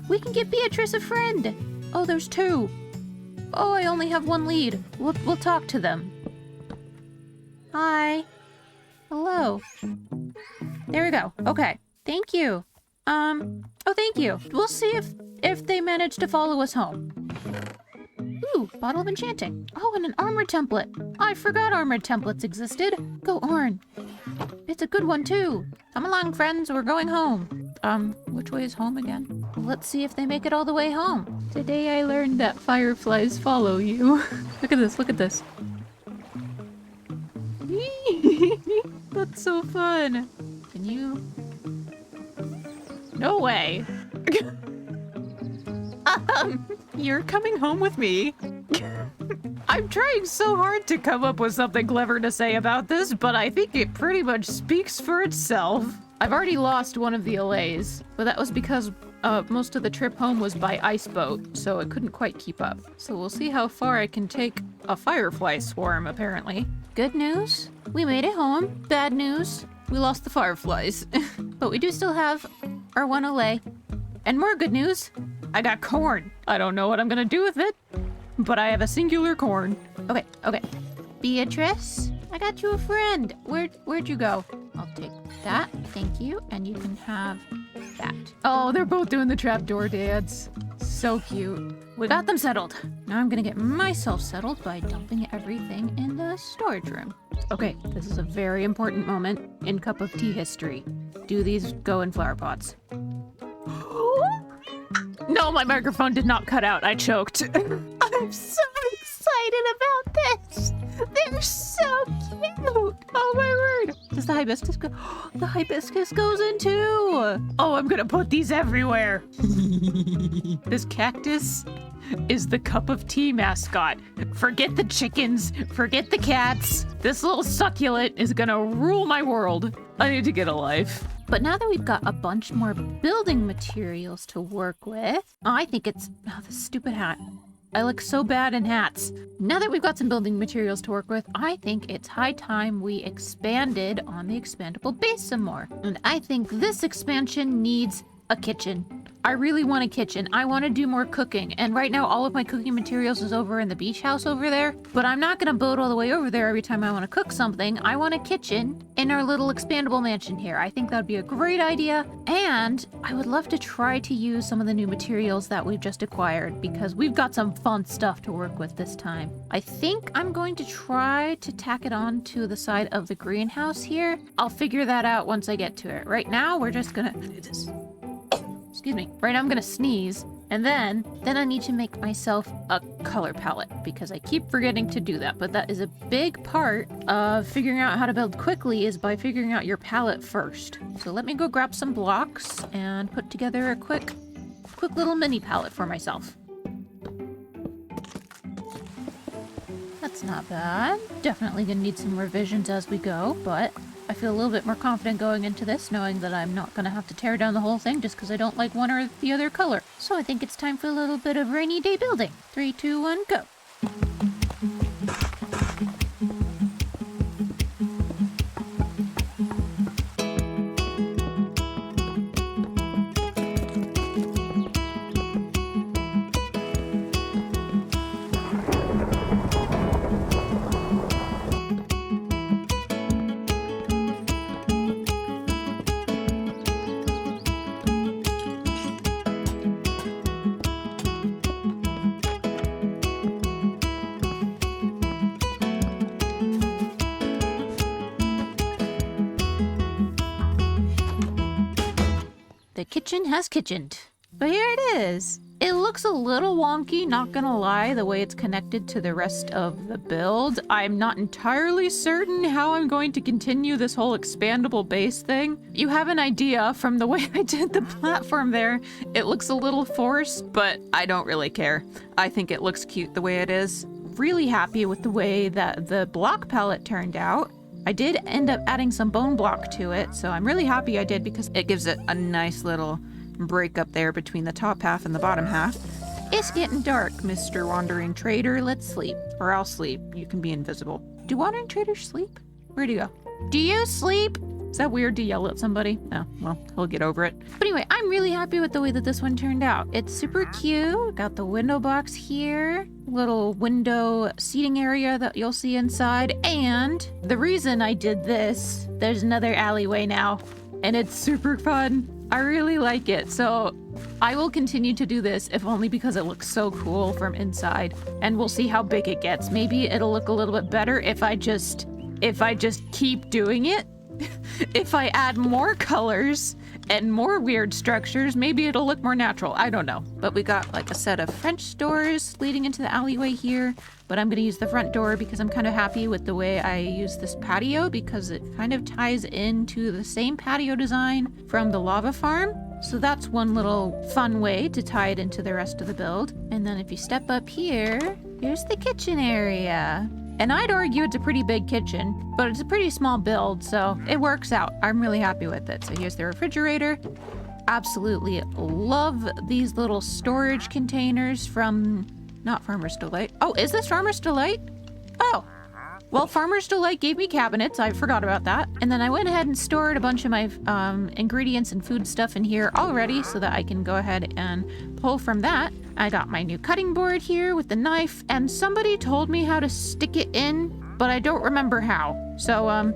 We can give Beatrice a friend. Oh, there's two. Oh, I only have one lead. We'll talk to them. Hi. Hello. There we go. Okay. Thank you. Oh, thank you. We'll see if they manage to follow us home. Ooh, bottle of enchanting. Oh, and an armor template. I forgot armor templates existed. Go, Orn. It's a good one, too. Come along, friends. We're going home. Which way is home again? Let's see if they make it all the way home. Today I learned that fireflies follow you. Look at this. Look at this. That's so fun. Can you... No way. You're coming home with me. I'm trying so hard to come up with something clever to say about this, but I think it pretty much speaks for itself. I've already lost one of the allays, but that was because most of the trip home was by ice boat, so it couldn't quite keep up. So we'll see how far I can take a firefly swarm, apparently. Good news, we made it home. Bad news, we lost the fireflies. But we do still have our one allay. And more good news, I got corn. I don't know what I'm gonna do with it, but I have a singular corn. Okay. Beatrice, I got you a friend. Where'd you go? I'll take that, thank you, and you can have that. Oh, they're both doing the trapdoor dance. So cute. We got them settled. Now I'm gonna get myself settled by dumping everything in the storage room. Okay, this is a very important moment in cup of tea history. Do these go in flower pots? No, my microphone did not cut out. I choked. I'm so excited about this. They're so cute. Oh my word. Does the hibiscus go? The hibiscus goes in too. Oh, I'm gonna put these everywhere. This cactus is the cup of tea mascot. Forget the chickens. Forget the cats. This little succulent is gonna rule my world. I need to get a life. But now that we've got a bunch more building materials to work with, I think it's... Oh, this stupid hat. I look so bad in hats. Now that we've got some building materials to work with, I think it's high time we expanded on the expandable base some more. And I think this expansion needs a kitchen. I really want a kitchen. I want to do more cooking. And right now, all of my cooking materials is over in the beach house over there. But I'm not going to boat all the way over there every time I want to cook something. I want a kitchen in our little expandable mansion here. I think that'd be a great idea. And I would love to try to use some of the new materials that we've just acquired because we've got some fun stuff to work with this time. I think I'm going to try to tack it on to the side of the greenhouse here. I'll figure that out once I get to it. Right now, we're just going to... Excuse me. Right now I'm gonna sneeze, and then I need to make myself a color palette because I keep forgetting to do that. But that is a big part of figuring out how to build quickly is by figuring out your palette first. So let me go grab some blocks and put together a quick little mini palette for myself. That's not bad. Definitely gonna need some revisions as we go, but I feel a little bit more confident going into this, knowing that I'm not going to have to tear down the whole thing just because I don't like one or the other color. So I think it's time for a little bit of rainy day building. 3, 2, 1, go. The kitchen has kitchened. But here it is. It looks a little wonky, not gonna lie, the way it's connected to the rest of the build. I'm not entirely certain how I'm going to continue this whole expandable base thing. You have an idea from the way I did the platform there. It looks a little forced, but I don't really care. I think it looks cute the way it is. really happy with the way that the block palette turned out. I did end up adding some bone block to it, so I'm really happy I did because it gives it a nice little break up there between the top half and the bottom half. It's getting dark, Mr. Wandering Trader. Let's sleep. Or I'll sleep. You can be invisible. Do Wandering Traders sleep? Where'd he go? Do you sleep? Is that weird to yell at somebody? Oh, well, he'll get over it. But anyway, I'm really happy with the way that this one turned out. It's super cute. Got the window box here. Little window seating area that you'll see inside. And the reason I did this, there's another alleyway now. And it's super fun. I really like it. So I will continue to do this, if only because it looks so cool from inside. And we'll see how big it gets. Maybe it'll look a little bit better if I just keep doing it. If I add more colors and more weird structures, maybe it'll look more natural. I don't know. But we got like a set of French doors leading into the alleyway here. But I'm going to use the front door because I'm kind of happy with the way I use this patio because it kind of ties into the same patio design from the lava farm. So that's one little fun way to tie it into the rest of the build. And then if you step up here, here's the kitchen area. And I'd argue it's a pretty big kitchen, but it's a pretty small build, so it works out. I'm really happy with it. So here's the refrigerator. Absolutely love these little storage containers from, not Farmer's Delight. Oh, is this Farmer's Delight? Oh, well, Farmer's Delight gave me cabinets. I forgot about that. And then I went ahead and stored a bunch of my ingredients and food stuff in here already so that I can go ahead and pull from that. I got my new cutting board here with the knife, and somebody told me how to stick it in, but I don't remember how. So,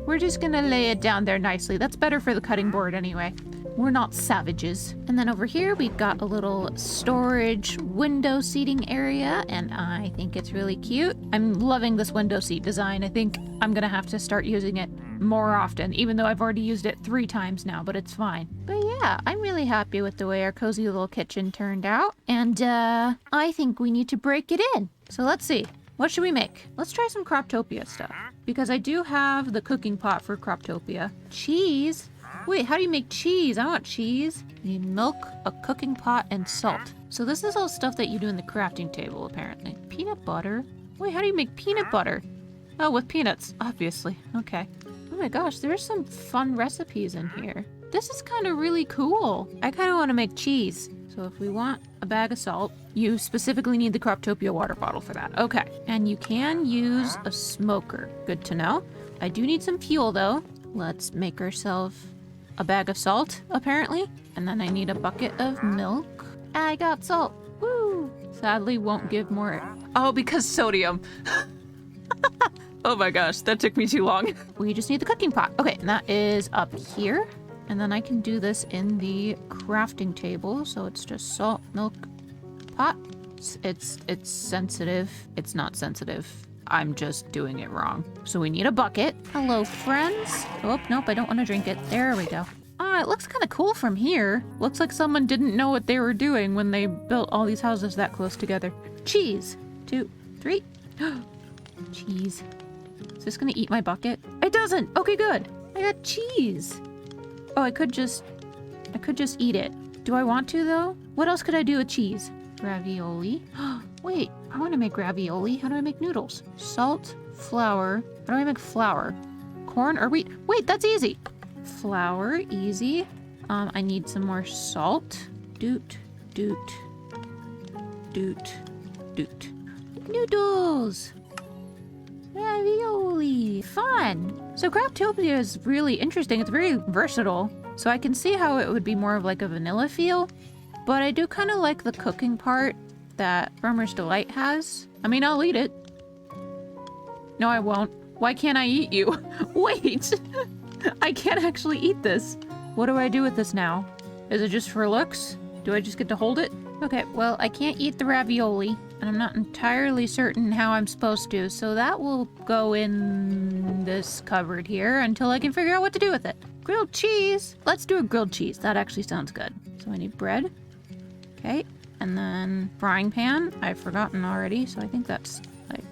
we're just gonna lay it down there nicely. That's better for the cutting board anyway. We're not savages. And then over here, we've got a little storage window seating area, and I think it's really cute. I'm loving this window seat design. I think I'm gonna have to start using it more often, even though I've already used it 3 times now, but it's fine. But yeah, I'm really happy with the way our cozy little kitchen turned out. And I think we need to break it in. So let's see. What should we make? Let's try some Croptopia stuff. Because I do have the cooking pot for Croptopia. Cheese? Wait, how do you make cheese? I want cheese. You need milk, a cooking pot, and salt. So this is all stuff that you do in the crafting table, apparently. Peanut butter? Wait, how do you make peanut butter? Oh, with peanuts, obviously. Okay. Oh my gosh, there's some fun recipes in here. This is kind of really cool. I kind of want to make cheese. So if we want a bag of salt, you specifically need the Croptopia water bottle for that. Okay. And you can use a smoker. Good to know. I do need some fuel though. Let's make ourselves a bag of salt, apparently. And then I need a bucket of milk. I got salt. Woo! Sadly, won't give more. Oh, because sodium. Oh my gosh, that took me too long. We just need the cooking pot. Okay, and that is up here. And then I can do this in the crafting table. So it's just salt, milk, pot. It's sensitive. It's not sensitive. I'm just doing it wrong. So we need a bucket. Hello, friends. Oh, nope, I don't want to drink it. There we go. It looks kind of cool from here. Looks like someone didn't know what they were doing when they built all these houses that close together. Cheese. 2, 3. Cheese. Is this gonna eat my bucket? It doesn't. Okay, good. I got cheese. Oh, I could just eat it. Do I want to though? What else could I do with cheese? Ravioli. Wait, I want to make ravioli. How do I make noodles? Salt, flour. How do I make flour? Corn or wheat? Wait, that's easy. Flour, easy. I need some more salt. Doot, doot, doot, doot. Noodles. Ravioli. Fun. So Croptopia is really interesting. It's very versatile. So I can see how it would be more of like a vanilla feel. But I do kind of like the cooking part that Farmer's Delight has. I mean, I'll eat it. No, I won't. Why can't I eat you? Wait. I can't actually eat this. What do I do with this now? Is it just for looks? Do I just get to hold it? Okay, well, I can't eat the ravioli, and I'm not entirely certain how I'm supposed to, so that will go in this cupboard here until I can figure out what to do with it. Grilled cheese. Let's do a grilled cheese. That actually sounds good. So I need bread. Okay, and then frying pan. I've forgotten already, so I think that's like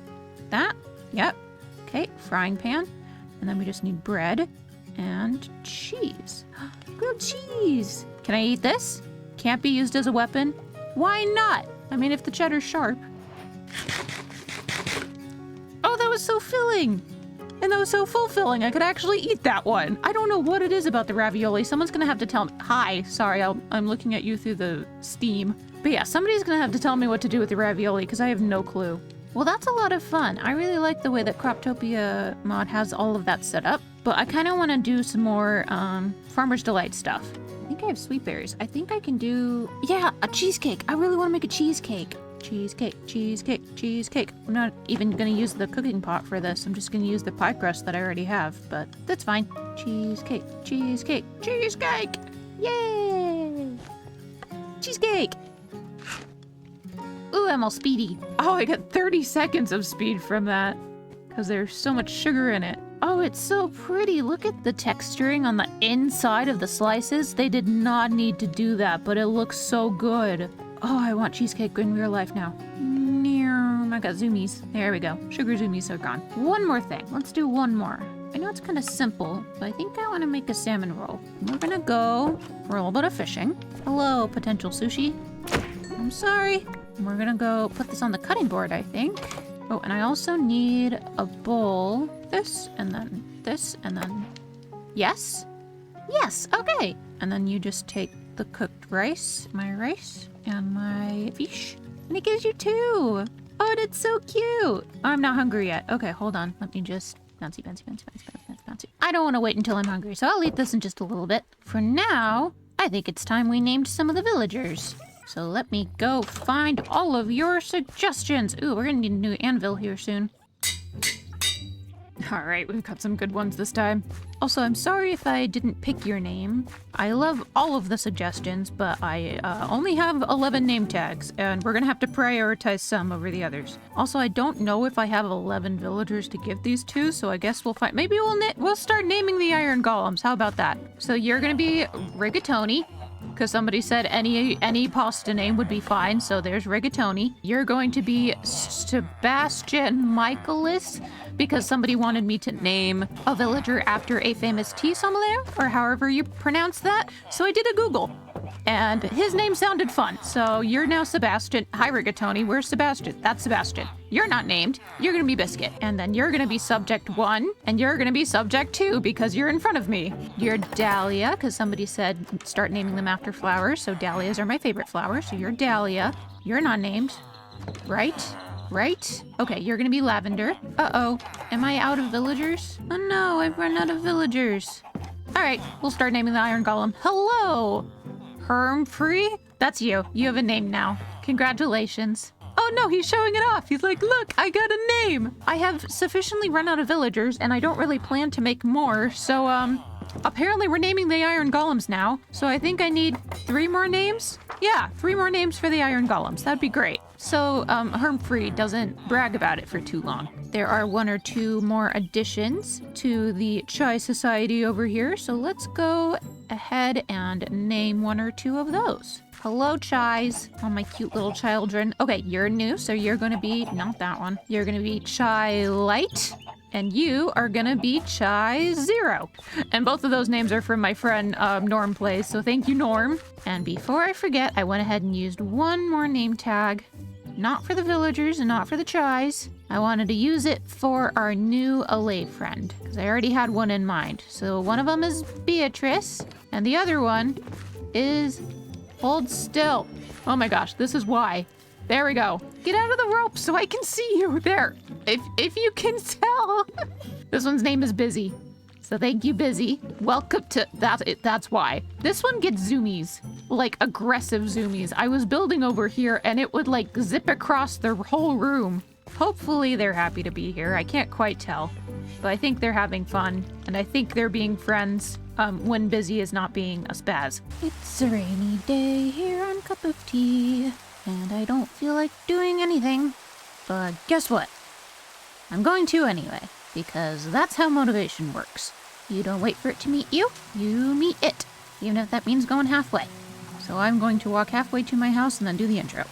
that. Yep. Okay, frying pan. And then we just need bread and cheese. Grilled cheese. Can I eat this? Can't be used as a weapon? Why not? I mean, if the cheddar's sharp. was so filling. And that was so fulfilling. I could actually eat that one. I don't know what it is about the ravioli. Someone's gonna have to tell me. Hi, sorry, I'm looking at you through the steam. But yeah, somebody's gonna have to tell me what to do with the ravioli because I have no clue. Well, that's a lot of fun. I really like the way that Croptopia mod has all of that set up. But I kind of want to do some more Farmer's Delight stuff. I think I have sweet berries. I think I can do, yeah, a cheesecake. I really want to make a cheesecake. Cheesecake, cheesecake, cheesecake. I'm not even going to use the cooking pot for this. I'm just going to use the pie crust that I already have, but that's fine. Cheesecake, cheesecake, cheesecake! Yay! Cheesecake! Ooh, I'm all speedy. Oh, I got 30 seconds of speed from that because there's so much sugar in it. Oh, it's so pretty. Look at the texturing on the inside of the slices. They did not need to do that, but it looks so good. Oh, I want cheesecake in real life now. I got zoomies. There we go. Sugar zoomies are gone. One more thing. Let's do one more. I know it's kind of simple, but I think I want to make a salmon roll. We're gonna go for a little bit of fishing. Hello, potential sushi. I'm sorry. We're gonna go put this on the cutting board, I think. Oh, and I also need a bowl. This, and then this, and then... Yes? Yes, okay. And then you just take the cooked rice, my rice, and my fish. And it gives you two. Oh, that's so cute. I'm not hungry yet. Okay, hold on. Let me just... Bouncy. I don't want to wait until I'm hungry, so I'll eat this in just a little bit. For now, I think it's time we named some of the villagers. So let me go find all of your suggestions. Ooh, we're gonna need a new anvil here soon. All right, we've got some good ones this time. Also, I'm sorry if I didn't pick your name. I love all of the suggestions, but I only have 11 name tags, and we're gonna have to prioritize some over the others. Also, I don't know if I have 11 villagers to give these to, so I guess we'll find. Maybe we'll start naming the iron golems. How about that? So you're gonna be Rigatoni, because somebody said any pasta name would be fine. So there's Rigatoni. You're going to be Sebastian Michaelis, because somebody wanted me to name a villager after a famous tea sommelier, or however you pronounce that. So I did a Google, and his name sounded fun. So you're now Sebastian. Hi, Rigatoni. Where's Sebastian? That's Sebastian. You're not named. You're gonna be Biscuit. And then you're gonna be subject 1, and you're gonna be subject 2 because you're in front of me. You're Dahlia, because somebody said start naming them after flowers. So dahlias are my favorite flower. So you're Dahlia. You're not named. Right? Okay, you're gonna be Lavender. Uh-oh. Am I out of villagers? Oh no, I've run out of villagers. All right, we'll start naming the iron golem. Hello! Hermfree? That's you. You have a name now. Congratulations. Oh no, he's showing it off. He's like, look, I got a name. I have sufficiently run out of villagers, and I don't really plan to make more, so, apparently we're naming the iron golems now. So I think I need 3 more names? Yeah, 3 more names for the iron golems. That'd be great. So, Hermfree doesn't brag about it for too long. There are 1 or 2 more additions to the Chai Society over here, so let's go ahead and name 1 or 2 of those. Hello, Chais. Oh, my cute little children. Okay, you're new, so you're gonna be, not that one. You're gonna be Chai Light, and you are gonna be Chai Zero. And both of those names are from my friend Norm Plays, so thank you, Norm. And before I forget, I went ahead and used 1 more name tag. Not for the villagers and not for the Chais. I wanted to use it for our new Allay friend, because I already had one in mind. So one of them is Beatrice, and the other one is Hold Still. Oh my gosh, this is why. There we go. Get out of the rope so I can see you. There. If you can tell. This one's name is Busy. So thank you, Busy. Welcome to... That's why. This one gets zoomies. Like, aggressive zoomies. I was building over here, and it would, like, zip across the whole room. Hopefully they're happy to be here. I can't quite tell. But I think they're having fun. And I think they're being friends when Busy is not being a spaz. It's a rainy day here on Cup of Tea. And I don't feel like doing anything. But guess what? I'm going to anyway. Because that's how motivation works. You don't wait for it to meet you, you meet it. Even if that means going halfway. So I'm going to walk halfway to my house and then do the intro.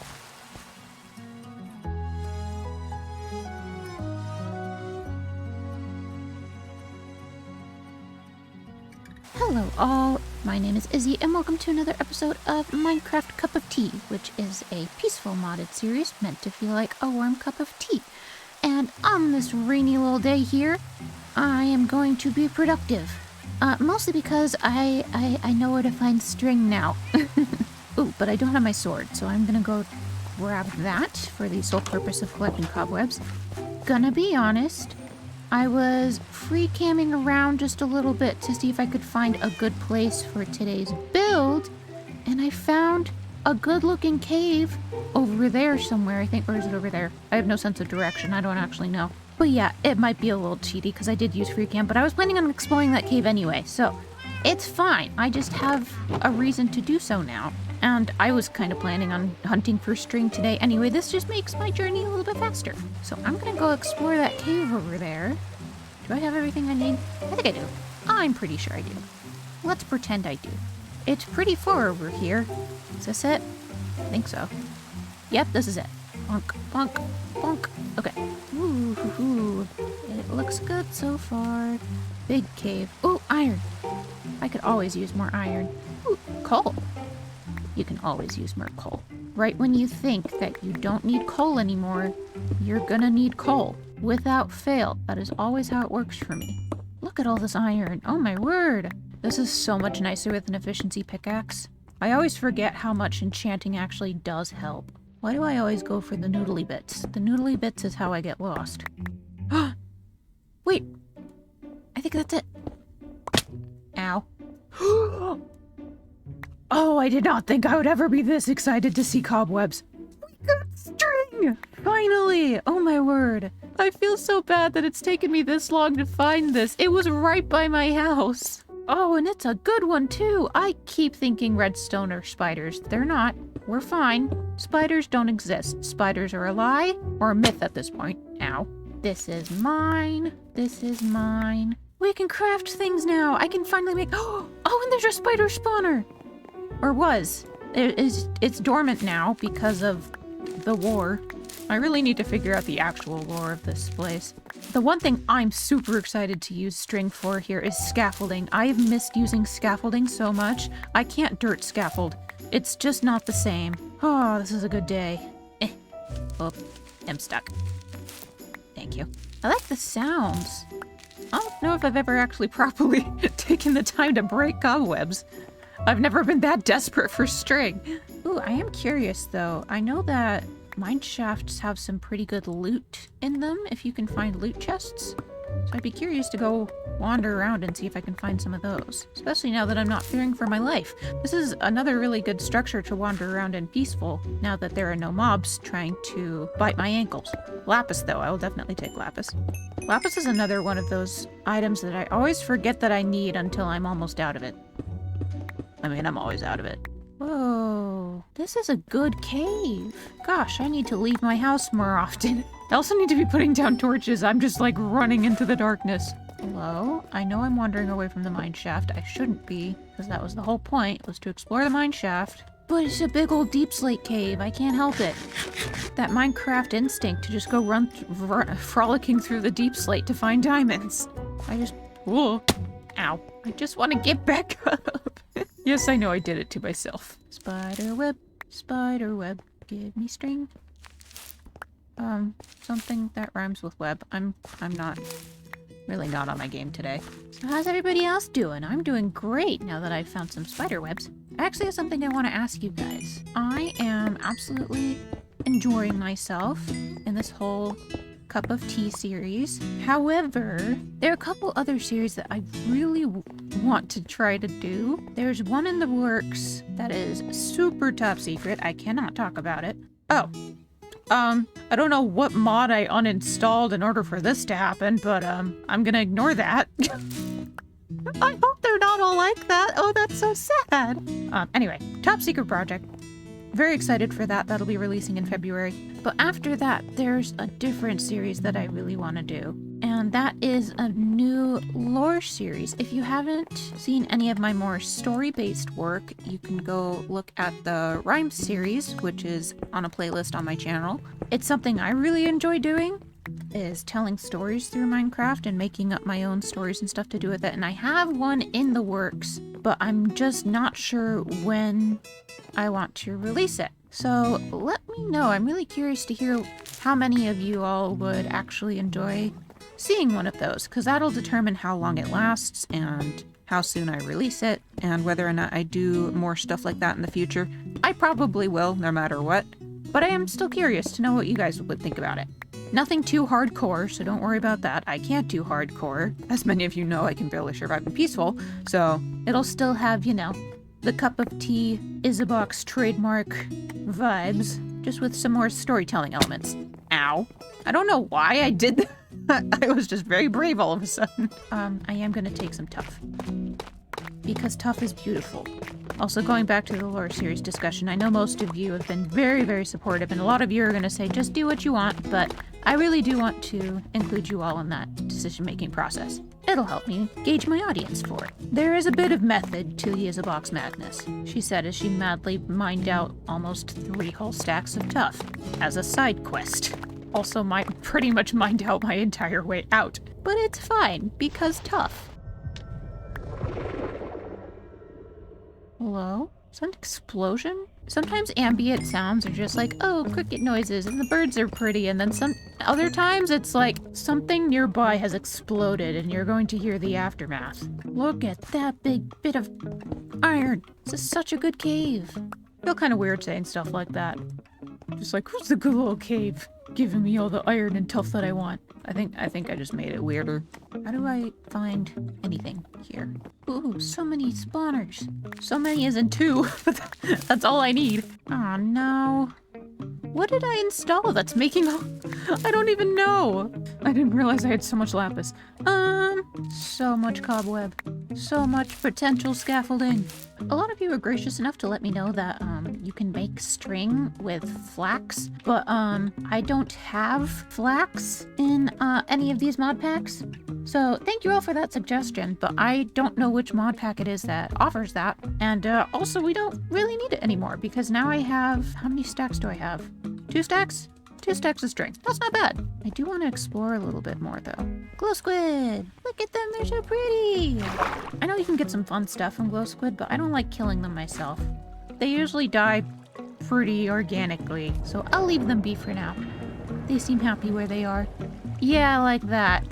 Hello all, my name is Izzy and welcome to another episode of Minecraft Cup of Tea, which is a peaceful modded series meant to feel like a warm cup of tea. and on this rainy little day here, I am going to be productive. Mostly because I know where to find string now. Ooh, but I don't have my sword, so I'm gonna go grab that for the sole purpose of collecting cobwebs. Gonna be honest, I was free camming around just a little bit to see if I could find a good place for today's build, and I found a good-looking cave over there somewhere, I think. Or is it over there? I have no sense of direction. I don't actually know. But yeah, it might be a little cheaty because I did use free cam, but I was planning on exploring that cave anyway, so it's fine. I just have a reason to do so now. And I was kind of planning on hunting for string today anyway. This just makes my journey a little bit faster. So I'm gonna go explore that cave over there. Do I have everything I need? I think I do. I'm pretty sure I do. Let's pretend I do. It's pretty far over here. Is this it? I think so. Yep, this is it. Bonk, bonk, bonk. Okay. Ooh, it looks good so far. Big cave. Ooh, iron. I could always use more iron. Ooh, coal. You can always use more coal. Right when you think that you don't need coal anymore, you're gonna need coal. Without fail. That is always how it works for me. Look at all this iron. Oh my word. This is so much nicer with an efficiency pickaxe. I always forget how much enchanting actually does help. Why do I always go for the noodly bits? The noodly bits is how I get lost. Wait. I think that's it. Ow. Oh, I did not think I would ever be this excited to see cobwebs. We got string! Finally! Oh my word. I feel so bad that it's taken me this long to find this. It was right by my house. Oh, and it's a good one too. I keep thinking redstone are spiders. They're not. We're fine. Spiders don't exist. Spiders are a lie or a myth at this point. Ow. This is mine. This is mine. We can craft things now. I can finally make... Oh, and there's a spider spawner. Or was. It's dormant now because of the war. I really need to figure out the actual lore of this place. The one thing I'm super excited to use string for here is scaffolding. I have missed using scaffolding so much. I can't dirt scaffold. It's just not the same. Oh, this is a good day. Oh, I'm stuck. Thank you. I like the sounds. I don't know if I've ever actually properly taken the time to break cobwebs. I've never been that desperate for string. Ooh, I am curious though. I know that mine shafts have some pretty good loot in them if you can find loot chests. So I'd be curious to go wander around and see if I can find some of those. Especially now that I'm not fearing for my life. This is another really good structure to wander around in peaceful now that there are no mobs trying to bite my ankles. Lapis though, I will definitely take lapis. Lapis is another one of those items that I always forget that I need until I'm almost out of it. I mean, I'm always out of it. Whoa, this is a good cave. Gosh, I need to leave my house more often. I also need to be putting down torches. I'm just like running into the darkness. Hello? I know I'm wandering away from the mine shaft. I shouldn't be, because that was the whole point, was to explore the mine shaft. But it's a big old deep slate cave. I can't help it. That Minecraft instinct to just go run frolicking through the deep slate to find diamonds. Whoa. Ow. I just want to get back up. Yes, I know I did it to myself. Spider web, give me string. Something that rhymes with web. I'm really not on my game today. So how's everybody else doing? I'm doing great now that I've found some spider webs. I actually have something I want to ask you guys. I am absolutely enjoying myself in this whole cup of tea series. However, there are a couple other series that I really want to try to do. There's one in the works that is super top secret. I cannot talk about it. Oh, I don't know what mod I uninstalled in order for this to happen, but I'm gonna ignore that. I hope they're not all like that. Oh, that's so sad. Anyway, top secret project. Very excited for that. That'll be releasing in February. But after that, there's a different series that I really want to do. And that is a new lore series. If you haven't seen any of my more story-based work, you can go look at the Rhyme series, which is on a playlist on my channel. It's something I really enjoy doing, is telling stories through Minecraft and making up my own stories and stuff to do with it. And I have one in the works, but I'm just not sure when I want to release it. So let me know. I'm really curious to hear how many of you all would actually enjoy seeing one of those, because that'll determine how long it lasts and how soon I release it, and whether or not I do more stuff like that in the future. I probably will, no matter what, but I am still curious to know what you guys would think about it. Nothing too hardcore, so don't worry about that. I can't do hardcore. As many of you know, I can barely survive in peaceful, so it'll still have, you know, the cup of tea, Isabox trademark vibes, just with some more storytelling elements. Ow. I don't know why I did that. I was just very brave all of a sudden. I am gonna take some tough, because tough is beautiful. Also, going back to the lore series discussion, I know most of you have been very, very supportive, and a lot of you are gonna say, just do what you want, but I really do want to include you all in that decision-making process. It'll help me gauge my audience for it. There is a bit of method to the Isabox madness, she said as she madly mined out almost 3 whole stacks of tough as a side quest. Also, pretty much mined out my entire way out. But it's fine, because tough. Hello? Is that an explosion? Sometimes ambient sounds are just like, oh, cricket noises, and the birds are pretty, and then other times it's like something nearby has exploded and you're going to hear the aftermath. Look at that big bit of iron. This is such a good cave. I feel kind of weird saying stuff like that. Just like, who's the good little cave giving me all the iron and tough that I want? I think I just made it weirder. How do I find anything here? Ooh, so many spawners. So many as in 2. That's all I need. Oh no. What did I install that's making all... I don't even know. I didn't realize I had so much lapis. So much cobweb. So much potential scaffolding. A lot of you were gracious enough to let me know that you can make string with flax, but I don't have flax in any of these mod packs. So thank you all for that suggestion, but I don't know which mod pack it is that offers that. And also we don't really need it anymore because now I have, how many stacks do I have? 2 stacks? 2 stacks of string. That's not bad. I do want to explore a little bit more though. Glow squid! Look at them, they're so pretty! I know you can get some fun stuff from glow squid, but I don't like killing them myself. They usually die pretty organically, so I'll leave them be for now. They seem happy where they are. Yeah, like that.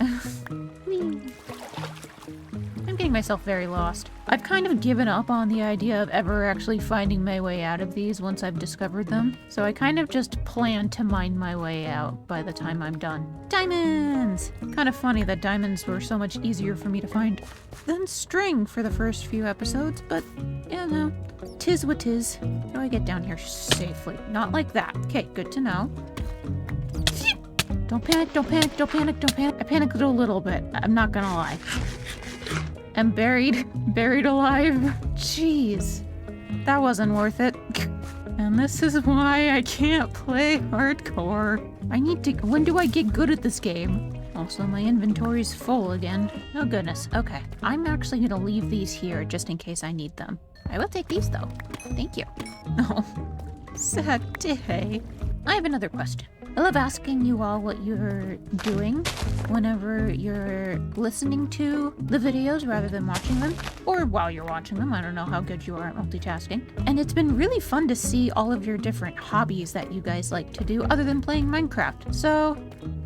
I'm getting myself very lost. I've kind of given up on the idea of ever actually finding my way out of these once I've discovered them. So I kind of just plan to mine my way out by the time I'm done. Diamonds! Kind of funny that diamonds were so much easier for me to find than string for the first few episodes, but yeah, no. Tis what tis. How do I get down here safely? Not like that. Okay, good to know. Don't panic, don't panic, don't panic, don't panic. I panicked a little bit, I'm not gonna lie. I'm buried alive. Jeez, that wasn't worth it. And this is why I can't play hardcore. I need to, when do I get good at this game? Also, my inventory's full again. Oh goodness, okay. I'm actually gonna leave these here just in case I need them. I will take these though. Thank you. Oh, sad day. I have another question. I love asking you all what you're doing whenever you're listening to the videos rather than watching them, or while you're watching them. I don't know how good you are at multitasking. And it's been really fun to see all of your different hobbies that you guys like to do other than playing Minecraft. So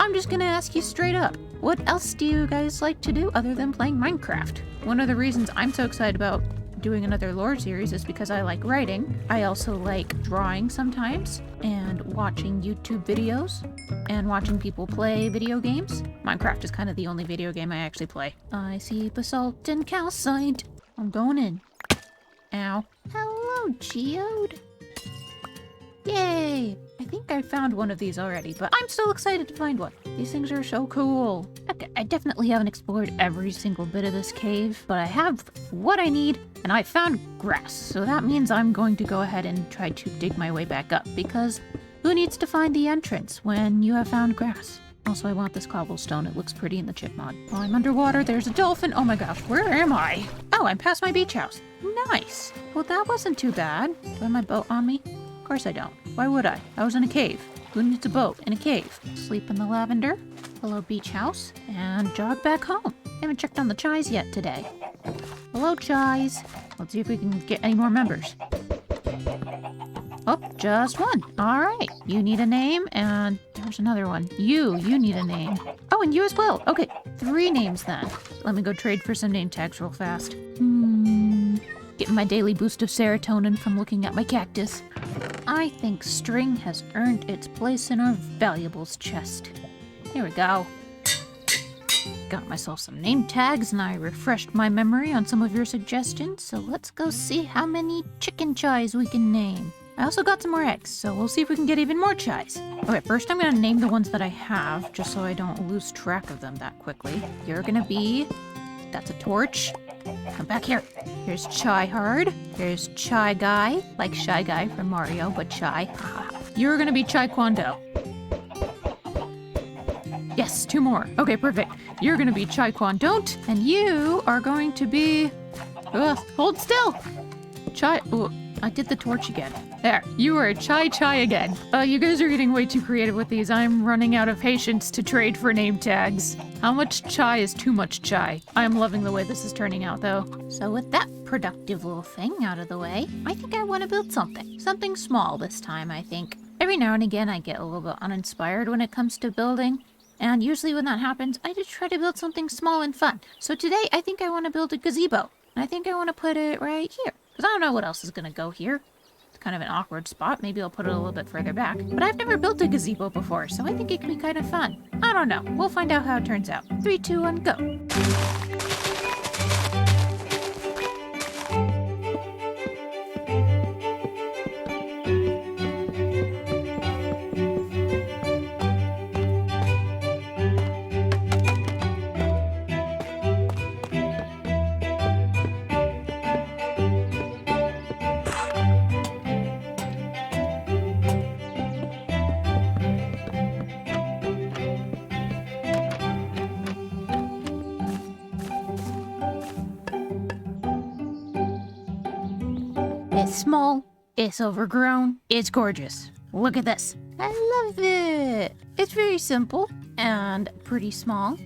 I'm just gonna ask you straight up, what else do you guys like to do other than playing Minecraft? One of the reasons I'm so excited about doing another lore series is because I like writing. I also like drawing sometimes and watching YouTube videos and watching people play video games. Minecraft is kind of the only video game I actually play. I see basalt and calcite. I'm going in. Ow. Hello, Geode. Yay! I think I found one of these already, but I'm still excited to find one. These things are so cool. Okay, I definitely haven't explored every single bit of this cave, but I have what I need, and I found grass. So that means I'm going to go ahead and try to dig my way back up, because who needs to find the entrance when you have found grass? Also, I want this cobblestone. It looks pretty in the chip mod. While I'm underwater, there's a dolphin. Oh my gosh, where am I? Oh, I'm past my beach house. Nice. Well, that wasn't too bad. Do I have my boat on me? Of course I don't. Why would I? I was in a cave. Who needs a boat in a cave? Sleep in the lavender. Hello, beach house. And jog back home. Haven't checked on the Chais yet today. Hello, Chais. Let's see if we can get any more members. Oh, just one. All right. You need a name, and there's another one. You need a name. Oh, and you as well. Okay, 3 names then. Let me go trade for some name tags real fast. Getting my daily boost of serotonin from looking at my cactus. I think string has earned its place in our valuables chest. Here we go. Got myself some name tags, and I refreshed my memory on some of your suggestions, so let's go see how many chicken chais we can name. I also got some more eggs, so we'll see if we can get even more chais. Okay, first I'm gonna name the ones that I have, just so I don't lose track of them that quickly. You're gonna be... That's a torch. Come back here. Here's Chai Hard. Here's Chai Guy, like Shy Guy from Mario, but Chai. You're gonna be Chai Kwando. Yes, 2 more. Okay, perfect. You're gonna be Chai Kwandont, and you are going to be... hold still! Chai... Ooh, I did the torch again. There, you are Chai again. You guys are getting way too creative with these. I'm running out of patience to trade for name tags. How much chai is too much chai? I'm loving the way this is turning out, though. So with that productive little thing out of the way, I think I want to build something. Something small this time, I think. Every now and again, I get a little bit uninspired when it comes to building. And usually when that happens, I just try to build something small and fun. So today, I think I want to build a gazebo. And I think I want to put it right here. Because I don't know what else is going to go here. It's kind of an awkward spot. Maybe I'll put it a little bit further back. But I've never built a gazebo before, so I think it can be kind of fun. I don't know. We'll find out how it turns out. 3, 2, 1, go. It's small, it's overgrown, it's gorgeous. Look at this. I love it. It's very simple and pretty small.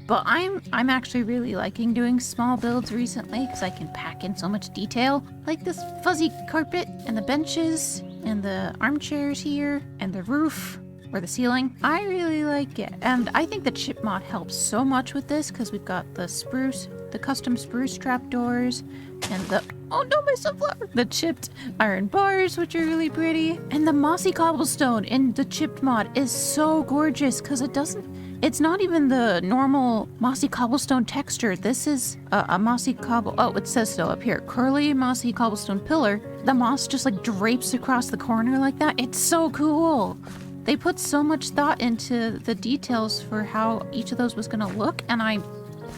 But I'm actually really liking doing small builds recently because I can pack in so much detail. Like this fuzzy carpet and the benches and the armchairs here and the roof or the ceiling. I really like it. And I think the chip mod helps so much with this because we've got the custom spruce trapdoors and the... Oh no, my sunflower! The chipped iron bars, which are really pretty. And the mossy cobblestone in the chipped mod is so gorgeous because it's not even the normal mossy cobblestone texture. This is a mossy oh, it says so up here. Curly mossy cobblestone pillar. The moss just like drapes across the corner like that. It's so cool. They put so much thought into the details for how each of those was gonna look, and I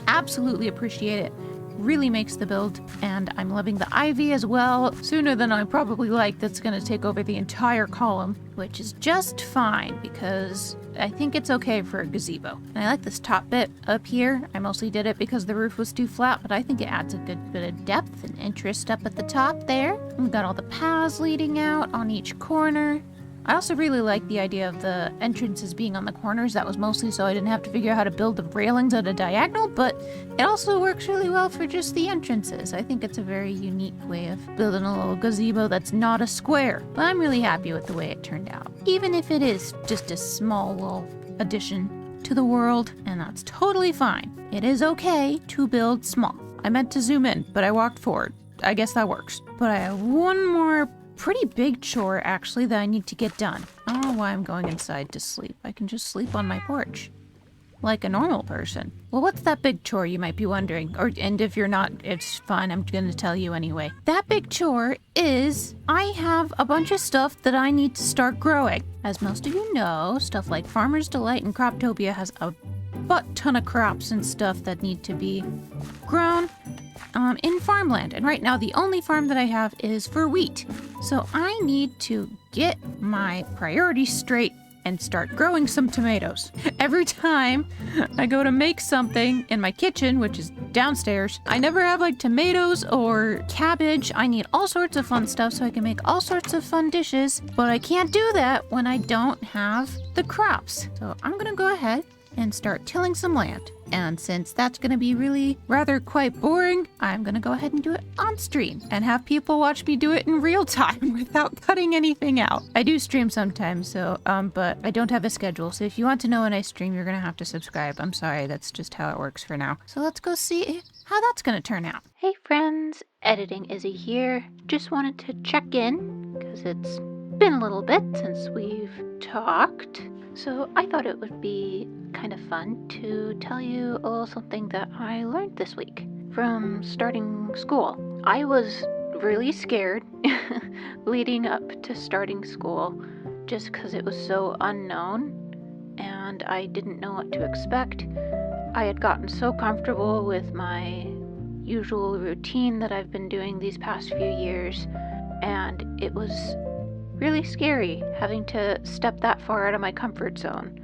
absolutely appreciate it. Really makes the build, and I'm loving the ivy as well, sooner than I probably like. That's going to take over the entire column, which is just fine because I think it's okay for a gazebo. And I like this top bit up here. I mostly did it because the roof was too flat, but I think it adds a good bit of depth and interest up at the top there. We've got all the paths leading out on each corner. I also really like the idea of the entrances being on the corners. That was mostly so I didn't have to figure out how to build the railings at a diagonal, but it also works really well for just the entrances. I think it's a very unique way of building a little gazebo that's not a square. But I'm really happy with the way it turned out, even if it is just a small little addition to the world, and that's totally fine. It is okay to build small. I meant to zoom in, but I walked forward. I guess that works. But I have one more pretty big chore, actually, that I need to get done. I don't know why I'm going inside to sleep. I can just sleep on my porch. Like a normal person. Well, what's that big chore, you might be wondering? And if you're not, it's fine. I'm going to tell you anyway. That big chore is I have a bunch of stuff that I need to start growing. As most of you know, stuff like Farmer's Delight and Croptopia has a butt ton of crops and stuff that need to be grown in farmland. And right now, the only farm that I have is for wheat. So I need to get my priorities straight and start growing some tomatoes. Every time I go to make something in my kitchen, which is downstairs, I never have like tomatoes or cabbage. I need all sorts of fun stuff so I can make all sorts of fun dishes, but I can't do that when I don't have the crops. So I'm gonna go ahead and start tilling some land. And since that's going to be really rather quite boring, I'm going to go ahead and do it on stream and have people watch me do it in real time without cutting anything out. I do stream sometimes, so but I don't have a schedule. So if you want to know when I stream, you're going to have to subscribe. I'm sorry, that's just how it works for now. So let's go see how that's going to turn out. Hey friends, Editing Izzy here. Just wanted to check in because it's been a little bit since we've talked. So I thought it would be kind of fun to tell you a little something that I learned this week from starting school. I was really scared leading up to starting school just because it was so unknown and I didn't know what to expect. I had gotten so comfortable with my usual routine that I've been doing these past few years, and it was really scary having to step that far out of my comfort zone.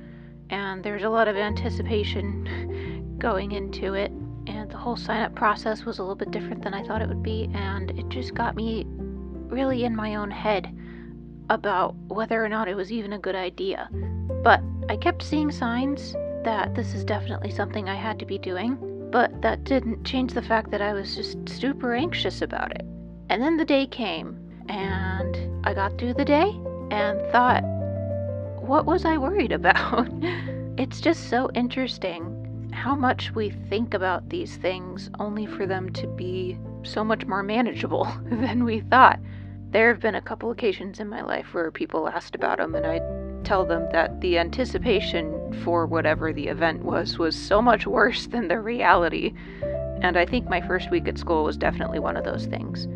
And there's a lot of anticipation going into it, and the whole sign-up process was a little bit different than I thought it would be, and it just got me really in my own head about whether or not it was even a good idea. But I kept seeing signs that this is definitely something I had to be doing, but that didn't change the fact that I was just super anxious about it. And then the day came, and I got through the day and thought, what was I worried about? It's just so interesting how much we think about these things only for them to be so much more manageable than we thought. There have been a couple occasions in my life where people asked about them, and I'd tell them that the anticipation for whatever the event was so much worse than the reality. And I think my first week at school was definitely one of those things.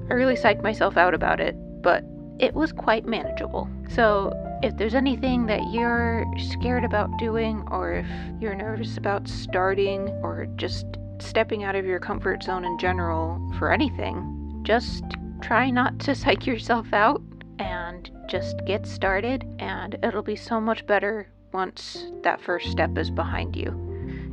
I really psyched myself out about it, but it was quite manageable. So if there's anything that you're scared about doing, or if you're nervous about starting, or just stepping out of your comfort zone in general for anything, just try not to psych yourself out and just get started, and it'll be so much better once that first step is behind you.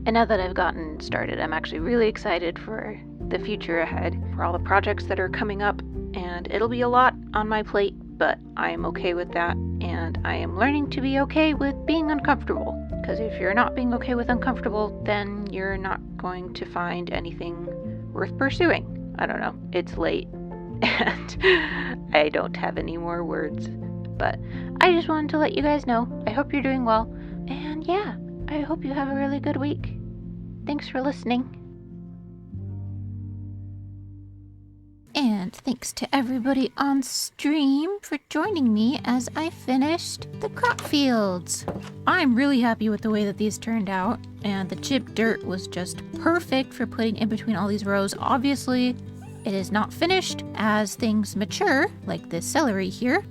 And now that I've gotten started, I'm actually really excited for the future ahead, for all the projects that are coming up, and it'll be a lot on my plate, but I am okay with that, and I am learning to be okay with being uncomfortable, because if you're not being okay with uncomfortable, then you're not going to find anything worth pursuing. I don't know, it's late, and I don't have any more words, but I just wanted to let you guys know. I hope you're doing well, and yeah, I hope you have a really good week. Thanks for listening. And thanks to everybody on stream for joining me as I finished the crop fields. I'm really happy with the way that these turned out, and the chipped dirt was just perfect for putting in between all these rows. Obviously, it is not finished. As things mature, like this celery here,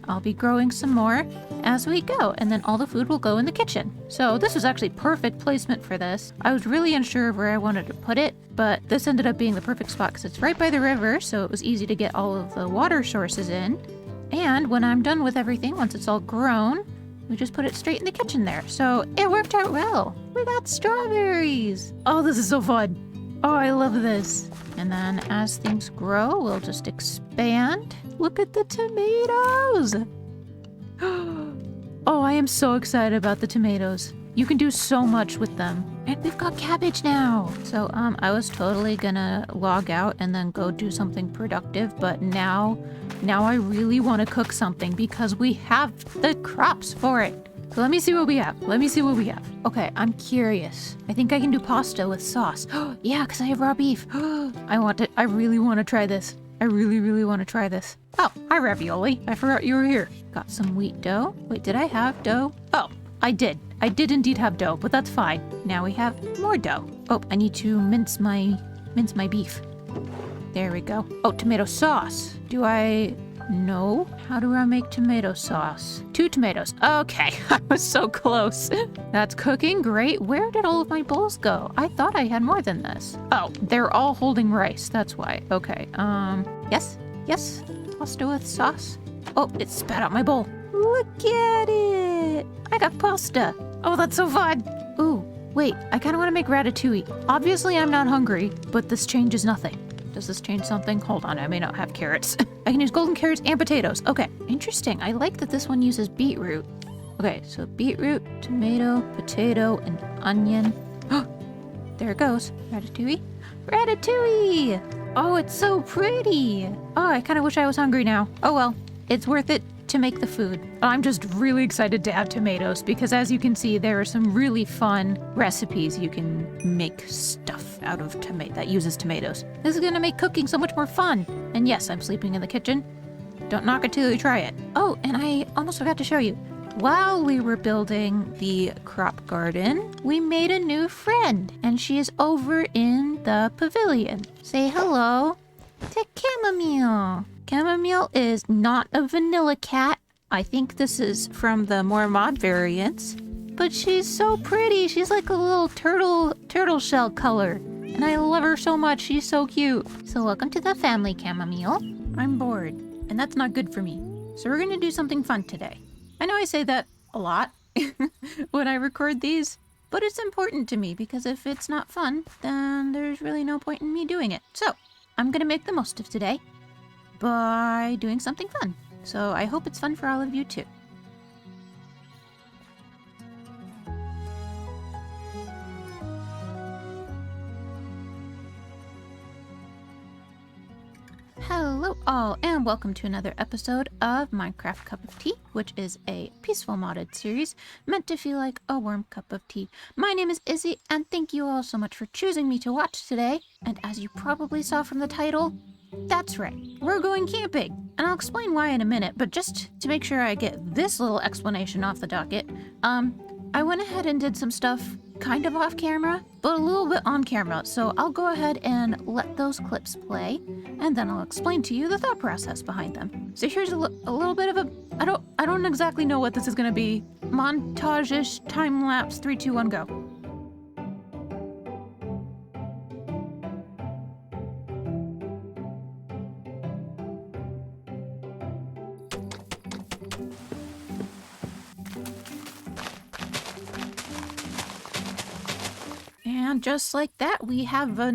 I'll be growing some more as we go, and then all the food will go in the kitchen. So this was actually perfect placement for this. I was really unsure of where I wanted to put it, but this ended up being the perfect spot because it's right by the river, so it was easy to get all of the water sources in. And when I'm done with everything, once it's all grown, we just put it straight in the kitchen there. So it worked out well. We got strawberries. Oh, this is so fun. Oh, I love this. And then as things grow, we'll just expand. Look at the tomatoes. Oh, I am so excited about the tomatoes. You can do so much with them. And we've got cabbage now. So I was totally gonna log out and then go do something productive, but now I really want to cook something because we have the crops for it. So let me see what we have. Okay, I'm curious. I think I can do pasta with sauce. Yeah, because I have raw beef. I really want to try this. I really want to try this. Oh, hi ravioli. I forgot you were here. Got some wheat dough. Wait, did I have dough? Oh, I did. I did indeed have dough, but that's fine. Now we have more dough. Oh, I need to mince my beef. There we go. Oh, tomato sauce. No. How do I make tomato sauce? 2 tomatoes. Okay, I was so close. That's cooking. Great. Where did all of my bowls go? I thought I had more than this. Oh, they're all holding rice. That's why. Okay. Yes. Pasta with sauce. Oh, it spat out my bowl. Look at it. I got pasta. Oh, that's so fun. Ooh, wait. I kind of want to make ratatouille. Obviously, I'm not hungry, but this changes nothing. Does this change something? Hold on, I may not have carrots. I can use golden carrots and potatoes. Okay, interesting. I like that this one uses beetroot. Okay, so beetroot, tomato, potato, and onion. Oh, there it goes. Ratatouille. Ratatouille! Oh, it's so pretty. Oh, I kind of wish I was hungry now. Oh well, it's worth it to make the food. I'm just really excited to add tomatoes because as you can see, there are some really fun recipes you can make stuff out of tomato that uses tomatoes. This is gonna make cooking so much more fun. And yes, I'm sleeping in the kitchen. Don't knock it till you try it. Oh, and I almost forgot to show you. While we were building the crop garden, we made a new friend, and she is over in the pavilion. Say hello to Chamomile. Chamomile is not a vanilla cat. I think this is from the more mod variants, but she's so pretty. She's like a little turtle shell color, and I love her so much. She's so cute. So welcome to the family, Chamomile. I'm bored, and that's not good for me. So we're gonna do something fun today. I know I say that a lot when I record these, but it's important to me because if it's not fun, then there's really no point in me doing it. So I'm gonna make the most of today by doing something fun. So I hope it's fun for all of you too. Hello all, and welcome to another episode of Minecraft Cup of Tea, which is a peaceful modded series meant to feel like a warm cup of tea. My name is Izzy, and thank you all so much for choosing me to watch today. And as you probably saw from the title, that's right, we're going camping. And I'll explain why in a minute, but just to make sure I get this little explanation off the docket, I went ahead and did some stuff kind of off camera, but a little bit on camera. So I'll go ahead and let those clips play, and then I'll explain to you the thought process behind them. So here's a little bit of a, I don't exactly know what this is gonna be. Montage-ish, time-lapse, 3, 2, 1, go. And just like that, we have a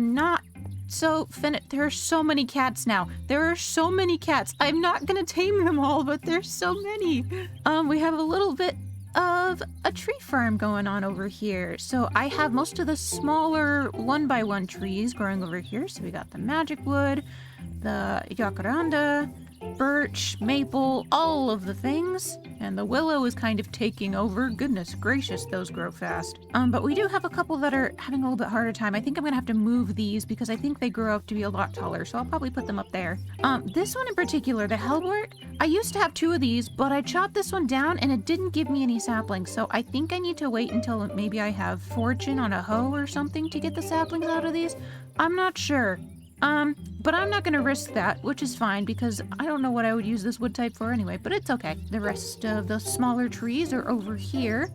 there are so many cats now. There are so many cats. I'm not gonna tame them all, but there's so many. We have a little bit of a tree farm going on over here. So I have most of the smaller 1x1 trees growing over here. So we got the magic wood, the jacaranda, birch, maple, all of the things. And the willow is kind of taking over. Goodness gracious, those grow fast. But we do have a couple that are having a little bit harder time. I think I'm gonna have to move these because I think they grow up to be a lot taller. So I'll probably put them up there. This one in particular, the hellwort, I used to have 2 of these, but I chopped this one down and it didn't give me any saplings. So I think I need to wait until maybe I have fortune on a hoe or something to get the saplings out of these. I'm not sure. But I'm not gonna risk that, which is fine because I don't know what I would use this wood type for anyway, but it's okay. The rest of the smaller trees are over here,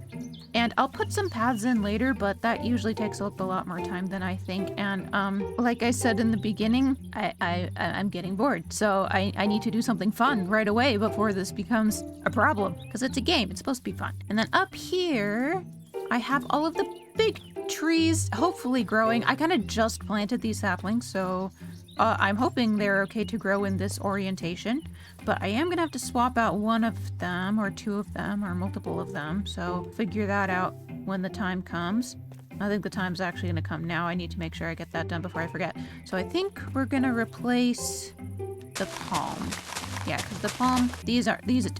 and I'll put some paths in later, but that usually takes up a lot more time than I think. And, like I said in the beginning, I'm getting bored, so I need to do something fun right away before this becomes a problem, because it's a game, it's supposed to be fun. And then up here, I have all of the big trees hopefully growing. I kind of just planted these saplings, so I'm hoping they're okay to grow in this orientation, but I am gonna have to swap out one of them or 2 of them or multiple of them, so figure that out when the time comes. I think the time's actually gonna come now. I need to make sure I get that done before I forget. So I think we're gonna replace the palm. Yeah, because the palm, these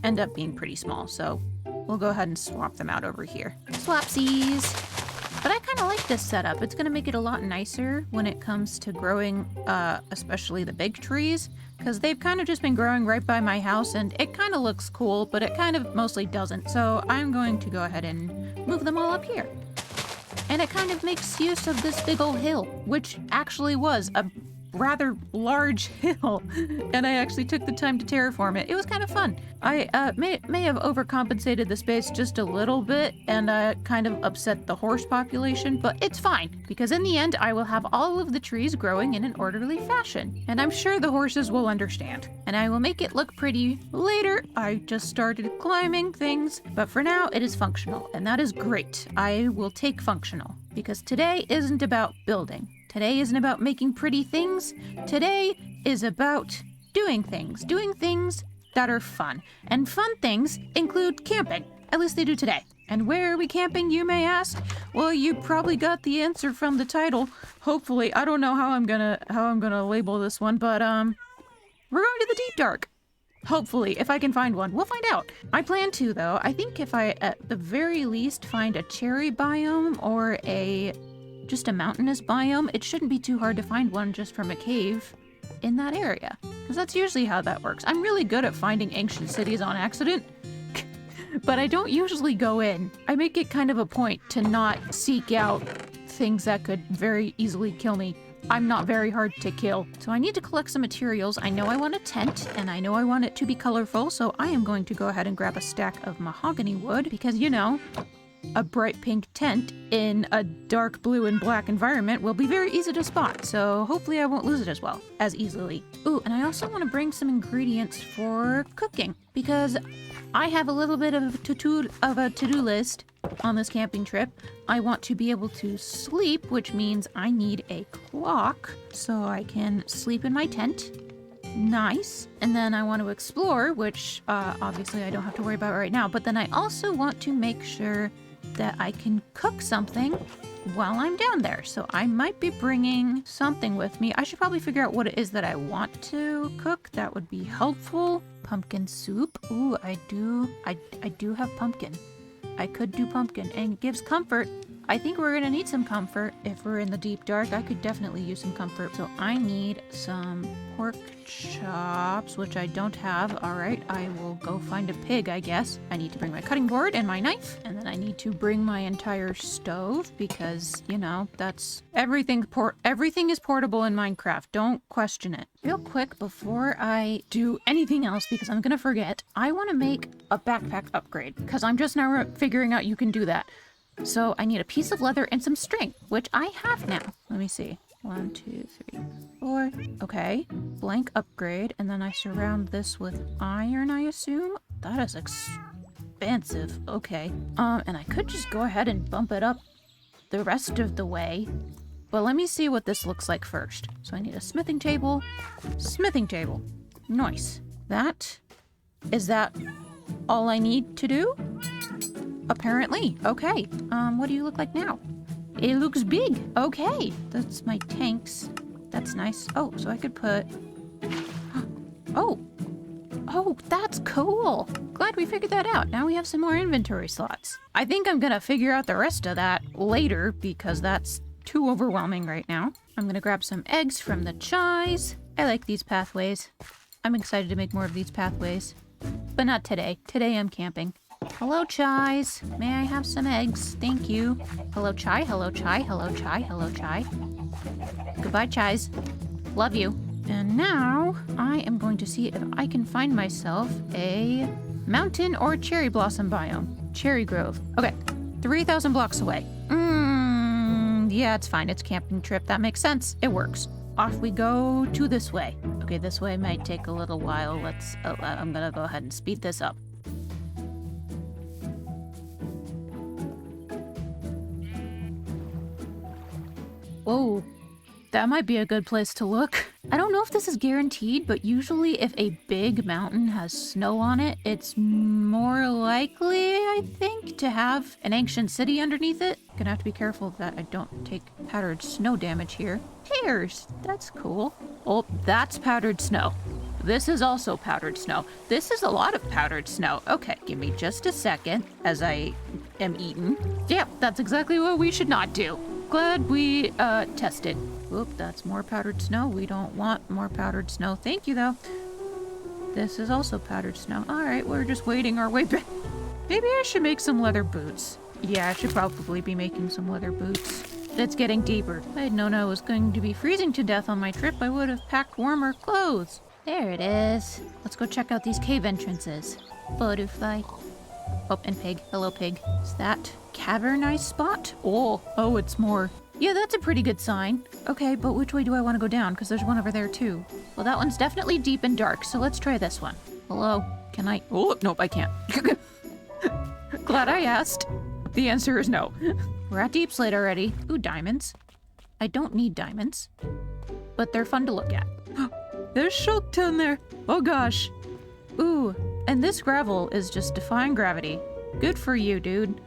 end up being pretty small, so we'll go ahead and swap them out over here. Swapsies! But I kind of like this setup. It's going to make it a lot nicer when it comes to growing, especially the big trees, because they've kind of just been growing right by my house, and it kind of looks cool, but it kind of mostly doesn't. So I'm going to go ahead and move them all up here. And it kind of makes use of this big old hill, which actually was a rather large hill, and I actually took the time to terraform it. It was kind of fun. I may have overcompensated the space just a little bit and kind of upset the horse population, but it's fine because in the end I will have all of the trees growing in an orderly fashion, and I'm sure the horses will understand, and I will make it look pretty later. I just started climbing things, but for now it is functional, and that is great. I will take functional because today isn't about building. Today isn't about making pretty things. Today is about doing things that are fun. And fun things include camping. At least they do today. And where are we camping, you may ask? Well, you probably got the answer from the title. Hopefully. I don't know how I'm gonna label this one, but we're going to the deep dark. Hopefully, if I can find one. We'll find out. I plan to, though. I think if I, at the very least, find a cherry biome or just a mountainous biome, it shouldn't be too hard to find one just from a cave in that area. Because that's usually how that works. I'm really good at finding ancient cities on accident, but I don't usually go in. I make it kind of a point to not seek out things that could very easily kill me. I'm not very hard to kill. So I need to collect some materials. I know I want a tent, and I know I want it to be colorful, so I am going to go ahead and grab a stack of mahogany wood, because, you know, a bright pink tent in a dark blue and black environment will be very easy to spot, so hopefully I won't lose it as easily. Ooh, and I also want to bring some ingredients for cooking, because I have a little bit of a to-do list on this camping trip. I want to be able to sleep, which means I need a clock so I can sleep in my tent. Nice. And then I want to explore, which obviously I don't have to worry about right now, but then I also want to make sure that I can cook something while I'm down there. So I might be bringing something with me. I should probably figure out what it is that I want to cook. That would be helpful. Pumpkin soup. Ooh, I do have pumpkin. I could do pumpkin, and it gives comfort. I think we're gonna need some comfort if we're in the deep dark. I could definitely use some comfort. So I need some pork chops, which I don't have. All right, I will go find a pig, I guess. I need to bring my cutting board and my knife, and then I need to bring my entire stove because, you know, that's everything. Everything is portable in Minecraft. Don't question it. Real quick, before I do anything else, because I'm gonna forget, I want to make a backpack upgrade because I'm just now figuring out you can do that. So I need a piece of leather and some string, which I have now. Let me see. 1, 2, 3, 4. Okay. Blank upgrade. And then I surround this with iron, I assume. That is expensive. Okay. And I could just go ahead and bump it up the rest of the way. But let me see what this looks like first. So I need a smithing table. Smithing table. Nice. Is that all I need to do? Apparently. Okay. What do you look like now? It looks big. Okay. That's my tanks. That's nice. Oh, so I could put... Oh, that's cool. Glad we figured that out. Now we have some more inventory slots. I think I'm gonna figure out the rest of that later because that's too overwhelming right now. I'm gonna grab some eggs from the chais. I like these pathways. I'm excited to make more of these pathways. But not today. Today I'm camping. Hello, chais. May I have some eggs? Thank you. Hello, chai. Hello, chai. Hello, chai. Hello, chai. Goodbye, chais. Love you. And now I am going to see if I can find myself a mountain or cherry blossom biome. Cherry grove. Okay, 3,000 blocks away. Yeah, it's fine. It's a camping trip. That makes sense. It works. Off we go to this way. Okay, this way might take a little while. I'm gonna go ahead and speed this up. Whoa, that might be a good place to look. I don't know if this is guaranteed, but usually if a big mountain has snow on it, it's more likely, I think, to have an ancient city underneath it. Gonna have to be careful that I don't take powdered snow damage here. Pears, that's cool. Oh, that's powdered snow. This is also powdered snow. This is a lot of powdered snow. Okay, give me just a second as I am eating. Yep, that's exactly what we should not do. Glad we tested. Oop, that's more powdered snow. We don't want more powdered snow. Thank you, though. This is also powdered snow. All right, we're just waiting our way back. Maybe I should make some leather boots. Yeah, I should probably be making some leather boots. It's getting deeper. If I had known I was going to be freezing to death on my trip, I would have packed warmer clothes. There it is. Let's go check out these cave entrances. Butterfly. Oh, and pig. Hello, pig. Is that cavernized spot? Oh, it's more. Yeah, that's a pretty good sign. Okay, but which way do I want to go down? Because there's one over there, too. Well, that one's definitely deep and dark, so let's try this one. Hello? Can I? Oh, nope, I can't. Glad I asked. The answer is no. We're at Deep Slate already. Ooh, diamonds. I don't need diamonds, but they're fun to look at. There's Shulk down there. Oh, gosh. Ooh, and this gravel is just defying gravity. Good for you, dude.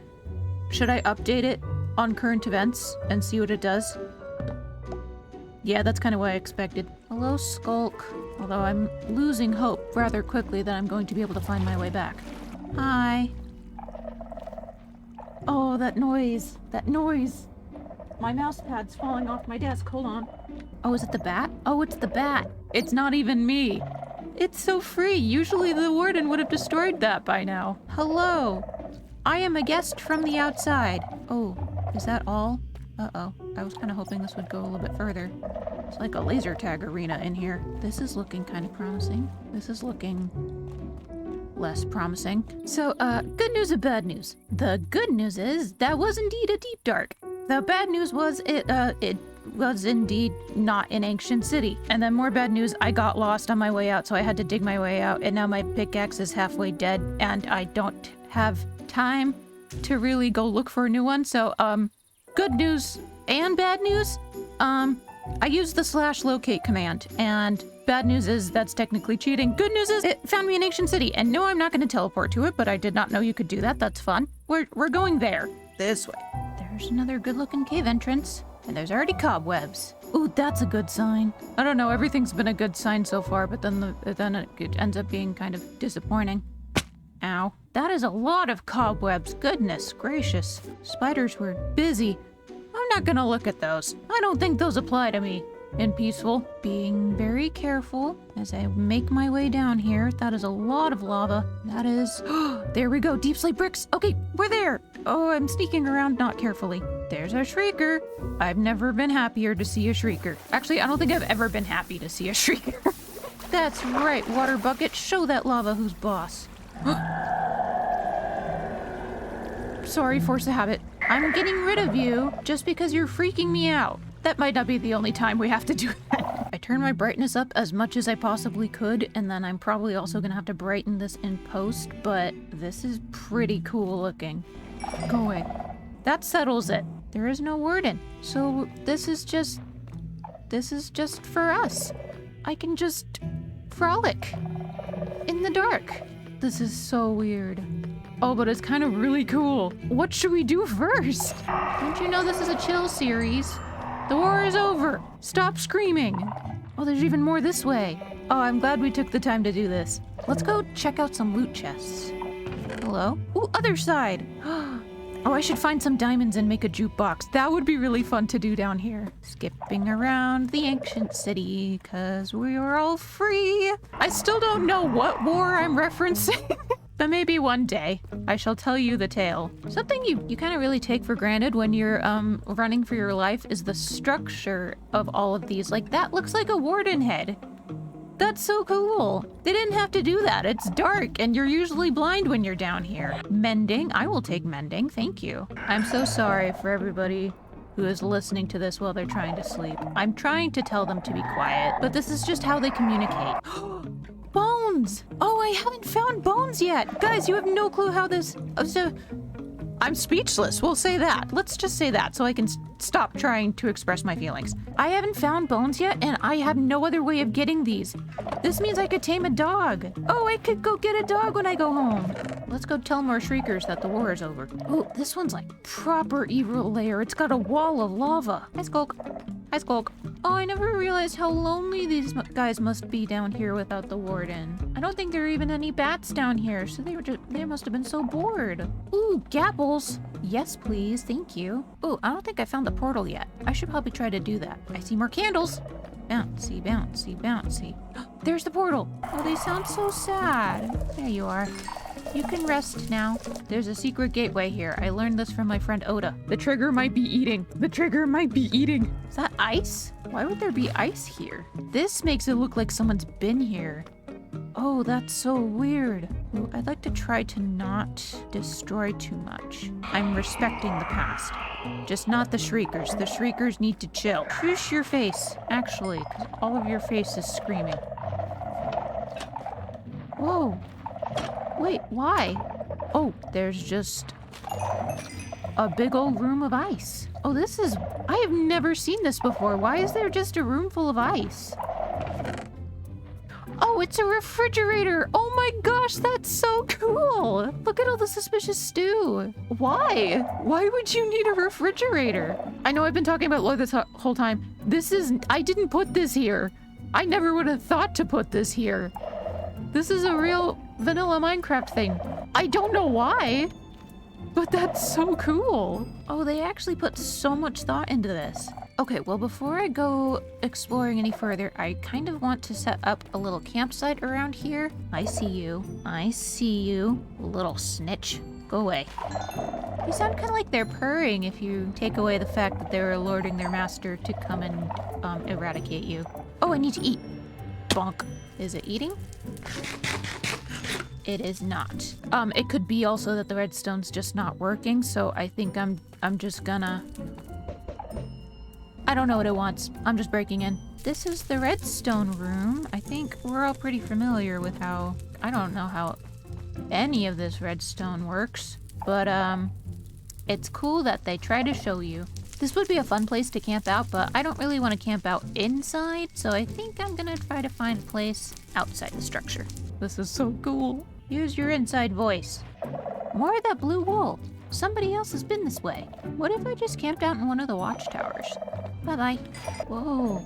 Should I update it on current events and see what it does? Yeah, that's kind of what I expected. Hello, Skulk. Although I'm losing hope rather quickly that I'm going to be able to find my way back. Hi. Oh, that noise. That noise. My mouse pad's falling off my desk. Hold on. Oh, is it the bat? Oh, it's the bat. It's not even me. It's so free. Usually the warden would have destroyed that by now. Hello. I am a guest from the outside. Oh, is that all? Uh-oh. I was kind of hoping this would go a little bit further. It's like a laser tag arena in here. This is looking kind of promising. This is looking less promising. So, good news and bad news. The good news is that was indeed a deep dark. The bad news was it was indeed not in Ancient City. And then more bad news, I got lost on my way out, so I had to dig my way out, and now my pickaxe is halfway dead, and I don't have time to really go look for a new one. So, good news and bad news. I used the /locate command, and bad news is that's technically cheating. Good news is it found me in Ancient City, and no, I'm not going to teleport to it, but I did not know you could do that. That's fun. We're going there. This way. There's another good-looking cave entrance, and there's already cobwebs. Ooh, that's a good sign. I don't know, everything's been a good sign so far, but then it ends up being kind of disappointing. Ow. That is a lot of cobwebs. Goodness gracious. Spiders were busy. I'm not gonna look at those. I don't think those apply to me. In Peaceful. Being very careful as I make my way down here. That is a lot of lava. That is... There we go. Deep slate bricks. Okay, we're there. Oh, I'm sneaking around not carefully. There's a shrieker. I've never been happier to see a shrieker. Actually, I don't think I've ever been happy to see a shrieker. That's right, water bucket. Show that lava who's boss. Sorry, force of habit. I'm getting rid of you just because you're freaking me out. That might not be the only time we have to do that. I turned my brightness up as much as I possibly could, and then I'm probably also gonna have to brighten this in post, but this is pretty cool looking. Go away. That settles it. There is no warden. So this is just for us. I can just frolic in the dark. This is so weird. Oh, but it's kind of really cool. What should we do first? Don't you know this is a chill series? The war is over. Stop screaming. Oh, there's even more this way. Oh, I'm glad we took the time to do this. Let's go check out some loot chests. Hello? Ooh, other side. Oh, I should find some diamonds and make a jukebox. That would be really fun to do down here. Skipping around the ancient city, cause we are all free. I still don't know what war I'm referencing. But maybe one day I shall tell you the tale. Something you kind of really take for granted when you're running for your life is the structure of all of these. Like, that looks like a warden head. That's so cool. They didn't have to do that. It's dark and you're usually blind when you're down here. Mending. I will take mending. Thank you. I'm so sorry for everybody who is listening to this while they're trying to sleep. I'm trying to tell them to be quiet, but this is just how they communicate. Bones! Oh, I haven't found bones yet. Guys, you have no clue how this... I'm speechless. We'll say that. Let's just say that so I can stop trying to express my feelings. I haven't found bones yet, and I have no other way of getting these. This means I could tame a dog. Oh, I could go get a dog when I go home. Let's go tell more shriekers that the war is over. Oh, this one's like proper evil lair. It's got a wall of lava. Hi, Skulk. Hi, Skulk. Oh, I never realized how lonely these guys must be down here without the warden. I don't think there are even any bats down here, so they must have been so bored. Ooh, gapples. Yes, please. Thank you. Ooh, I don't think I found the portal yet. I should probably try to do that. I see more candles. Bouncy, bouncy, bouncy. There's the portal. Oh, they sound so sad. There you are. You can rest now. There's a secret gateway here. I learned this from my friend Oda. The trigger might be eating. The trigger might be eating. Is that ice? Why would there be ice here? This makes it look like someone's been here. Oh, that's so weird. Ooh, I'd like to try to not destroy too much. I'm respecting the past. Just not the shriekers. The shriekers need to chill. Shush your face, actually, because all of your face is screaming. Whoa. Wait, why? Oh, there's just a big old room of ice. Oh, I have never seen this before. Why is there just a room full of ice? Oh, Oh, it's a refrigerator. Oh my gosh, that's so cool. Look at all the suspicious stew. Why? Why would you need a refrigerator? I know I've been talking about lore this whole time. I didn't put this here. I never would have thought to put this here. This is a real vanilla Minecraft thing. I don't know why, but that's so cool. Oh, they actually put so much thought into this. Okay, well, before I go exploring any further, I kind of want to set up a little campsite around here. I see you. I see you, little snitch. Go away. You sound kind of like they're purring if you take away the fact that they're alerting their master to come and eradicate you. Oh, I need to eat. Bonk. Is it eating? It is not. It could be also that the redstone's just not working, so I think I'm just gonna... I don't know what it wants. I'm just breaking in. This is the redstone room. I think we're all pretty familiar with how... I don't know how any of this redstone works, but it's cool that they try to show you. This would be a fun place to camp out, but I don't really want to camp out inside, so I think I'm gonna try to find a place outside the structure. This is so cool. Use your inside voice. More of that blue wool. Somebody else has been this way. What if I just camped out in one of the watchtowers? Bye-bye. Whoa.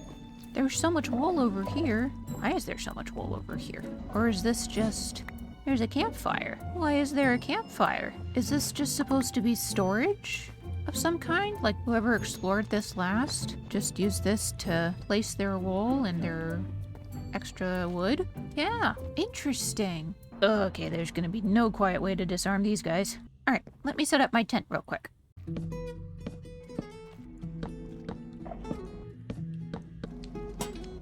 There's so much wool over here. Why is there so much wool over here? Or is this just... There's a campfire. Why is there a campfire? Is this just supposed to be storage of some kind? Like whoever explored this last just used this to place their wool and their extra wood? Yeah, interesting. Okay, there's gonna be no quiet way to disarm these guys. All right, let me set up my tent real quick.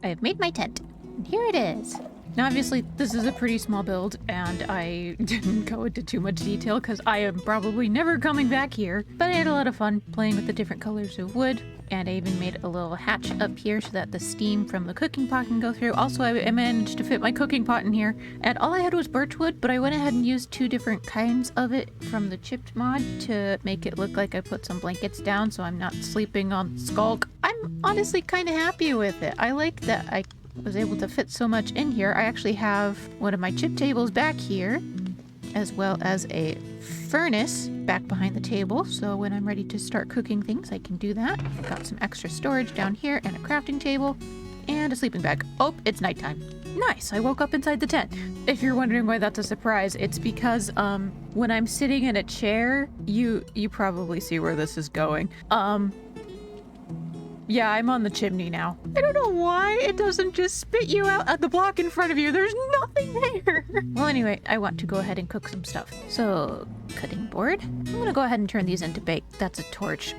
I have made my tent, and here it is. Now, obviously, this is a pretty small build, and I didn't go into too much detail because I am probably never coming back here, but I had a lot of fun playing with the different colors of wood, and I even made a little hatch up here so that the steam from the cooking pot can go through. Also, I managed to fit my cooking pot in here, and all I had was birch wood, but I went ahead and used 2 different kinds of it from the chipped mod to make it look like I put some blankets down so I'm not sleeping on skulk. I'm honestly kind of happy with it. I like that I was able to fit so much in here. I actually have one of my chip tables back here, as well as a furnace back behind the table, so when I'm ready to start cooking things, I can do that. I've got some extra storage down here and a crafting table and a sleeping bag. Oh, it's nighttime. Nice, I woke up inside the tent. If you're wondering why that's a surprise, it's because when I'm sitting in a chair, you probably see where this is going. Yeah, I'm on the chimney now. I don't know why it doesn't just spit you out at the block in front of you. There's nothing there. Well, anyway, I want to go ahead and cook some stuff. So, cutting board. I'm gonna go ahead and turn these into bake. That's a torch.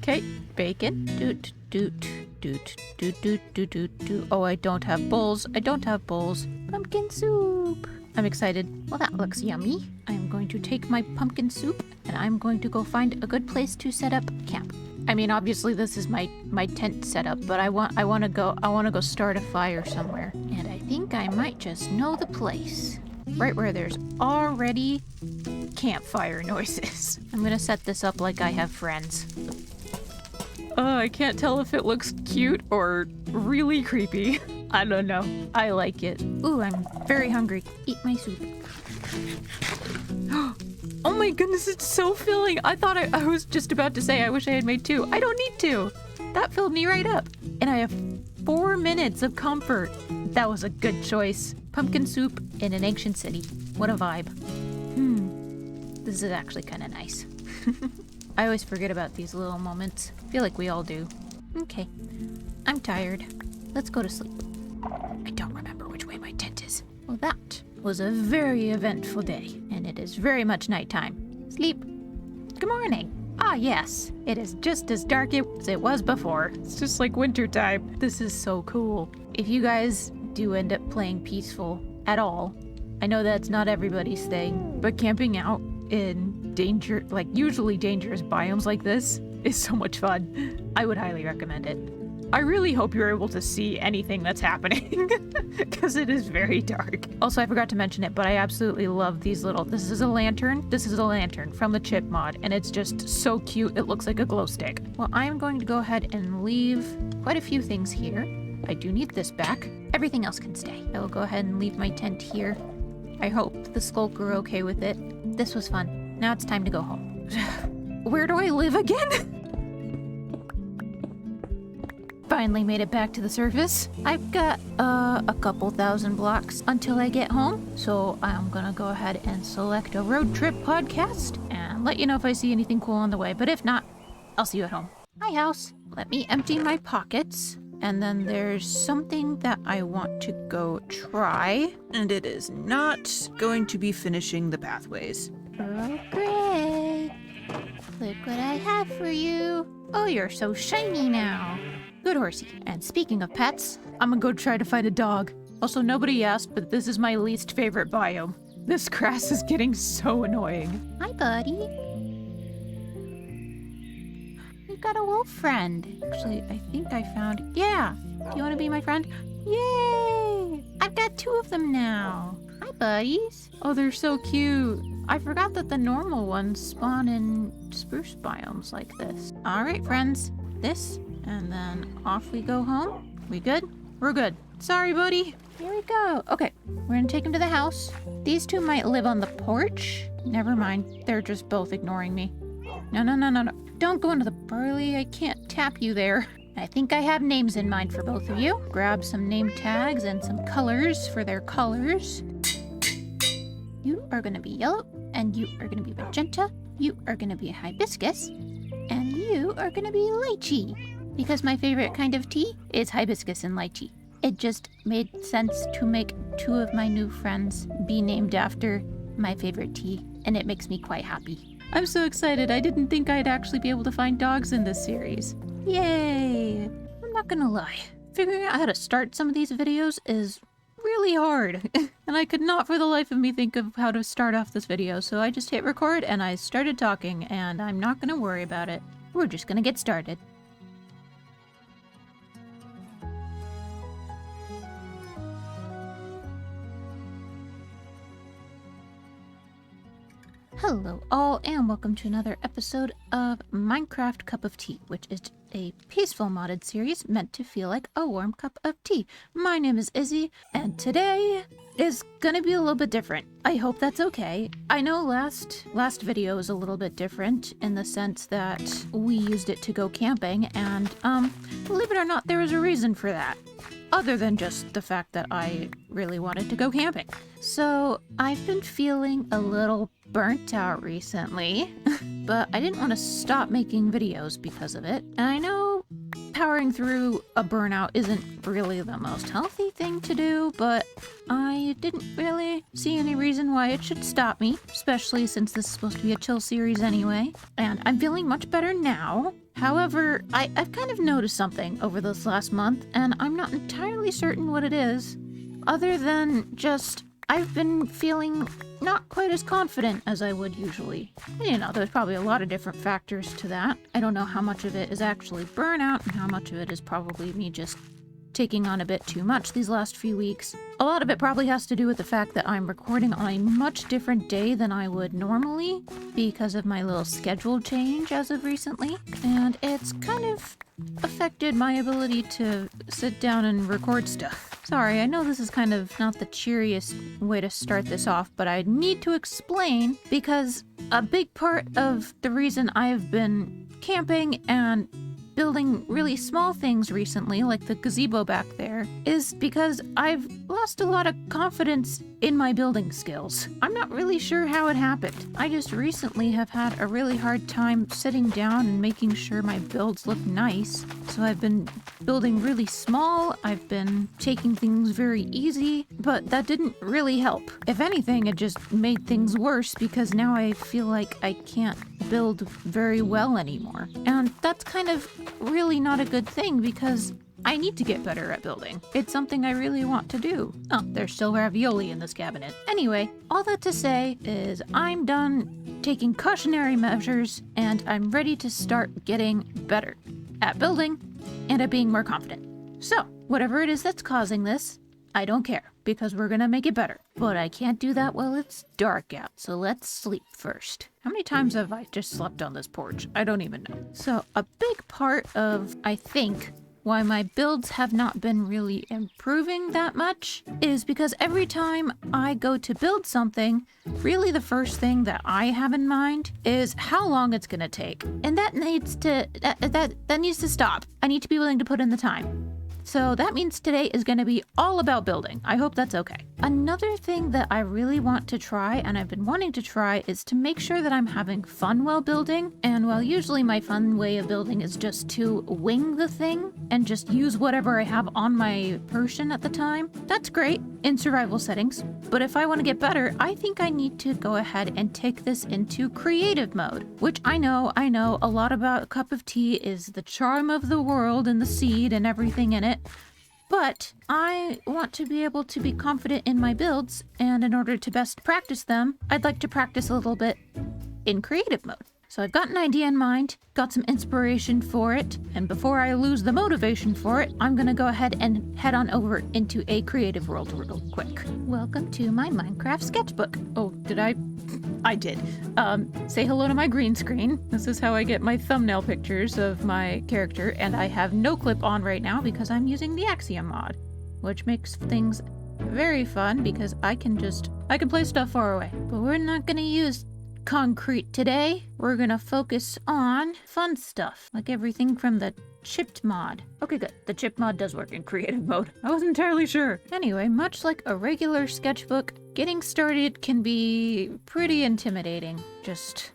Okay, bacon. Doot, doot, doot, doot, doot, doot, doot, doot. Oh, I don't have bowls. I don't have bowls. Pumpkin soup. I'm excited. Well, that looks yummy. I'm going to take my pumpkin soup and I'm going to go find a good place to set up camp. I mean, obviously this is my tent setup, but I want to go start a fire somewhere. And I think I might just know the place. Right where there's already campfire noises. I'm gonna set this up like I have friends. I can't tell if it looks cute or really creepy. I don't know. I like it. Ooh, I'm very hungry. Eat my soup. Oh my goodness, it's so filling. I thought I was just about to say I wish I had made 2. I don't need 2. That filled me right up. And I have 4 minutes of comfort. That was a good choice. Pumpkin soup in an ancient city. What a vibe. This is actually kind of nice. I always forget about these little moments. I feel like we all do. Okay. I'm tired. Let's go to sleep. I don't remember which way my tent is. Well, that was a very eventful day, and it is very much nighttime. Sleep. Good morning. Ah, yes. It is just as dark as it was before. It's just like wintertime. This is so cool. If you guys do end up playing peaceful at all, I know that's not everybody's thing, but camping out in usually dangerous biomes like this is so much fun. I would highly recommend it. I really hope you're able to see anything that's happening because it is very dark. Also, I forgot to mention it, but I absolutely love these this is a lantern. This is a lantern from the chip mod, and it's just so cute. It looks like a glow stick. Well, I'm going to go ahead and leave quite a few things here. I do need this back. Everything else can stay. I will go ahead and leave my tent here. I hope the skulk are okay with it. This was fun. Now it's time to go home. Where do I live again? Finally made it back to the surface. I've got a couple thousand blocks until I get home, so I'm gonna go ahead and select a road trip podcast and let you know if I see anything cool on the way, but if not, I'll see you at home. Hi, house. Let me empty my pockets, and then there's something that I want to go try, and it is not going to be finishing the pathways. Oh, great. Look what I have for you. Oh, you're so shiny now. Good horsey. And speaking of pets, I'm gonna go try to find a dog. Also, nobody asked, but this is my least favorite biome. This grass is getting so annoying. Hi, buddy. We've got a wolf friend. Actually, I think I found... Yeah! Do you want to be my friend? Yay! I've got 2 of them now. Hi, buddies. Oh, they're so cute. I forgot that the normal ones spawn in spruce biomes like this. All right, friends. This... And then off we go home. We good? We're good. Sorry, buddy. Here we go. Okay, we're gonna take him to the house. These 2 might live on the porch. Never mind. They're just both ignoring me. No. Don't go into the burley. I can't tap you there. I think I have names in mind for both of you. Grab some name tags and some colors for their colors. You are gonna be yellow, and you are gonna be magenta. You are gonna be hibiscus, and you are gonna be lychee. Because my favorite kind of tea is hibiscus and lychee. It just made sense to make 2 of my new friends be named after my favorite tea, and it makes me quite happy. I'm so excited. I didn't think I'd actually be able to find dogs in this series. Yay! I'm not gonna lie. Figuring out how to start some of these videos is really hard. And I could not for the life of me think of how to start off this video, so I just hit record and I started talking, and I'm not gonna worry about it. We're just gonna get started. Hello all, and welcome to another episode of Minecraft Cup of Tea, which is a peaceful modded series meant to feel like a warm cup of tea. My name is Izzy, and today is gonna be a little bit different. I hope that's okay. I know last video was a little bit different in the sense that we used it to go camping, and believe it or not, there was a reason for that. Other than just the fact that I really wanted to go camping. So I've been feeling a little burnt out recently, but I didn't want to stop making videos because of it. And I know powering through a burnout isn't really the most healthy thing to do, but I didn't really see any reason why it should stop me, especially since this is supposed to be a chill series anyway. And I'm feeling much better now. However, I've kind of noticed something over this last month, and I'm not entirely certain what it is, other than just I've been feeling not quite as confident as I would usually. You know, there's probably a lot of different factors to that. I don't know how much of it is actually burnout and how much of it is probably me just taking on a bit too much these last few weeks. A lot of it probably has to do with the fact that I'm recording on a much different day than I would normally because of my little schedule change as of recently, and it's kind of affected my ability to sit down and record stuff. Sorry, I know this is kind of not the cheeriest way to start this off, but I need to explain because a big part of the reason I have been camping and building really small things recently, like the gazebo back there, is because I've lost a lot of confidence in my building skills. I'm not really sure how it happened. I just recently have had a really hard time sitting down and making sure my builds look nice. So I've been building really small, I've been taking things very easy, but that didn't really help. If anything, it just made things worse because now I feel like I can't build very well anymore. And that's kind of really not a good thing because I need to get better at building. It's something I really want to do. Oh, there's still ravioli in this cabinet. Anyway, all that to say is I'm done taking cautionary measures and I'm ready to start getting better at building and at being more confident. So, whatever it is that's causing this, I don't care because we're gonna make it better. But I can't do that while it's dark out, so let's sleep first. How many times have I just slept on this porch? I don't even know. So a big part of, I think, why my builds have not been really improving that much is because every time I go to build something, really the first thing that I have in mind is how long it's gonna take. And that needs to stop. I need to be willing to put in the time. So that means today is going to be all about building. I hope that's okay. Another thing that I really want to try, and I've been wanting to try, is to make sure that I'm having fun while building. And while usually my fun way of building is just to wing the thing and just use whatever I have on my person at the time, that's great in survival settings. But if I want to get better, I think I need to go ahead and take this into creative mode, which I know a lot about a cup of tea is the charm of the world and the seed and everything in it. But I want to be able to be confident in my builds, and in order to best practice them, I'd like to practice a little bit in creative mode. So I've got an idea in mind, got some inspiration for it, and before I lose the motivation for it, I'm gonna go ahead and head on over into a creative world real quick. Welcome to my Minecraft sketchbook. Oh, did I? I did. Say hello to my green screen. This is how I get my thumbnail pictures of my character, and I have no clip on right now because I'm using the Axiom mod, which makes things very fun because I can play stuff far away. But we're not gonna use concrete today. We're gonna focus on fun stuff, like everything from the chipped mod. Okay, good. The chip mod does work in creative mode. I wasn't entirely sure. Anyway, much like a regular sketchbook, getting started can be pretty intimidating. Just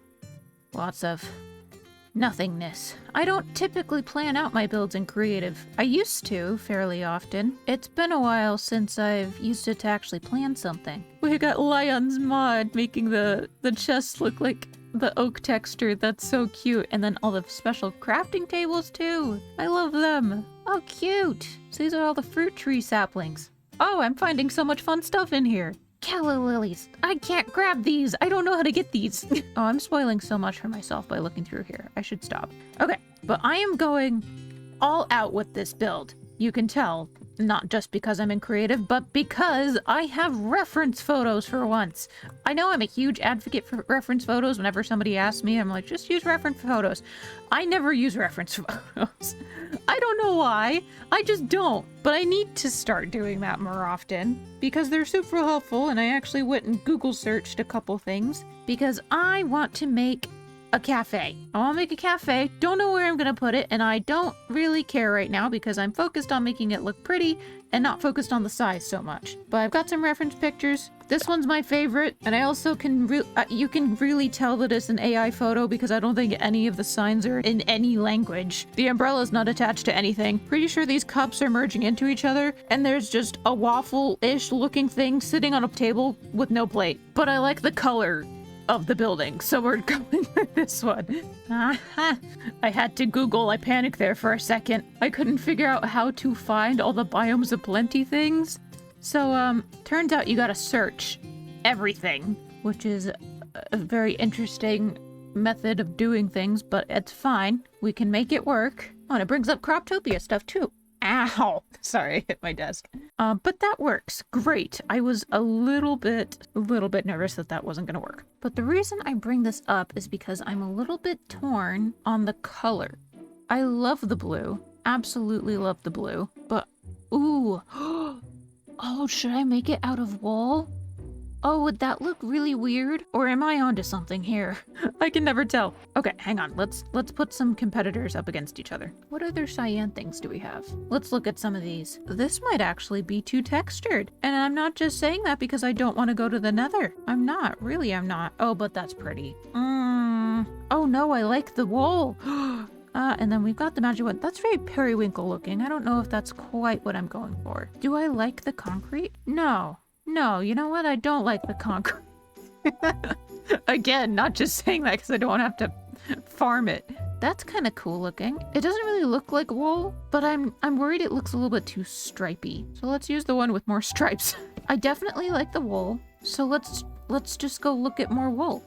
lots of nothingness. I don't typically plan out my builds in creative. I used to fairly often. It's been a while since I've used it to actually plan something. We got Lion's mod making the chest look like the oak texture. That's so cute. And then all the special crafting tables too. I love them. Oh, cute. So these are all the fruit tree saplings. Oh, I'm finding so much fun stuff in here. Calla lilies. I can't grab these. I don't know how to get these. Oh, I'm spoiling so much for myself by looking through here. I should stop. Okay, but I am going all out with this build. You can tell, not just because I'm in creative, but because I have reference photos for once. I know I'm a huge advocate for reference photos. Whenever somebody asks me, I'm like, just use reference photos. I never use reference photos. I don't know why. I just don't. But I need to start doing that more often because they're super helpful, and I actually went and Google searched a couple things because I want to make a cafe. I want to make a cafe. Don't know where I'm going to put it, and I don't really care right now because I'm focused on making it look pretty and not focused on the size so much. But I've got some reference pictures. This one's my favorite, and I also can you can really tell that it's an AI photo because I don't think any of the signs are in any language. The umbrella's not attached to anything. Pretty sure these cups are merging into each other, and there's just a waffle-ish looking thing sitting on a table with no plate. But I like the color of the building, so we're going with this one. I had to Google. I panicked there for a second. I couldn't figure out how to find all the biomes of plenty things. So, turns out you gotta search everything, which is a very interesting method of doing things, but it's fine. We can make it work. Oh, and it brings up Croptopia stuff too. Ow! Sorry, I hit my desk. But that works. Great. I was a little bit nervous that wasn't gonna work. But the reason I bring this up is because I'm a little bit torn on the color. I love the blue. Absolutely love the blue. But, ooh. Oh, should I make it out of wool? Oh, would that look really weird? Or am I onto something here? I can never tell. Okay, hang on. Let's put some competitors up against each other. What other cyan things do we have? Let's look at some of these. This might actually be too textured. And I'm not just saying that because I don't want to go to the Nether. I'm not. Really, I'm not. Oh, but that's pretty. Oh no, I like the wool. And then we've got the magic one. That's very periwinkle looking. I don't know if that's quite what I'm going for. Do I like the concrete? No, you know what? I don't like the concrete. Again, not just saying that because I don't want to have to farm it. That's kind of cool looking. It doesn't really look like wool, but I'm worried it looks a little bit too stripey. So let's use the one with more stripes. I definitely like the wool. So let's just go look at more wool.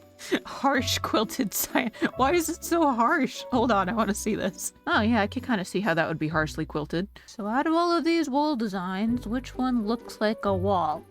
Harsh quilted cyan. Why is it so harsh? Hold on, I want to see this. Oh yeah, I can kind of see how that would be harshly quilted. So out of all of these wool designs, which one looks like a wall?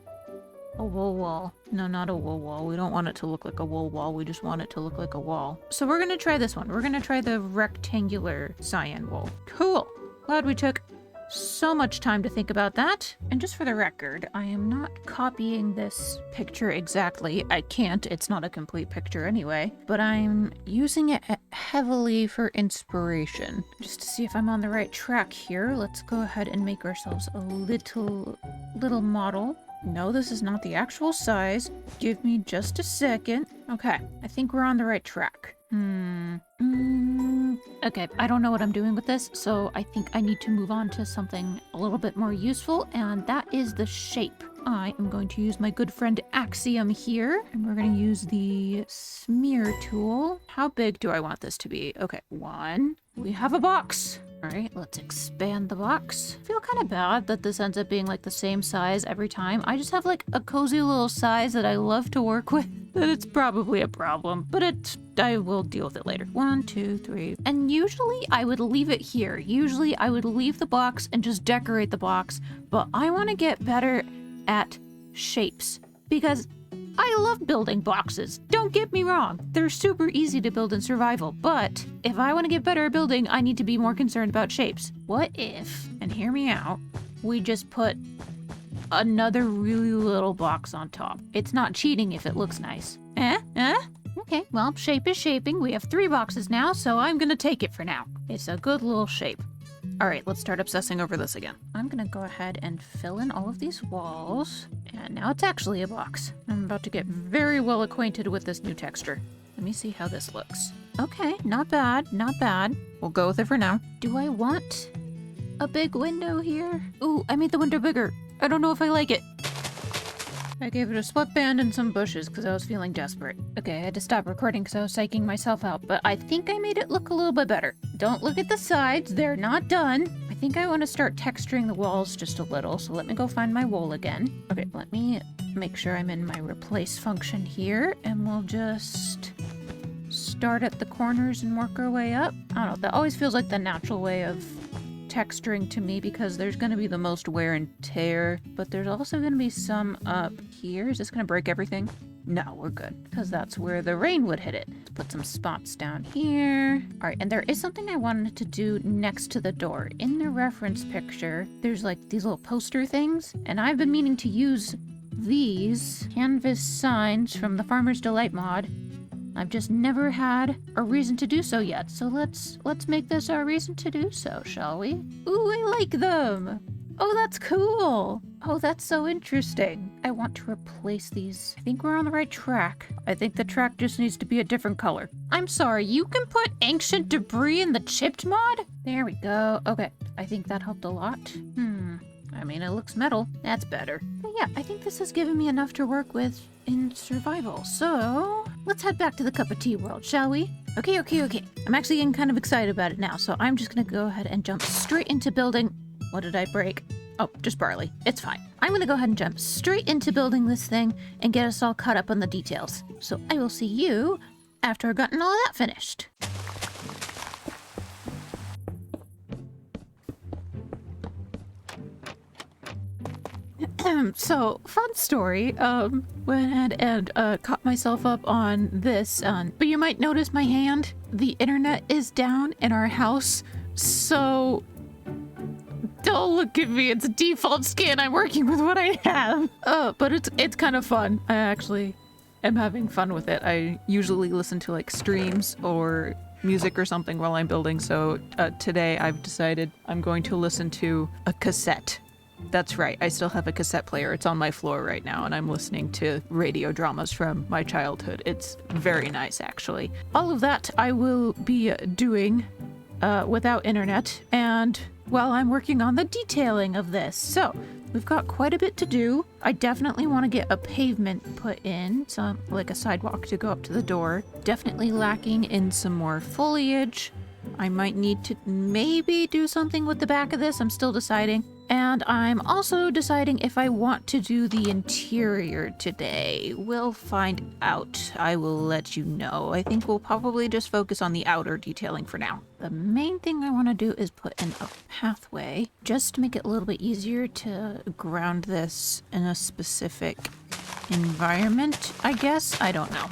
A wool wall. No, not a wool wall. We don't want it to look like a wool wall. We just want it to look like a wall. So we're going to try this one. We're going to try the rectangular cyan wool. Cool. Glad we took so much time to think about that. And just for the record, I am not copying this picture exactly. I can't, it's not a complete picture anyway, but I'm using it heavily for inspiration. Just to see if I'm on the right track here, let's go ahead and make ourselves a little model. No, this is not the actual size. Give me just a second. Okay, I think we're on the right track. Okay, I don't know what I'm doing with this, so I think I need to move on to something a little bit more useful, and that is the shape. I am going to use my good friend Axiom here, and we're going to use the smear tool. How big do I want this to be? Okay, 1. We have a box. All right, let's expand the box. I feel kind of bad that this ends up being like the same size every time. I just have like a cozy little size that I love to work with. That it's probably a problem, but I will deal with it later. 1, 2, 3. And usually I would leave it here. Usually I would leave the box and just decorate the box, but I want to get better at shapes because I love building boxes. Don't get me wrong. They're super easy to build in survival, but if I want to get better at building, I need to be more concerned about shapes. What if, and hear me out, we just put another really little box on top? It's not cheating if it looks nice. Okay, well, shape is shaping. We have 3 boxes now, so I'm gonna take it for now. It's a good little shape. All right, let's start obsessing over this again. I'm gonna go ahead and fill in all of these walls. And now it's actually a box. I'm about to get very well acquainted with this new texture. Let me see how this looks. Okay, not bad, not bad. We'll go with it for now. Do I want a big window here? Ooh, I made the window bigger. I don't know if I like it. I gave it a sweatband and some bushes because I was feeling desperate. Okay, I had to stop recording because I was psyching myself out, but I think I made it look a little bit better. Don't look at the sides, they're not done. I think I want to start texturing the walls just a little, so let me go find my wool again. Okay, let me make sure I'm in my replace function here, and we'll just start at the corners and work our way up. I don't know, that always feels like the natural way of texturing to me because there's going to be the most wear and tear, but there's also going to be some up here. Is this going to break everything? No, we're good because that's where the rain would hit it. Let's put some spots down here. All right, and there is something I wanted to do next to the door. In the reference picture, there's like these little poster things, and I've been meaning to use these canvas signs from the Farmer's Delight mod. I've just never had a reason to do so yet, so let's make this our reason to do so, shall we? Ooh, I like them! Oh, that's cool! Oh, that's so interesting. I want to replace these. I think we're on the right track. I think the track just needs to be a different color. I'm sorry, you can put ancient debris in the chipped mod? There we go. Okay, I think that helped a lot. I mean, it looks metal. That's better. But yeah, I think this has given me enough to work with in survival. So let's head back to the cup of tea world, shall we? Okay. I'm actually getting kind of excited about it now, so I'm just gonna go ahead and jump straight into building. What did I break? Oh, just barley. It's fine. I'm gonna go ahead and jump straight into building this thing and get us all caught up on the details. So I will see you after I've gotten all that finished. So, fun story, went ahead and caught myself up on this, but you might notice my hand. The internet is down in our house, so don't look at me, it's a default skin, I'm working with what I have. But it's kind of fun. I actually am having fun with it. I usually listen to like streams or music or something while I'm building, so today I've decided I'm going to listen to a cassette. That's right, I still have a cassette player. It's on my floor right now, and I'm listening to radio dramas from my childhood. It's very nice, actually. All of that I will be doing without internet, and while I'm working on the detailing of this. So, we've got quite a bit to do. I definitely want to get a pavement put in, so like a sidewalk to go up to the door. Definitely lacking in some more foliage. I might need to maybe do something with the back of this. I'm still deciding. And I'm also deciding if I want to do the interior today. We'll find out. I will let you know. I think we'll probably just focus on the outer detailing for now. The main thing I want to do is put in a pathway just to make it a little bit easier to ground this in a specific environment, I guess. I don't know.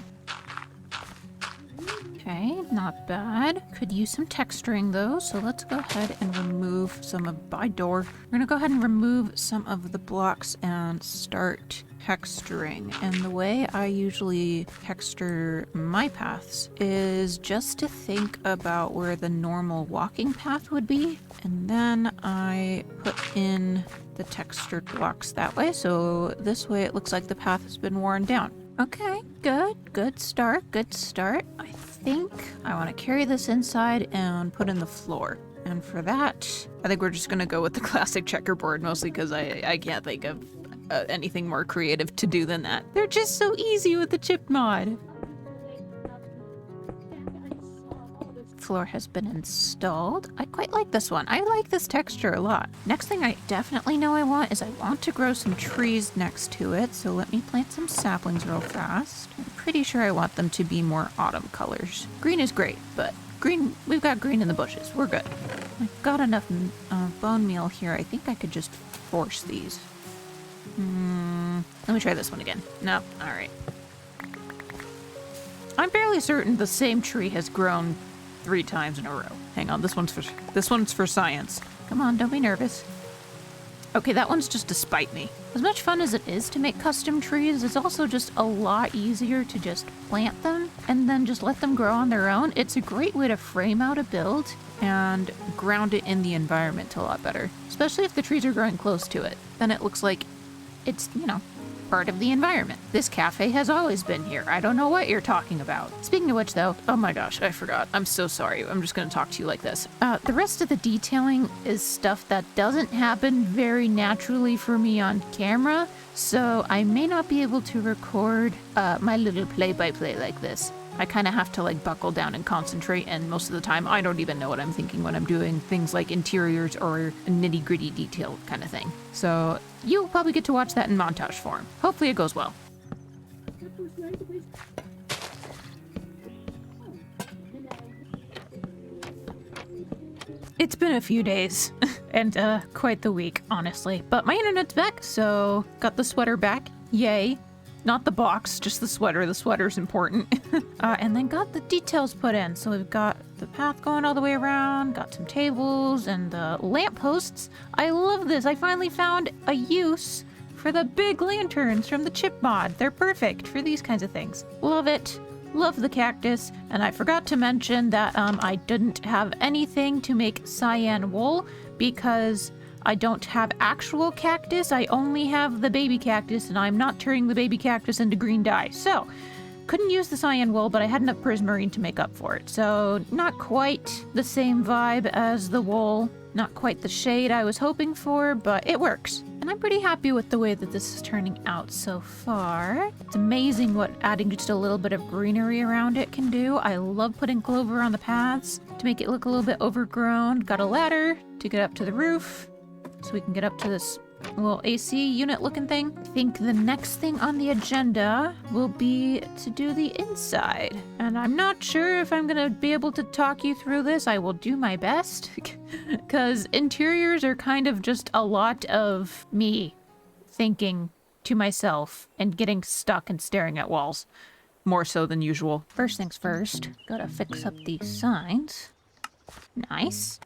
Okay, not bad. Could use some texturing though, so let's go ahead and remove some of by door. We're gonna go ahead and remove some of the blocks and start texturing. And the way I usually texture my paths is just to think about where the normal walking path would be, and then I put in the textured blocks that way, so this way it looks like the path has been worn down. Okay, good start. I think I want to carry this inside and put in the floor. And for that, I think we're just going to go with the classic checkerboard, mostly because I can't think of anything more creative to do than that. They're just so easy with the chip mod. Floor has been installed. I quite like this one. I like this texture a lot. Next thing I definitely know I want to grow some trees next to it. So let me plant some saplings real fast. I'm pretty sure I want them to be more autumn colors. Green is great, but green, we've got green in the bushes. We're good. I've got enough bone meal here. I think I could just force these. Let me try this one again. Nope. All right. I'm fairly certain the same tree has grown 3 times in a row. Hang on, this one's for science. Come on, don't be nervous. Okay, that one's just to spite me. As much fun as it is to make custom trees, it's also just a lot easier to just plant them and then just let them grow on their own. It's a great way to frame out a build and ground it in the environment a lot better. Especially if the trees are growing close to it. Then it looks like it's, part of the environment. This cafe has always been here. I don't know what you're talking about. Speaking of which though, oh my gosh, I forgot. I'm so sorry. I'm just gonna talk to you like this. The rest of the detailing is stuff that doesn't happen very naturally for me on camera, so I may not be able to record my little play-by-play like this. I kind of have to buckle down and concentrate, and most of the time I don't even know what I'm thinking when I'm doing things like interiors or nitty-gritty detail kind of thing. So you'll probably get to watch that in montage form. Hopefully it goes well. It's been a few days and quite the week, honestly. But my internet's back, so got the sweater back. Yay. Not the box, just the sweater. The sweater's important. And then got the details put in. So we've got the path going all the way around, got some tables and the lampposts. I love this. I finally found a use for the big lanterns from the chip mod. They're perfect for these kinds of things. Love it. Love the cactus. And I forgot to mention that I didn't have anything to make cyan wool because I don't have actual cactus. I only have the baby cactus, and I'm not turning the baby cactus into green dye. So, couldn't use the cyan wool, but I had enough prismarine to make up for it. So, not quite the same vibe as the wool. Not quite the shade I was hoping for, but it works. And I'm pretty happy with the way that this is turning out so far. It's amazing what adding just a little bit of greenery around it can do. I love putting clover on the paths to make it look a little bit overgrown. Got a ladder to get up to the roof, so we can get up to this little AC unit looking thing. I think the next thing on the agenda will be to do the inside. And I'm not sure if I'm gonna be able to talk you through this. I will do my best, because interiors are kind of just a lot of me thinking to myself and getting stuck and staring at walls. More so than usual. First things first, gotta fix up these signs. Nice.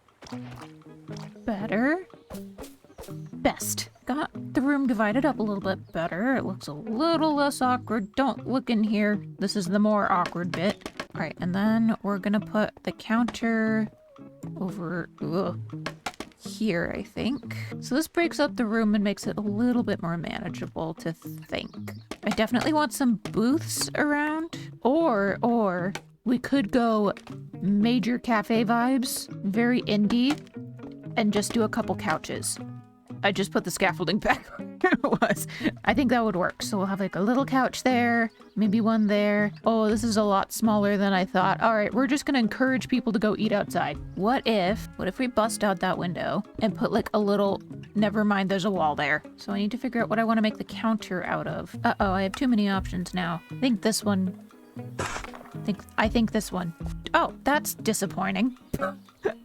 Better. Best. Got the room divided up a little bit better. It looks a little less awkward. Don't look in here. This is the more awkward bit. All right, and then we're gonna put the counter over here, I think. So this breaks up the room and makes it a little bit more manageable to think. I definitely want some booths around, or we could go major cafe vibes, very indie, and just do a couple couches. I just put the scaffolding back where it was. I think that would work. So we'll have a little couch there, maybe one there. Oh, this is a lot smaller than I thought. All right, we're just gonna encourage people to go eat outside. What if we bust out that window and put a little, never mind, there's a wall there. So I need to figure out what I want to make the counter out of. Uh-oh, I have too many options now. I think this one I think this one. Oh, that's disappointing.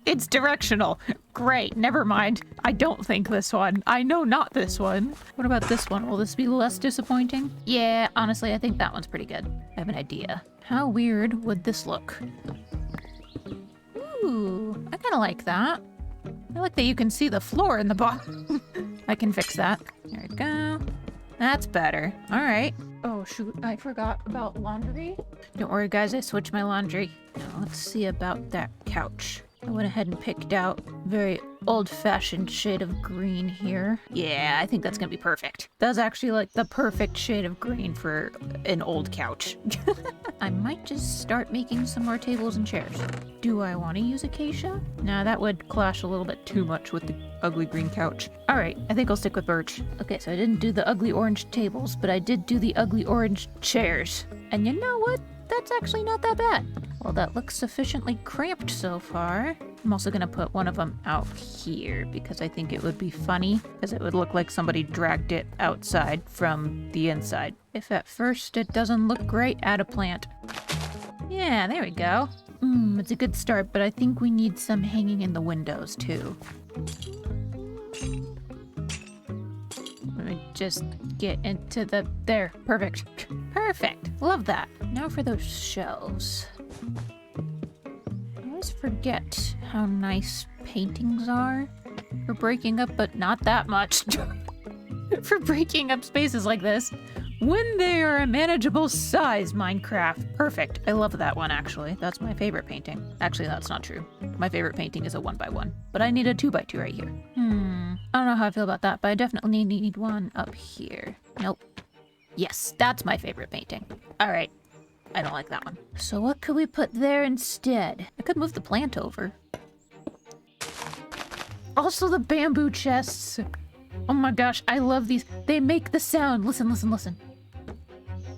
It's directional. Great, never mind. I don't think this one. I know not this one. What about this one? Will this be less disappointing? Yeah, honestly, I think that one's pretty good. I have an idea. How weird would this look? Ooh, I kind of like that. I like that you can see the floor in the bottom. I can fix that. There we go. That's better. All right. Oh, shoot. I forgot about laundry. Don't worry, guys. I switched my laundry. Now, let's see about that couch. I went ahead and picked out very old-fashioned shade of green here. Yeah, I think that's gonna be perfect. That's actually like the perfect shade of green for an old couch. I might just start making some more tables and chairs. Do I want to use acacia? Nah, that would clash a little bit too much with the ugly green couch. All right, I think I'll stick with birch. Okay, so I didn't do the ugly orange tables, but I did do the ugly orange chairs. And you know what? That's actually not that bad. Well, that looks sufficiently cramped so far. I'm also gonna put one of them out here because I think it would be funny because it would look like somebody dragged it outside from the inside. If at first it doesn't look great, add a plant. Yeah, there we go. It's a good start, but I think we need some hanging in the windows too. Let me just get into the... There, perfect. Perfect, love that. Now for those shelves. I always forget how nice paintings are for breaking up, but not that much. For breaking up spaces like this. When they are a manageable size, Minecraft. Perfect. I love that one, actually. That's my favorite painting. Actually, that's not true. My favorite painting is a 1x1. But I need a 2x2 right here. I don't know how I feel about that, but I definitely need one up here. Nope. Yes, that's my favorite painting. All right. I don't like that one. So what could we put there instead? I could move the plant over. Also the bamboo chests. Oh my gosh, I love these. They make the sound. Listen, listen, listen.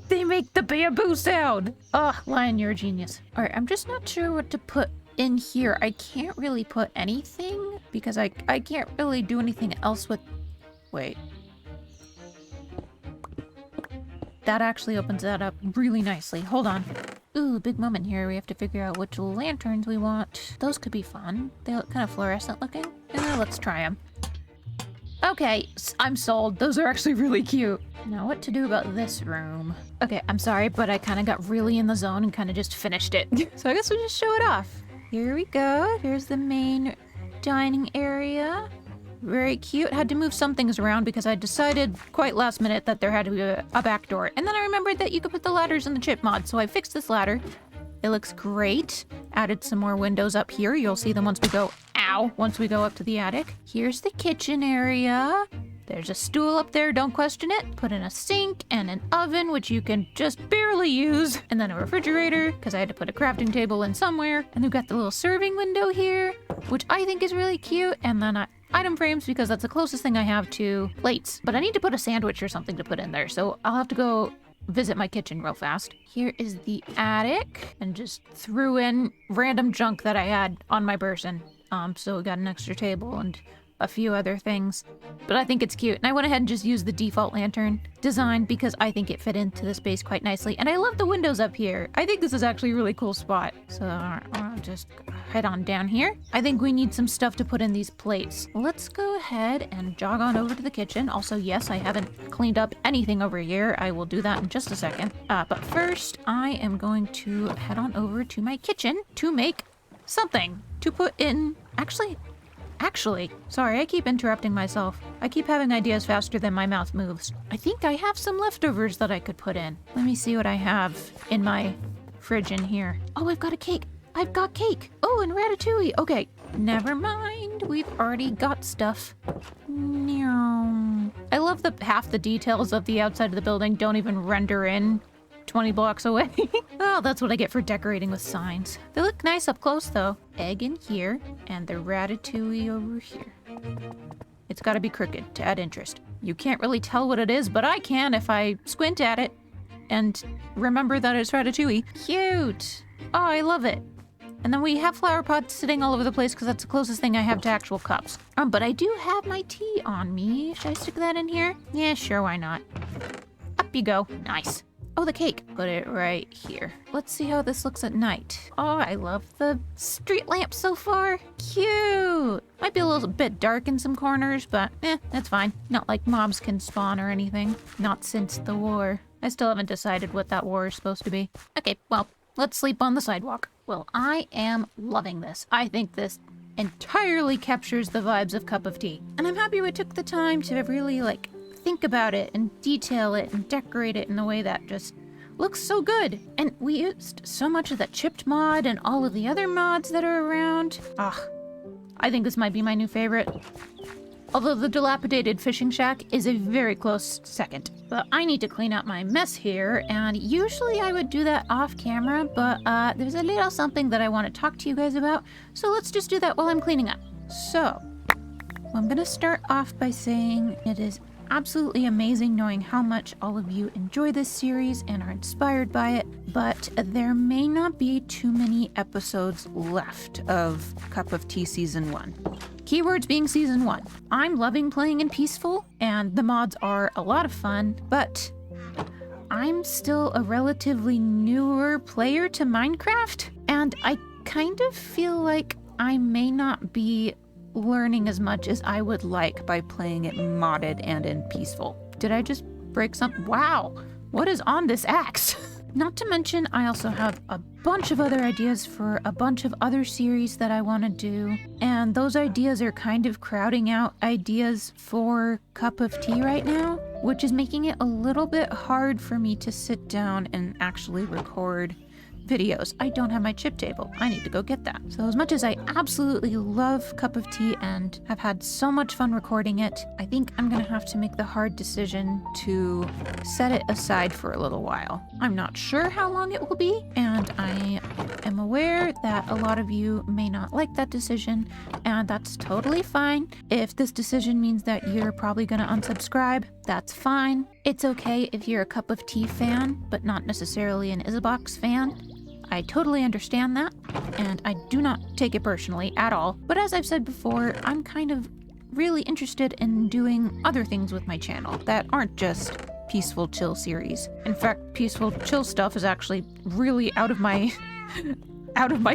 They make the bamboo sound. Oh, Lion, you're a genius. All right, I'm just not sure what to put in here. I can't really put anything because I can't really do anything else with... Wait. That actually opens that up really nicely. Hold on. Ooh, big moment here. We have to figure out which lanterns we want. Those could be fun. They look kind of fluorescent looking. Let's try them. Okay, I'm sold. Those are actually really cute. Now what to do about this room? Okay, I'm sorry, but I kind of got really in the zone and kind of just finished it. So I guess we'll just show it off. Here we go. Here's the main dining area. Very cute. Had to move some things around because I decided quite last minute that there had to be a back door. And then I remembered that you could put the ladders in the chip mod, so I fixed this ladder. It looks great. Added some more windows up here. You'll see them once we go, once we go up to the attic. Here's the kitchen area. There's a stool up there, don't question it. Put in a sink and an oven, which you can just barely use. And then a refrigerator, because I had to put a crafting table in somewhere. And we've got the little serving window here, which I think is really cute. And then item frames, because that's the closest thing I have to plates. But I need to put a sandwich or something to put in there, so I'll have to go visit my kitchen real fast. Here is the attic, and just threw in random junk that I had on my person. So we got an extra table and a few other things, but I think it's cute. And I went ahead and just used the default lantern design because I think it fit into the space quite nicely. And I love the windows up here. I think this is actually a really cool spot. So I'll just head on down here. I think we need some stuff to put in these plates. Let's go ahead and jog on over to the kitchen. Also, yes, I haven't cleaned up anything over here. I will do that in just a second. But first, I am going to head on over to my kitchen to make something to put in. Actually, sorry, I keep interrupting myself. I keep having ideas faster than my mouth moves. I think I have some leftovers that I could put in. Let me see what I have in my fridge in here. Oh, I've got a cake. I've got cake. Oh, and ratatouille. Okay, never mind. We've already got stuff. I love that half the details of the outside of the building don't even render in 20 blocks away. Well, that's what I get for decorating with signs. They look nice up close, though. Egg in here, and the ratatouille over here. It's gotta be crooked to add interest. You can't really tell what it is, but I can if I squint at it and remember that it's ratatouille. Cute! Oh, I love it. And then we have flower pots sitting all over the place because that's the closest thing I have to actual cups. But I do have my tea on me. Should I stick that in here? Yeah, sure, why not? Up you go. Nice. Oh, the cake. Put it right here. Let's see how this looks at night. Oh, I love the street lamp so far. Cute. Might be a little bit dark in some corners, but that's fine. Not like mobs can spawn or anything. Not since the war. I still haven't decided what that war is supposed to be. Okay, well, let's sleep on the sidewalk. Well, I am loving this. I think this entirely captures the vibes of Cup of Tea. And I'm happy we took the time to really, think about it and detail it and decorate it in a way that just looks so good. And we used so much of that chipped mod and all of the other mods that are around. I think this might be my new favorite. Although the dilapidated fishing shack is a very close second. But I need to clean up my mess here, and usually I would do that off camera, but there's a little something that I want to talk to you guys about, so let's just do that while I'm cleaning up. So, I'm gonna start off by saying it is absolutely amazing knowing how much all of you enjoy this series and are inspired by it, but there may not be too many episodes left of Cup of Tea Season 1. Keywords being Season 1. I'm loving playing in Peaceful, and the mods are a lot of fun, but I'm still a relatively newer player to Minecraft, and I kind of feel like I may not be learning as much as I would like by playing it modded and in Peaceful. Did I just break something? Wow, what is on this axe? Not to mention, I also have a bunch of other ideas for a bunch of other series that I want to do, and those ideas are kind of crowding out ideas for Cup of Tea right now, which is making it a little bit hard for me to sit down and actually record videos. I don't have my chip table. I need to go get that. So as much as I absolutely love Cup of Tea and have had so much fun recording it, I think I'm gonna have to make the hard decision to set it aside for a little while. I'm not sure how long it will be, and I am aware that a lot of you may not like that decision, and that's totally fine. If this decision means that you're probably gonna unsubscribe, that's fine. It's okay if you're a Cup of Tea fan, but not necessarily an Isabox fan. I totally understand that, and I do not take it personally at all. But as I've said before, I'm kind of really interested in doing other things with my channel that aren't just Peaceful Chill series. In fact, Peaceful Chill stuff is actually really out of my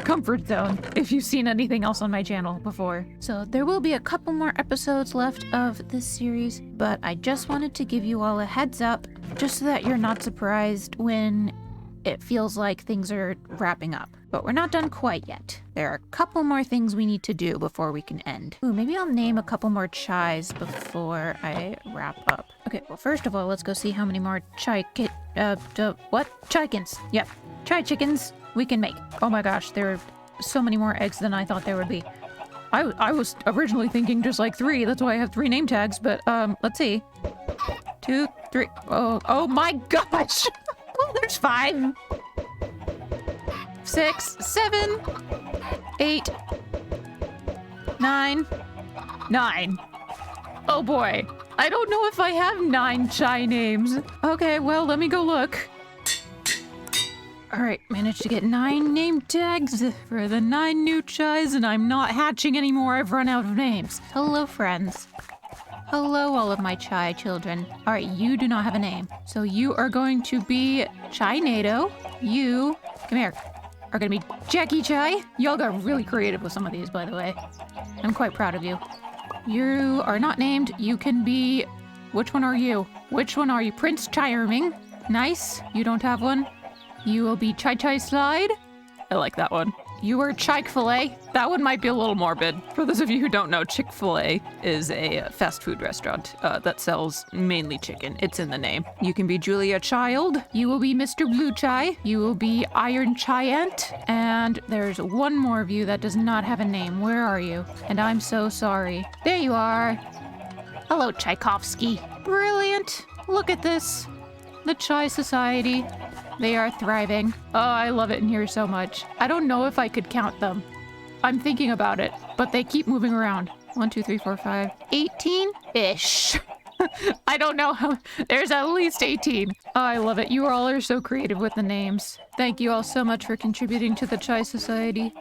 comfort zone, if you've seen anything else on my channel before. So there will be a couple more episodes left of this series, but I just wanted to give you all a heads up, just so that you're not surprised when it feels like things are wrapping up. But we're not done quite yet. There are a couple more things we need to do before we can end. Ooh, maybe I'll name a couple more chais before I wrap up. Okay, well, first of all, let's go see how many more chickens. Yep, chai chickens we can make. Oh my gosh, there are so many more eggs than I thought there would be. I was originally thinking just like 3, that's why I have 3 name tags, but let's see. 2, 3, oh my gosh! Oh, there's 5. 6, 7, 8, 9. 9. Oh boy. I don't know if I have 9 chai names. Okay, well, let me go look. Alright, managed to get 9 name tags for the 9 new chais, and I'm not hatching anymore. I've run out of names. Hello, friends. Hello, all of my chai children. Alright, you do not have a name. So you are going to be Chai Nato. You, come here, are gonna be Jackie Chai. Y'all got really creative with some of these, by the way. I'm quite proud of you. You are not named. You can be, which one are you? Which one are you? Prince Chirming. Nice. You don't have one. You will be Chai Chai Slide. I like that one. You are Chick-fil-A. That one might be a little morbid. For those of you who don't know, Chick-fil-A is a fast food restaurant that sells mainly chicken. It's in the name. You can be Julia Child. You will be Mr. Blue Chai. You will be Iron Chiant. And there's one more of you that does not have a name. Where are you? And I'm so sorry. There you are. Hello, Tchaikovsky. Brilliant. Look at this. The Chai Society. They are thriving. Oh, I love it in here so much. I don't know if I could count them. I'm thinking about it, but they keep moving around. 1, 2, 3, 4, 5, 18-ish. I don't know how. There's at least 18. Oh, I love it. You all are so creative with the names. Thank you all so much for contributing to the Chai Society.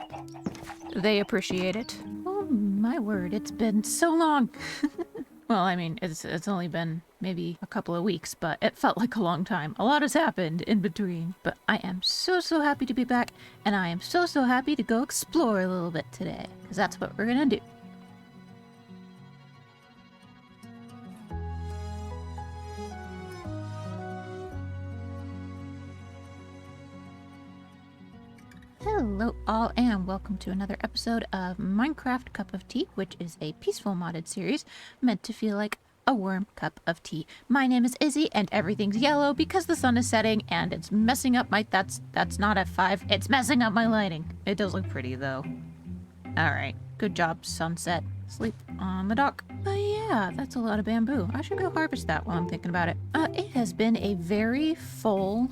They appreciate it. Oh, my word. It's been so long. Well, I mean, it's only been maybe a couple of weeks, but it felt like a long time. A lot has happened in between. But I am so happy to be back, and I am so happy to go explore a little bit today, because that's what we're gonna do. Hello all, and welcome to another episode of Minecraft Cup of Tea, which is a peaceful modded series meant to feel like a warm cup of tea. My name is Izzy, and everything's yellow because the sun is setting and it's messing up my... That's not F5. It's messing up my lighting. It does look pretty though. Alright, good job, sunset. Sleep on the dock. But yeah, that's a lot of bamboo. I should go harvest that while I'm thinking about it. It has been a very full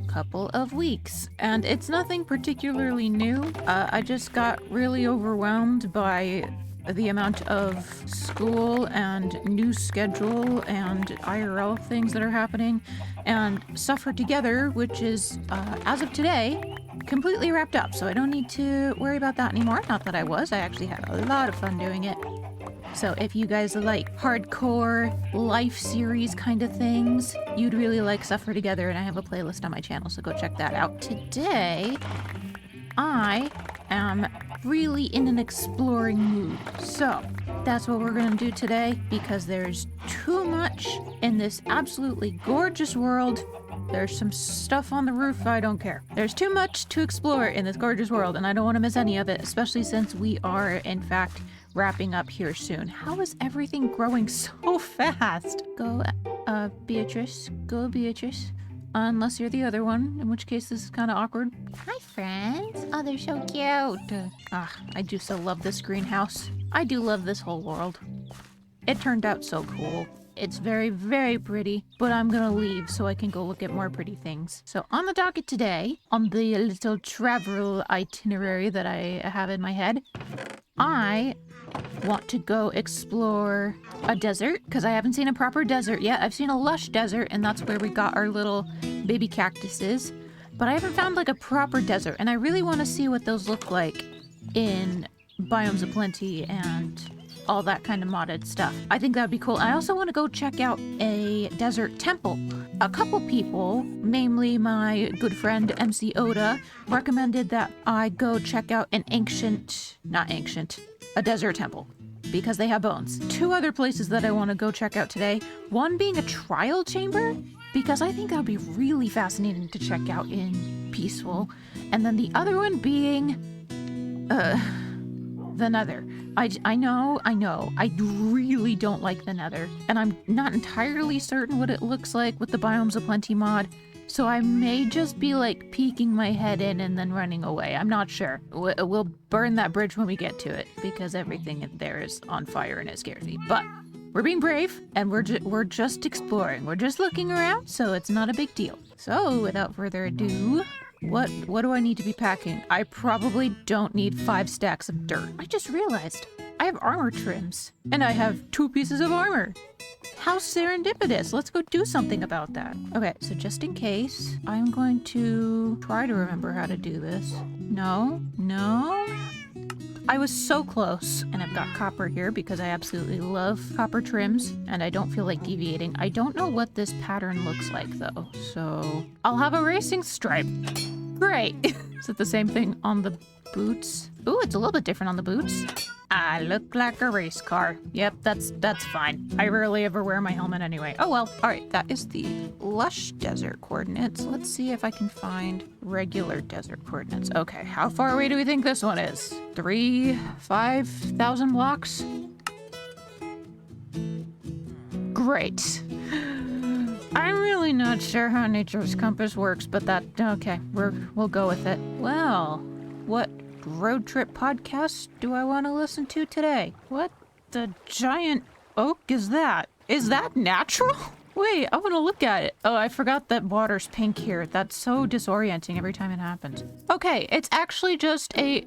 couple of weeks, and it's nothing particularly new. I just got really overwhelmed by the amount of school and new schedule and IRL things that are happening, and Suffer Together, which is, as of today, completely wrapped up, so I don't need to worry about that anymore. Not that I actually had a lot of fun doing it. So if you guys like hardcore life series kind of things, you'd really like Suffer Together, and I have a playlist on my channel, so go check that out. Today, I am really in an exploring mood. So that's what we're gonna do today, because there's too much in this absolutely gorgeous world. There's some stuff on the roof, I don't care. There's too much to explore in this gorgeous world, and I don't want to miss any of it, especially since we are, in fact, wrapping up here soon. How is everything growing so fast? Go, Beatrice. Go, Beatrice. Unless you're the other one, in which case this is kind of awkward. Hi, friends. Oh, they're so cute. I do so love this greenhouse. I do love this whole world. It turned out so cool. It's very, very pretty, but I'm gonna leave so I can go look at more pretty things. So on the docket today, on the little travel itinerary that I have in my head, I want to go explore a desert, because I haven't seen a proper desert yet. I've seen a lush desert, and that's where we got our little baby cactuses, but I haven't found like a proper desert, and I really want to see what those look like in Biomes of Plenty and all that kind of modded stuff. I think that'd be cool. I also want to go check out a desert temple. A couple people, namely my good friend MC Oda, recommended that I go check out a desert temple, because they have bones. Two other places that I want to go check out today. One being a trial chamber, because I think that would be really fascinating to check out in Peaceful. And then the other one being the Nether. I know, I really don't like the Nether, and I'm not entirely certain what it looks like with the Biomes of Plenty mod, so I may just be like peeking my head in and then running away. I'm not sure. We'll burn that bridge when we get to it, because everything in there is on fire and it scares me. But we're being brave, and we're just exploring. We're just looking around, so it's not a big deal. So without further ado, what do I need to be packing? I probably don't need 5 stacks of dirt. I just realized I have armor trims, and I have 2 pieces of armor. How serendipitous. Let's go do something about that. Okay, so just in case, I'm going to try to remember how to do this. No. I was so close. And I've got copper here because I absolutely love copper trims, and I don't feel like deviating. I don't know what this pattern looks like though, so I'll have a racing stripe. Great. Is it the same thing on the boots? Ooh, it's a little bit different on the boots. I look like a race car. Yep, that's fine. I rarely ever wear my helmet anyway. Oh well. Alright, that is the lush desert coordinates. Let's see if I can find regular desert coordinates. Okay, how far away do we think this one is? 5,000 blocks? Great. I'm really not sure how nature's compass works, but okay, we'll go with it. Well, what road trip podcast do I want to listen to today? What the giant oak is that? Is that natural? Wait, I want to look at it. Oh, I forgot that water's pink here. That's so disorienting every time it happens. Okay, it's actually just a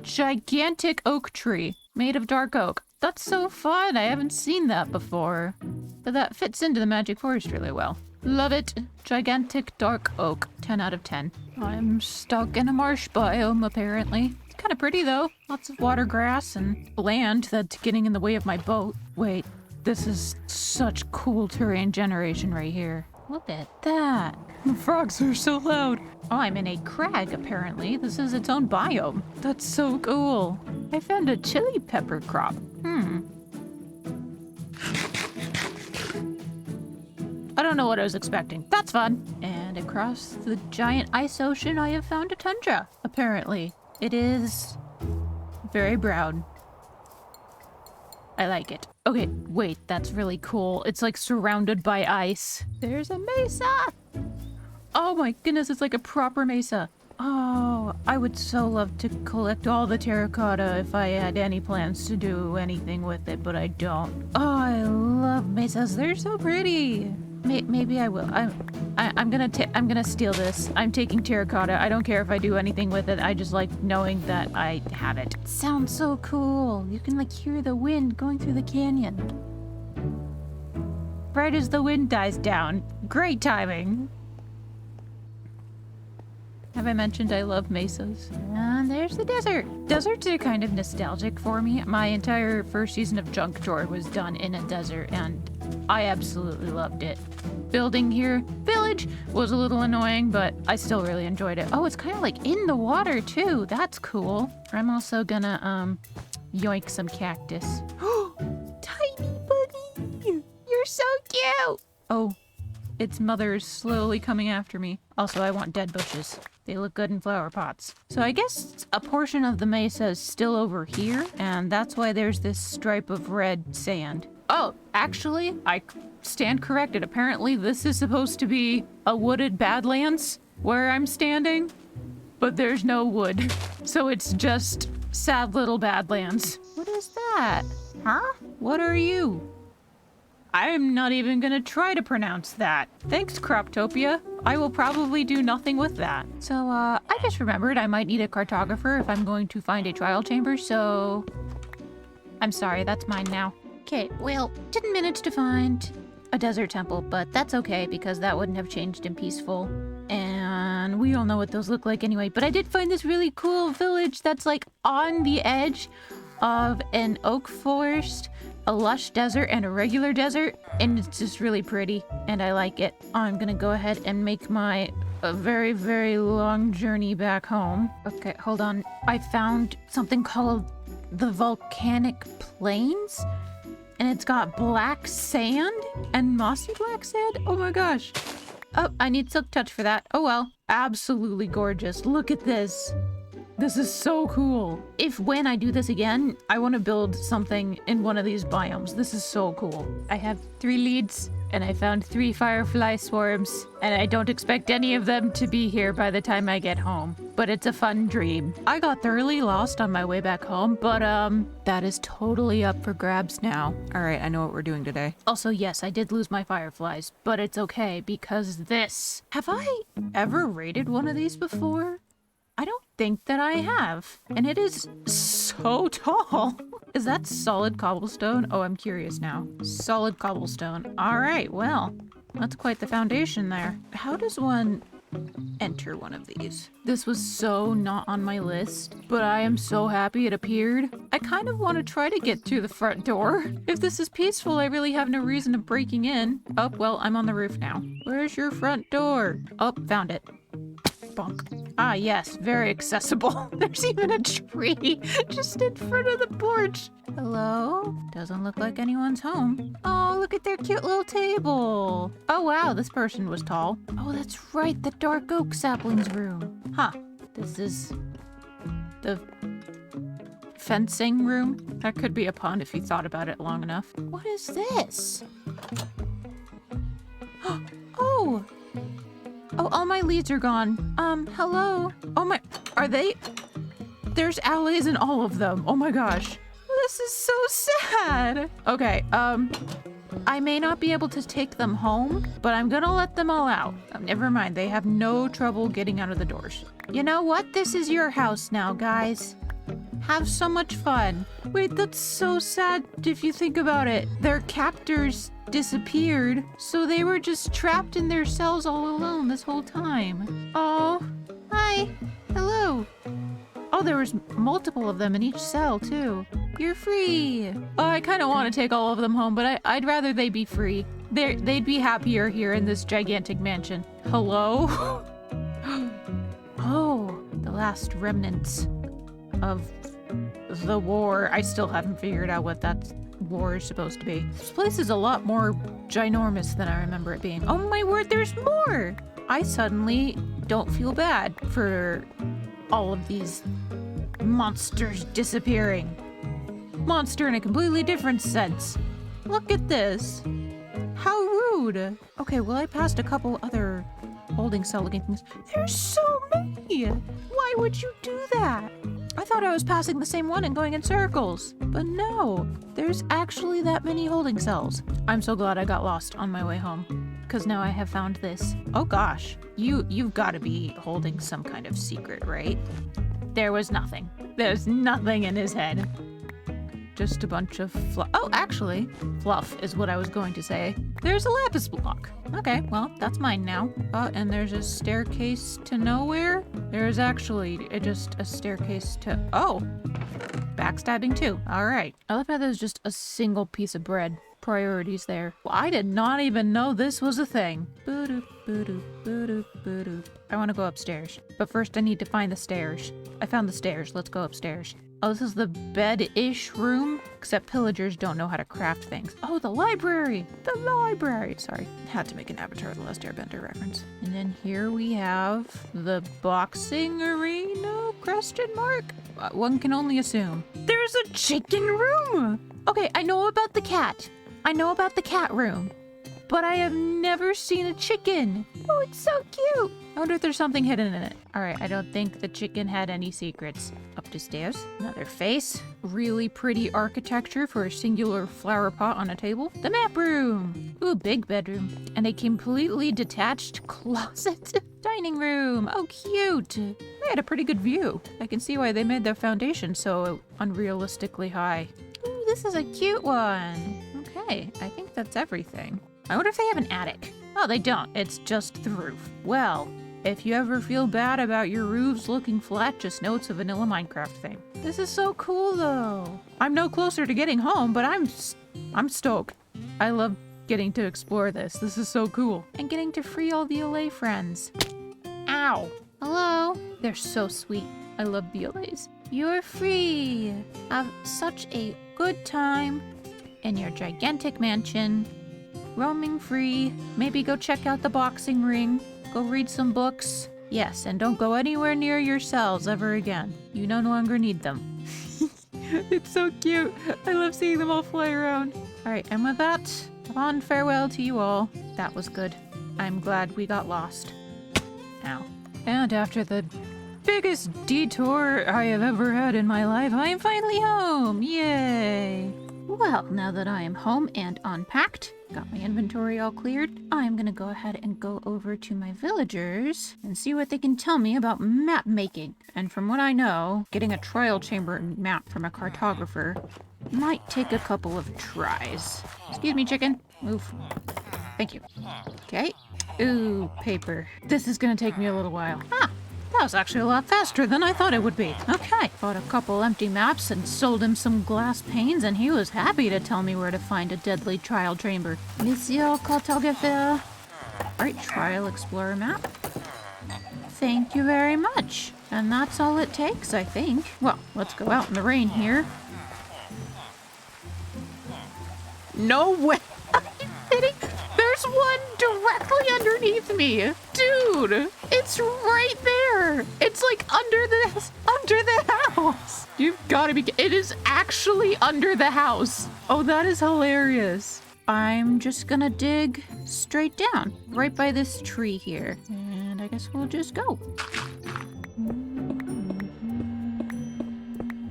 gigantic oak tree made of dark oak. That's so fun. I haven't seen that before. But that fits into the magic forest really well. Love it. Gigantic dark oak. 10 out of 10. I'm stuck in a marsh biome, apparently. It's kind of pretty, though. Lots of water grass and land that's getting in the way of my boat. Wait, This is such cool terrain generation right here. Look at that. The frogs are so loud. Oh, I'm in a crag, apparently. This is its own biome. That's so cool. I found a chili pepper crop. I don't know what I was expecting. That's fun. And across the giant ice ocean, I have found a tundra, apparently. It is very brown. I like it. Okay, wait, that's really cool. It's like surrounded by ice. There's a mesa! Oh my goodness, it's like a proper mesa. Oh, I would so love to collect all the terracotta if I had any plans to do anything with it, but I don't. Oh, I love mesas. They're so pretty. Maybe I will. I'm gonna steal this. I'm taking terracotta. I don't care if I do anything with it. I just like knowing that I have it. It sounds so cool. You can like hear the wind going through the canyon. Right as the wind dies down. Great timing. Have I mentioned I love mesas? And there's the desert. Deserts are kind of nostalgic for me. My entire first season of Junk Drawer was done in a desert, and I absolutely loved it. Building here, village, was a little annoying, but I still really enjoyed it. Oh, it's kind of like in the water, too. That's cool. I'm also gonna, yoink some cactus. Tiny bunny! You're so cute! Oh, its mother's slowly coming after me. Also, I want dead bushes. They look good in flower pots. So I guess a portion of the mesa is still over here, and that's why there's this stripe of red sand. Oh, actually, I stand corrected. Apparently, this is supposed to be a wooded badlands where I'm standing, but there's no wood. So it's just sad little badlands. What is that? Huh? What are you? I'm not even gonna try to pronounce that. Thanks, Croptopia. I will probably do nothing with that. So, I just remembered I might need a cartographer if I'm going to find a trial chamber, so... I'm sorry, that's mine now. Okay, well, didn't manage to find a desert temple, but that's okay because that wouldn't have changed in peaceful. And we all know what those look like anyway, but I did find this really cool village that's like on the edge of an oak forest, a lush desert, and a regular desert, and it's just really pretty, and I like it. I'm gonna go ahead and make my very, very long journey back home. Okay, hold on. I found something called the Volcanic Plains, and it's got black sand and mossy black sand. Oh my gosh. Oh, I need Silk Touch for that. Oh well. Absolutely gorgeous. Look at this. This is so cool. When I do this again, I want to build something in one of these biomes. This is so cool. I have 3 leads, and I found 3 firefly swarms, and I don't expect any of them to be here by the time I get home. But it's a fun dream. I got thoroughly lost on my way back home, but that is totally up for grabs now. All right, I know what we're doing today. Also, yes, I did lose my fireflies, but it's okay because this. Have I ever raided one of these before? I don't think that I have. And it is so tall. Is that solid cobblestone? Oh, I'm curious now. Solid cobblestone. All right, well, that's quite the foundation there. How does one enter one of these? This was so not on my list, but I am so happy it appeared. I kind of want to try to get through the front door. If this is peaceful, I really have no reason of breaking in. Oh, well, I'm on the roof now. Where's your front door? Oh, found it. Bonk. Ah, yes, very accessible. There's even a tree just in front of the porch. Hello? Doesn't look like anyone's home. Oh, look at their cute little table. Oh, wow, this person was tall. Oh, that's right, the dark oak sapling's room. Huh, this is the fencing room? That could be a pun if you thought about it long enough. What is this? Oh! Oh, all my leads are gone. Hello? Oh my, are they? There's allies in all of them. Oh my gosh. This is so sad. Okay, I may not be able to take them home, but I'm gonna let them all out. Never mind, they have no trouble getting out of the doors. You know what? This is your house now, guys. Have so much fun. Wait, that's so sad if you think about it. Their captors disappeared, so they were just trapped in their cells all alone this whole time. Oh, hi. Hello. Oh, there was multiple of them in each cell, too. You're free. Oh, I kind of want to take all of them home, but I'd rather they be free. They'd be happier here in this gigantic mansion. Hello? Oh, the last remnants of the war. I still haven't figured out what that war is supposed to be. This place is a lot more ginormous than I remember it being. Oh my word, there's more! I suddenly don't feel bad for all of these monsters disappearing. Monster in a completely different sense. Look at this. How rude. Okay, well, I passed a couple other holding cell looking things. There's so many. Why would you do that? I thought I was passing the same one and going in circles, but no, there's actually that many holding cells. I'm so glad I got lost on my way home, because now I have found this. Oh gosh, you've got to be holding some kind of secret, right? There was nothing. There's nothing in his head. Just a bunch of fluff. Oh, actually, fluff is what I was going to say. There's a lapis block. Okay, well, that's mine now. And there's a staircase to nowhere. There's actually just a staircase to... Oh, backstabbing too. All right. I love how there's just a single piece of bread. Priorities there. Well, I did not even know this was a thing. Boo-doop, boo-doop, boo-doop, boo-doop. I want to go upstairs. But first I need to find the stairs. I found the stairs. Let's go upstairs. Oh, this is the bed-ish room, except pillagers don't know how to craft things. Oh, the library! The library! Sorry, had to make an Avatar of the Last Airbender reference. And then here we have the boxing arena, question mark? One can only assume. There's a chicken room! Okay, I know about the cat. I know about the cat room. But I have never seen a chicken. Oh, it's so cute. I wonder if there's something hidden in it. All right, I don't think the chicken had any secrets. Up the stairs, another face. Really pretty architecture for a singular flower pot on a table. The map room. Ooh, big bedroom. And a completely detached closet. Dining room. Oh, cute. They had a pretty good view. I can see why they made their foundation so unrealistically high. Ooh, this is a cute one. Okay, I think that's everything. I wonder if they have an attic. Oh, they don't. It's just the roof. Well, if you ever feel bad about your roofs looking flat, just know it's a vanilla Minecraft thing. This is so cool, though. I'm no closer to getting home, but I'm stoked. I love getting to explore this. This is so cool. And getting to free all the LA friends. Ow. Hello. They're so sweet. I love VLAs. You're free. Have such a good time in your gigantic mansion. Roaming free. Maybe go check out the boxing ring. Go read some books. Yes, and don't go anywhere near your cells ever again. You no longer need them. It's so cute. I love seeing them all fly around. All right, and with that, a fond farewell to you all. That was good. I'm glad we got lost. Ow. And after the biggest detour I have ever had in my life, I am finally home. Yay. Well, now that I am home and unpacked, got my inventory all cleared, I'm gonna go ahead and go over to my villagers and see what they can tell me about map making. And from what I know, getting a trial chamber map from a cartographer might take a couple of tries. Excuse me, chicken. Move. Thank you. Okay. Ooh, paper. This is gonna take me a little while. Ah! That was actually a lot faster than I thought it would be. Okay, bought a couple empty maps and sold him some glass panes, and he was happy to tell me where to find a deadly trial chamber. Monsieur Cartographer. Alright, trial explorer map. Thank you very much. And that's all it takes, I think. Well, let's go out in the rain here. No way! Are you kidding? There's one directly underneath me. Dude, it's right there. It's like under the house. You've got to be, it is actually under the house. Oh, that is hilarious. I'm just gonna dig straight down, right by this tree here. And I guess we'll just go.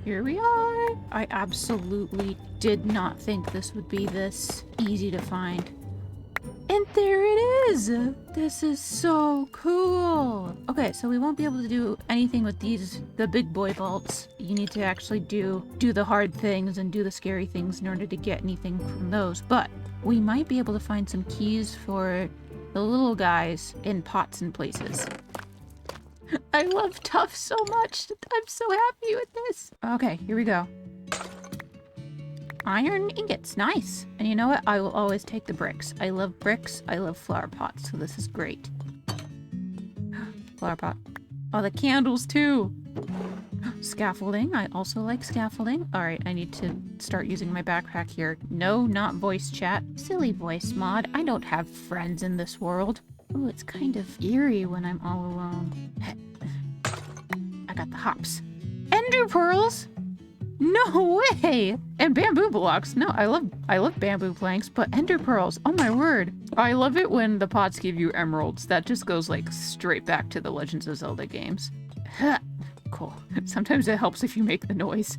Here we are. I absolutely did not think this would be this easy to find. And there it is! This is so cool! Okay, so we won't be able to do anything with these, the big boy vaults. You need to actually do the hard things and do the scary things in order to get anything from those. But we might be able to find some keys for the little guys in pots and places. I love Tough so much. I'm so happy with this. Okay, here we go. Iron ingots, nice. And you know what? I will always take the bricks. I love bricks. I love flower pots, so this is great. Flower pot. Oh, the candles too. Scaffolding. I also like scaffolding. All right, I need to start using my backpack here. No, not voice chat. Silly voice mod. I don't have friends in this world. Oh, it's kind of eerie when I'm all alone. I got the hops. Ender pearls? No way! And bamboo blocks. No, I love bamboo planks, but ender pearls. Oh my word. I love it when the pots give you emeralds. That just goes like straight back to the Legends of Zelda games. Cool. Sometimes it helps if you make the noise.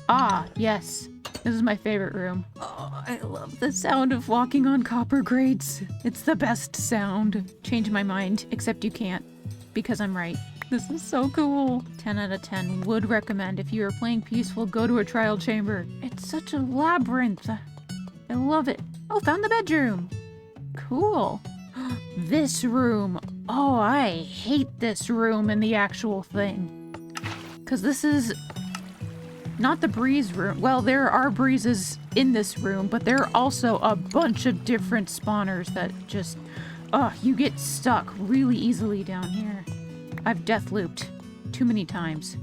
Ah, yes. This is my favorite room. Oh, I love the sound of walking on copper grates. It's the best sound. Change my mind, except you can't, because I'm right. This is so cool. 10 out of 10. Would recommend. If you are playing peaceful, go to a trial chamber. It's such a labyrinth. I love it. Oh, found the bedroom. Cool. This room. Oh, I hate this room in the actual thing. Because this is not the breeze room. Well, there are breezes in this room, but there are also a bunch of different spawners that just, you get stuck really easily down here. I've death looped too many times.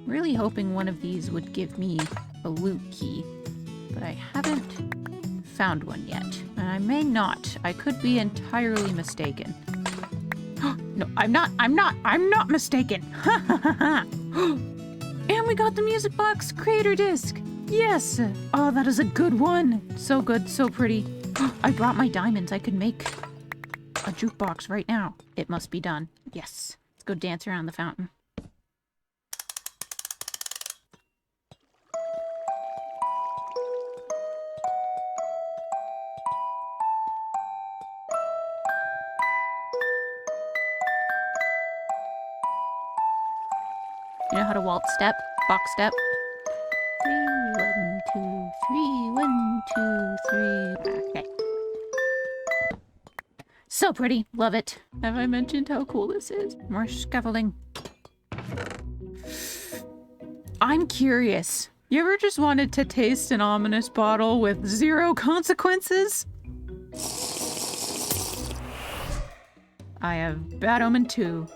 Really hoping one of these would give me a loot key, but I haven't found one yet. And I may not. I could be entirely mistaken. No, I'm not mistaken. And we got the music box creator disc. Yes. Oh, that is a good one. So good, so pretty. I brought my diamonds. I could make a jukebox right now. It must be done. Yes. Let's go dance around the fountain. You know how to waltz step? Box step? 3, 1, 2, 3, 1, 2, 3. Okay. So pretty. Love it. Have I mentioned how cool this is? More scaffolding. I'm curious. You ever just wanted to taste an ominous bottle with 0 consequences? I have Bad Omen 2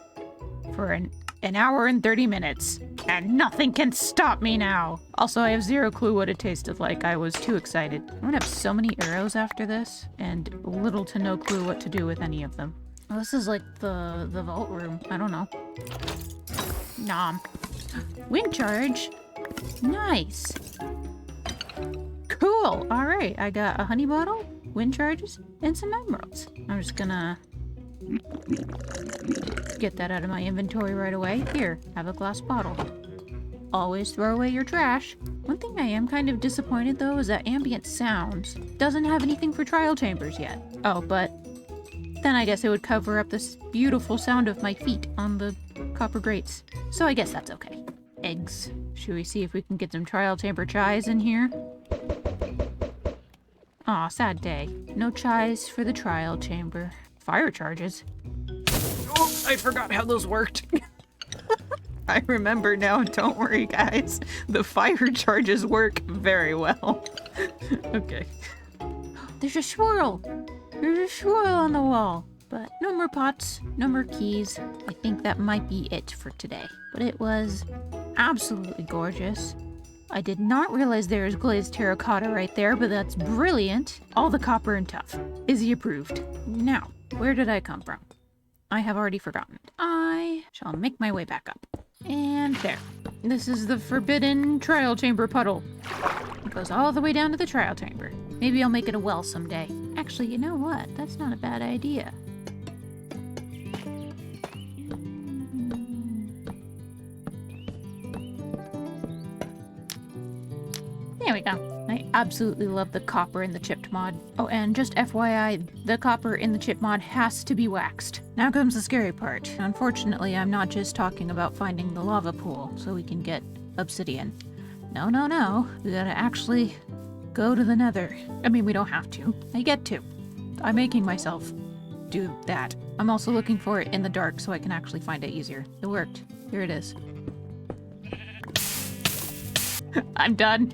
for an hour and 30 minutes, and nothing can stop me now. Also, I have 0 clue what it tasted like. I was too excited. I'm gonna have so many arrows after this, and little to no clue what to do with any of them. Well, this is like the vault room. I don't know. Nom. Wind charge. Nice. Cool. All right, I got a honey bottle, wind charges, and some emeralds. I'm just gonna get that out of my inventory right away. Here, have a glass bottle. Always throw away your trash. One thing I am kind of disappointed though is that ambient sounds doesn't have anything for trial chambers yet. Oh, but then I guess it would cover up this beautiful sound of my feet on the copper grates. So I guess that's okay. Eggs. Should we see if we can get some trial chamber chies in here? Aw, sad day. No chies for the trial chamber. Fire charges. Oh, I forgot how those worked. I remember now, don't worry guys. The fire charges work very well. Okay. There's a swirl. There's a swirl on the wall. But no more pots, no more keys. I think that might be it for today. But it was absolutely gorgeous. I did not realize there is glazed terracotta right there, but that's brilliant. All the copper and tough. Izzy approved. Now, where did I come from? I have already forgotten. I shall make my way back up. And there. This is the forbidden trial chamber puddle. It goes all the way down to the trial chamber. Maybe I'll make it a well someday. Actually, you know what? That's not a bad idea. There we go. I absolutely love the copper in the chipped mod. Oh, and just FYI, the copper in the chip mod has to be waxed. Now comes the scary part. Unfortunately, I'm not just talking about finding the lava pool so we can get obsidian. No, no, no. We gotta actually go to the Nether. I mean, we don't have to. I get to. I'm making myself do that. I'm also looking for it in the dark so I can actually find it easier. It worked. Here it is. I'm done.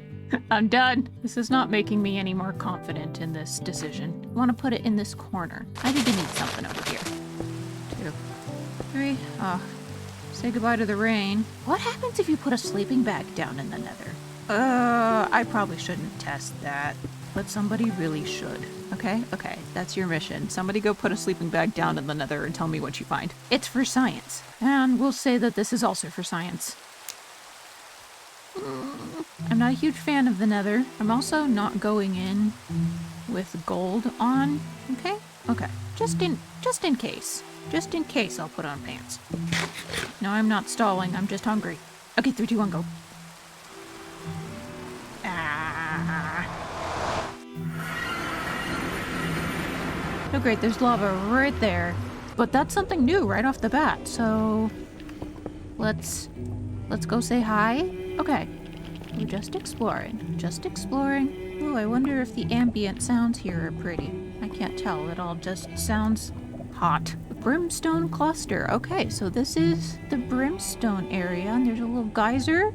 I'm done. This is not making me any more confident in this decision. I want to put it in this corner. I think I need something over here. 2, 3. Oh, say goodbye to the rain. What happens if you put a sleeping bag down in the Nether? I probably shouldn't test that, but somebody really should. Okay? Okay, that's your mission. Somebody go put a sleeping bag down in the Nether and tell me what you find. It's for science. And we'll say that this is also for science. I'm not a huge fan of the Nether. I'm also not going in with gold on. Okay? Okay. Just in case. Just in case I'll put on pants. No, I'm not stalling. I'm just hungry. Okay, 3, 2, 1, go. Ah. Oh great, there's lava right there. But that's something new right off the bat, so let's go say hi. Okay. We're just exploring. Just exploring. Oh, I wonder if the ambient sounds here are pretty. I can't tell. It all just sounds hot. Brimstone cluster. Okay, so this is the brimstone area, and there's a little geyser.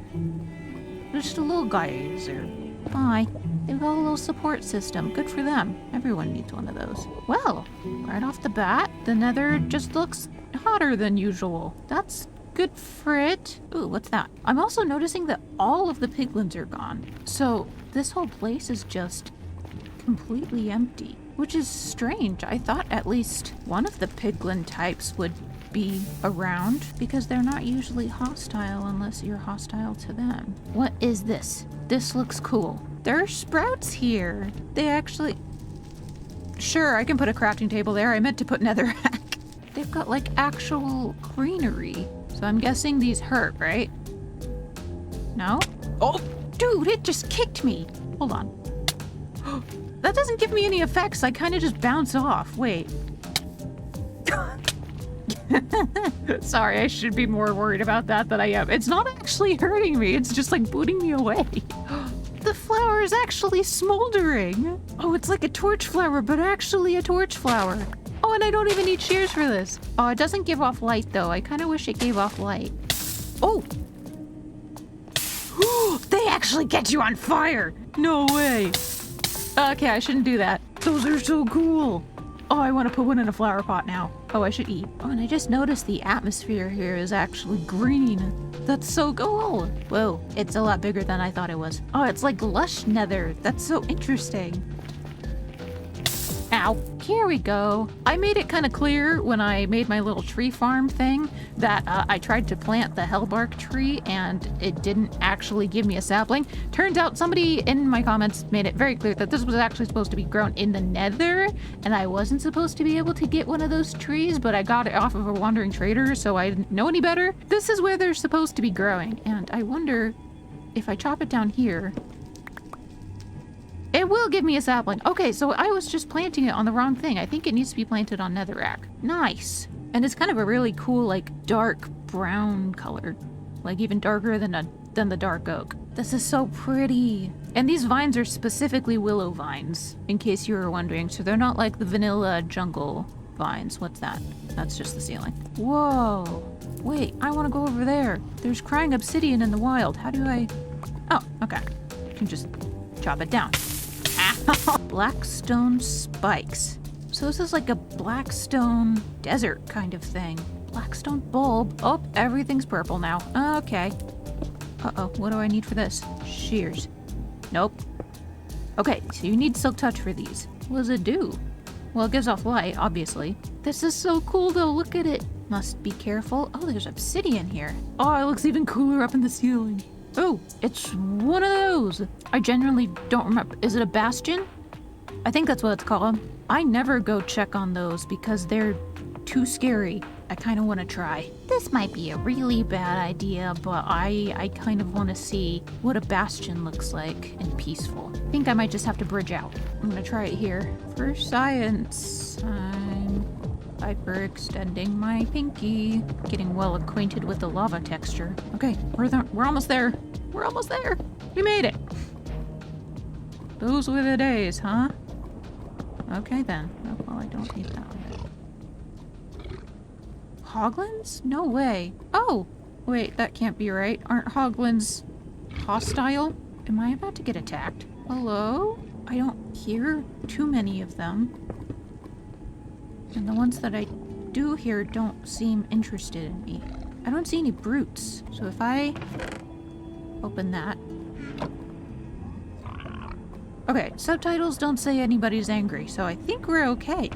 Just a little geyser. Bye. They've got a little support system. Good for them. Everyone needs one of those. Well, right off the bat, the Nether just looks hotter than usual. That's good for it. Ooh, what's that? I'm also noticing that all of the piglins are gone. So this whole place is just completely empty, which is strange. I thought at least one of the piglin types would be around because they're not usually hostile unless you're hostile to them. What is this? This looks cool. There are sprouts here. They actually... Sure, I can put a crafting table there. I meant to put netherrack. They've got like actual greenery. So I'm guessing these hurt, right? No? Oh, dude, it just kicked me. Hold on. That doesn't give me any effects. I kind of just bounce off. Wait. Sorry, I should be more worried about that than I am. It's not actually hurting me. It's just like booting me away. The flower is actually smoldering. Oh, it's like a torch flower, but actually a torch flower. Oh, and I don't even need shears for this. Oh, it doesn't give off light, though. I kind of wish it gave off light. Oh! They actually get you on fire! No way! Okay, I shouldn't do that. Those are so cool. Oh, I want to put one in a flower pot now. Oh, I should eat. Oh, and I just noticed the atmosphere here is actually green. That's so cool. Whoa, it's a lot bigger than I thought it was. Oh, it's like lush nether. That's so interesting. Ow. Here we go. I made it kind of clear when I made my little tree farm thing that I tried to plant the hellbark tree and it didn't actually give me a sapling. Turns out somebody in my comments made it very clear that this was actually supposed to be grown in the Nether and I wasn't supposed to be able to get one of those trees, but I got it off of a wandering trader, so I didn't know any better. This is where they're supposed to be growing, and I wonder if I chop it down here, it will give me a sapling. Okay, so I was just planting it on the wrong thing. I think it needs to be planted on netherrack. Nice. And it's kind of a really cool, like, dark brown color. Like, even darker than the dark oak. This is so pretty. And these vines are specifically willow vines, in case you were wondering. So they're not like the vanilla jungle vines. What's that? That's just the ceiling. Whoa. Wait, I want to go over there. There's crying obsidian in the wild. How do I... Oh, okay. I can just chop it down. Blackstone spikes. So this is like a blackstone desert kind of thing. Blackstone bulb. Oh, everything's purple now. Okay. Uh-oh, what do I need for this? Shears. Nope. Okay, so you need silk touch for these. What does it do? Well, it gives off light, obviously. This is so cool though, look at it. Must be careful. Oh, there's obsidian here. Oh, it looks even cooler up in the ceiling. Oh, it's one of those. I genuinely don't remember. Is it a bastion? I think that's what it's called. I never go check on those because they're too scary. I kind of want to try. This might be a really bad idea, but I kind of want to see what a bastion looks like and peaceful. I think I might just have to bridge out. I'm going to try it here. For science, I'm hyperextending my pinky. Getting well acquainted with the lava texture. Okay, we're almost there. We're almost there. We made it. Those were the days, huh? Okay then. Oh, well, I don't need that one. Hoglins? No way. Oh! Wait, that can't be right. Aren't hoglins hostile. Am I about to get attacked? Hello? I don't hear too many of them. And the ones that I do hear don't seem interested in me. I don't see any brutes. So if I open that. Okay, subtitles don't say anybody's angry, so I think we're okay.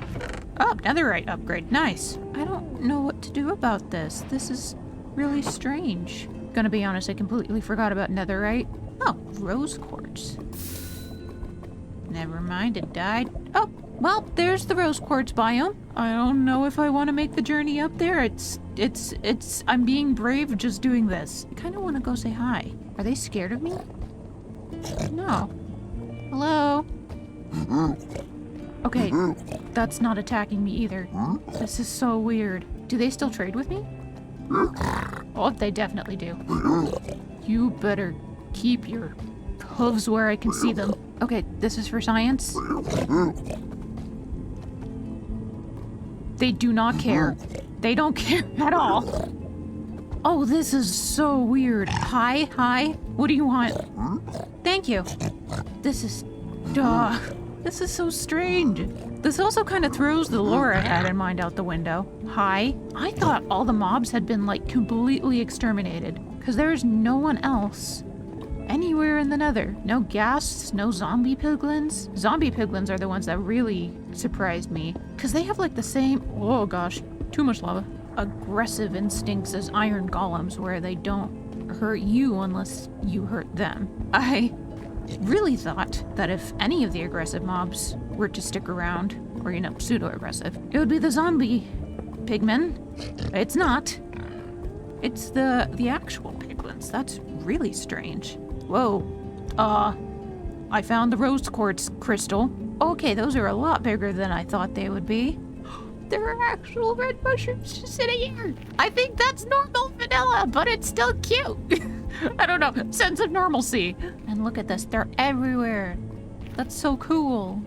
Oh, netherite upgrade. Nice. I don't know what to do about this. This is really strange. Gonna be honest, I completely forgot about netherite. Oh, rose quartz. Never mind, it died. Oh, well, there's the rose quartz biome. I don't know if I want to make the journey up there. I'm being brave just doing this. I kind of want to go say hi. Are they scared of me? No. Hello? Okay, that's not attacking me either. This is so weird. Do they still trade with me? Oh, they definitely do. You better keep your hooves where I can see them. Okay, this is for science. They do not care. They don't care at all. Oh, this is so weird. Hi, hi. What do you want? Thank you. This is so strange. This also kind of throws the lore I had in mind out the window. Hi. I thought all the mobs had been like completely exterminated because there's no one else anywhere in the Nether. No ghasts, no zombie piglins. Zombie piglins are the ones that really surprised me because they have like the same, oh gosh, too much lava, aggressive instincts as iron golems where they don't hurt you unless you hurt them. I really thought that if any of the aggressive mobs were to stick around, or pseudo-aggressive, it would be the zombie pigmen. It's not. It's the actual piglins. That's really strange. Whoa. I found the rose quartz crystal. Okay, those are a lot bigger than I thought they would be. There are actual red mushrooms just sitting here. I think that's normal vanilla, but it's still cute. I don't know, sense of normalcy. And look at this, they're everywhere. That's so cool.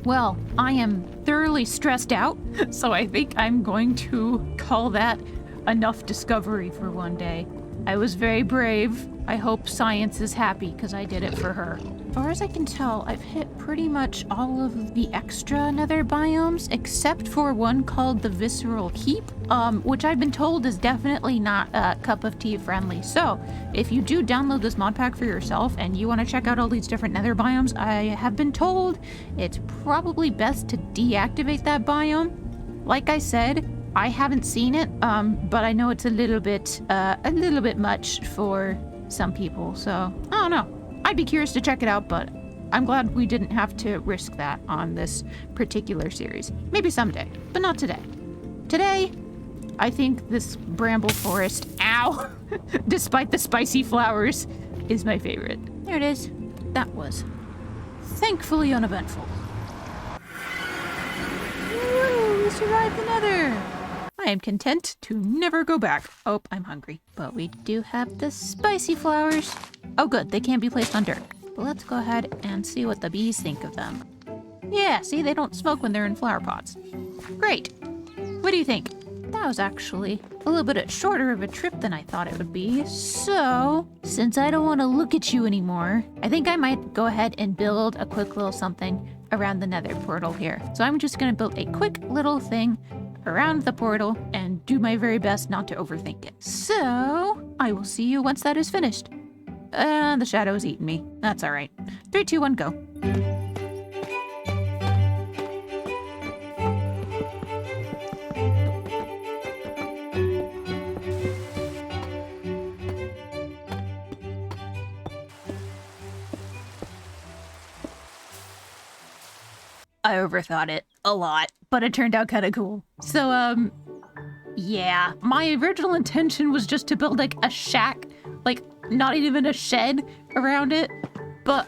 Well, I am thoroughly stressed out, so I think I'm going to call that enough discovery for one day. I was very brave. I hope science is happy because I did it for her. As far as I can tell, I've hit pretty much all of the extra nether biomes, except for one called the Visceral Heap, which I've been told is definitely not cup of tea friendly. So, if you do download this mod pack for yourself and you want to check out all these different nether biomes, I have been told it's probably best to deactivate that biome. Like I said, I haven't seen it, but I know it's a little bit much for some people, so I don't know. I'd be curious to check it out, but I'm glad we didn't have to risk that on this particular series. Maybe someday, but not today. Today, I think this bramble forest, ow, despite the spicy flowers, is my favorite. There it is. That was thankfully uneventful. Woo, we survived the Nether. I am content to never go back. Oh, I'm hungry. But we do have the spicy flowers. Oh good, they can't be placed on dirt. But let's go ahead and see what the bees think of them. Yeah, see, they don't smoke when they're in flower pots. Great. What do you think? That was actually a little bit shorter of a trip than I thought it would be. So, since I don't want to look at you anymore, I think I might go ahead and build a quick little something around the Nether portal here. So I'm just going to build a quick little thing around the portal and do my very best not to overthink it. So, I will see you once that is finished. The shadow's eating me. That's all right. 3, 2, 1, go. I overthought it a lot, but it turned out kind of cool. So, yeah, my original intention was just to build like a shack, like not even a shed around it, but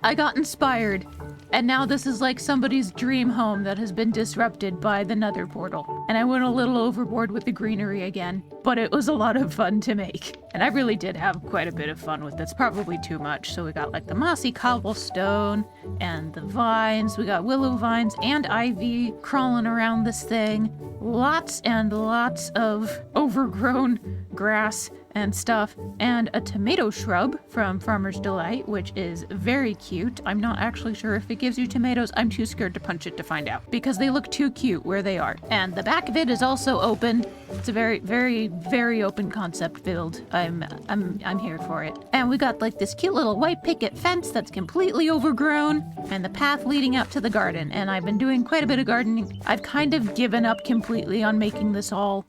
I got inspired, and now this is like somebody's dream home that has been disrupted by the Nether portal. And I went a little overboard with the greenery again, but it was a lot of fun to make. And I really did have quite a bit of fun with this, probably too much. So we got like the mossy cobblestone and the vines. We got willow vines and ivy crawling around this thing. Lots and lots of overgrown grass and stuff, and a tomato shrub from Farmer's Delight, which is very cute. I'm not actually sure if it gives you tomatoes. I'm too scared to punch it to find out because they look too cute where they are. And the back of it is also open. It's a very, very, very open concept build. I'm here for it. And we got like this cute little white picket fence that's completely overgrown, and the path leading out to the garden. And I've been doing quite a bit of gardening. I've kind of given up completely on making this all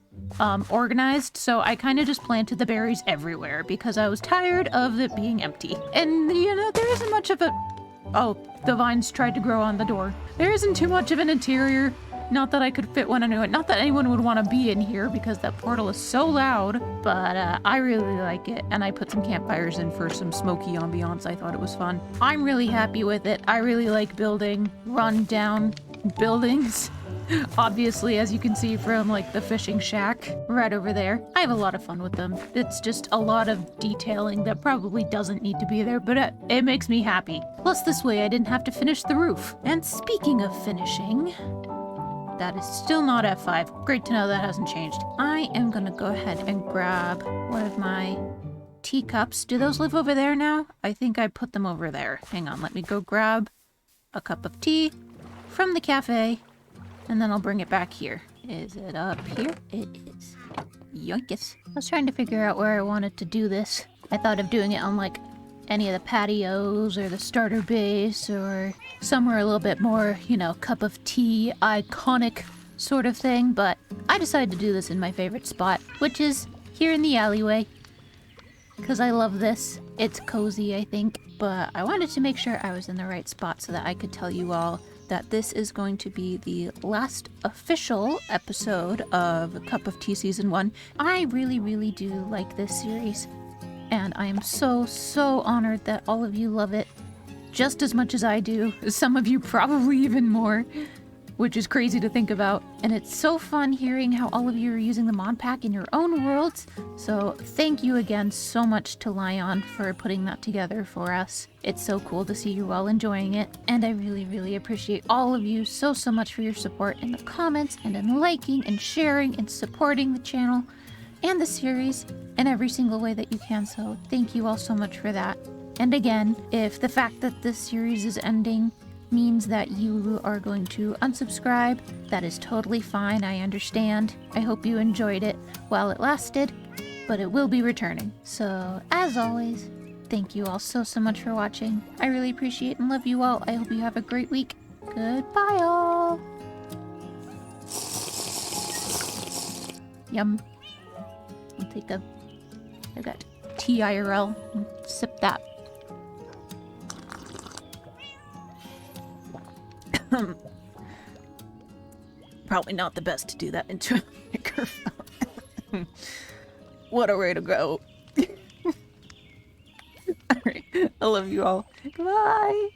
organized, so I kind of just planted the berries everywhere because I was tired of it being empty. And you know, there isn't much of a... Oh, the vines tried to grow on the door. There isn't too much of an interior. Not that I could fit one into it. Not that anyone would want to be in here because that portal is so loud, but I really like it. And I put some campfires in for some smoky ambiance. I thought it was fun. I'm really happy with it. I really like building run-down buildings. Obviously, as you can see from like the fishing shack right over there, I have a lot of fun with them. It's just a lot of detailing that probably doesn't need to be there, but it makes me happy. Plus, this way I didn't have to finish the roof. And speaking of finishing, that is still not F5. Great to know that hasn't changed. I am gonna go ahead and grab one of my teacups. Do those live over there now? I think I put them over there. Hang on, let me go grab a cup of tea from the cafe, and then I'll bring it back here. Is it up here? It is. Yoinkus. I was trying to figure out where I wanted to do this. I thought of doing it on like any of the patios or the starter base or somewhere a little bit more, you know, cup of tea, iconic sort of thing, but I decided to do this in my favorite spot, which is here in the alleyway, because I love this. It's cozy, I think, but I wanted to make sure I was in the right spot so that I could tell you all that this is going to be the last official episode of Cup of Tea Season 1. I really, really do like this series, and I am so, so honored that all of you love it just as much as I do. Some of you probably even more, which is crazy to think about. And it's so fun hearing how all of you are using the mod pack in your own worlds. So thank you again so much to Lion for putting that together for us. It's so cool to see you all enjoying it. And I really, really appreciate all of you so, so much for your support in the comments and in liking and sharing and supporting the channel and the series in every single way that you can. So thank you all so much for that. And again, if the fact that this series is ending means that you are going to unsubscribe, that is totally fine. I understand. I hope you enjoyed it while it lasted, but it will be returning. So as always, thank you all so, so much for watching. I really appreciate and love you all. I hope you have a great week. Goodbye all. Yum. I'll take a, I got tea IRL and sip that. Probably not the best to do that into a microphone. What a way to go. Alright, I love you all. Goodbye.